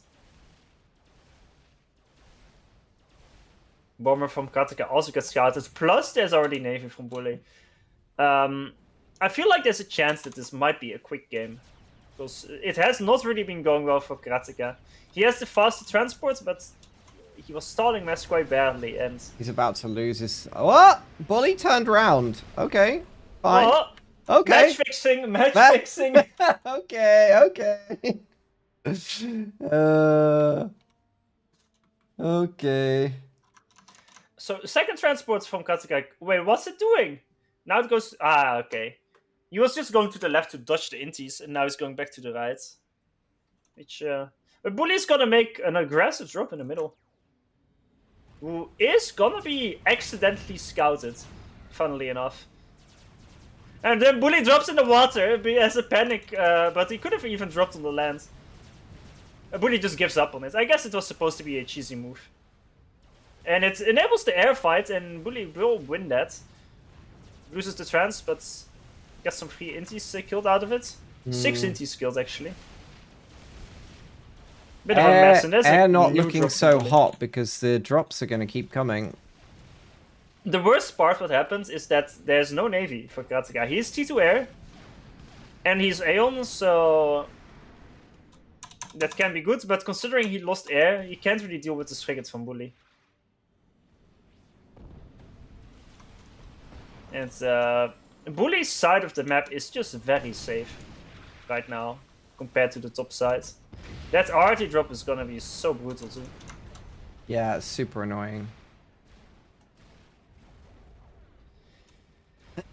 Bomber from Karateka also gets scouted. Plus, there's already Navy from Bully. I feel like there's a chance that this might be a quick game. Because it has not really been going well for Karateka. He has the faster transport, but he was stalling mass quite badly. And He's about to lose his... What? Bully turned round. Okay. Fine. oh, Okay. match fixing, match fixing. Okay. Okay. So second transport from Karateka. Wait, what's it doing? Now it goes. Okay. He was just going to the left to dodge the inties, and now he's going back to the right. Which, but Bully's gonna make an aggressive drop in the middle. Who is gonna be accidentally scouted, funnily enough. And then Bully drops in the water as a panic, but he could have even dropped on the land. Bully just gives up on it. I guess it was supposed to be a cheesy move. And it enables the air fight, and Bully will win that. Loses the trans, but gets some free inties killed out of it. 6 inties killed, actually. Bit of a mess, and there's Air a not new looking drop so from Bully. hot because the drops are going to keep coming. The worst part what happens is that there's no Navy for Karateka. He's T2 air, and he's Aeon, so that can be good, but considering he lost air, he can't really deal with the frigates from Bully. And Bully's side of the map is just very safe right now compared to the top side. That arty drop is gonna be so brutal too. Yeah, it's super annoying.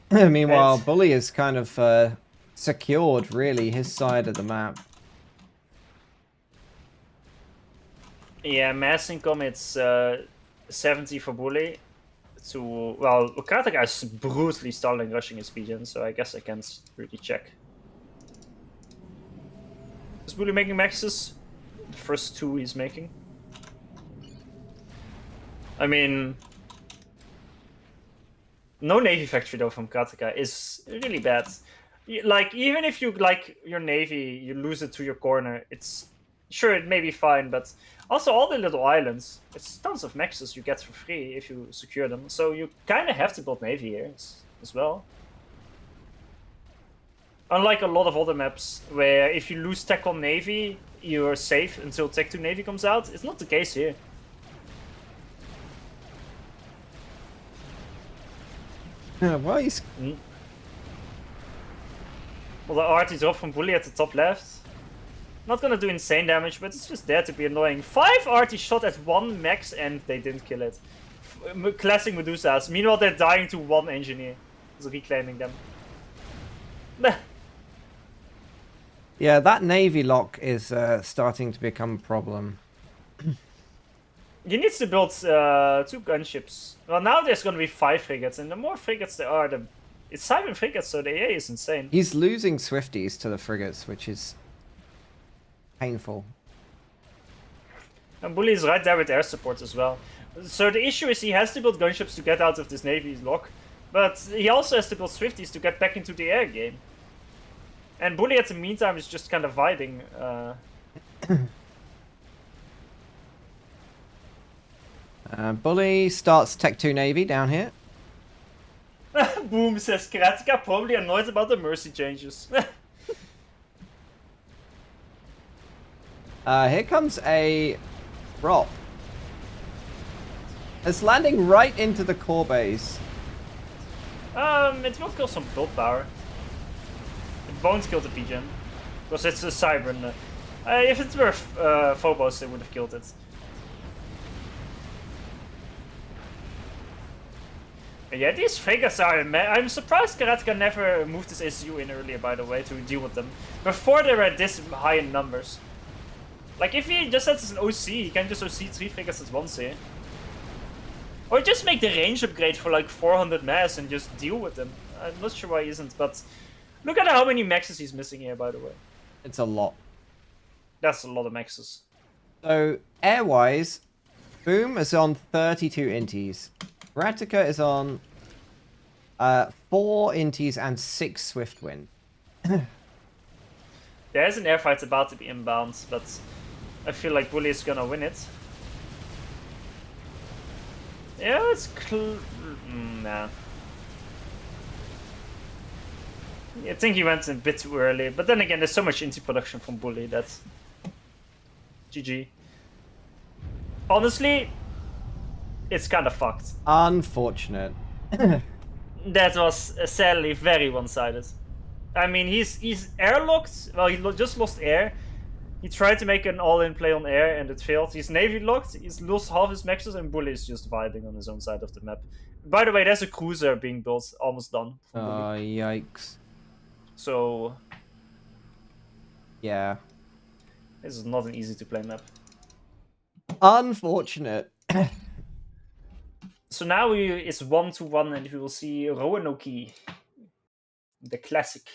Meanwhile, And- Bully is kind of secured, really, his side of the map. Yeah, mass income, it's 70 for Bully. Well, Karateka is brutally stalling rushing his pigeon, so I guess I can't really check. Is Bully making maxes? The first two he's making. I mean, no Navy factory though from Karateka is really bad. Like, even if you like your Navy, you lose it to your corner, it's sure it may be fine, but also all the little islands, it's tons of maxes you get for free if you secure them. So you kind of have to build Navy here as well. Unlike a lot of other maps where if you lose tech on Navy, you're safe until Tech 2 Navy comes out, it's not the case here. Well, he's... Well, the arty drop from Bully at the top left. Not gonna do insane damage, but it's just there to be annoying. 5 arty shot at 1 max and they didn't kill it. Classic Medusas. Meanwhile, they're dying to 1 engineer. He's reclaiming them. Yeah, that Navy lock is starting to become a problem. He needs to build 2 gunships. Well, now there's gonna be 5 frigates, and the more frigates there are, it's 7 frigates, so the AA is insane. He's losing Swifties to the frigates, which is painful. And Bully is right there with air support as well. So the issue is he has to build gunships to get out of this Navy lock, but he also has to build Swifties to get back into the air game. And Bully at the meantime is just kind of vibing. Bully starts Tech 2 Navy down here. Boom, says Karateka, probably annoyed about the mercy changes. Here comes a drop. It's landing right into the core base. It will kill some build power. It won't kill the pigeon, because it's a Cybern. If it were Phobos, they would have killed it. But yeah, these frigates are... I'm surprised Karateka never moved his ACU in earlier, by the way, to deal with them. Before they were this high in numbers. Like, if he just sets an OC, he can just OC 3 frigates at once here. Or just make the range upgrade for like 400 mass and just deal with them. I'm not sure why he isn't, but... Look at how many maxes he's missing here, by the way. It's a lot. That's a lot of maxes. So, air-wise, Boom is on 32 inties. Karateka is on 4 inties and 6 swift wind. There's an air fight about to be inbound, but I feel like Bully is gonna win it. Yeah, it's nah. I think he went a bit too early, but then again, there's so much inti production from Bully that GG. Honestly, it's kind of fucked. Unfortunate. That was sadly very one-sided. I mean, he's airlocked. Well, he just lost air. He tried to make an all-in play on air and it failed. He's navy locked. He's lost half his maxes and Bully is just vibing on his own side of the map. By the way, there's a cruiser being built, almost done. Oh, yikes. So Yeah. this is not an easy to play map. Unfortunate. So now it's 1-1 and we will see Roanoke, the classic.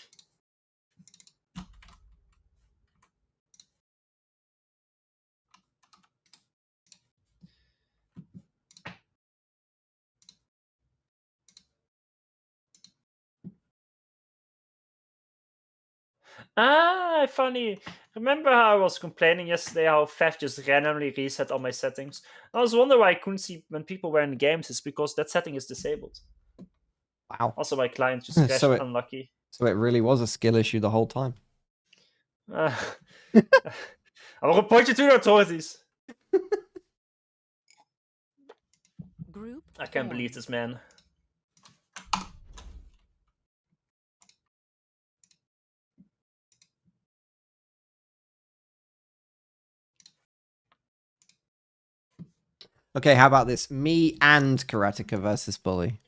Ah, funny. Remember how I was complaining yesterday how FAF just randomly reset all my settings? I was wondering why I couldn't see when people were in games. It's because that setting is disabled. Wow. Also, my client just crashed. So it Unlucky. so it really was a skill issue the whole time. I will report you to the authorities. Group I can't formed. believe this man. Okay, how about this? Me and Karateka versus Bully.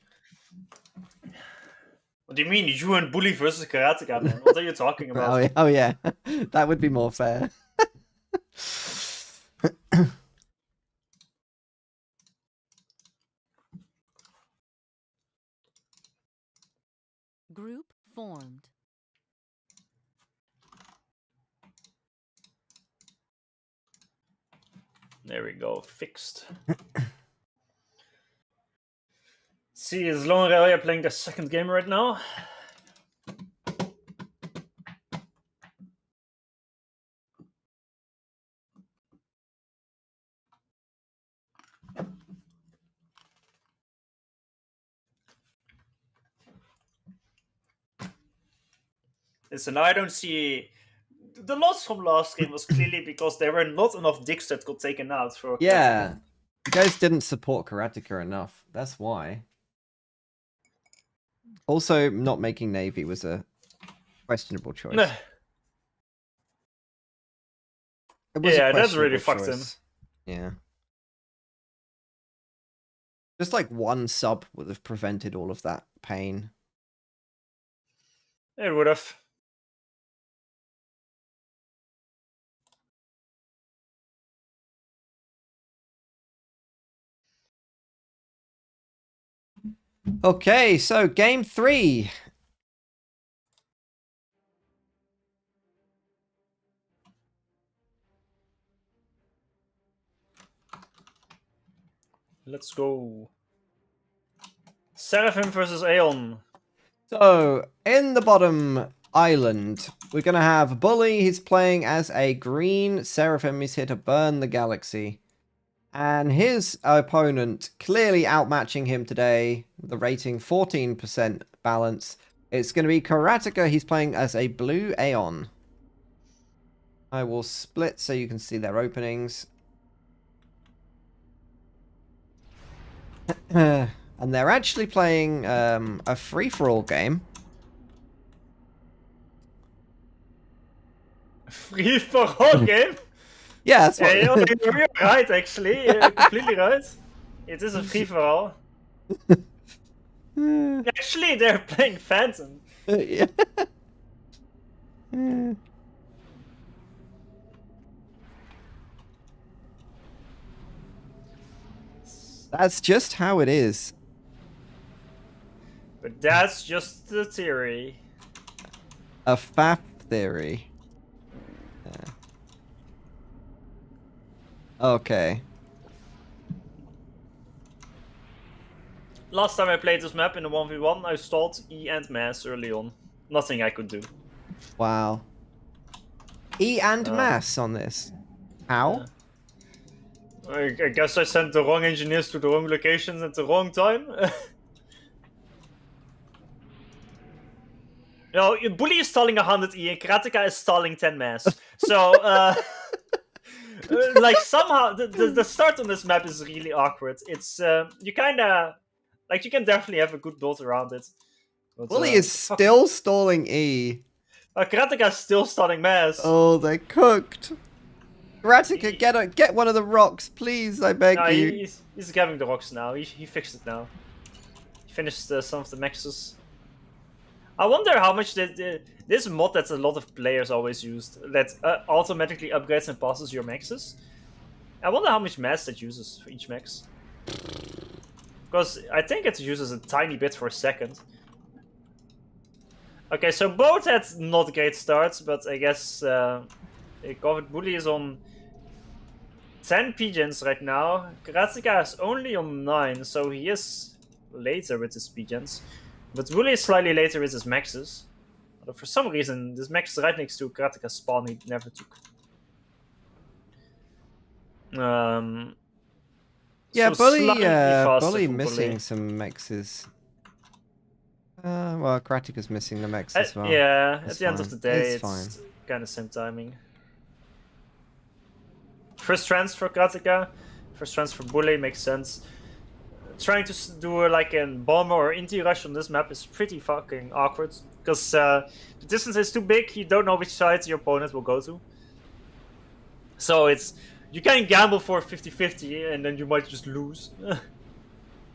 What do you mean? You and Bully versus Karateka, man? What are you talking about? Oh yeah. That would be more fair. Group formed. There we go. Fixed. See, is Lone Aurelia playing their second game right now? Listen, I don't see. The loss from last game was clearly because there were not enough dicks that got taken out for. Yeah. You guys didn't support Karateka enough. That's why. Also, not making Navy was a questionable choice. Nah. It was Yeah, a that's really questionable fucked him. choice. Yeah. Just like one sub would have prevented all of that pain. It would have. Okay, so game 3. Let's go. Seraphim versus Aeon. So, in the bottom island, we're going to have Bully. He's playing as a green Seraphim. He's here to burn the galaxy. And his opponent, clearly outmatching him today, the rating 14% balance. It's going to be Karateka. He's playing as a blue Aeon. I will split so you can see their openings. And they're actually playing a free-for-all game. Free for all game? Yeah, that's what... Yeah, you're right, actually. You're completely right. It is a free for all. Actually, they're playing Phantom. Yeah. That's just how it is. But that's just the theory. A FAF theory. Yeah. Okay. Last time I played this map in a 1v1, I stalled E and Mass early on. Nothing I could do. Wow. E and Mass on this. How? I guess I sent the wrong engineers to the wrong locations at the wrong time. No, Bully is stalling 100 E and Karateka is stalling 10 Mass. So, like, somehow, the start on this map is really awkward. It's, you kinda, like, you can definitely have a good build around it. But, Bully is still stalling E. Karateka is still stalling Mass. Oh, they're cooked. Karateka, get one of the rocks, please, I beg No, you. he's grabbing the rocks now. He fixed it now. He finished some of the maxes. I wonder how much this mod that a lot of players always used, that automatically upgrades and passes your maxes. I wonder how much mass that uses for each max. Because I think it uses a tiny bit for a second. Okay, so both had not great starts, but I guess Covered Bully is on 10 pigeons right now. Karateka is only on 9, so he is later with his pigeons. But Bully is slightly later with his maxes. Although for some reason, this mech is right next to Karateka's spawn he never took. Yeah, So slightly faster Bully from missing Bully. some mexes. Well, Karateka's missing the mex as well. Yeah, It's at the end of fine. the day, It's it's fine. kind of same timing. First transfer Karateka, first transfer Bully makes sense. Trying to do like a bomber or inti rush on this map is pretty fucking awkward because the distance is too big. You don't know which side your opponent will go to. So you can gamble for 50-50 and then you might just lose.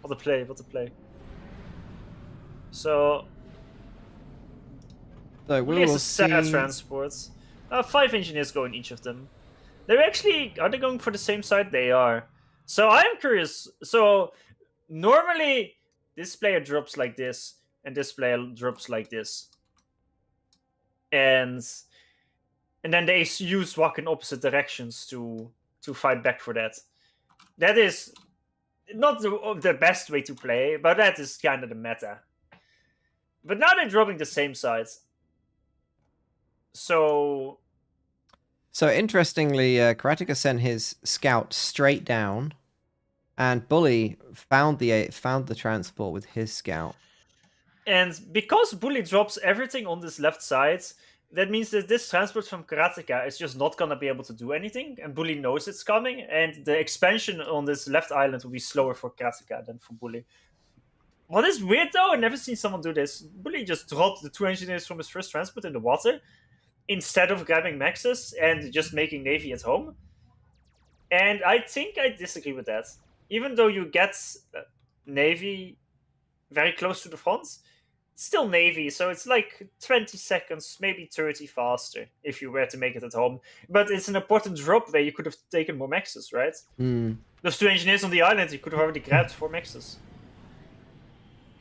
What a play! What a play! So So Bully we has will a set of see. transports. 5 engineers go in each of them. Are they going for the same side? They are. So I'm curious. So normally this player drops like this, and this player drops like this, and then they use walk in opposite directions to fight back for that. That is not the best way to play, but that is kind of the meta. But now they're dropping the same sides. So Interestingly, Karateka sent his scout straight down, and Bully found the transport with his scout. And because Bully drops everything on this left side, that means that this transport from Karateka is just not gonna be able to do anything, and Bully knows it's coming, and the expansion on this left island will be slower for Karateka than for Bully. What is weird though, I've never seen someone do this. Bully just dropped the 2 engineers from his first transport in the water instead of grabbing Maxes and just making Navy at home. And I think I disagree with that. Even though you get Navy very close to the front, it's still Navy, so it's like 20 seconds, maybe 30 faster if you were to make it at home. But it's an important drop where you could have taken more Maxes, right? Those 2 engineers on the island, you could have already grabbed 4 Maxes.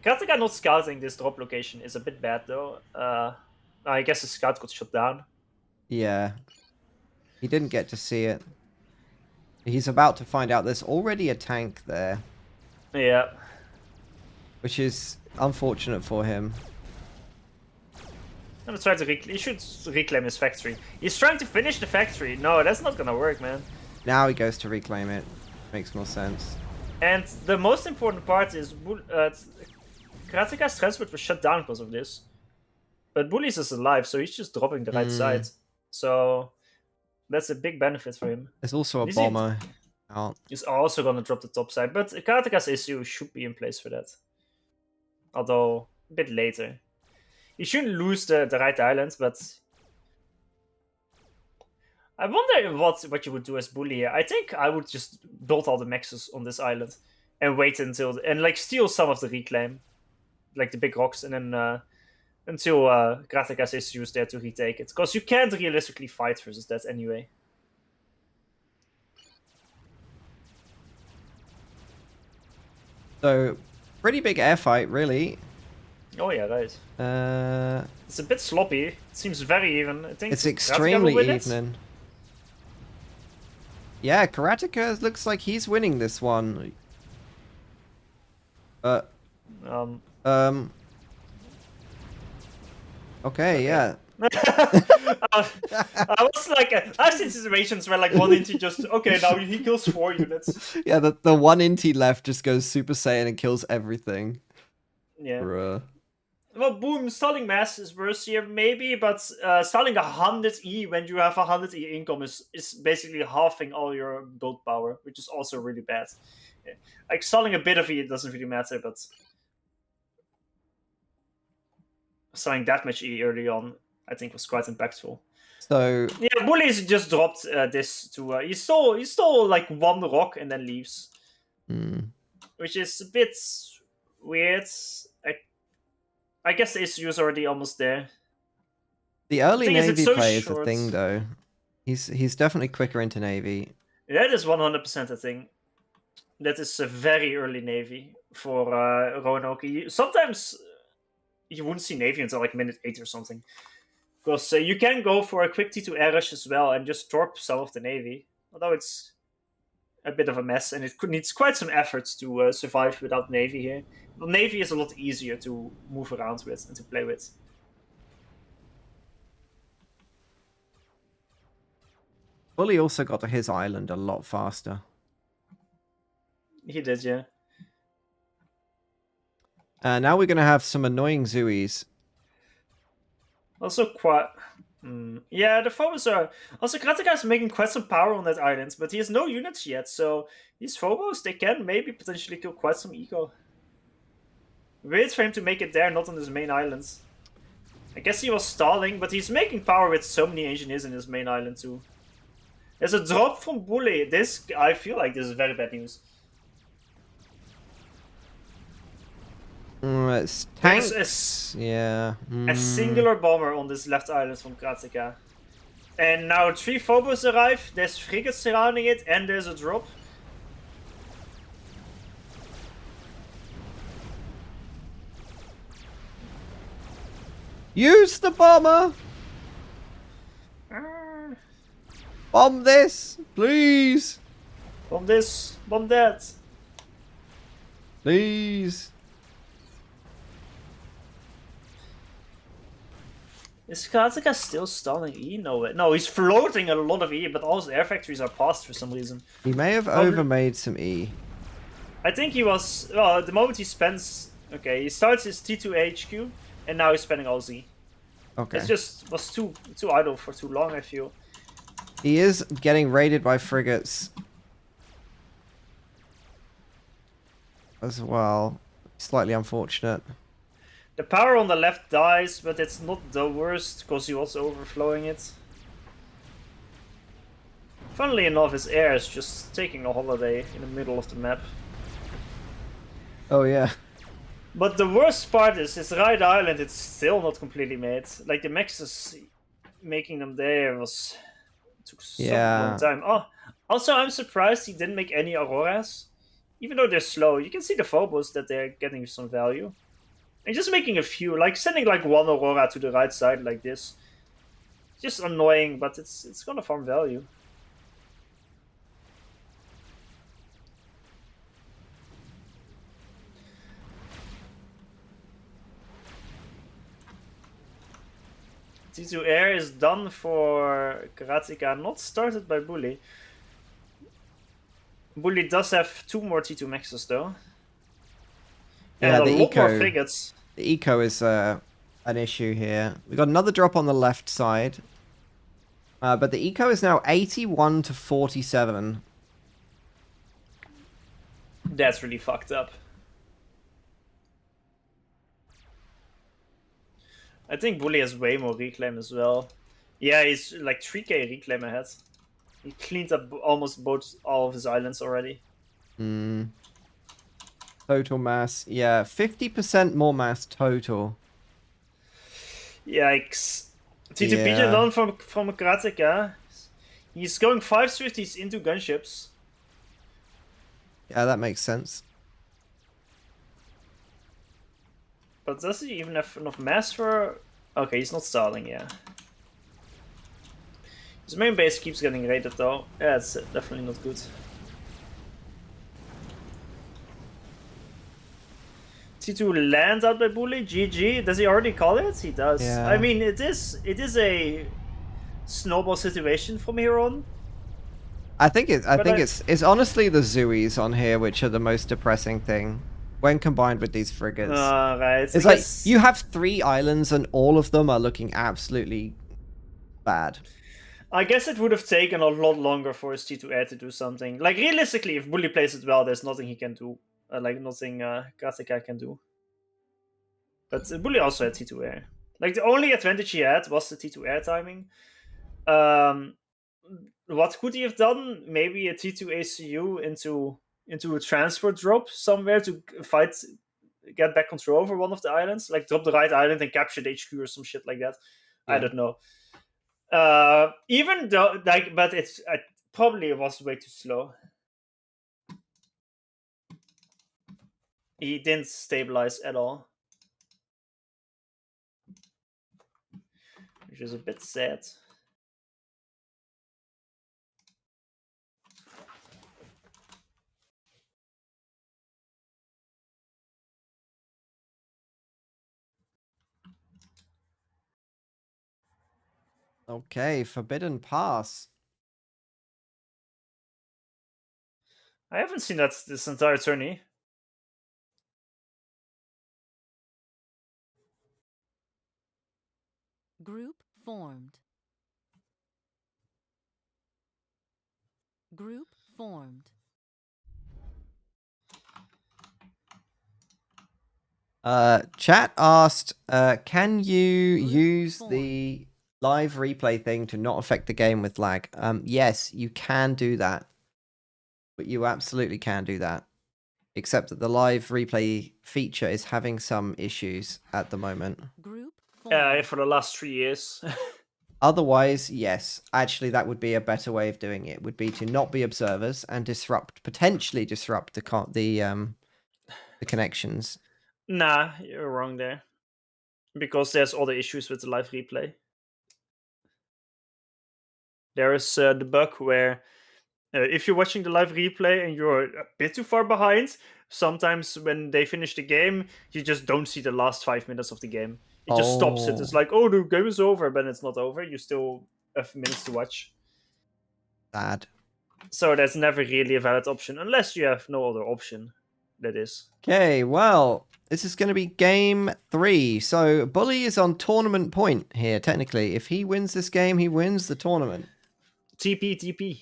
Karateka not scouting this drop location is a bit bad, though. I guess the scout got shot down. Yeah. He didn't get to see it. He's about to find out there's already a tank there. Yeah. Which is unfortunate for him. I'm gonna try to he should reclaim his factory. He's trying to finish the factory. No, that's not gonna work, man. Now he goes to reclaim it. Makes more sense. And the most important part is Karateka's transport was shut down because of this. But Bullies is alive, so he's just dropping the right side. So that's a big benefit for him. There's also a bomber out. He's also gonna drop the top side, but Karateka's issue should be in place for that. Although a bit later. He shouldn't lose the right island, but I wonder what you would do as Bully here. I think I would just build all the mexes on this island and wait until and like steal some of the reclaim, like the big rocks, and then until Karateka's is used there to retake it, because you can't realistically fight versus that anyway. So, pretty big air fight, really. Oh yeah, right. It's a bit sloppy. It seems very even. I think it's extremely even. It. Yeah, Karateka looks like he's winning this one. Okay, yeah. I was like, I've seen situations where like one inti just now he kills 4 units. Yeah, the one inti left just goes Super Saiyan and kills everything. Yeah. Bruh. Well, boom, stalling mass is worse here, maybe, but stalling 100 E when you have 100 E income is basically halving all your build power, which is also really bad. Yeah. Like, stalling a bit of E, it doesn't really matter, but stalling that much E early on, I think, was quite impactful. So yeah, Bullies just dropped this to he stole like 1 rock and then leaves, which is a bit weird. I guess the issue is already almost there. The early Navy play is a thing, though. He's definitely quicker into Navy. That is 100% a thing. That is a very early Navy for Roanoke. Sometimes you wouldn't see Navy until like minute 8 or something. Because you can go for a quick T2 air rush as well and just torp some of the Navy. Although it's a bit of a mess and it needs quite some efforts to survive without Navy here. But Navy is a lot easier to move around with and to play with. Bully also got to his island a lot faster. He did, yeah. Now we're going to have some annoying Zooies. Also quite... Yeah, the Phobos are... Also, Krataka is making quite some power on that island, but he has no units yet, so these Phobos, they can maybe potentially kill quite some eco. Weird for him to make it there, not on his main islands. I guess he was stalling, but he's making power with so many engineers in his main island too. There's a drop from Bully. This, I feel like this is very bad news. It's tanks. There's Yeah. a singular bomber on this left island from Krataka. And now 3 Phobos arrive, there's frigates surrounding it, and there's a drop. Use the bomber! Bomb this! Please! Bomb this, bomb that. Please! Is Krataka still stalling E? No way. No, he's floating a lot of E, but all his air factories are passed for some reason. He may have overmade some E. I think he was... Well, at the moment he spends... Okay, he starts his T2 HQ, and now he's spending all Z. Okay. It just was too idle for too long, I feel. He is getting raided by frigates. As well. Slightly unfortunate. The power on the left dies, but it's not the worst, because he was overflowing it. Funnily enough, his air is just taking a holiday in the middle of the map. Oh yeah. But the worst part is his right island, it's still not completely made. Like, the Maxes making them there took some long time. Oh, also, I'm surprised he didn't make any Auroras. Even though they're slow, you can see the Phobos that they're getting some value. And just making a few, like sending like 1 Aurora to the right side like this. Just annoying, but it's gonna farm value. T2 Air is done for Karatsika, not started by Bully. Bully does have 2 more T2 Maxes though. And Yeah, a the lot more eco. frigates. The eco is an issue here. We got another drop on the left side. But the eco is now 81 to 47. That's really fucked up. I think Bully has way more reclaim as well. Yeah, he's like 3k reclaim ahead. He cleaned up almost all of his islands already. Total mass. Yeah, 50% more mass total. Yikes. T2 Pigeon down from Krataka. He's going 5 Swifties into gunships. Yeah, that makes sense. But does he even have enough mass for... Okay, he's not stalling, yeah. His main base keeps getting raided though. Yeah, it's definitely not good. T2 lands out by Bully. GG. Does he already call it? He does. Yeah. I mean, it is a snowball situation from here on. I think it's honestly the Zooies on here which are the most depressing thing when combined with these frigates. Right. It's like you have 3 islands and all of them are looking absolutely bad. I guess it would have taken a lot longer for his T2 Air to do something. Like, realistically, if Bully plays it well, there's nothing he can do. Like, nothing Krataka can do. But Bully also had T2 Air. Like, the only advantage he had was the T2 Air timing. What could he have done? Maybe a T2 ACU into a transport drop somewhere to get back control over one of the islands. Like, drop the right island and capture the HQ or some shit like that. Yeah. I don't know. Even though, like, but it's probably was way too slow. He didn't stabilize at all, which is a bit sad. Okay, Forbidden Pass. I haven't seen that this entire tourney. Group formed. Group formed. Chat asked, can you Group use formed. the live replay thing to not affect the game with lag? Yes, you can do that. But you absolutely can do that. Except that the live replay feature is having some issues at the moment. Group Yeah, formed. for the last 3 years. Otherwise, yes. Actually, that would be a better way of doing it. Would be to not be observers and potentially disrupt the connections. Nah, you're wrong there. Because there's other issues with the live replay. There is the bug where if you're watching the live replay and you're a bit too far behind, sometimes when they finish the game, you just don't see the last 5 minutes of the game. It just stops it. It's Oh, like, oh, the game is over, but it's not over. You still have minutes to watch. sad. So that's never really a valid option, unless you have no other option. That is. Okay, well, this is going to be game 3. So, Bully is on tournament point here, technically. If he wins this game, he wins the tournament. TP.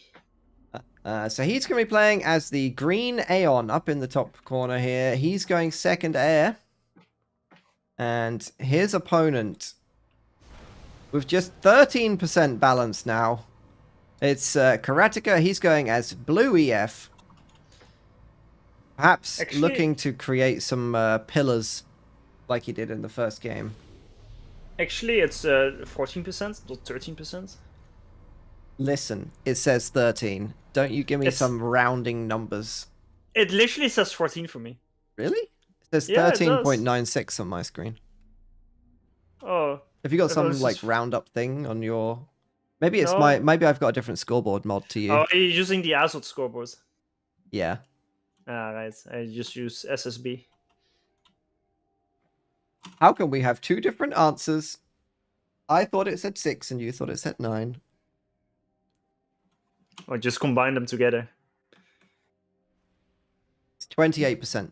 So he's going to be playing as the green Aeon up in the top corner here. He's going second air. And his opponent, with just 13% balance now, it's Karateka. He's going as blue EF. Perhaps Actually, looking to create some pillars like he did in the first game. Actually, it's 14%, not 13%. Listen, it says 13. Don't you give me some rounding numbers. It literally says 14 for me. Really? It says Yeah, it does. 13.96 on my screen. Oh. Have you got I thought some this like is- roundup thing on your? Maybe it's No. maybe I've got a different scoreboard mod to you. Oh, are you using the Azot scoreboard? Yeah. Ah, right. I just use SSB. How can we have two different answers? I thought it said 6 and you thought it said 9. Or just combine them together. It's 28%.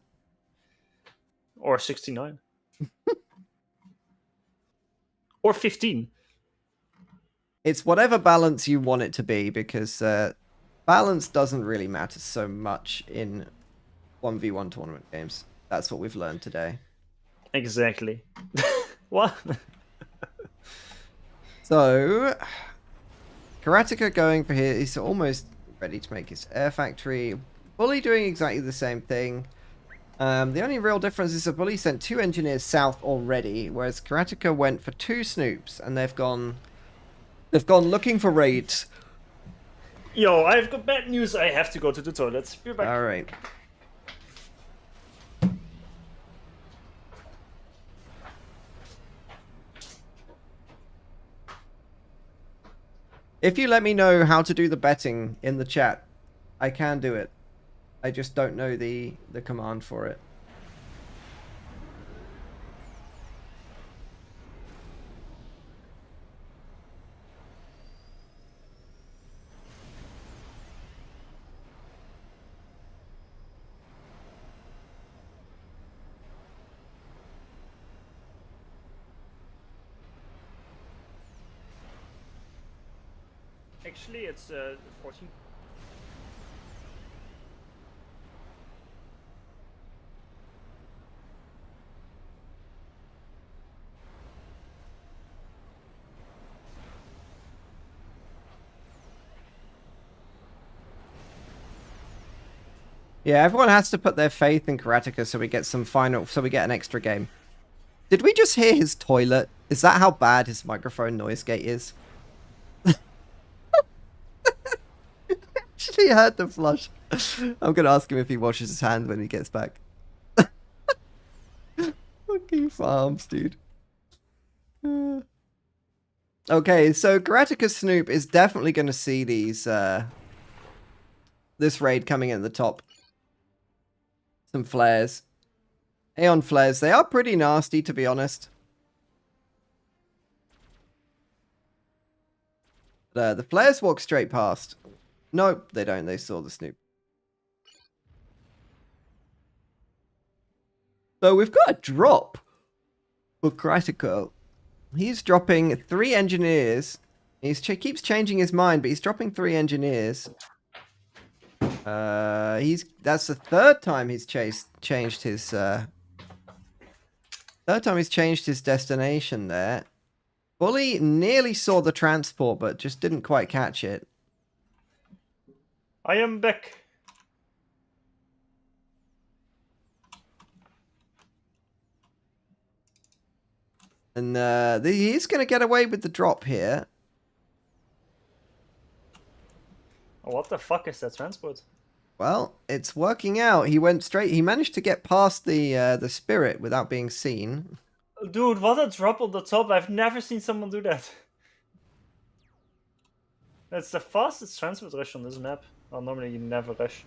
Or 69. Or 15. It's whatever balance you want it to be, because balance doesn't really matter so much in 1v1 tournament games. That's what we've learned today. Exactly. What? So, Karateka going for here. He's almost ready to make his air factory. Bully doing exactly the same thing. The only real difference is that Bully sent 2 engineers south already, whereas Karateka went for 2 snoops, and they've gone looking for raids. Yo, I've got bad news. I have to go to the toilet. Be back. All right. If you let me know how to do the betting in the chat, I can do it. I just don't know the command for it. Actually, it's 14. Yeah, everyone has to put their faith in Karateka so we get so we get an extra game. Did we just hear his toilet? Is that how bad his microphone noise gate is? Actually heard the flush. I'm gonna ask him if he washes his hands when he gets back. Fucking farms, dude. Okay, so Karateka Snoop is definitely gonna see these this raid coming in at the top. Some flares. Aeon flares. They are pretty nasty, to be honest. The flares walk straight past. Nope, they don't. They saw the Snoop. So we've got a drop for Critical. He's dropping 3 engineers. He keeps changing his mind, but he's dropping 3 engineers. That's the third time he's changed his destination there. Bully nearly saw the transport, but just didn't quite catch it. I am back. And he's going to get away with the drop here. What the fuck is that transport? Well, it's working out. He went straight. He managed to get past the spirit without being seen. Dude, what a drop on the top. I've never seen someone do that. That's the fastest transport rush on this map. Well, normally you never rush.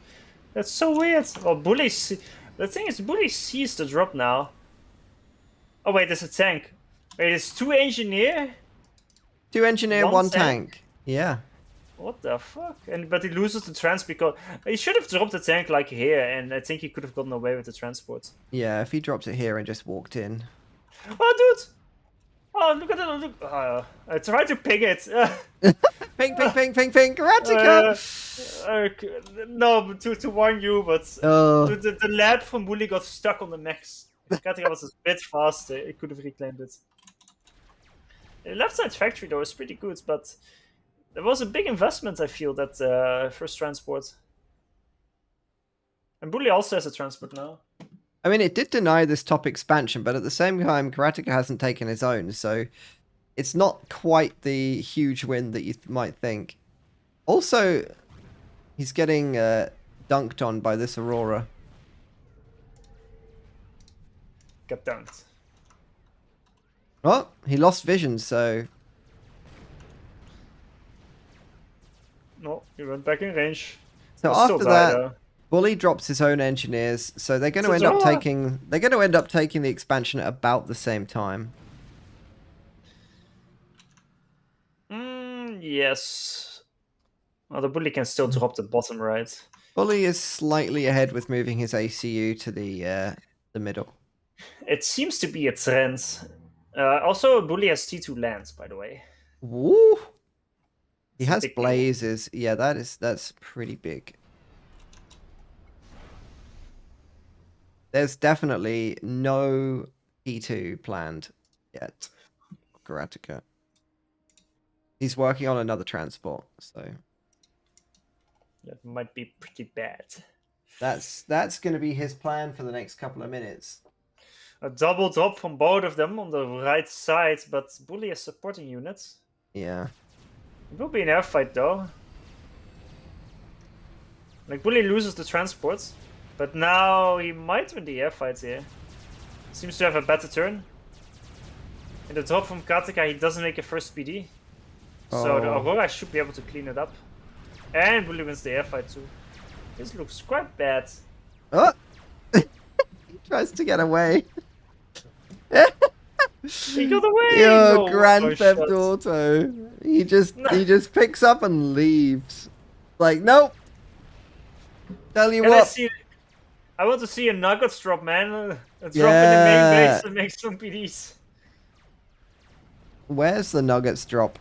That's so weird. Well, Bully... The thing is, Bully sees the drop now. Oh, wait, there's a tank. Wait, there's 2 engineer? 2 engineer, 1 tank. Yeah. What the fuck? But he loses the trans because... He should have dropped the tank like here, and I think he could have gotten away with the transport. Yeah, if he dropped it here and just walked in. Oh, dude! Oh, look at that! Look. I tried to ping it. Ping, ping, ping, ping, ping, Karatika! No, to warn you, but the lad from Bully got stuck on the max. Karatika was a bit faster. He could have reclaimed it. The left side factory though is pretty good, but there was a big investment. I feel that first transport. And Bully also has a transport now. I mean, it did deny this top expansion, but at the same time, Karatika hasn't taken his own, so it's not quite the huge win that you might think. Also, he's getting dunked on by this Aurora. Got dunked. Well, he lost vision, so... No, he went back in range. So He'll after still die, that, though. Bully drops his own engineers, so they're going to So end up Zora- taking... They're going to end up taking the expansion at about the same time. Yes. Well, the Bully can still drop the bottom right. Bully is slightly ahead with moving his ACU to the middle. It seems to be a trend. Also, Bully has T2 lands, by the way. Woo! He It's a has big deal. blazes. Yeah, that's pretty big. There's definitely no P2 planned yet. Karatika. He's working on another transport, so That might be pretty bad. that's going to be his plan for the next couple of minutes. A double drop from both of them on the right side, but Bully has supporting units. Yeah. It will be an airfight though. Like, Bully loses the transport, but now he might win the airfight here. Seems to have a better turn. In the drop from Katika, he doesn't make a first PD. So the Oh. Aurora should be able to clean it up. And Bully wins the airfight too. This looks quite bad. Oh! He tries to get away. He got away! Yo, No, Grand no Theft shot. Auto. He just picks up and leaves. Like, nope. Tell you Can I what. see? I want to see a Nuggets drop, man. A drop in the Yeah. main base and make some PDs. Where's the Nuggets drop?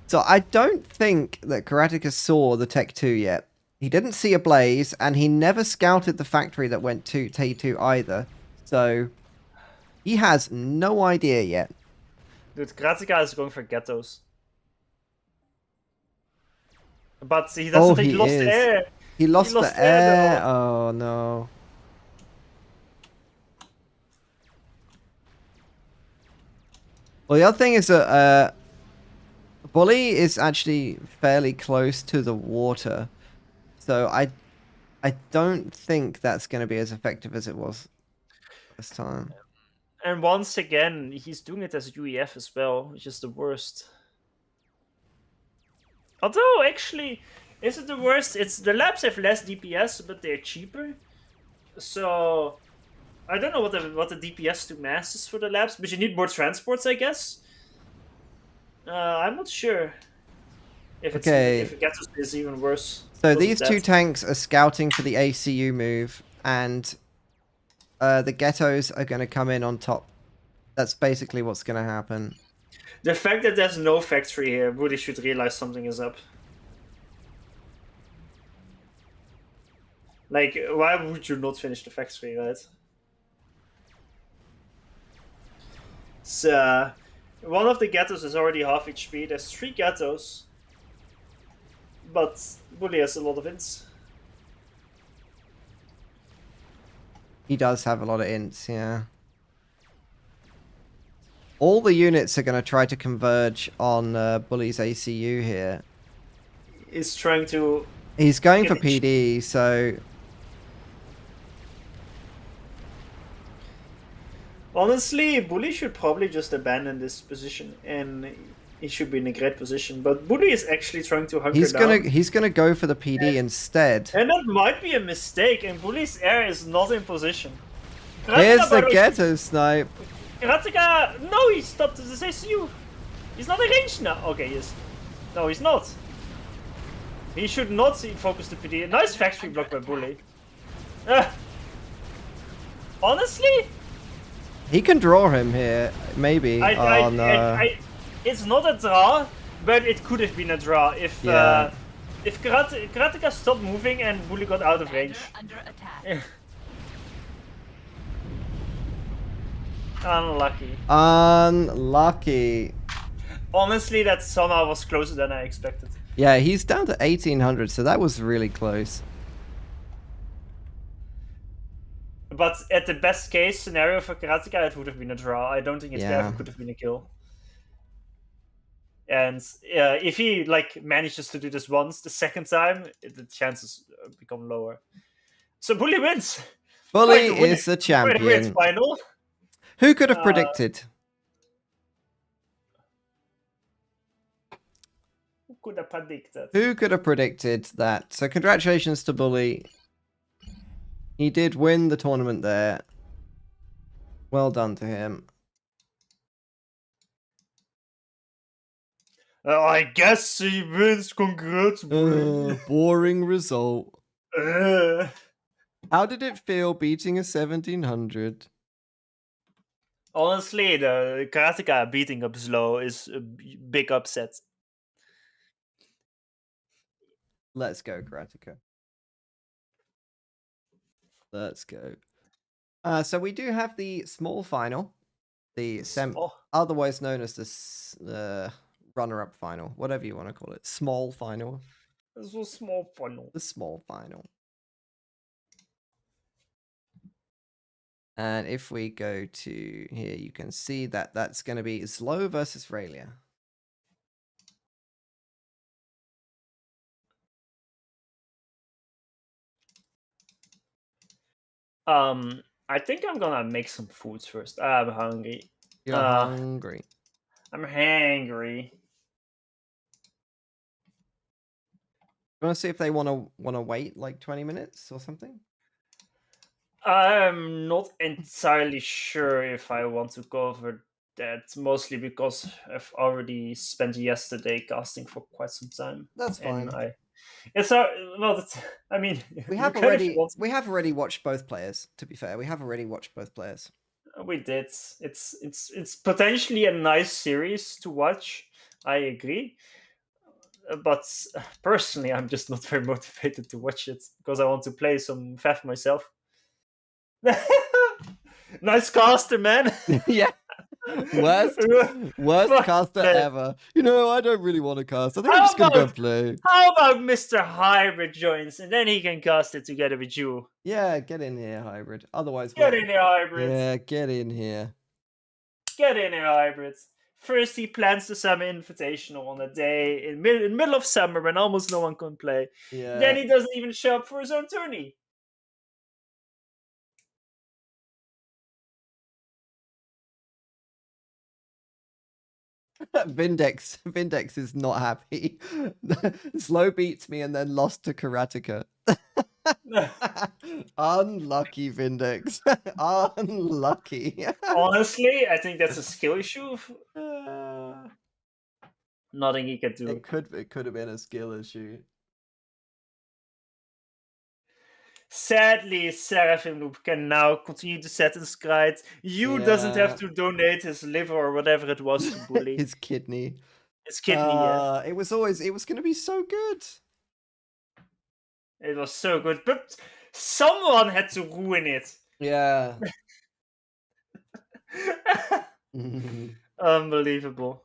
So I don't think that Karatika saw the Tech 2 yet. He didn't see a blaze, and he never scouted the factory that went to T2 either. So he has no idea yet. Dude, Kratika is going for ghettos. But he doesn't think he lost is. the air. He lost lost the air, air. Oh no. Well, the other thing is that Bully is actually fairly close to the water, so I don't think that's going to be as effective as it was this time. And once again, he's doing it as UEF as well, which is the worst. Although, actually, is it the worst? It's the labs have less DPS, but they're cheaper. So I don't know what the DPS to mass is for the labs, but you need more transports, I guess. I'm not sure if it's if it gets is even worse. So because of these two that. tanks are scouting for the ACU move, and The ghettos are going to come in on top. That's basically what's going to happen. The fact that there's no factory here, Bully should realize something is up. Like, why would you not finish the factory, right? So, one of the ghettos is already half HP. There's 3 ghettos. But Bully has a lot of ints. He does have a lot of ints, yeah. All the units are going to try to converge on Bully's ACU here. He's trying to... He's going for PD, so... Honestly, Bully should probably just abandon this position, and he should be in a great position. But Bully is actually trying to hunker down. He's gonna go for the PD instead. And that might be a mistake, and Bully's heir is not in position. Here's the ghetto snipe. Karateka! No, he stopped the SU. He's not in range now. Okay, yes. No, he's not. He should not focus the PD. Nice factory block by Bully. Honestly? He can draw him here, maybe. It's not a draw, but it could have been a draw if Karateka stopped moving and Bully got out of range. Under attack. Unlucky. Unlucky. Honestly, that somehow was closer than I expected. Yeah, he's down to 1800, so that was really close. But at the best case scenario for Karateka, it would have been a draw. I don't think it ever could have been a kill. And if he manages to do this once, the second time, the chances become lower. So Bully wins. Bully is the champion. Final. Who could have predicted? Who could have predicted? Who could have predicted that? So congratulations to Bully. He did win the tournament there. Well done to him. I guess he wins. Congrats, Bully. Boring result. How did it feel beating a 1700? Honestly, the Karateka beating up Slow is a big upset. Let's go, Karateka. Let's go. So we do have the small final, the otherwise known as the runner-up final, whatever you want to call it. Small final. This was small final. The small final. And if we go to here, you can see that that's going to be Slow versus Raylia. I think I'm gonna make some food first. I'm hungry. You're hungry. I'm hangry. You want to see if they want to wait like 20 minutes or something? I'm not entirely sure if I want to cover that, mostly because I've already spent yesterday casting for quite some time. That's fine. And I mean, we have already watched both players. To be fair, we have already watched both players. We did. It's potentially a nice series to watch. I agree. But personally, I'm just not very motivated to watch it because I want to play some FAF myself. Nice caster, man. Yeah. Worst caster ever. You know, I don't really want to cast. I think I'm just going to go play. How about Mr. Hybrid joins and then he can cast it together with you? Yeah, get in here, Hybrid. Otherwise, get in here, Hybrid. Yeah, get in here. Get in here, Hybrid. First, he plans the summer invitational on a day in middle of summer when almost no one can play. Yeah. Then he doesn't even show up for his own tourney. Vindex is not happy. Slow beats me and then lost to Karateka. Unlucky, Vindex. Unlucky. Honestly, I think that's a skill issue. Nothing he can do. It could have been a skill issue. Sadly, Seraphim Noob can now continue to set his scribe. You doesn't have to donate his liver or whatever it was to Bully. His kidney. His kidney, yeah. It was going to be so good. It was so good, but someone had to ruin it. Yeah. Unbelievable.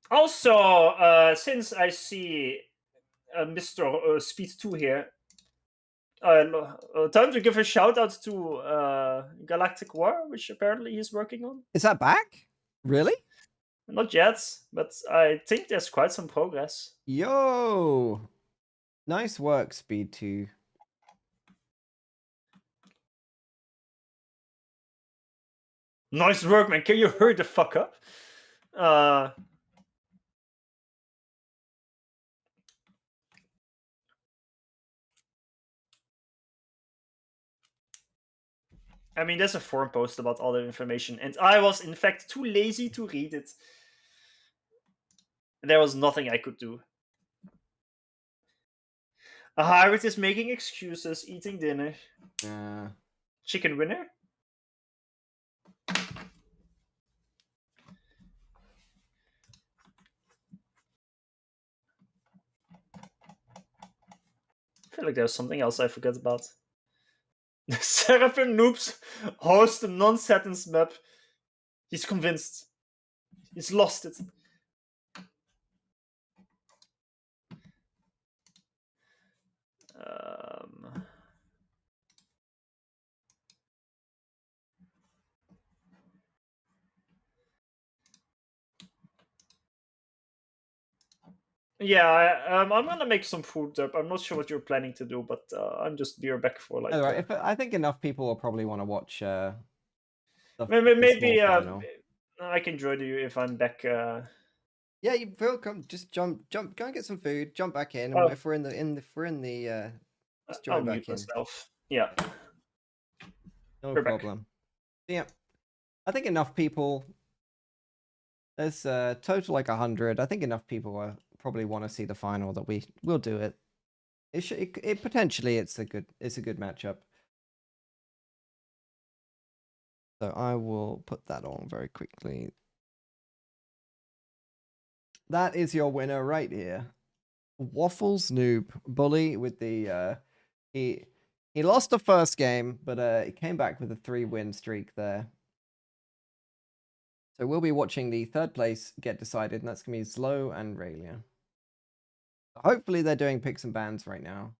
Also, since I see Mr. Speed 2 here, time to give a shout out to Galactic War, which apparently he's working on. Is that back? Really? Not yet, but I think there's quite some progress. Yo! Nice work, Speed 2. Nice work, man. Can you hurry the fuck up? I mean, there's a forum post about all the information, and I was, in fact, too lazy to read it. There was nothing I could do. A Harriet is making excuses, eating dinner. Chicken winner? I feel like there's something else I forgot about. Seraphim Noobs host a non-sentence map. He's convinced. He's lost it. Yeah, I'm gonna make some food up. I'm not sure what you're planning to do, but I'm just be back for like. Alright, I think enough people will probably want to watch. Maybe final. I can join you if I'm back. Yeah, you Phil, come just jump, go and get some food, jump back in, and Oh. if we're in the just join I'll back mute in. myself. Yeah. No We're back. problem. Yeah, I think enough people. There's total like 100. I think enough people probably want to see the final that we'll do it. It potentially it's a good matchup. So I will put that on very quickly. That is your winner right here. Waffles Noob Bully with the he lost the first game, but he came back with a 3-win streak there. So we'll be watching the third place get decided, and that's gonna be Zlo and Raylia. Hopefully they're doing picks and bans right now.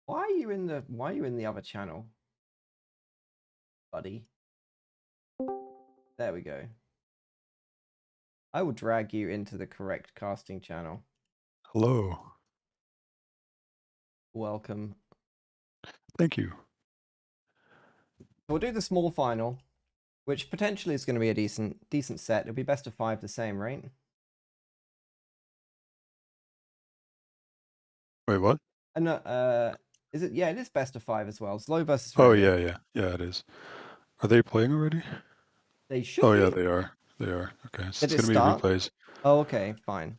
Why are you in the other channel, buddy? There we go. I will drag you into the correct casting channel. Hello. Welcome. Thank you. We'll do the small final, which potentially is going to be a decent set. It'll be best of 5 the same, right? Wait, what? And is it? Yeah, it is best of 5 as well. Slow versus Oh, Raylia. yeah, it is. Are they playing already? They should. Oh, be. yeah, they are. They are. Okay, so Did it's it gonna start? be replays. Oh, okay, fine.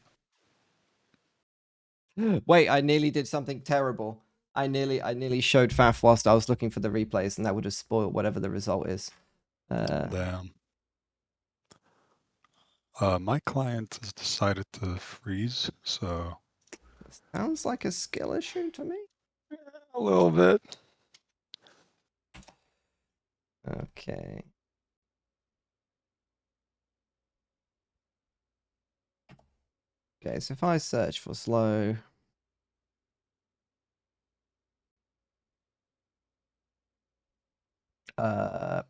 Wait, I nearly did something terrible. I nearly showed Faf whilst I was looking for the replays, and that would have spoiled whatever the result is. Damn. My client has decided to freeze, so Sounds like a skill issue to me. a little bit. Okay. Okay, so if I search for slow. Go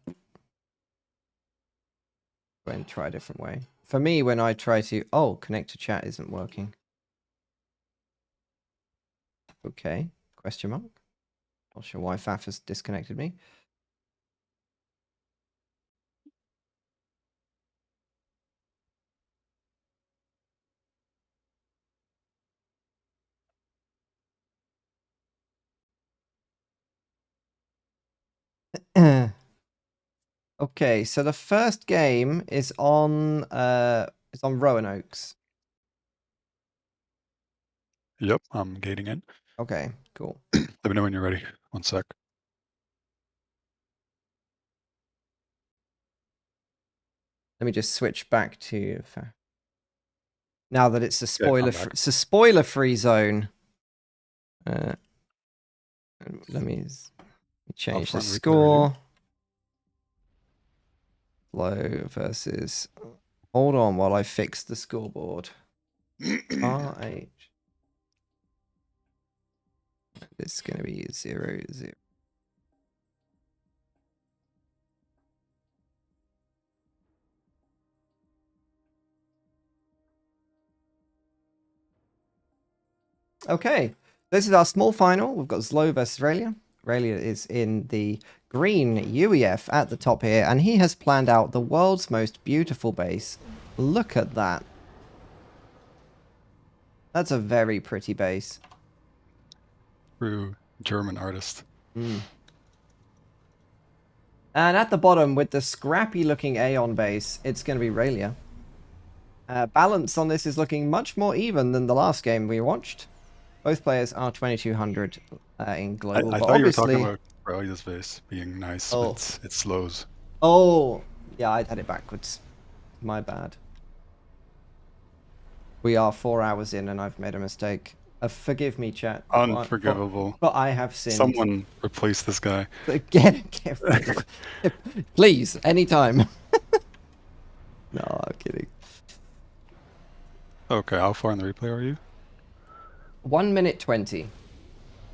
and try a different way. For me, when I try to... Oh, connect to chat isn't working. Okay. Question mark. Not sure why Faf has disconnected me. Okay, so the first game is on Roanoke's. Yep, I'm gating in. Okay, cool. Let me know when you're ready. 1 sec. Let me just switch back to now that it's a Yeah, spoiler. I'm back. It's a spoiler-free zone. Let me change the front replay score. Low versus. Hold on while I fix the scoreboard. RH. This is going to be 0-0. Okay, this is our small final. We've got Zlo versus Aurelia. Aurelia is in the green UEF at the top here, and he has planned out the world's most beautiful base. Look at that. That's a very pretty base. True German artist. Mm. And at the bottom, with the scrappy-looking Aeon base, it's going to be Aurelia. Balance on this is looking much more even than the last game we watched. Both players are 2200 in global. I but thought you were obviously... talking about Aurelia's base being nice, Oh. but it slows. Oh, yeah, I'd had it backwards. My bad. We are 4 hours in and I've made a mistake. Forgive me, chat. Unforgivable. But I have sinned. Someone replace this guy. Get rid of him. Please, anytime. No, I'm kidding. Okay, how far in the replay are you? 1 minute 20.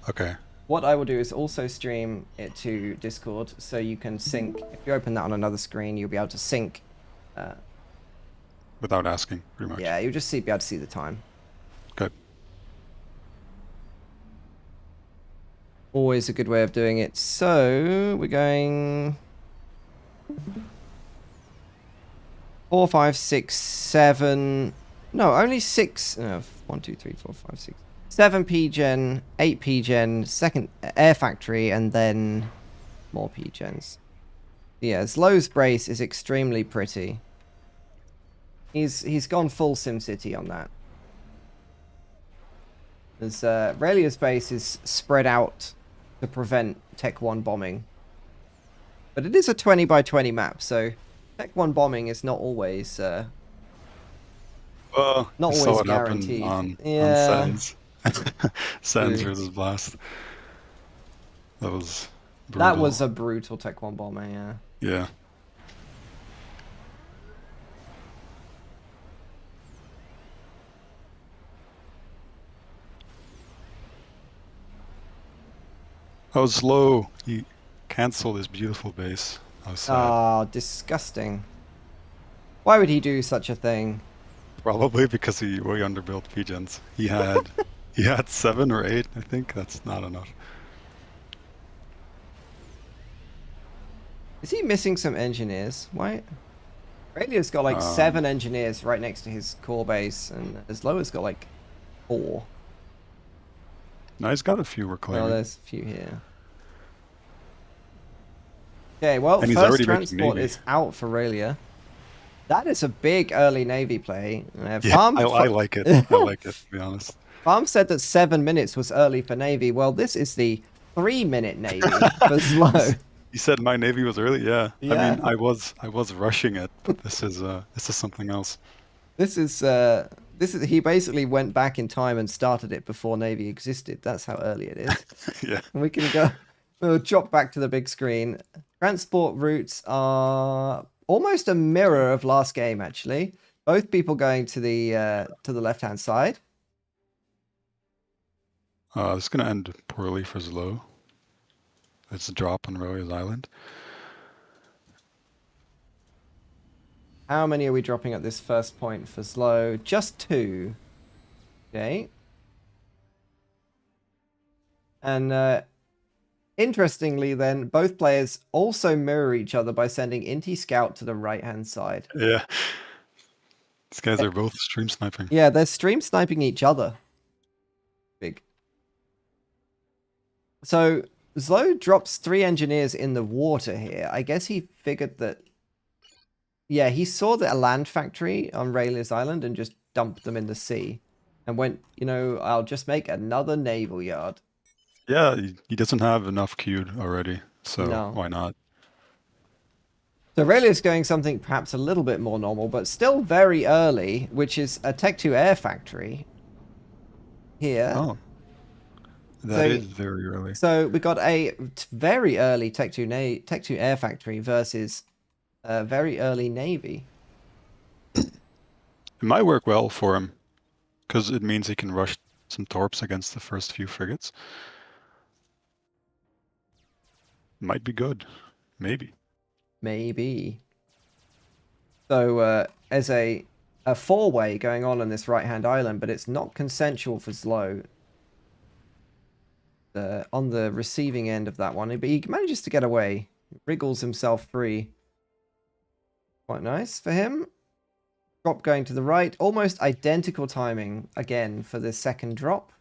Okay. What I will do is also stream it to Discord so you can sync. If you open that on another screen, you'll be able to sync. Without asking, pretty much. Yeah, you'll just be able to see the time. Okay. Always a good way of doing it. So we're going 4, 5, 6, 7. No, only 6. No, 1, 2, 3, 4, 5, 6. 7 P-Gen, 8 P-Gen, second Air Factory, and then more P-Gens. Yeah, Zlo's brace is extremely pretty. He's gone full SimCity on that. As Aurelia's base is spread out to prevent Tech 1 bombing. But it is a 20 by 20 map, so Tech 1 bombing is not always Well, not I always saw it guaranteed. happen on Yeah. Sands. Sands True. versus Blast. That was brutal. That was a brutal Tech 1 bomber, yeah. Yeah. I was slow. He canceled his beautiful base. I was sad. Ah, disgusting. Why would he do such a thing? Probably because he way underbuilt P-Gens. He had 7 or 8, I think. That's not enough. Is he missing some engineers? Why? Aurelia's got like 7 engineers right next to his core base, and Zlo's got like 4. No, he's got a few we're claiming. Oh, there's a few here. Okay, well, And he's first already making transport Navy. is out for Aurelia. That is a big early Navy play. Yeah, I like it. I like it, to be honest. Farm said that 7 minutes was early for Navy. Well, this is the 3-minute Navy for Zlo. You said my Navy was early? Yeah. Yeah. I mean, I was rushing it, but this is something else. This is he basically went back in time and started it before Navy existed. That's how early it is. Yeah. We can we'll drop back to the big screen. Transport routes are almost a mirror of last game, actually. Both people going to the left-hand side. It's gonna end poorly for Zlo. It's a drop on Roy's Island. How many are we dropping at this first point for slow? Just 2. Okay. And interestingly then, both players also mirror each other by sending Inti Scout to the right-hand side. Yeah. These guys are both stream sniping. Yeah, they're stream sniping each other. Big. So, Zlo drops 3 engineers in the water here. I guess he figured that... Yeah, he saw the land factory on Raelia's Island and just dumped them in the sea. And went, you know, I'll just make another naval yard. Yeah, he doesn't have enough queued already, so No. why not? So Raelia's going something perhaps a little bit more normal, but still very early, which is a Tech 2 air factory. Here. Oh. That is very early. So we got a very early Tech 2 air factory versus a very early navy. It might work well for him, because it means he can rush some torps against the first few frigates. Might be good. Maybe. Maybe. So as a 4-way going on this right-hand island, but it's not consensual for Zlo. On the receiving end of that one, but he manages to get away. Wriggles himself free. Quite nice for him. Drop going to the right. Almost identical timing again for the second drop.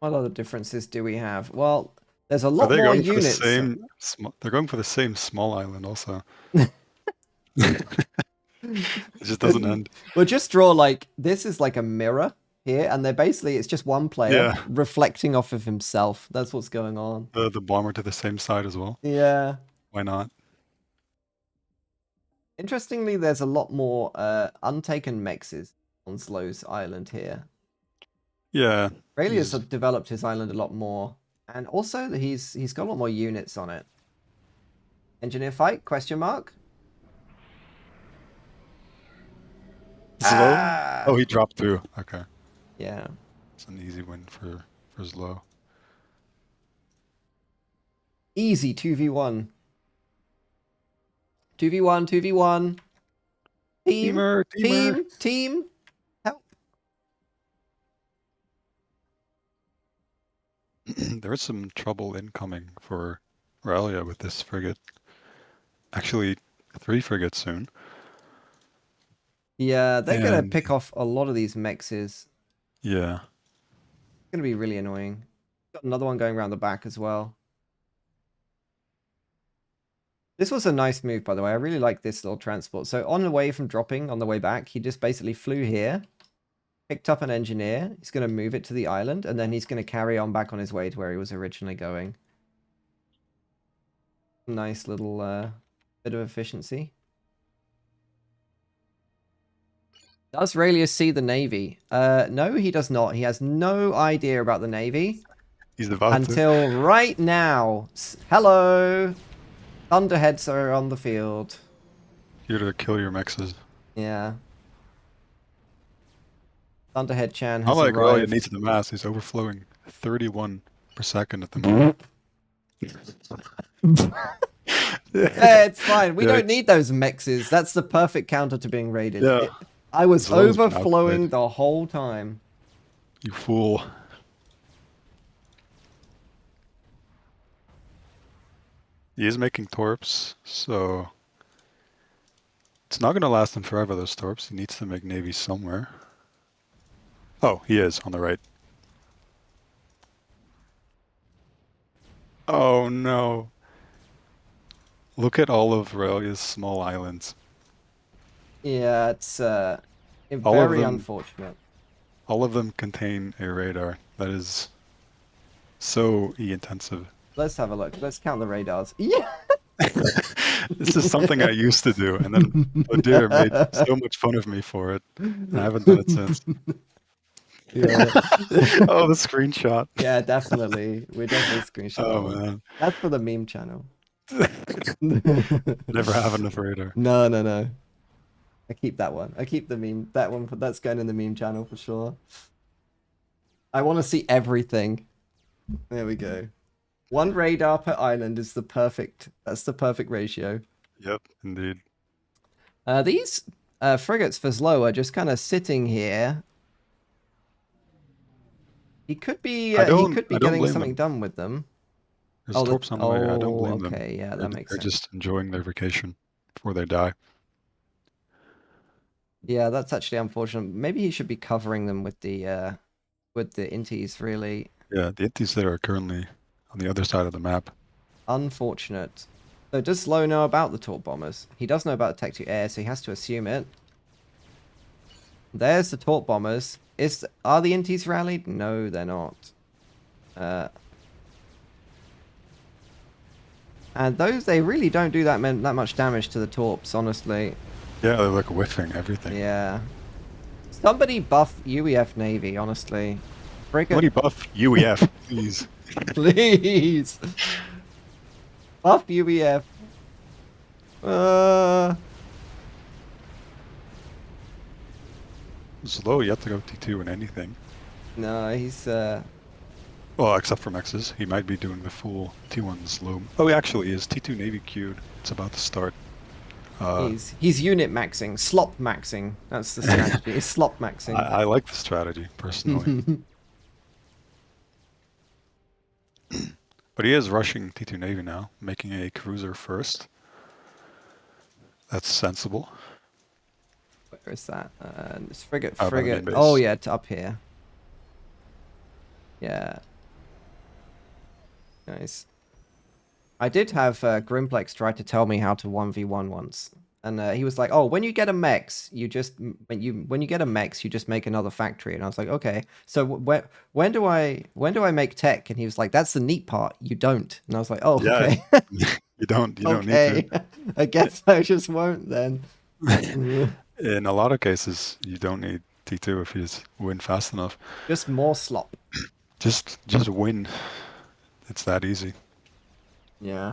What other differences do we have? Well, there's a lot more going units. For the same, they're going for the same small island also. It just doesn't end. We'll just draw like, this is like a mirror here, and they're basically, it's just one player reflecting off of himself. That's what's going on. The bomber to the same side as well. Yeah. Why not? Interestingly, there's a lot more untaken mexes on Zlo's island here. Yeah. Raelia's developed his island a lot more. And also, he's got a lot more units on it. Engineer fight? Question mark? Zlo? Oh, he dropped 2. Okay. Yeah. It's an easy win for Zlo. Easy 2v1. 2v1, 2v1. Team. Help. There's some trouble incoming for Aurelia with this frigate. Actually, 3 frigates soon. Yeah, they're going to pick off a lot of these mexes. Yeah. It's going to be really annoying. Got another one going around the back as well. This was a nice move, by the way. I really like this little transport. So on the way from dropping, on the way back, he just basically flew here, picked up an engineer. He's going to move it to the island, and then he's going to carry on back on his way to where he was originally going. Nice little bit of efficiency. Does Raelius see the Navy? No, he does not. He has no idea about the Navy. He's about until right now. Hello! Thunderheads are on the field. Here to kill your mexes. Yeah. Thunderhead Chan has arrived. arrived. Needs the mass. He's overflowing 31 per second at the moment. Yeah, it's fine. We don't need those mexes. That's the perfect counter to being raided. Yeah. I was overflowing the whole time. You fool. He is making torps, so it's not going to last him forever, those torps. He needs to make navies somewhere. Oh, he is on the right. Oh no. Look at all of Aurelia's small islands. Yeah, it's very unfortunate. All of them contain a radar. That is so E-intensive. Let's have a look. Let's count the radars. Yeah. This is something I used to do, and then Odir made so much fun of me for it. I haven't done it since. Yeah. Oh, the screenshot. Yeah, definitely. We're definitely screenshot. Oh man. That's for the meme channel. Never have enough radar. No. I keep that one. I keep the meme. That one. That's going in the meme channel for sure. I want to see everything. There we go. One radar per island is the perfect. That's the perfect ratio. Yep, indeed. These frigates for Slow are just kind of sitting here. He could be. I He don't could be blame getting something them. done with them. There's Oh, torps on the way. I don't blame them. okay, yeah, that makes They're sense. just enjoying their vacation before they die. Yeah, that's actually unfortunate. Maybe he should be covering them with the inties. Really Yeah, the inties that are currently on the other side of the map. unfortunate. So does Slow know about the torp bombers? He does know about the Tech 2 air, so he has to assume it. There's the torp bombers. Are the inties rallied? No, they're not. And those, they really don't do that much damage to the torps, honestly. Yeah, they're like whiffing everything. Yeah. Somebody buff UEF Navy, honestly. Somebody buff UEF, please. Please. Buff UEF. Slow yet to go T2 in anything. No, he's Well, except for Mexes. He might be doing the full T1 slow. Oh, he actually is. T2 Navy queued. It's about to start. he's unit maxing, slop maxing. That's the strategy. It's slop maxing. I like the strategy, personally. But he is rushing T2 Navy now, making a cruiser first. That's sensible. Where is that? It's frigate. By the main base. Oh yeah, it's up here. Yeah. Nice. I did have Grimplex try to tell me how to 1v1 once, and he was like, "Oh, when you get a mex, you just when you get a mex, you just make another factory." And I was like, "Okay, so when do I make tech?" And he was like, "That's the neat part. You don't." And I was like, "Oh, Yeah. okay." You don't Okay. need to. I guess I just won't then. In a lot of cases, you don't need T2 if you win fast enough. Just more slop. Just win. It's that easy. Yeah.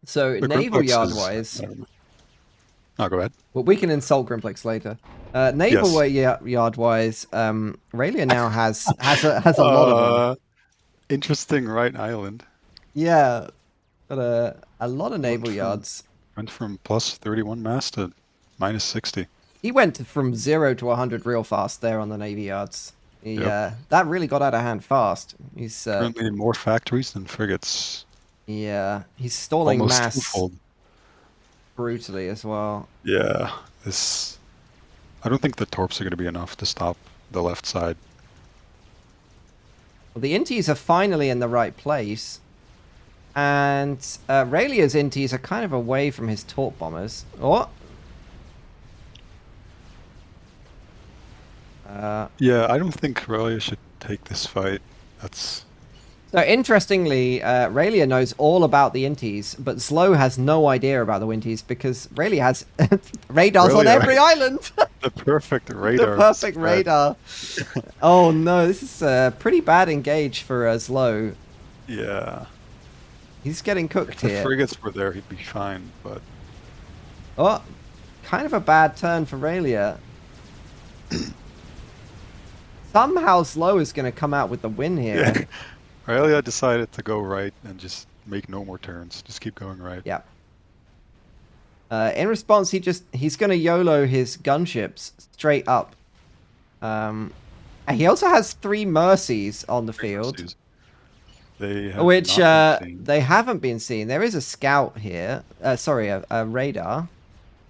So The naval Grimplex yard is- wise, Oh, go ahead. well, we can insult Grimplex later. Naval yard wise, Raylia now has a lot of them. Interesting right island. Yeah, got a lot of naval yards. Went from plus 31 mass to minus 60. He went from 0 to 100 real fast there on the navy yards. Yep. That really got out of hand fast. He's Currently more factories than frigates. yeah, he's stalling Almost mass twofold. brutally as well. Yeah, I don't think the torps are going to be enough to stop the left side. Well, the inties are finally in the right place. And Raylia's inties are kind of away from his torp bombers. Oh! Yeah, I don't think Aurelia should take this fight. That's... So interestingly, Raylia knows all about the inties, but Slow has no idea about the inties because Raylia has radars on Raylia. every island. the perfect radar. The perfect spread. radar. Oh no, this is a pretty bad engage for Slow. Yeah. He's getting cooked If the here. frigates were there, he'd be fine, but... Oh, kind of a bad turn for Raylia. Somehow Slow is going to come out with the win here. Yeah. Aurelia decided to go right and just make no more turns. Just keep going right. Yeah. In response, he's going to YOLO his gunships straight up. And he also has 3 Mercies on the field, They have which not been seen. they haven't been seen. There is a scout here. Sorry, a radar.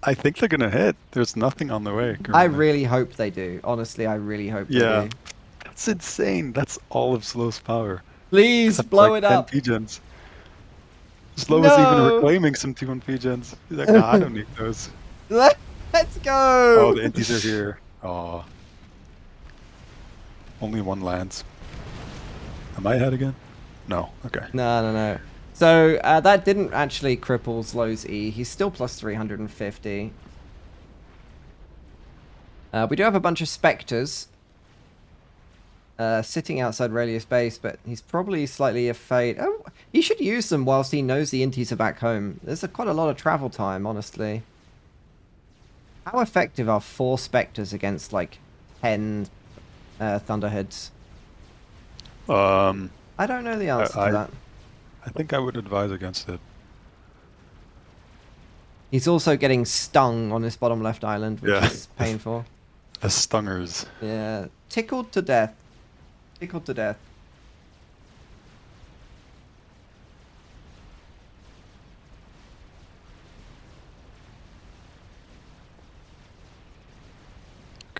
I think they're gonna hit. There's nothing on the way. I currently. really hope they do. Honestly, I really hope they Yeah. do. That's insane. That's all of Slow's power. Please Except blow like it 10 up. P-gens. Slow is even No. reclaiming some T1 P-gens. He's like, nah, I don't need those. Let's go. Oh, the inties are here. Oh. Only one lands. Am I ahead again? No. Okay. No. So that didn't actually cripple Slow's E. He's still plus 350. We do have a bunch of Spectres sitting outside Raylia's base, but he's probably slightly afraid. Oh, he should use them whilst he knows the inties are back home. There's quite a lot of travel time, honestly. How effective are 4 Spectres against like 10 Thunderheads? Um, I don't know the answer to that. I think I would advise against it. He's also getting stung on this bottom left island, which Yeah. is painful. The stingers. Yeah, tickled to death. Tickled to death.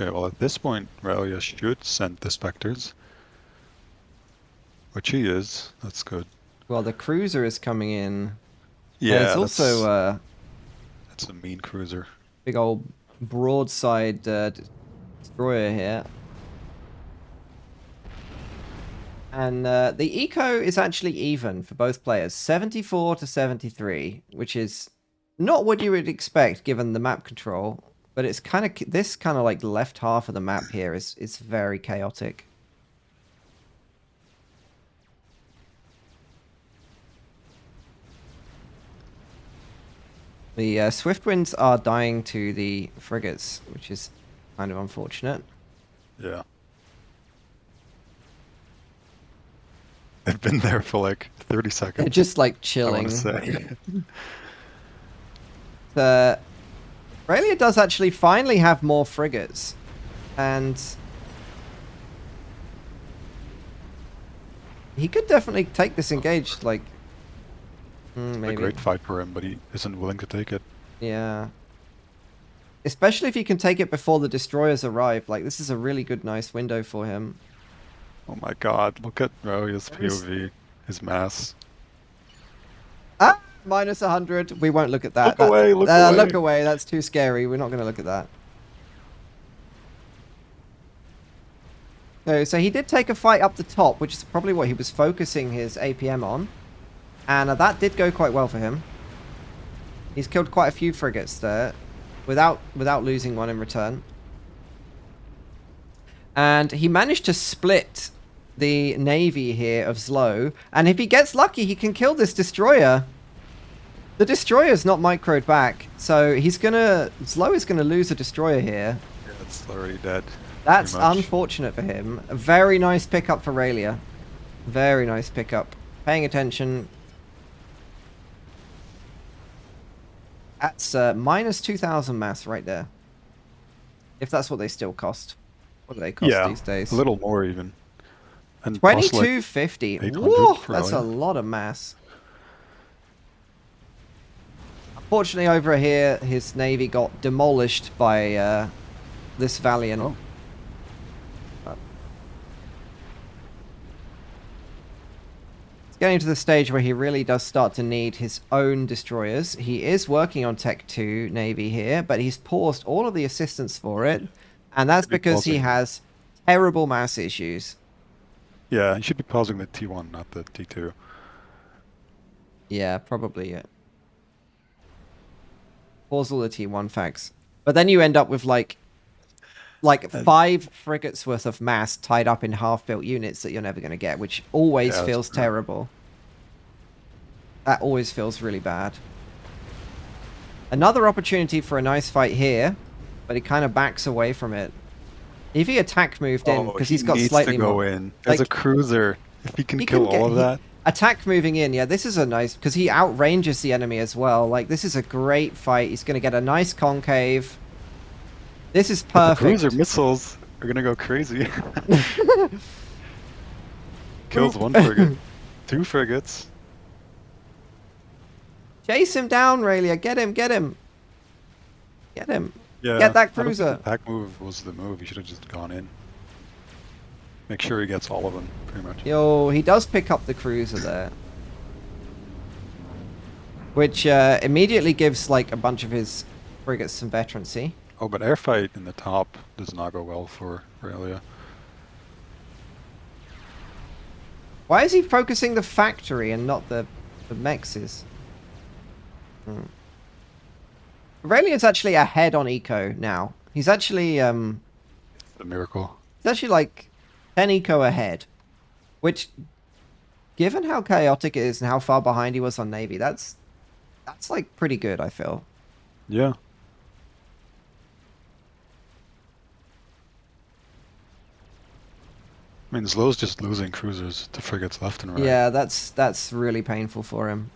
Okay, well at this point, Raulia should send the Spectres. Which he is. That's good. Well, the cruiser is coming in. Yeah, There's also that's a mean cruiser. big old broadside destroyer here. And the eco is actually even for both players, 74 to 73, which is not what you would expect given the map control, but it's kind of this kind of like left half of the map here is very chaotic. The Swiftwinds are dying to the frigates, which is kind of unfortunate. Yeah. They've been there for like 30 seconds. They're just like I chilling. want to say. Australia does actually finally have more frigates, and he could definitely take this engaged. Like, maybe. A great fight for him, but he isn't willing to take it. Yeah. Especially if he can take it before the destroyers arrive. Like, this is a really good, nice window for him. Oh my god, look at Raulia's POV, his mass. Ah! Minus 100. We won't look at that. Look away, look away. Look away. That's too scary. We're not going to look at that. So he did take a fight up the top, which is probably what he was focusing his APM on. And that did go quite well for him. He's killed quite a few frigates there without losing one in return. And he managed to split the navy here of Zlo. And if he gets lucky, he can kill this destroyer. The destroyer's not microed back, so Zlo is gonna lose a destroyer here. Yeah, it's already dead. That's pretty much. unfortunate for him. A very nice pickup for Raulia. Very nice pickup. Paying attention. That's minus 2,000 mass right there. If that's what they still cost. What do they cost these days? A little more even. And plus, like, 2250. 800 Whoa, for that's a Raulia. lot of mass. Unfortunately, over here, his navy got demolished by this Valiant. Oh. It's getting to the stage where he really does start to need his own destroyers. He is working on Tech 2 Navy here, but he's paused all of the assistance for it. And that's Should be because he pausing. has terrible mass issues. Yeah, you should be pausing the T1, not the T2. Yeah, probably, yeah. Pause all the T1 facts. But then you end up with like 5 frigates worth of mass tied up in half-built units that you're never going to get, which always Yeah, feels that's true. terrible. That always feels really bad. Another opportunity for a nice fight here, but he kind of backs away from it. If he attack moved in, because he's got needs slightly to go more... in. There's a like, cruiser. If he can he kill can all of that. Attack moving in, yeah, this is a nice... Because he outranges the enemy as well. Like, this is a great fight. He's going to get a nice concave. This is But perfect. the cruiser missiles are gonna go crazy. Kills one frigate. 2 frigates. Chase him down, Raulia. Get him, get him. Get him. Yeah. Get that I don't think cruiser. the attack move was the move. He should have just gone in. Make sure he gets all of them, pretty much. Yo, he does pick up the cruiser there. Which immediately gives like a bunch of his frigates some veterancy. Oh, but airfight in the top does not go well for Raulia. Why is he focusing the factory and not the mexes? Aurelian's actually ahead on eco now. He's actually The miracle. he's actually like 10 eco ahead. Which, given how chaotic it is and how far behind he was on Navy, that's like pretty good, I feel. Yeah. I mean, Zlow's just losing cruisers to frigates left and right. Yeah, that's really painful for him.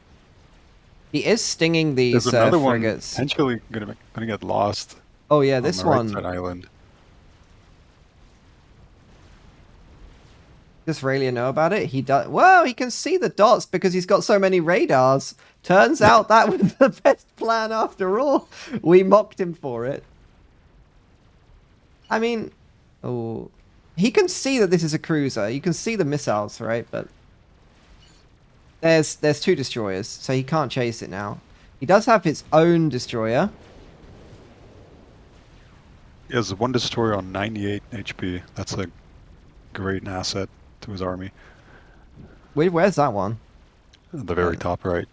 He is stinging these There's another one frigates. potentially gonna get lost Oh yeah, on this the right one. side island. Does Aurelia know about it? He does. Well, he can see the dots because he's got so many radars. Turns out that was the best plan after all. We mocked him for it. I mean, oh, he can see that this is a cruiser. You can see the missiles, right? But there's 2 destroyers, so he can't chase it now. He does have his own destroyer. He has 1 destroyer on 98 HP. That's a great asset to his army. Where's that one? At the very top right.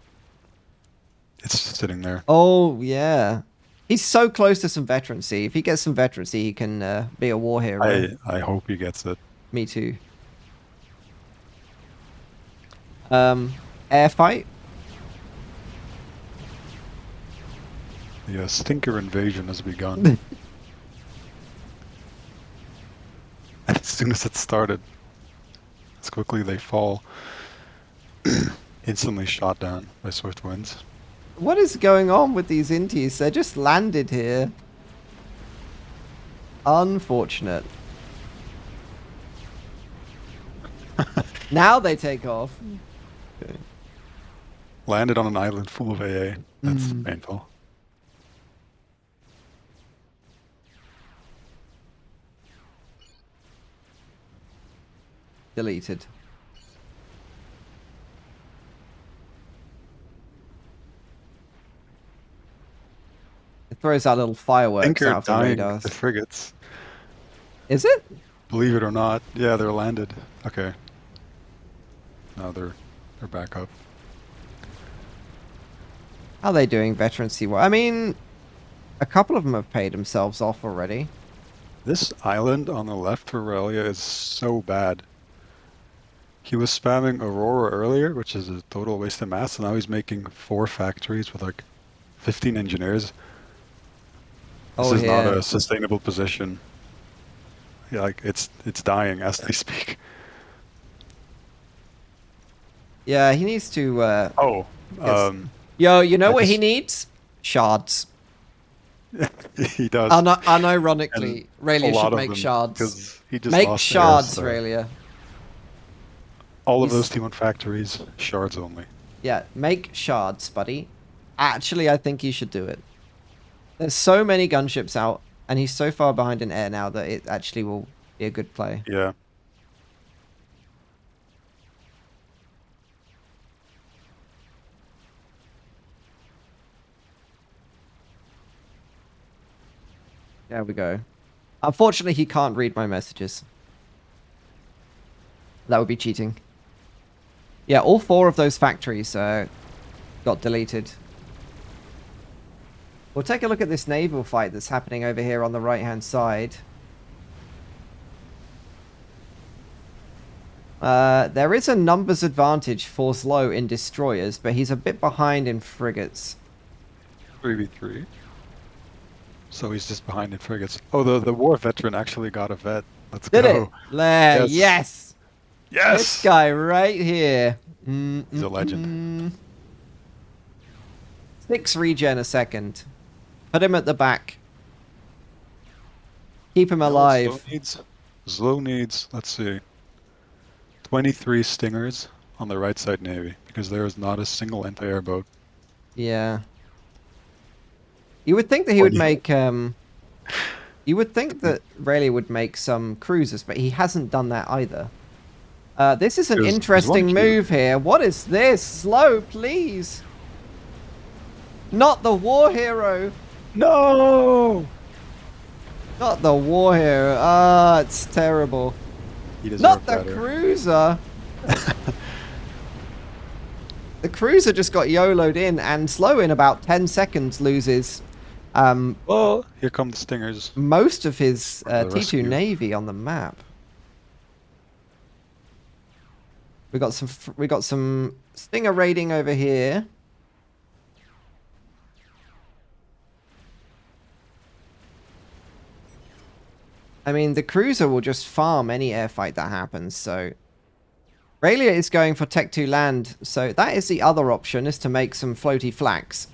It's sitting there. Oh, yeah. He's so close to some veterancy. If he gets some veterancy, he can be a war hero. I hope he gets it. Me too. Air fight. The stinker invasion has begun. And as soon as it started, as quickly they fall. Instantly shot down by swift winds. What is going on with these inties? They just landed here. Unfortunate. Now they take off. Okay. Landed on an island full of AA. That's Mm. painful. Deleted. It throws out little fireworks Stinker out of the dying radars. the frigates. Is it? Believe it or not. Yeah, they're landed. Okay. Now they're back up. How are they doing veterancy? I mean, a couple of them have paid themselves off already. This island on the left for Aurelia is so bad. He was spamming Aurora earlier, which is a total waste of mass, and now he's making 4 factories with like 15 engineers. This is not a sustainable position. Yeah, like it's dying as they speak. Yeah, he needs to. Oh, Yes. Yo, you know I what he just- needs? Shards. he does. Unironically, And Aurelia a lot should of make them, shards. 'cause he just Make lost the shards, air, so Aurelia. all of He's- those T1 factories, shards only. Yeah, make shards, buddy. Actually, I think he should do it. There's so many gunships out, and he's so far behind in air now that it actually will be a good play. Yeah. There we go. Unfortunately, he can't read my messages. That would be cheating. Yeah, all 4 of those factories got deleted. We'll take a look at this naval fight that's happening over here on the right-hand side. There is a numbers advantage for Zlo in destroyers, but he's a bit behind in frigates. 3v3. So he's just behind in frigates. Oh, the war veteran actually got a vet. Let's Did go. it? There, Yes. yes! Yes! This guy right here. He's a legend. 6 regen a second. Put him at the back. Keep him alive. Zlo needs, let's see, 23 stingers on the right side navy, because there is not a single anti-air boat. Yeah. You would think that he would 20. make you would think that Rayleigh would make some cruisers, but he hasn't done that either. This is an There's interesting one move here. What is this? Slow, please. Not the war hero. No! Not the war hero. Ah, it's terrible. He deserved Not the better. cruiser. The cruiser just got YOLO'd in, and Slow in about 10 seconds loses Well, here come the stingers. most of his For the T2 rescue. Navy on the map. We got some Stinger raiding over here. I mean, the cruiser will just farm any airfight that happens, so... Aurelia is going for Tech 2 land, so that is the other option, is to make some floaty flags.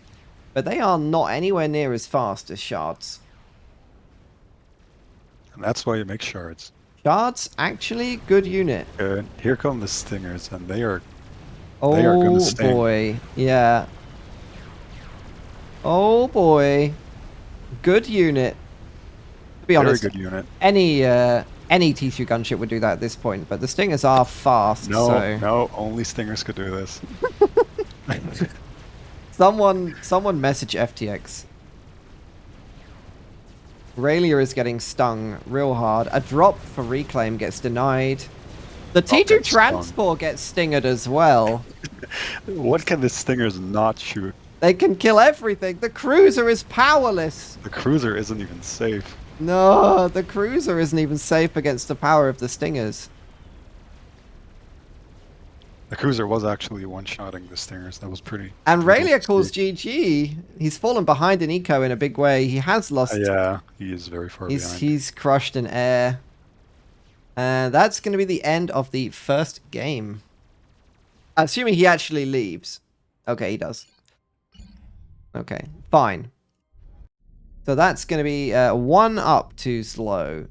But they are not anywhere near as fast as shards. And that's why you make shards. Shards, actually, good unit. Here come the stingers, and they are Oh gonna sting. boy, yeah. Oh boy. Good unit. To be honest, Very good unit. any T3 gunship would do that at this point, but the stingers are fast, No, so... no, only stingers could do this. Someone message FTX. Aurelia is getting stung real hard. A drop for reclaim gets denied. The T2 gets transport gets stingered as well. What can the stingers not shoot? They can kill everything. The cruiser is powerless. The cruiser isn't even safe. No, the cruiser isn't even safe against the power of the stingers. The cruiser was actually one-shotting the stingers. That was pretty... And pretty Aurelia good to calls see. GG. He's fallen behind in eco in a big way. He has lost. Yeah, he is very far behind. He's crushed in air. And that's going to be the end of the first game. Assuming he actually leaves. Okay, he does. Okay, fine. So that's going to be 1 up to Slow.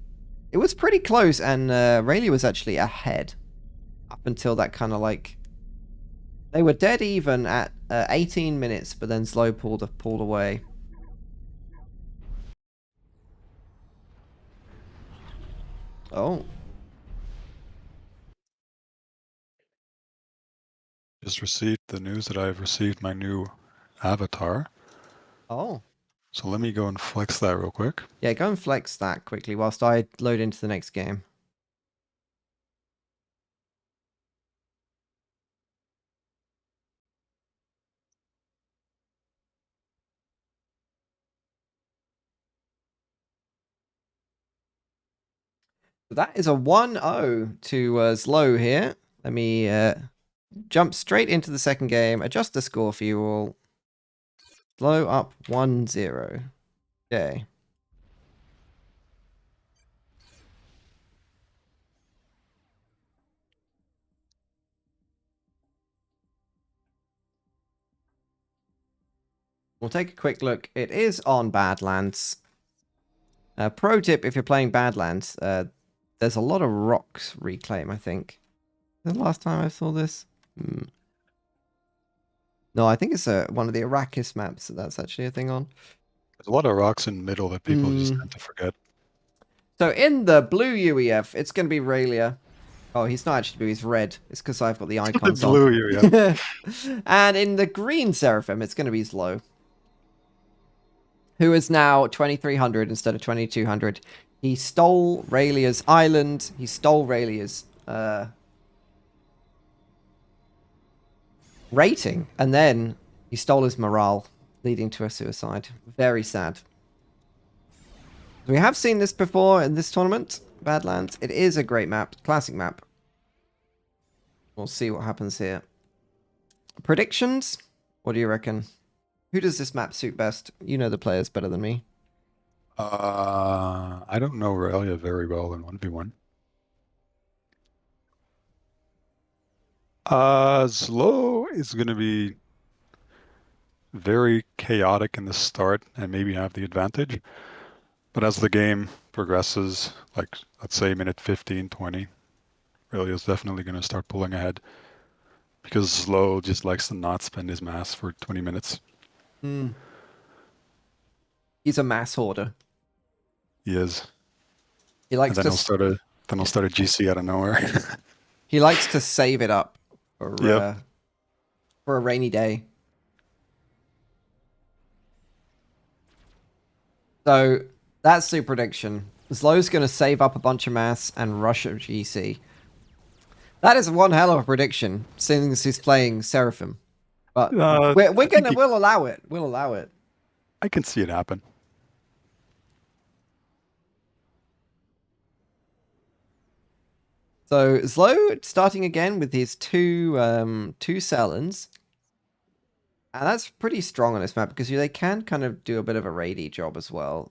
It was pretty close, and Rayleigh was actually ahead. Up until that kind of like... They were dead even at 18 minutes, but then Slow pulled away. Oh. Just received the news that I've received my new avatar. Oh. So let me go and flex that real quick. Yeah, go and flex that quickly whilst I load into the next game. So that is a 1-0 to Slow here. Let me jump straight into the second game, adjust the score for you all. Slow up 1-0. Okay. We'll take a quick look. It is on Badlands. Pro tip, if you're playing Badlands, there's a lot of rocks reclaim, I think. The last time I saw this? No, I think it's one of the Arrakis maps that's actually a thing on. There's a lot of rocks in the middle that people just tend to forget. So in the blue UEF, it's going to be Aurelia. Oh, he's not actually blue, he's red. It's because I've got the icons on. Blue, yeah. And in the green Seraphim, it's going to be Slow. Who is now 2300 instead of 2200. He stole Raelia's island. He stole Raelia's rating. And then he stole his morale, leading to a suicide. Very sad. We have seen this before in this tournament, Badlands. It is a great map, classic map. We'll see what happens here. Predictions? What do you reckon? Who does this map suit best? You know the players better than me. I don't know Aurelia very well in 1v1. Slow is going to be very chaotic in the start and maybe have the advantage. But as the game progresses, like let's say minute 15, 20, Aurelia is definitely going to start pulling ahead. Because Slow just likes to not spend his mass for 20 minutes. He's a mass hoarder. He is. He likes and then he'll start a GC out of nowhere. He likes to save it up for a rainy day. So that's the prediction. Slow's going to save up a bunch of mass and rush a GC. That is one hell of a prediction, since he's playing Seraphim. But we'll allow it. We'll allow it. I can see it happen. So Slow starting again with his two Selens. And that's pretty strong on this map because they can kind of do a bit of a raidy job as well.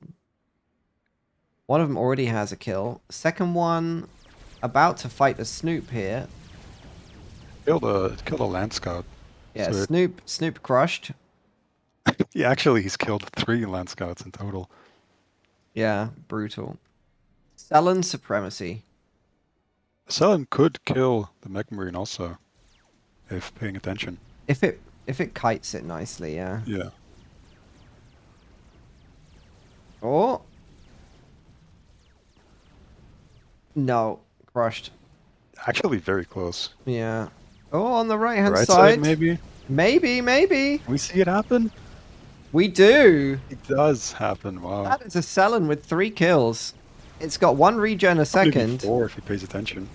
One of them already has a kill. Second one about to fight a Snoop here. Killed a land scout. Yeah, So Snoop crushed. he's killed 3 land scouts in total. Yeah, brutal. Stellan supremacy. Selen could kill the Mech Marine also, if paying attention. If it kites it nicely, yeah. Yeah. Oh. No, crushed. Actually, very close. Yeah. Oh, on the right hand Right side. maybe. Maybe. Can we see it happen? We do. It does happen. Wow. That is a Stellan with 3 kills. It's got 1 regen a Maybe second. 4 if he pays attention.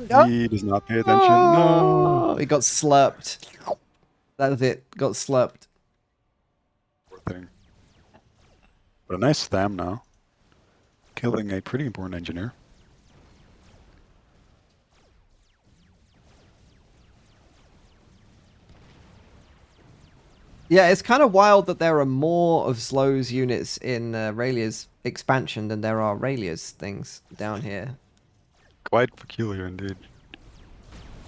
Oh. He does not pay attention. No. He got slurped. That was it. Got slurped. Poor thing. But a nice stam now. Killing a pretty important engineer. Yeah, it's kind of wild that there are more of Slow's units in Raelia's expansion than there are Raelia's things down here. Quite peculiar indeed.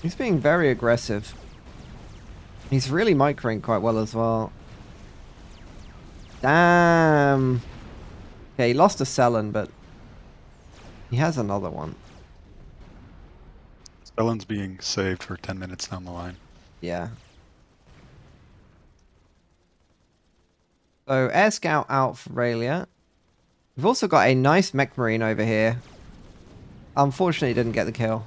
He's being very aggressive. He's really microing quite well as well. Damn. Okay, he lost a Selen, but he has another one. Stellan's being saved for 10 minutes down the line. Yeah. So, Air Scout out for Raelia. We've also got a nice Mech Marine over here. Unfortunately, didn't get the kill.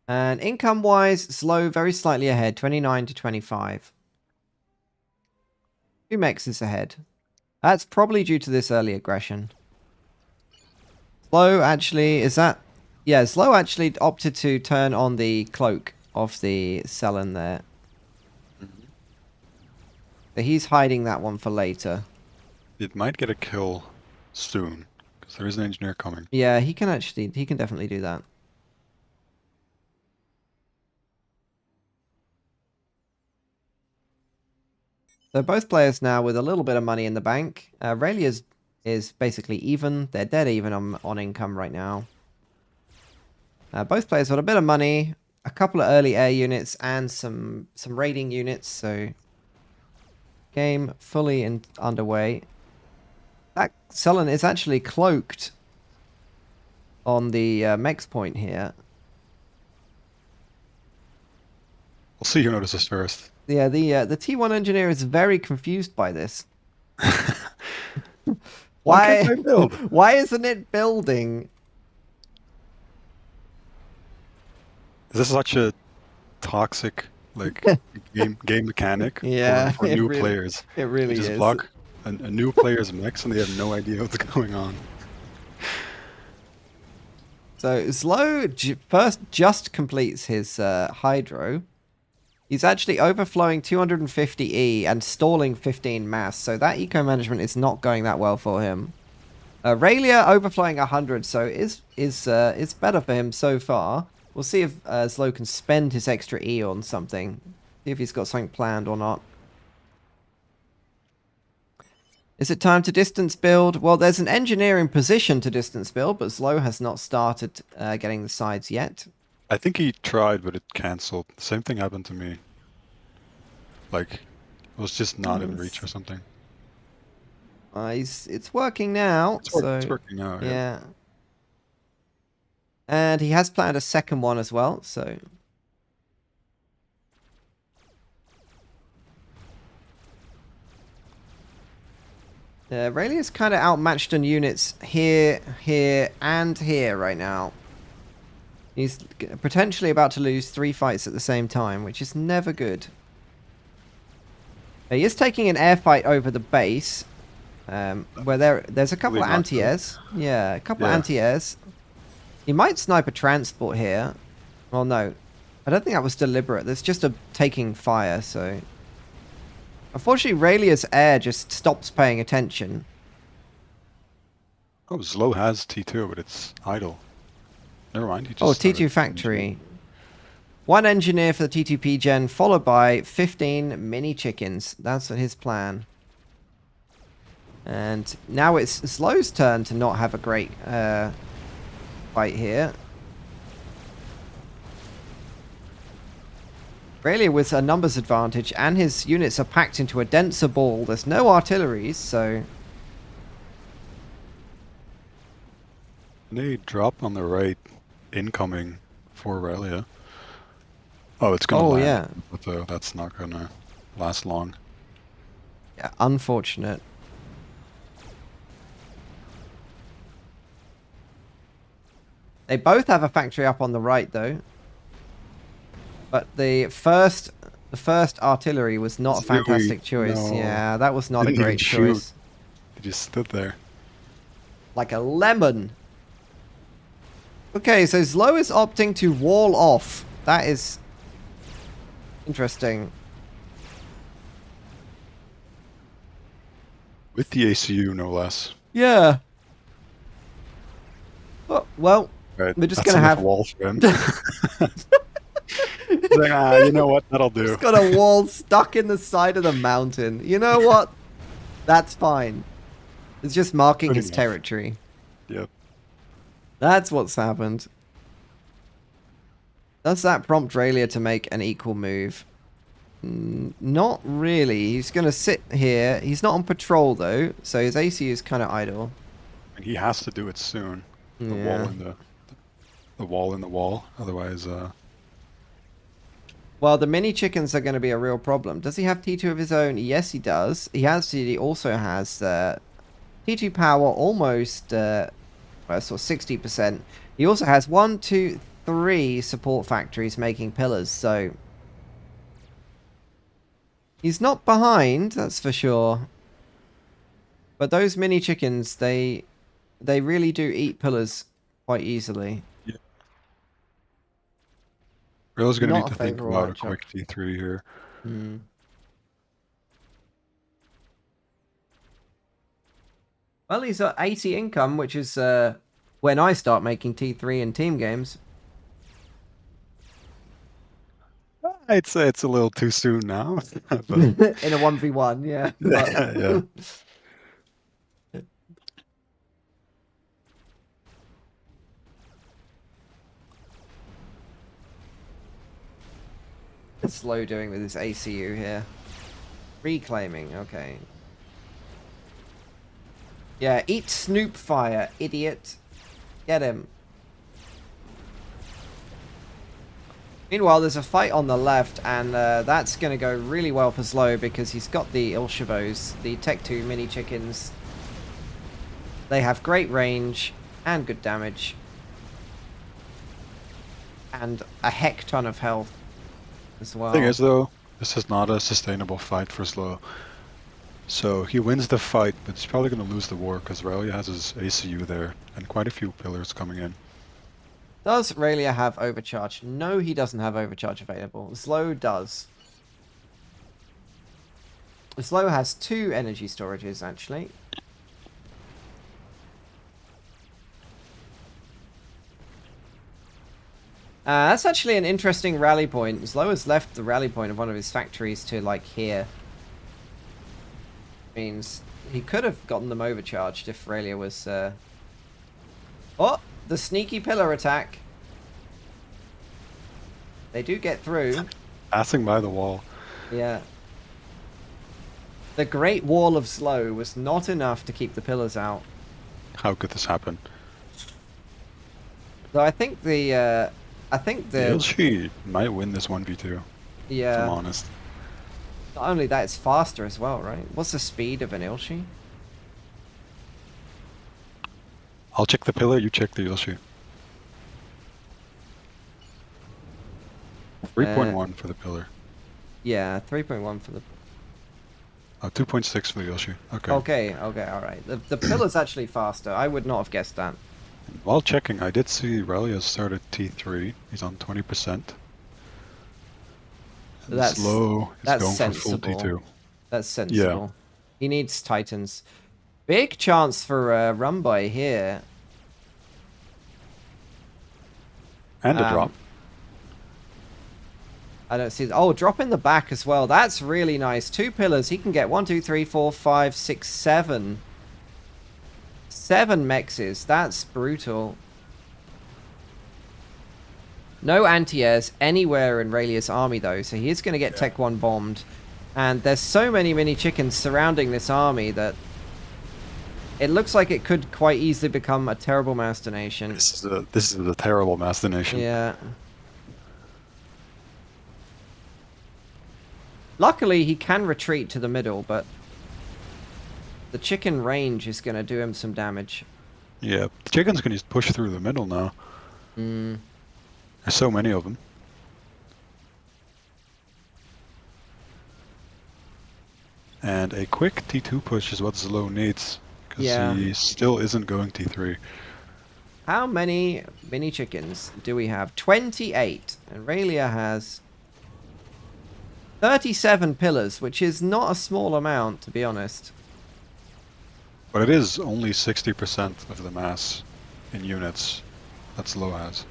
And income-wise, Slow very slightly ahead, 29 to 25. 2 mechs is ahead. That's probably due to this early aggression. Slow actually, is that... Yeah, Slow actually opted to turn on the cloak of the Selen there. But he's hiding that one for later. It might get a kill soon, because there is an engineer coming. Yeah, he can definitely do that. So both players now with a little bit of money in the bank. Raelia is basically even. They're dead even on income right now. Both players got a bit of money, a couple of early air units, and some raiding units. So game fully underway. That Selen is actually cloaked on the mech's point here. We'll see who notices first. Yeah, the T1 engineer is very confused by this. Why can't I build? Why isn't it building? This is such a toxic game mechanic Yeah, for it new really- players. It really You just is. block a new player's mechs and they have no idea what's going on. So Slow first just completes his hydro. He's actually overflowing 250 E and stalling 15 mass. So that eco management is not going that well for him. Raelia overflowing 100, so it's better for him so far. We'll see if Slow can spend his extra E on something. See if he's got something planned or not. Is it time to distance build? Well, there's an engineer in position to distance build, but Slow has not started getting the sides yet. I think he tried, but it cancelled. The same thing happened to me. Like, it was just not in reach or something. It's working now. It's working now. Yeah. And he has planned a second one as well, so... Raelia's kind of outmatched in units here, here, and here right now. He's potentially about to lose 3 fights at the same time, which is never good. He is taking an air fight over the base, where there's a couple of anti-airs. Yeah, a couple of anti-airs. He might snipe a transport here. Well, no. I don't think that was deliberate. That's just a taking fire, so... Unfortunately, Raelia's air just stops paying attention. Oh, Slow has T2, but it's idle. Never mind. He just Oh, T2 started factory. 1 engineer for the T2P gen, followed by 15 mini chickens. That's his plan. And now it's Slow's turn to not have a great fight here. Really with a numbers advantage, and his units are packed into a denser ball. There's no artilleries, so... They drop on the right, incoming for Aurelia. Oh, it's gonna land, yeah. but that's not gonna last long. Yeah, unfortunate. They both have a factory up on the right, though. But the first artillery was not a fantastic choice. No. Yeah, that was not a Didn't even great shoot. choice. He just stood there. Like a lemon. Okay, so Slow is opting to wall off. That is interesting. With the ACU, no less. Yeah. Oh, well, Right, we're just that's gonna enough have... wall for him. He's like, you know what? That'll do. He's got a wall stuck in the side of the mountain. You know what? That's fine. It's just marking Good his enough. territory. Yep. That's what's happened. Does that prompt Aurelia to make an equal move? Not really. He's going to sit here. He's not on patrol, though, so his AC is kind of idle. And he has to do it soon. The wall Yeah. in the wall in the wall. Otherwise, Well, the mini chickens are going to be a real problem. Does he have T2 of his own? Yes, he does. He also has T2 power almost, well, sort of 60%. He also has 1, 2, 3 support factories making pillars, so he's not behind, that's for sure. But those mini chickens, they really do eat pillars quite easily. Real's gonna Not need a to think favourable about a matchup. quick T3 here. Well, he's at 80 income, which is when I start making T3 in team games. I'd say it's a little too soon now. But In a 1v1, yeah. But... yeah. Slow doing with his ACU here. Reclaiming, okay. Yeah, eat Snoop Fire, idiot. Get him. Meanwhile, there's a fight on the left, and that's going to go really well for Slow because he's got the Ilshavos, the Tech 2 mini chickens. They have great range and good damage. And a heck ton of health as well. Thing is, though, this is not a sustainable fight for Slow. So he wins the fight, but he's probably going to lose the war because Aurelia has his ACU there and quite a few pillars coming in. Does Aurelia have overcharge? No, he doesn't have overcharge available. Slow does. Slow has 2 energy storages, actually. That's actually an interesting rally point. Slow has left the rally point of one of his factories to, like, here. Means he could have gotten them overcharged if Aurelia was... Oh! The sneaky pillar attack. They do get through. Passing by the wall. Yeah. The Great Wall of Slow was not enough to keep the pillars out. How could this happen? So I think the She might win this 1v2, if yeah. I'm honest. Not only that, it's faster as well, right? What's the speed of an Ilshi? I'll check the pillar, you check the Yoshi. 3.1 for the pillar. Yeah, 3.1 for the... Oh, 2.6 for the Yoshi. Okay. Okay, alright. The pillar's actually faster. I would not have guessed that. While checking, I did see Aurelia start at T3. He's on 20%. And That's- Slow is that's going sensible. for full T2. That's sensible. He needs Titans. Big chance for Rumbai here. And a drop. I don't see. Oh, drop in the back as well. That's really nice. 2 pillars. He can get 1, 2, 3, 4, 5, 6, 7. 7 mexes. That's brutal. No anti-airs anywhere in Raelia's army, though, so he is going to get Tech 1 bombed. And there's so many mini chickens surrounding this army that it looks like it could quite easily become a terrible master nation. This is a terrible master nation. Yeah. Luckily, he can retreat to the middle, but the chicken range is going to do him some damage. Yeah, the chickens can just push through the middle now. Mm. There's so many of them. And a quick T2 push is what Zlo needs, because he still isn't going T3. How many mini chickens do we have? 28. And Raelia has 37 pillars, which is not a small amount, to be honest. But it is only 60% of the mass in units that Zlo has.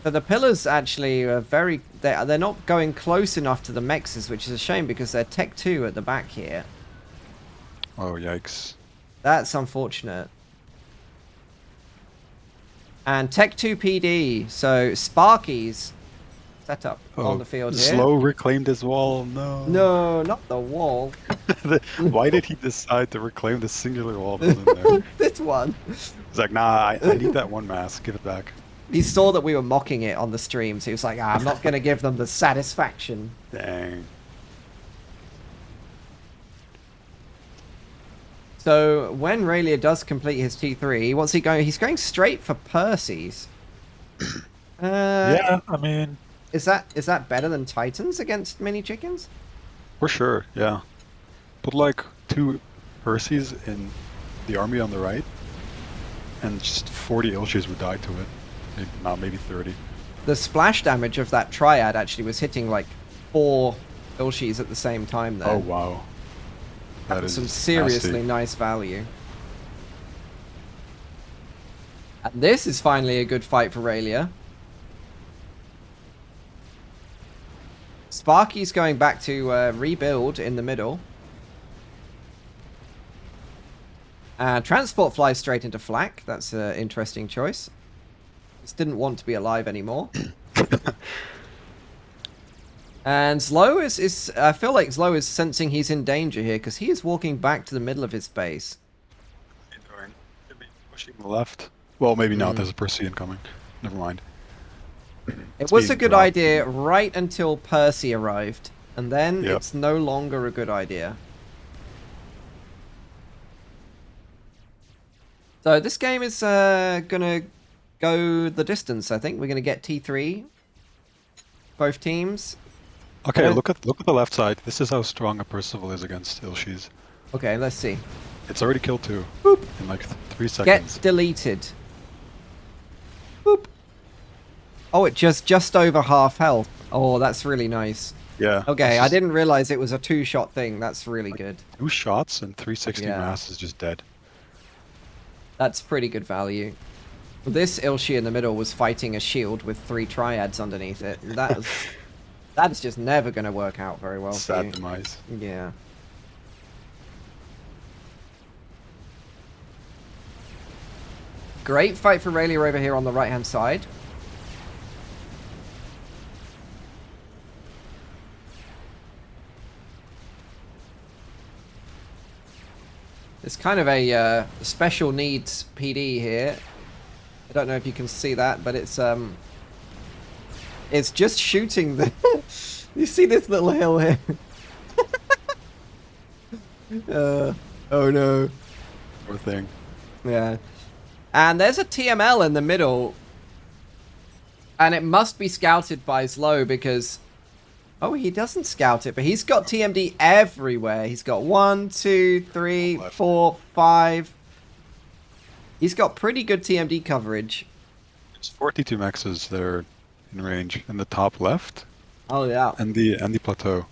So the pillars actually are very... They're not going close enough to the mexes, which is a shame because they're Tech 2 at the back here. Oh, yikes. That's unfortunate. And Tech 2 PD, so Sparky's set up on the field here. Zlo reclaimed his wall, no. No, not the wall. Why did he decide to reclaim the singular wall that's in there? This one. He's like, nah, I need that one mass, give it back. He saw that we were mocking it on the stream, so he was like, I'm not going to give them the satisfaction. Dang. So when Raelia does complete his T3, what's he going? He's going straight for Percy's. Yeah, I mean... Is that better than Titans against mini chickens? For sure, yeah. Put like 2 Percys in the army on the right, and just 40 Ilshis would die to it. Maybe 30. The splash damage of that triad actually was hitting like 4 Ilshis at the same time there. Oh wow. That is some seriously nasty. Nice value. And this is finally a good fight for Raelia. Sparky's going back to rebuild in the middle. Transport flies straight into flak. That's an interesting choice. Just didn't want to be alive anymore. And Zlo is I feel like Zlo is sensing he's in danger here because he is walking back to the middle of his base. Could be pushing left. Well, maybe not. There's a Percy incoming. Never mind. It was a good idea right until Percy arrived, and then it's no longer a good idea. So this game is gonna go the distance. I think we're gonna get T3. Both teams. Okay, look at the left side. This is how strong a Percival is against Ilshis. Okay, let's see. It's already killed 2 in like 3 seconds. Get deleted. Boop. Oh, it just over half health. Oh, that's really nice. Yeah. Okay, I didn't realize it was a 2-shot thing. That's really good. 2 shots and 360 mass is just dead. That's pretty good value. This Ilshi in the middle was fighting a shield with 3 triads underneath it. That's just never going to work out very well for you. Sad demise. Yeah. Great fight for Raelia over here on the right-hand side. It's kind of a special needs PD here. I don't know if you can see that, but it's just shooting the... You see this little hill here? Oh no. Poor thing. Yeah. And there's a TML in the middle. And it must be scouted by Zlo because... Oh, he doesn't scout it, but he's got TMD everywhere. He's got 1, 2, 3, 4, 5. He's got pretty good TMD coverage. There's 42 maxes there in range in the top left. Oh yeah. And the plateau.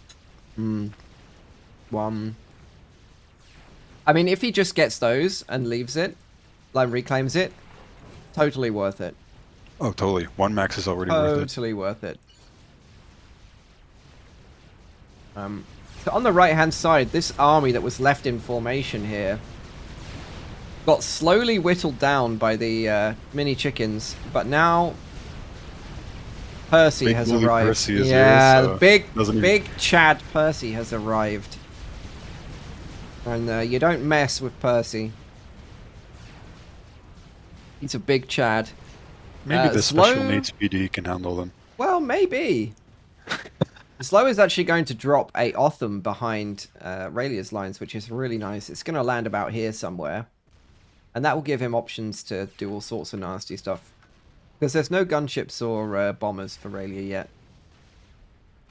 1. I mean, if he just gets those and leaves it, like reclaims it, totally worth it. Oh, totally. 1 max is already worth it. Totally worth it. So on the right-hand side, this army that was left in formation here got slowly whittled down by the mini chickens, but now Percy Big has bully arrived. Percy is Yeah, here, the so big, doesn't even- big Chad Percy has arrived. And you don't mess with Percy. He's a big Chad. Maybe the special Slow- needs PD can handle them. Well, maybe. Slow is actually going to drop a Otham behind Raelia's lines, which is really nice. It's going to land about here somewhere. And that will give him options to do all sorts of nasty stuff. Because there's no gunships or bombers for Raelia yet.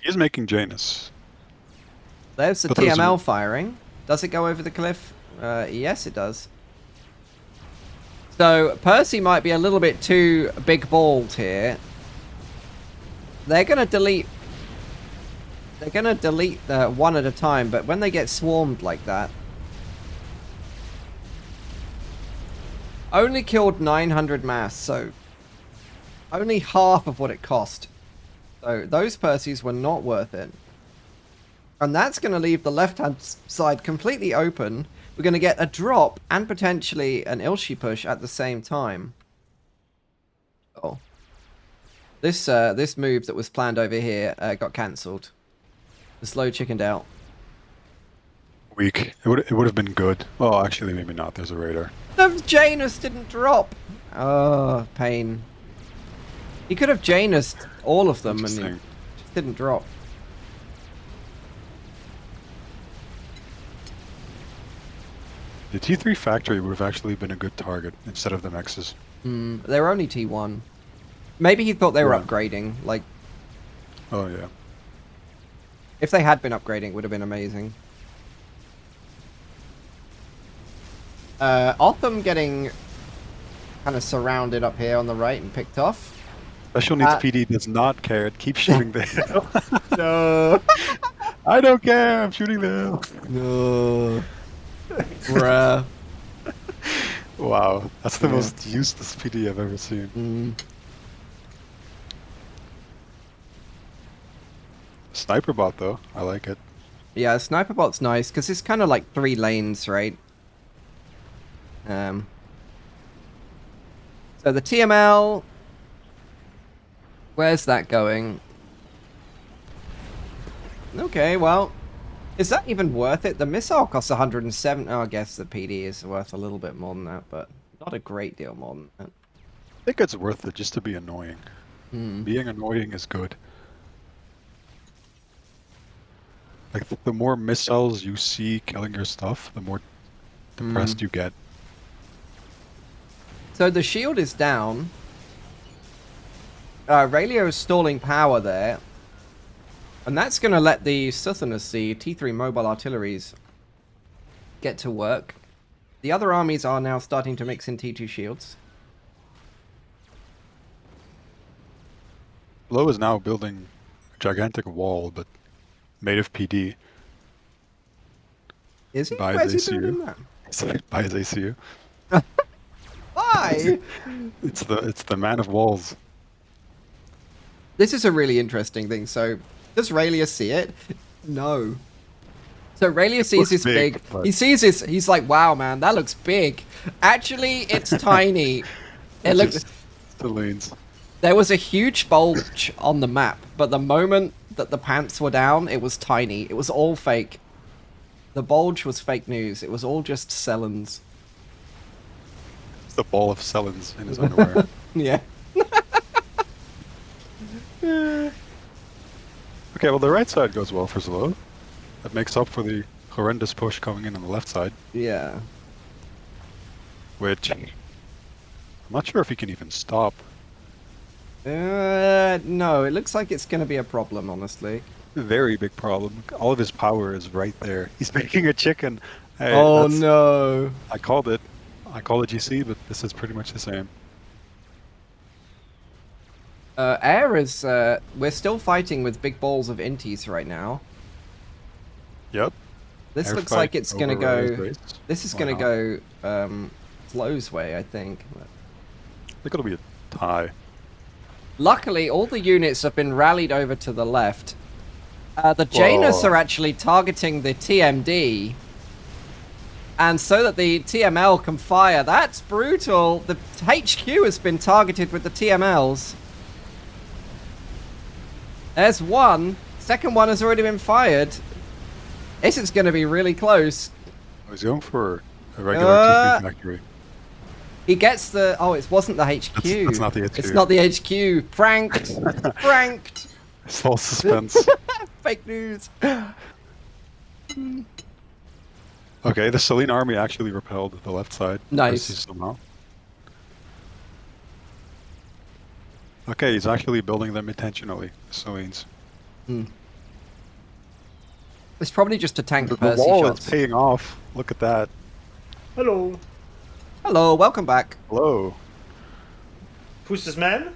He's making Janus. There's the But there's TML a- firing. Does it go over the cliff? Yes, it does. So Percy might be a little bit too big-balled here. They're going to delete... They're going to delete one at a time, but when they get swarmed like that... Only killed 900 mass, so... Only half of what it cost. So those Percys were not worth it. And that's going to leave the left-hand side completely open. We're going to get a drop and potentially an Ilshi push at the same time. Oh. This move that was planned over here got cancelled. The slow chickened out. Weak. It would have been good. Well, actually, maybe not. There's a radar. The Janus didn't drop. Oh, pain. He could have Janused all of them and he Interesting. just didn't drop. The T3 factory would have actually been a good target instead of the Mexes. They were only T1. Maybe he thought they were Yeah. upgrading. Like, Oh, yeah. if they had been upgrading, it would have been amazing. Otham getting kind of surrounded up here on the right and picked off. Special Needs PD does not care. It keeps shooting the hill. No. I don't care. I'm shooting the hill. No. Bruh. Wow. That's the Yeah. most useless PD I've ever seen. Sniper bot, though. I like it. Yeah, sniper bot's nice because it's kind of like 3 lanes, right? So the TML, where's that going? Okay, well, is that even worth it? The missile costs 107. Oh, I guess the PD is worth a little bit more than that, but not a great deal more than that. I think it's worth it just to be annoying. Being annoying is good. Like, the more missiles you see killing your stuff, the more depressed you get. So the shield is down. Raelio is stalling power there. And that's going to let the Suthanus, the T3 mobile artilleries, get to work. The other armies are now starting to mix in T2 shields. Low is now building a gigantic wall, but made of PD. Is he? Buys Where's he ACU. building that? It's like by his ACU. Why? It's the man of walls. This is a really interesting thing. So, does Raelia see it? No. So Raelia sees looks this big, big. but- He sees this. He's like, "Wow, man, that looks big." Actually, it's tiny. It looks. Just the lanes. There was a huge bulge on the map, but the moment that the pants were down, it was tiny. It was all fake. The bulge was fake news. It was all just Sellens. It's the ball of Sellens in his underwear. Yeah. Okay, well the right side goes well for Zolo. That makes up for the horrendous push coming in on the left side, Yeah. which I'm not sure if he can even stop. No, it looks like it's going to be a problem, honestly. Very big problem. All of his power is right there. He's making a chicken. Hey, Oh that's- no. I called it. I call it GC, but this is pretty much the same. Air is, we're still fighting with big balls of inties right now. Yep. This Air looks fight like it's gonna over go. Rare's race. This is Why gonna not? go Flow's way, I think. I think it'll be a tie. Luckily, all the units have been rallied over to the left. The Janus Whoa. are actually targeting the TMD. And so that the TML can fire. That's brutal. The HQ has been targeted with the TMLs. There's one. Second one has already been fired. This is going to be really close. I was going for a regular T3 factory. He gets the... Oh, it wasn't the HQ. That's not the HQ. It's not the HQ. Pranked. Pranked. It's false suspense. Fake news. Okay, the Selene army actually repelled the left side. Nice. Somehow. Okay, he's actually building them intentionally, Selene's. It's probably just to tank the The Percy wall shots. is paying off. Look at that. Hello. Hello, welcome back. Hello. Who's this man?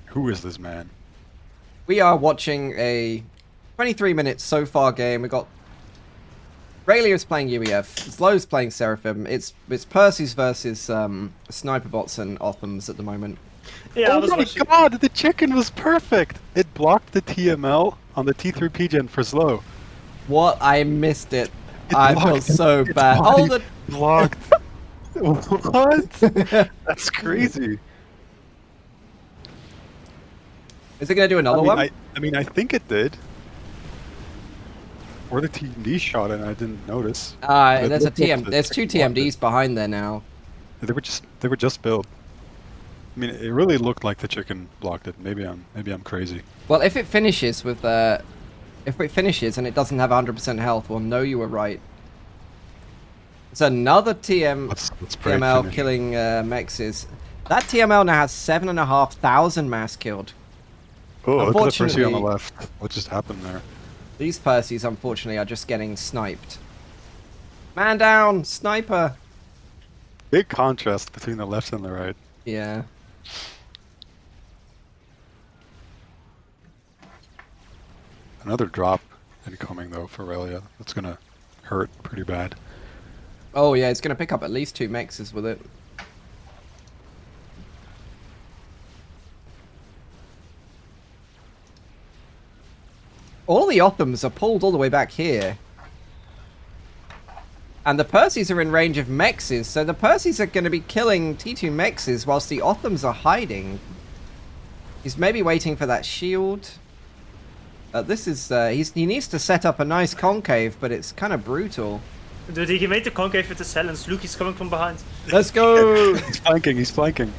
Who is this man? We are watching a 23 minutes so far game. We got Raelia's playing UEF, Slow's playing Seraphim. It's Percy's versus Sniper Bots and Othams at the moment. Yeah, I Oh was my watching. god, the chicken was perfect! It blocked the TML on the T3 PGen for slow. What? I missed it. It I feel blocked- so its bad. body Oh, the... blocked. What? That's crazy. Is it going to do another one? I mean, I think it did. Or the TMD shot and I didn't notice. It There's a looked like TM. the There's two chicken blocked it. TMDs behind there now. They were just built. I mean, it really looked like the chicken blocked it. Maybe I'm crazy. Well, if it finishes with if it finishes and it doesn't have 100% health, we'll know you were right. It's another Let's pray it TML finish. killing Mexes. That TML now has 7,500 mass killed. Oh, look at the Percy on the Unfortunately- left. What just happened there? These Percys, unfortunately, are just getting sniped. Man down! Sniper! Big contrast between the left and the right. Yeah. Another drop incoming though for Aurelia. That's gonna hurt pretty bad. Oh yeah, it's gonna pick up at least 2 Mexes with it. All the Othams are pulled all the way back here. And the Percys are in range of Mexes, so the Percys are going to be killing T2 Mexes whilst the Othams are hiding. He's maybe waiting for that shield. This is, he needs to set up a nice concave, but it's kind of brutal. Dude, he made the concave with the silence. Luki's coming from behind. Let's go! He's flanking, he's flanking.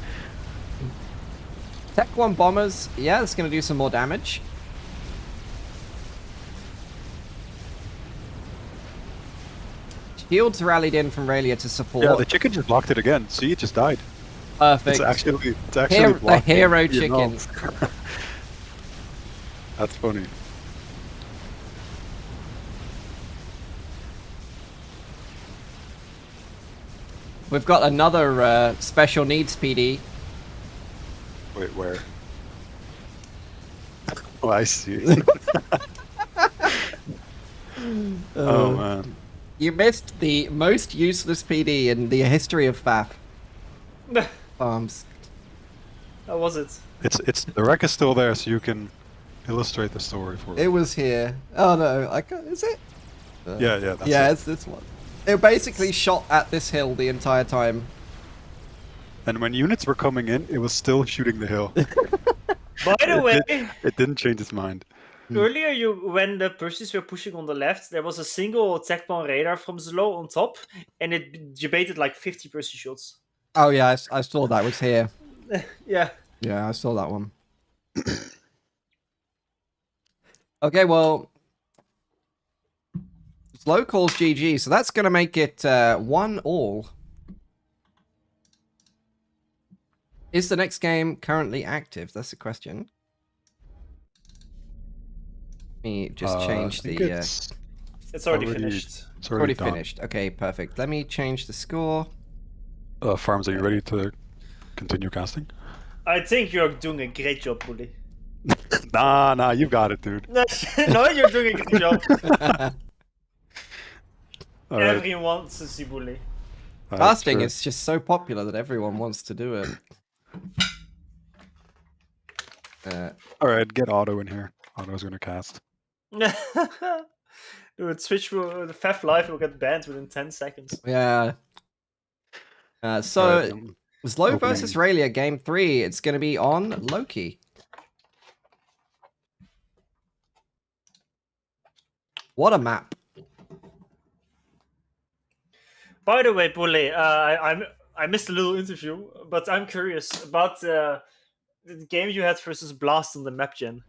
Tech 1 bombers, yeah, that's going to do some more damage. Shields rallied in from Raelia to support. Yeah, the chicken just blocked it again. See, it just died. Perfect. It's actually The blocking hero your chicken. nose. That's funny. We've got another special needs PD. Wait, where? Oh, I see. Oh man. You missed the most useless PD in the history of FAF. Farms. How was it? It's the wreck is still there, so you can illustrate the story for It was here. Oh no, I can't, is it? Yeah, that's Yeah, it. it's this one. It basically shot at this hill the entire time. And when units were coming in, it was still shooting the hill. By the way, It didn't change its mind. earlier when the Percys were pushing on the left, there was a single TechBomb radar from Zlo on top, and it debated like 50 Percy shots. Oh yeah, I saw that was here. Yeah. Yeah, I saw that one. Okay, well, Slow calls GG, so that's going to make it 1-all. Is the next game currently active? That's the question. Let me just change I think the... It's already finished. It's already done. finished. Okay, perfect. Let me change the score. Farms, are you ready to continue casting? I think you're doing a great job, Bully. Nah, you got it, dude. No, you're doing a great job. All right. Everyone wants to see Bully. Casting sure. is just so popular that everyone wants to do it. All right, get Otto in here. Otto's gonna cast. Dude, Switch will, the FF Live will get banned within 10 seconds. Yeah. Alright, So, Zlo opening. versus Raylia, game 3. It's going to be on Loki. What a map. By the way, Bully, I missed a little interview, but I'm curious about the game you had versus Blast on the map gen.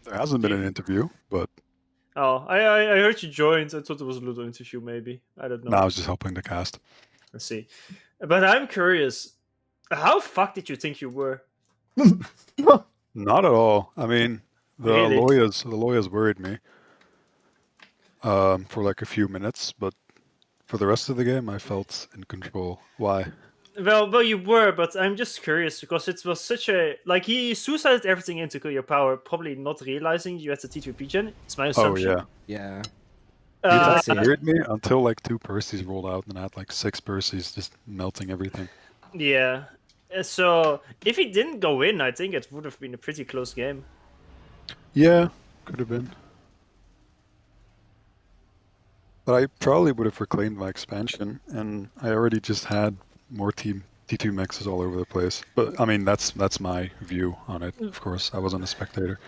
There hasn't been an interview, but Oh, I heard you joined. I thought it was a little interview, maybe. I don't know. now I was just helping the cast. Let's see. But I'm curious. How fucked did you think you were? Not at all. I mean, the Really? lawyers worried me for like a few minutes, but for the rest of the game, I felt in control. Why? Well, you were, but I'm just curious because it was such a he suicided everything into kill your power, probably not realizing you had the T2P gen. It's my Oh assumption. yeah, Yeah. he Uh, see. scared me until like 2 Percies rolled out, and I had like 6 Percies just melting everything. yeah. So if he didn't go in, I think it would have been a pretty close game. Yeah, could have been. But I probably would have reclaimed my expansion, and I already just had more T2 mexes all over the place. But I mean, that's my view on it. Of course, I wasn't a spectator.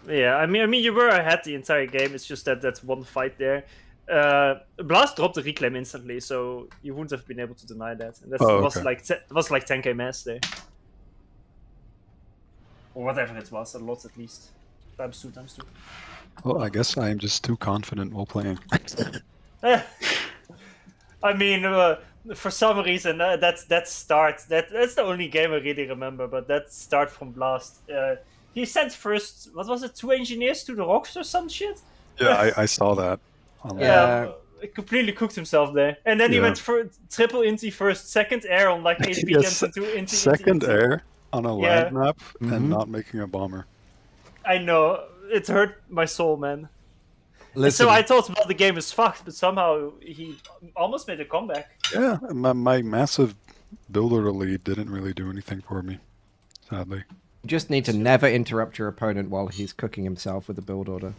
Yeah, I mean, you were ahead the entire game. It's just that one fight there. Blast dropped the reclaim instantly, so you wouldn't have been able to deny that. And that was okay. like it was like 10k mass there, or whatever it was, a lot at least. Times two. Well, I guess I am just too confident while playing. I mean, for some reason, that start. That's the only game I really remember. But that start from Blast. He sent first. What was it? 2 engineers to the rocks or some shit. Yeah, I saw that. Online. Yeah. Completely cooked himself there, and then he Yeah. went for triple inti first, second air on like HP Yes, gens into inti. Second air on a Yeah. land map Mhm. and not making a bomber. I know it hurt my soul, man. And Listen, so I thought, well, the game is fucked, but somehow he almost made a comeback. Yeah, my massive builder lead didn't really do anything for me, sadly. you just need to never interrupt your opponent while he's cooking himself with a build order.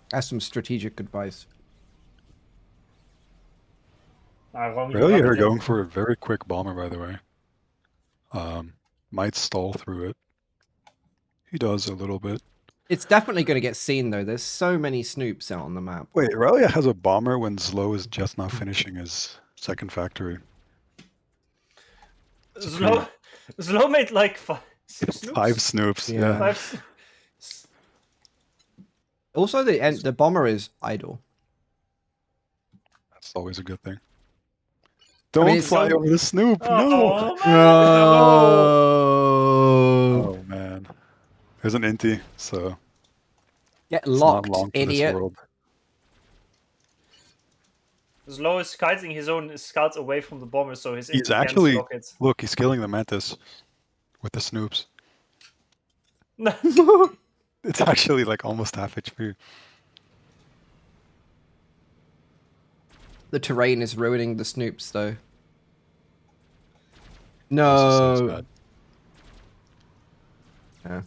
That's some strategic advice. Really, you're going for a very quick bomber, by the way. Might stall through it. He does a little bit. It's definitely going to get seen, though. There's so many Snoops out on the map. Wait, Aurelia has a bomber when Zlo is just now finishing his second factory. Zlo made like 5 snoops. 5 Snoops, yeah. 5 Also, the bomber is idle. That's always a good thing. Don't it's fly so- over the Snoop, no! Oh, man. Oh man. There's an Inti, so Get it's locked, not long for this idiot. world. Zlo is kiting his own scouts away from the bomber, so his He's inti can't actually- block it. Look, he's killing the Mantis with the Snoops. It's actually like almost half HP. The terrain is ruining the Snoops, though. This sounds No. bad. Yeah.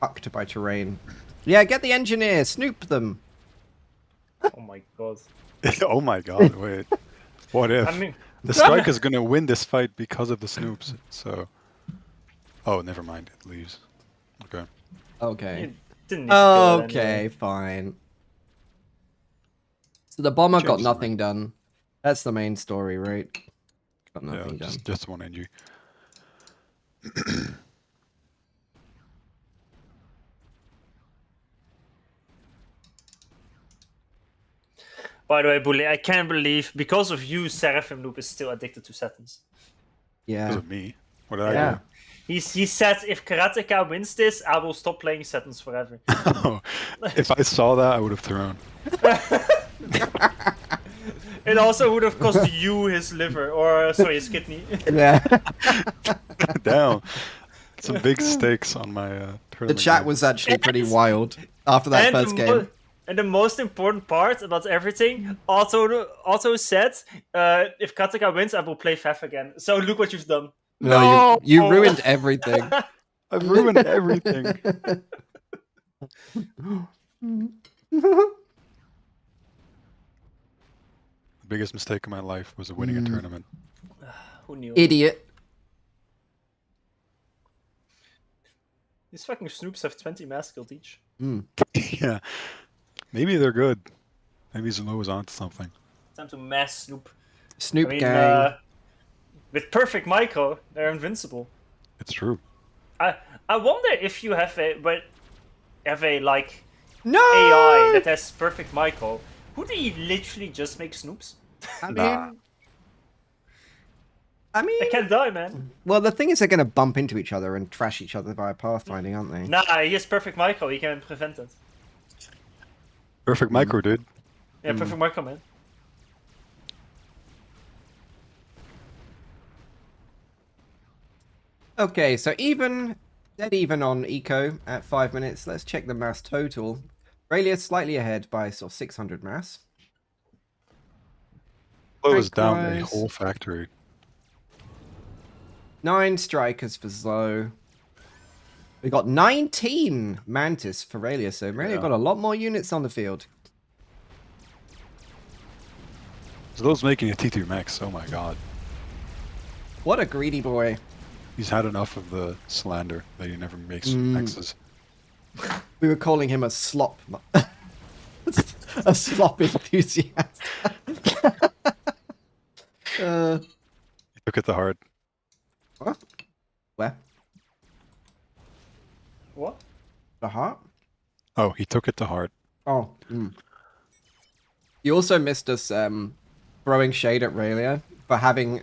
Fucked by terrain. Yeah, get the engineer. Snoop them. Oh my god. Oh my god, wait. What if? I mean, The strike is gonna win this fight because of the Snoops, so... Oh, never mind, it leaves. Okay. Okay. you didn't need to kill it Okay, anyway. fine. So the bomber got Change the nothing done. That's the main story, right? Got Yeah, nothing done. just one NG. By the way, Bully, I can't believe because of you, Seraphim Noob is still addicted to Satins. Because Yeah. of me. What did I Yeah. He said, if Karateka wins this, I will stop playing Satins forever. do? If I saw that, I would have thrown. It also would have cost you his liver, or sorry, his kidney. Yeah. Damn. Some big stakes on my The tournament. chat game. was actually pretty wild after that And first the game. And the most important part about everything, Otto said, if Karateka wins, I will play FAF again. So look what you've done. No, you ruined everything. I've ruined everything. The biggest mistake of my life was winning a tournament. Who knew? Idiot. These fucking snoops have 20 mass skills each. Yeah. Maybe they're good. Maybe Zelo was onto something. Time to mass snoop. Snoop I mean, gang. with perfect micro, they're invincible. It's true. I wonder if you have a like No! AI that has perfect micro. Would he literally just make snoops? I mean, Nah. They can't die, man. well, the thing is they're going to bump into each other and trash each other via pathfinding, aren't they? Nah, he has perfect micro. He can prevent it. Perfect micro, dude. Yeah, perfect micro, man. Okay, so dead even on eco at 5 minutes. Let's check the mass total. Aurelia's slightly ahead by sort of 600 mass. Closed down a Rank-wise. whole factory. 9 strikers for Zlo. We got 19 Mantis for Aurelia, so Aurelia got a lot more units on the field. Zelo's making a T2 max. Oh my god. What a greedy boy. He's had enough of the slander that he never makes maxes. We were calling him a slop. A slop enthusiast. He took it to heart. What? Where? What? The heart? Oh, he took it to heart. Oh. You also missed us throwing shade at Aurelia for having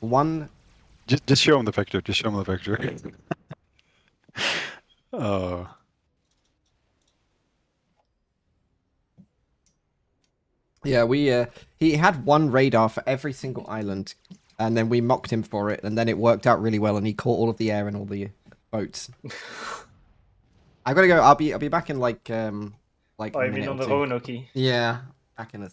one. Just show him the picture. Just show him the picture. Oh. Yeah, he had one radar for every single island, and then we mocked him for it, and then it worked out really well, and he caught all of the air and all the boats. I gotta go. I'll be back in like Oh, a you mean minute on or the two. Roanoke? Yeah, back in a.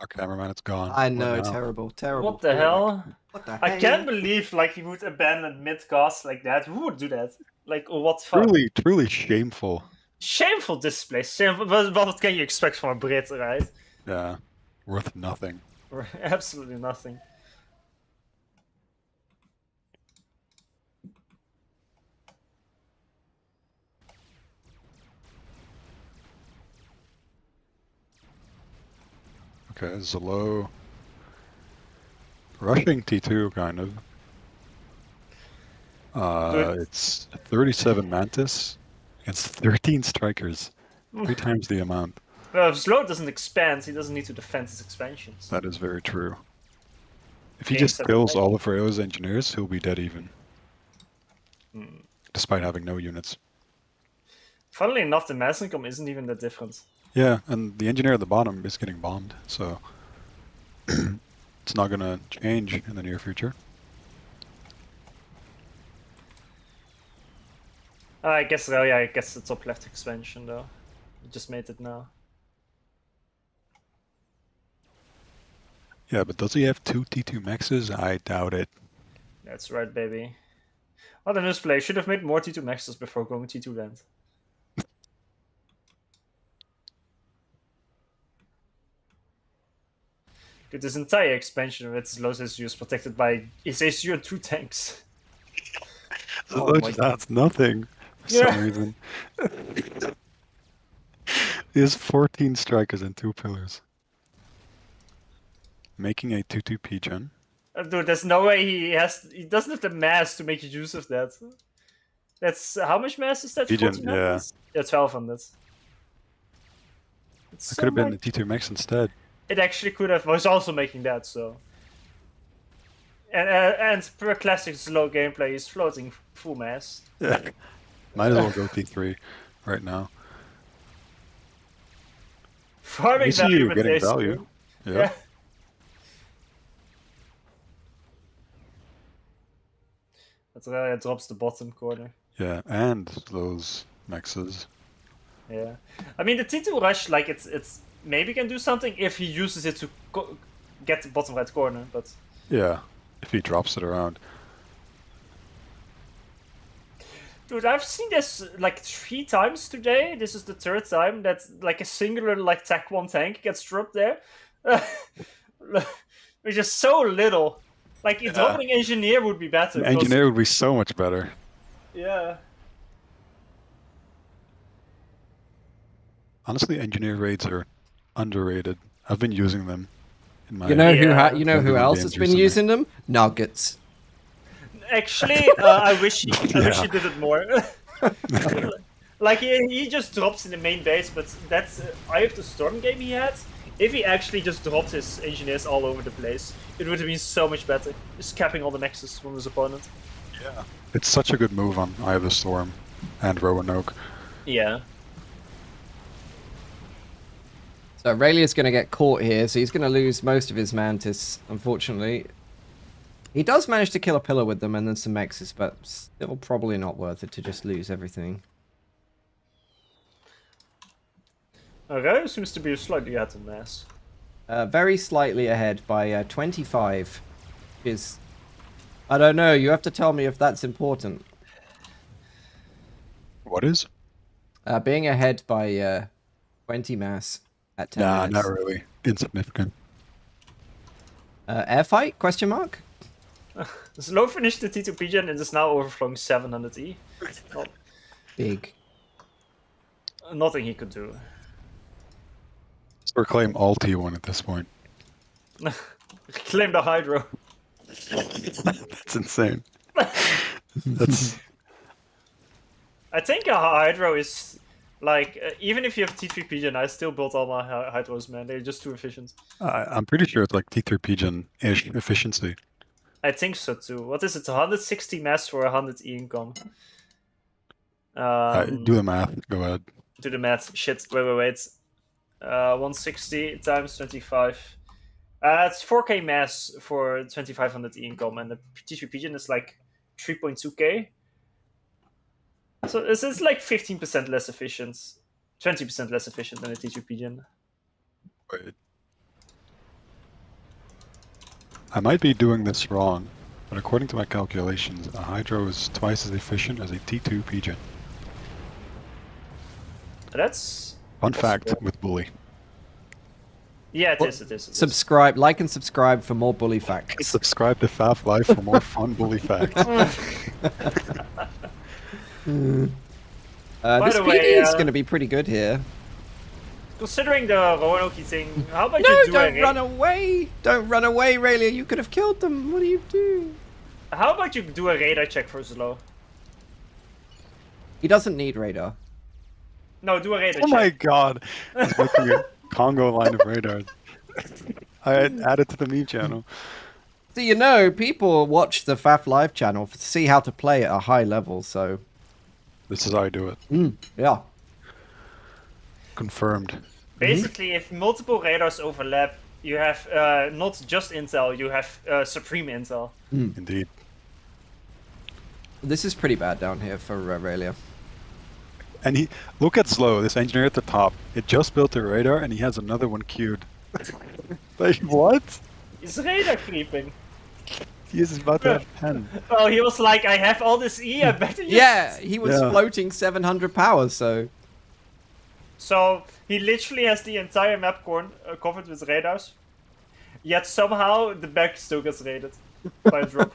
Our cameraman, it's gone. I What know, now? terrible. What the hell? What the I can't believe like he would abandon mid-cast like that. Who would do that? Like, what the fuck? Truly shameful. Shameful display. Shameful. What can you expect from a Brit, right? Yeah. Worth nothing. Absolutely nothing. Okay, Zelo. Rushing T2, kind of. Good. It's 37 Mantis against 13 Strikers. 3 times the amount. Well, if Slow doesn't expand, he doesn't need to defend his expansions. That is very true. If he Game just set kills play. all of Rayo's engineers, he'll be dead even. Despite having no units. Funnily enough, the mass income isn't even that different. Yeah, and the engineer at the bottom is getting bombed, so it's not gonna change in the near future. I guess, well, yeah, I guess the top left expansion though. We just made it now. Yeah, but does he have 2 T2 maxes? I doubt it. That's right, baby. What a misplay. Should have made more T2 maxes before going T2 land. Dude, this entire expansion of its low SSU is protected by his SSU and 2 tanks. So Oh my that's nothing for Yeah. some reason. He has 14 strikers and 2 pillars. Making a 2-2 Pigeon. Dude, there's no way he doesn't have the mass to make use of that. That's how much mass is that? Pigeon, 14 yeah. mass? Yeah, 1200. It's It so could have been much. the T2 max instead. It actually could have. Was also making that, so. And per classic slow gameplay, he's floating full mass. Yeah. Might as well go T3 right now. Farming We see value you with getting this. value. Yeah. Yeah. That's why it drops the bottom corner. Yeah, and those maxes. Yeah. I mean, the T2 rush, like, it's maybe can do something if he uses it to get the bottom right corner, but. Yeah, if he drops it around. Dude, I've seen this like 3 times today. This is the 3rd time that like a singular like Tech 1 tank gets dropped there. Which is so little. Like, a dropping engineer would be better. An 'cause- engineer would be so much better. Yeah. Honestly, engineer raids are underrated. I've been using them in my. You know Yeah. who who Regular else games has been recently. using them? Nuggets. Actually, I wish he Yeah. did it more. Like, he just drops in the main base, but that's I have the Storm game he had. If he actually just dropped his engineers all over the place, it would have been so much better. Just capping all the nexus from his opponent. Yeah. It's such a good move on Eye of the Storm and Roanoke. Yeah. So Aurelia's going to get caught here, so he's going to lose most of his Mantis, unfortunately. He does manage to kill a pillar with them and then some Mexes, but still probably not worth it to just lose everything. Okay, seems to be slightly ahead in mass. Very slightly ahead by 25. Is I don't know, you have to tell me if that's important. What is? Being ahead by 20 mass at 10 Nah, minutes. not really. Insignificant. Air fight? Question mark? Slow finished the T2P gen and is now overflowing 700E. Big. Nothing he could do. Or claim all T1 at this point. Claim the Hydro. That's insane. That's I think a Hydro is like even if you have T3 gen, I still built all my Hydros, man. They're just too efficient. I'm pretty sure it's like T3 Pigeon-ish efficiency. I think so too. What is it? 160 mass for 100 E income. Do the math. Go ahead. Do the math. Shit. Wait. 160 times 25. It's 4k mass for 2500 E income, and the T3 Pigeon is like 3.2k. So it's like 15% less efficient, 20% less efficient than a T3 Pigeon. Wait. I might be doing this wrong, but according to my calculations, a Hydro is twice as efficient as a T2 Pigeon. That's Fun fact possible. with Bully. Yeah, it Well, is. Subscribe, like and subscribe for more bully facts. Subscribe to Faf Life for more fun Bully facts. By This the PD way, is going to be pretty good here. Considering the Roanoke thing, how about No, you do don't a run away! Don't run away, Raylia. You could have killed them. What are you doing? How about you do a radar check for Slow? He doesn't need radar. No, do a radar Oh check. my god! He's making a Congo line of radars. I had added to the meme channel. So you know, people watch the FAF Live channel to see how to play at a high level, so... This is how I do it. Yeah. Confirmed. Basically, if multiple radars overlap, you have not just intel, you have supreme intel. Indeed. This is pretty bad down here for Raylia. And he look at Slow, this engineer at the top. It just built a radar and he has another one queued. Like what? He's radar creeping. He is about to have 10. Well, he was like, I have all this E, I better use Yeah, it. he was Yeah. floating 700 power, so... So, he literally has the entire map covered with radars. Yet somehow, the back still gets raided by a drop.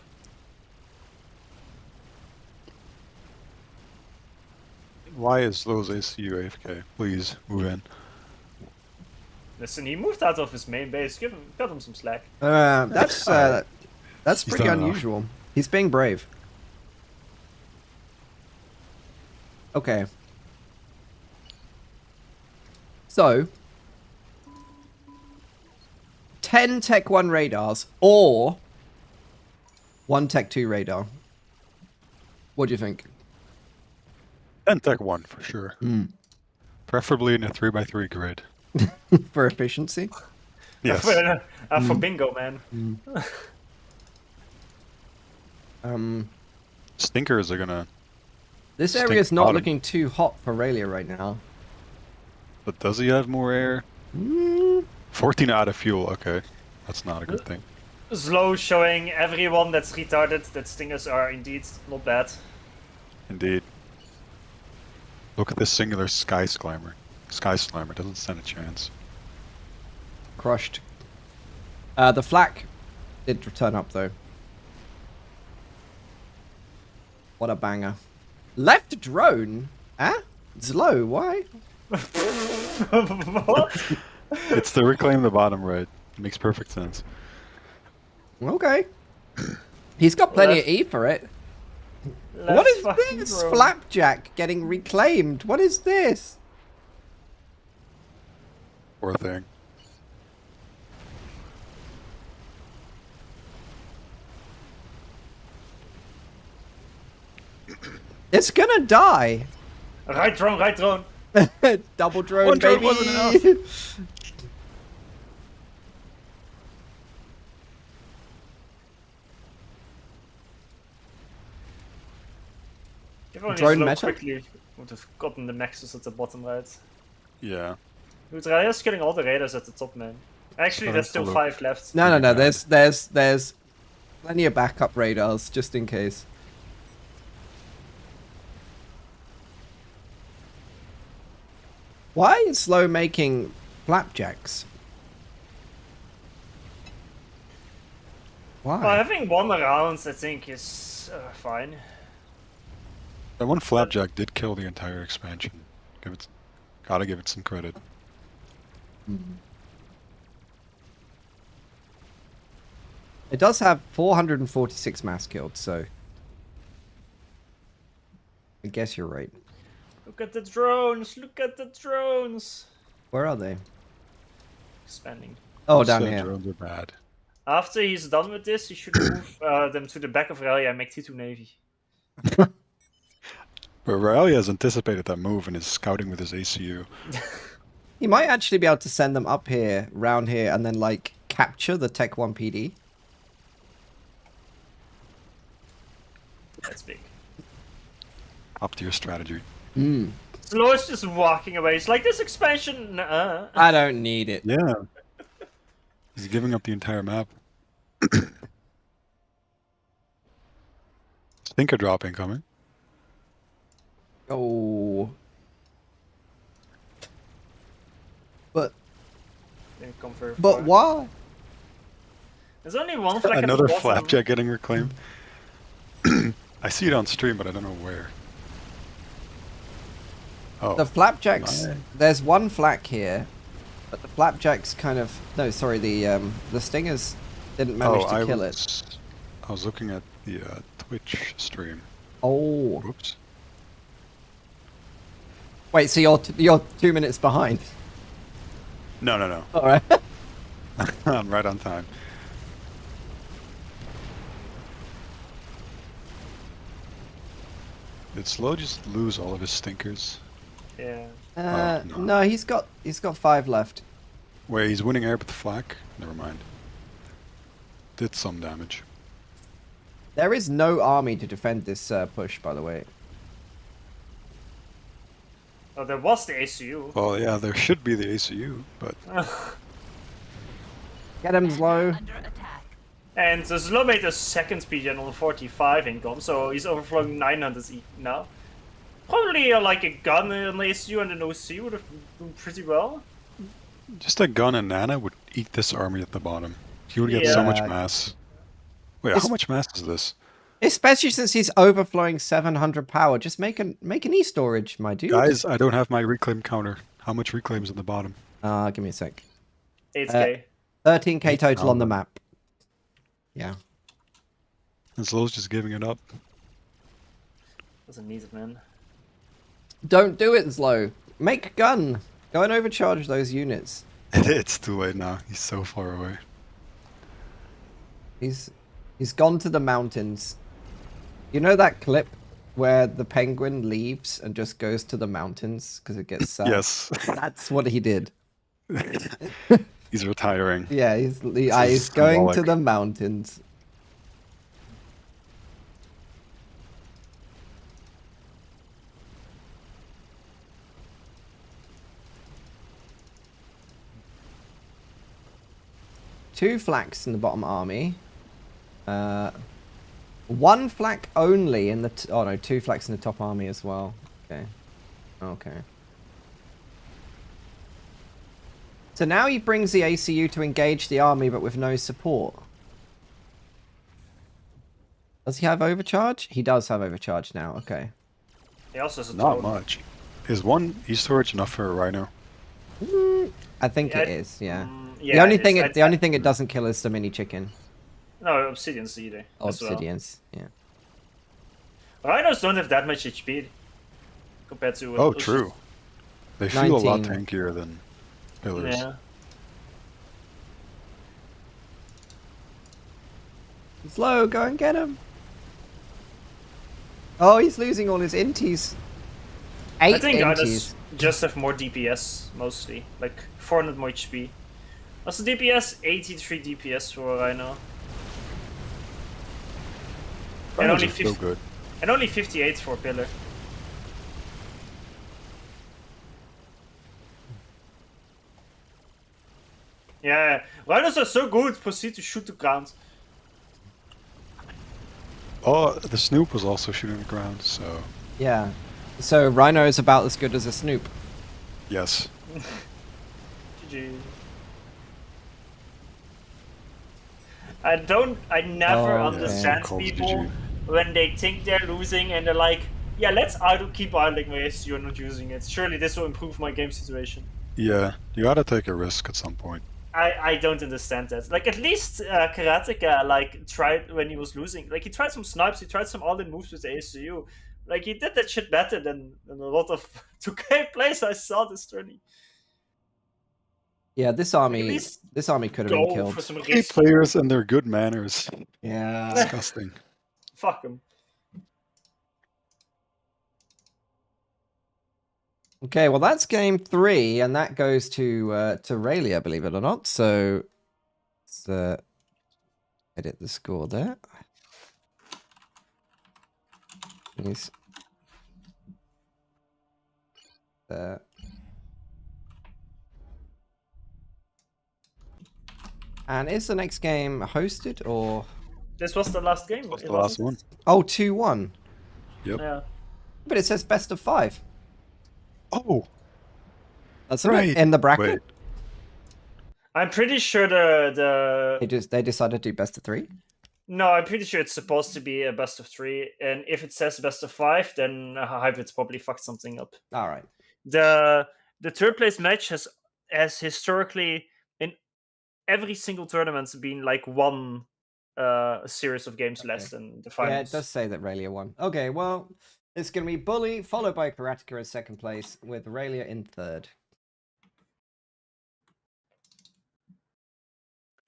Why is Slow's ACU AFK? Please move in. Listen, he moved out of his main base. Cut him some slack. That's He's pretty done enough. unusual. He's being brave. Okay. So, 10 Tech 1 radars or 1 Tech 2 radar. What do you think? And Tech 1 for sure. Preferably in a 3x3 grid. For efficiency? Yes. For bingo, man. Stinkers are gonna. This Stink area is not bottom. looking too hot for Raylia right now. But does he have more air? 14 out of fuel, okay. That's not a good thing. Slow showing everyone that's retarded that stingers are indeed not bad. Indeed. Look at this singular Sky Slammer. Sky Slammer doesn't stand a chance. Crushed. The flak did return up though. What a banger. Left drone? Huh? Slow, why? What? It's to reclaim the bottom right. It makes perfect sense. Okay. He's got plenty of E for it. What is this? Flapjack getting reclaimed. What is this? Poor thing. It's gonna die. Right drone, right drone. Double drone, One drone baby. wasn't enough. If only Drone slow meta? quickly would have gotten the maxes at the bottom right. Yeah. Dude, Raya's killing all the raiders at the top, man. Actually, But there's I'm still still 5 left. No, no, no. Pretty There's plenty of backup radars just in case. Why is Slow making flapjacks? Why? Well, having 1 around, I think, is fine. That one Flapjack did kill the entire expansion. Gotta give it some credit. It does have 446 mass killed, so I guess you're right. Look at the drones! Look at the drones! Where are they? Expanding. Oh, Those, down here. Drones are bad. After he's done with this, he should move them to the back of Raya and make T2 Navy. But Raulia has anticipated that move and is scouting with his ACU. You might actually be able to send them up here, round here, and then like capture the Tech 1 PD. That's big. Up to your strategy. Slow is just walking away. It's like this expansion. Nuh-uh. I don't need it. Yeah. He's giving up the entire map. Stinker drop incoming. Oh. But Didn't come very but far. why? There's only one flag Another at the bottom. Flapjack getting reclaimed. I see it on stream, but I don't know where. Oh, The flapjacks. my. There's one flak here, but the flapjacks kind of the stingers didn't manage to kill it. I was looking at the Twitch stream. Oh. Whoops. Wait, so you're 2 minutes behind. No, no, no. All right. I'm right on time. Did Slow just lose all of his stinkers? Yeah. no. No, he's got 5 left. Wait, he's winning air with the flak? Never mind. Did some damage. There is no army to defend this push, by the way. Oh, there was the ACU. Well, yeah, there should be the ACU, but Get him, Slow. Under attack. And the Slow made a second speed gen on 45 income, so he's overflowing 900 E now. Probably like a gun and an ACU and an OC would have done pretty well. just a gun and Nana would eat this army at the bottom. He would get so much Yeah. mass. Wait, It's- how much mass is this? Especially since he's overflowing 700 power. Just make an e-storage, my dude. Guys, I don't have my reclaim counter. How much reclaims at the bottom? Give me a sec. 8k. 13k total on the map. Yeah. And Slow's just giving it up. Doesn't need it, man. Don't do it, Slow. Make gun. Go and overcharge those units. It's too late now. He's so far away. He's gone to the mountains. You know that clip where the penguin leaves and just goes to the mountains because it gets sad? Yes. That's what he did. He's retiring. Yeah, he's is going to symbolic. the mountains. Two flaks in the bottom army. One flak only in the... oh no, two flaks in the top army as well. Okay. Okay. So now he brings the ACU to engage the army, but with no support. Does he have overcharge? He does have overcharge now. Okay. He also has a Not throne. much. Is one e-storage enough for a Rhino? I think Yeah, it is. Yeah. yeah, the only it thing is. the only thing it doesn't kill is the mini chicken. No, obsidians either. As well. Obsidians. Yeah. Rhinos don't have that much HP compared to. Oh, Ushis. true. They feel a lot 19. tankier than pillars. Yeah. He's low. Go and get him. Oh, he's losing all his inties. 8 I think inties. Rhinos just have more DPS mostly, like 400 more HP. Also DPS, 83 DPS for a Rhino. And Rhinos only, are so good. and only 58 for a pillar. Yeah, Rhinos are so good, proceed to shoot the ground. Oh, the Snoop was also shooting the ground, so Yeah. So Rhino is about as good as a Snoop. yes. GG. I never Oh, okay. understand Calls people GG. when they think they're losing and they're like, yeah, let's keep idling my SU and not using it. Surely this will improve my game situation. Yeah, you gotta take a risk at some point. I don't understand that. Like, at least Karateka, like, tried when he was losing. Like, he tried some snipes, he tried some all-in moves with the ACU. Like, he did that shit better than a lot of 2K plays I saw this tourney. Yeah, this Like, at army least could have been go killed. for some Hey, risk. players and their good manners. Yeah. Disgusting. Fuck him. Okay, well that's game 3, and that goes to Raylia, believe it or not. So let's edit the score there. He's there. And is the next game hosted or? This was the last game. What's it the last wasn't? one? Oh, 2-1. Yep. Yeah. But it says best of 5. Oh, That's right. in the bracket. Wait. I'm pretty sure They decided to do best of 3. No, I'm pretty sure it's supposed to be a best of 3, and if it says best of 5, then Hybrid's probably fucked something up. All right. The third place match has historically in every single tournament been like one series of games less than the finals. Yeah, it does say that Raylia won. Okay, well, it's going to be Bully, followed by Karateka in second place, with Raylia in third.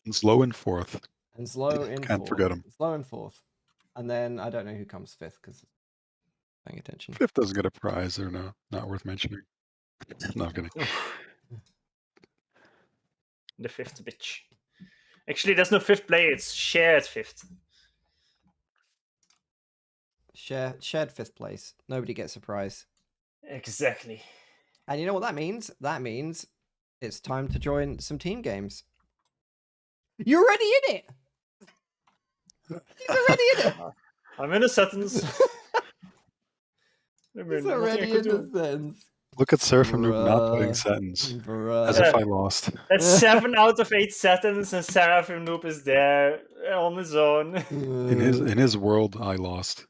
And Slow in fourth. And Slow in Can't fourth. forget him. Slow in fourth. And then I don't know who comes fifth because paying attention. Fifth doesn't get a prize, or no, not worth mentioning. No, I'm kidding. The fifth bitch. Actually, there's no fifth player, it's shared fifth. Shared fifth place. Nobody gets a prize. Exactly. And you know what that means? That means it's time to join some team games. You're already in it! He's already in it! I'm in a sentence. I mean, He's nothing I already could in do. the sentence. Look at Surf and Noob not putting Bruh. sentence. Bruh. As if I lost. That's 7 out of 8 settings, and Seraphim Noob is there on his own. In his world, I lost.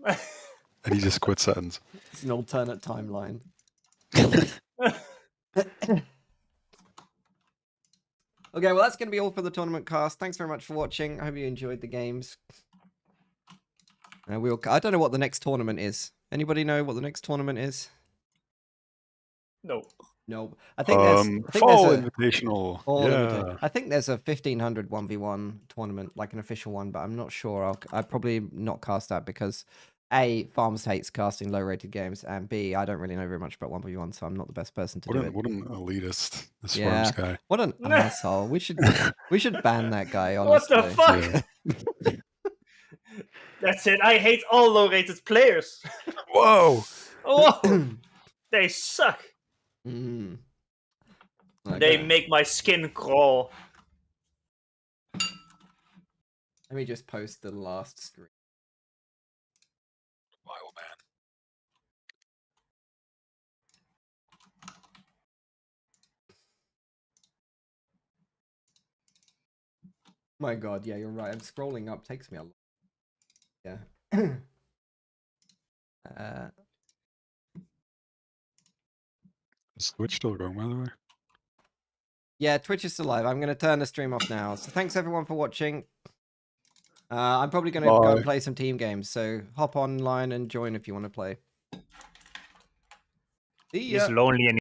And he just quit sentence. It's an alternate timeline. Okay, well that's going to be all for the tournament cast. Thanks very much for watching. I hope you enjoyed the games. I don't know what the next tournament is. Anybody know what the next tournament is? No. No. I think there's Fall a Invitational. fall Yeah. invita- I think there's a 1500 1v1 tournament, like an official one, but I'm not sure. I'll probably not cast that because A, Farms hates casting low-rated games, and B, I don't really know very much about 1v1, so I'm not the best person to do it. What an elitist, this Yeah. Farms guy. What an asshole. We should ban that guy, honestly. What the fuck? Yeah. That's it. I hate all low-rated players. Whoa! Oh, they suck. Mm. They Okay. make my skin crawl. Let me just post the last screen. Wild man. My God, yeah, you're right. I'm scrolling up. Takes me a lot. Yeah. Is Twitch still going, by the way? Yeah, Twitch is still live. I'm going to turn the stream off now. So thanks everyone for watching. I'm probably going to go and Bye. play some team games. So hop online and join if you want to play. See ya. He's lonely and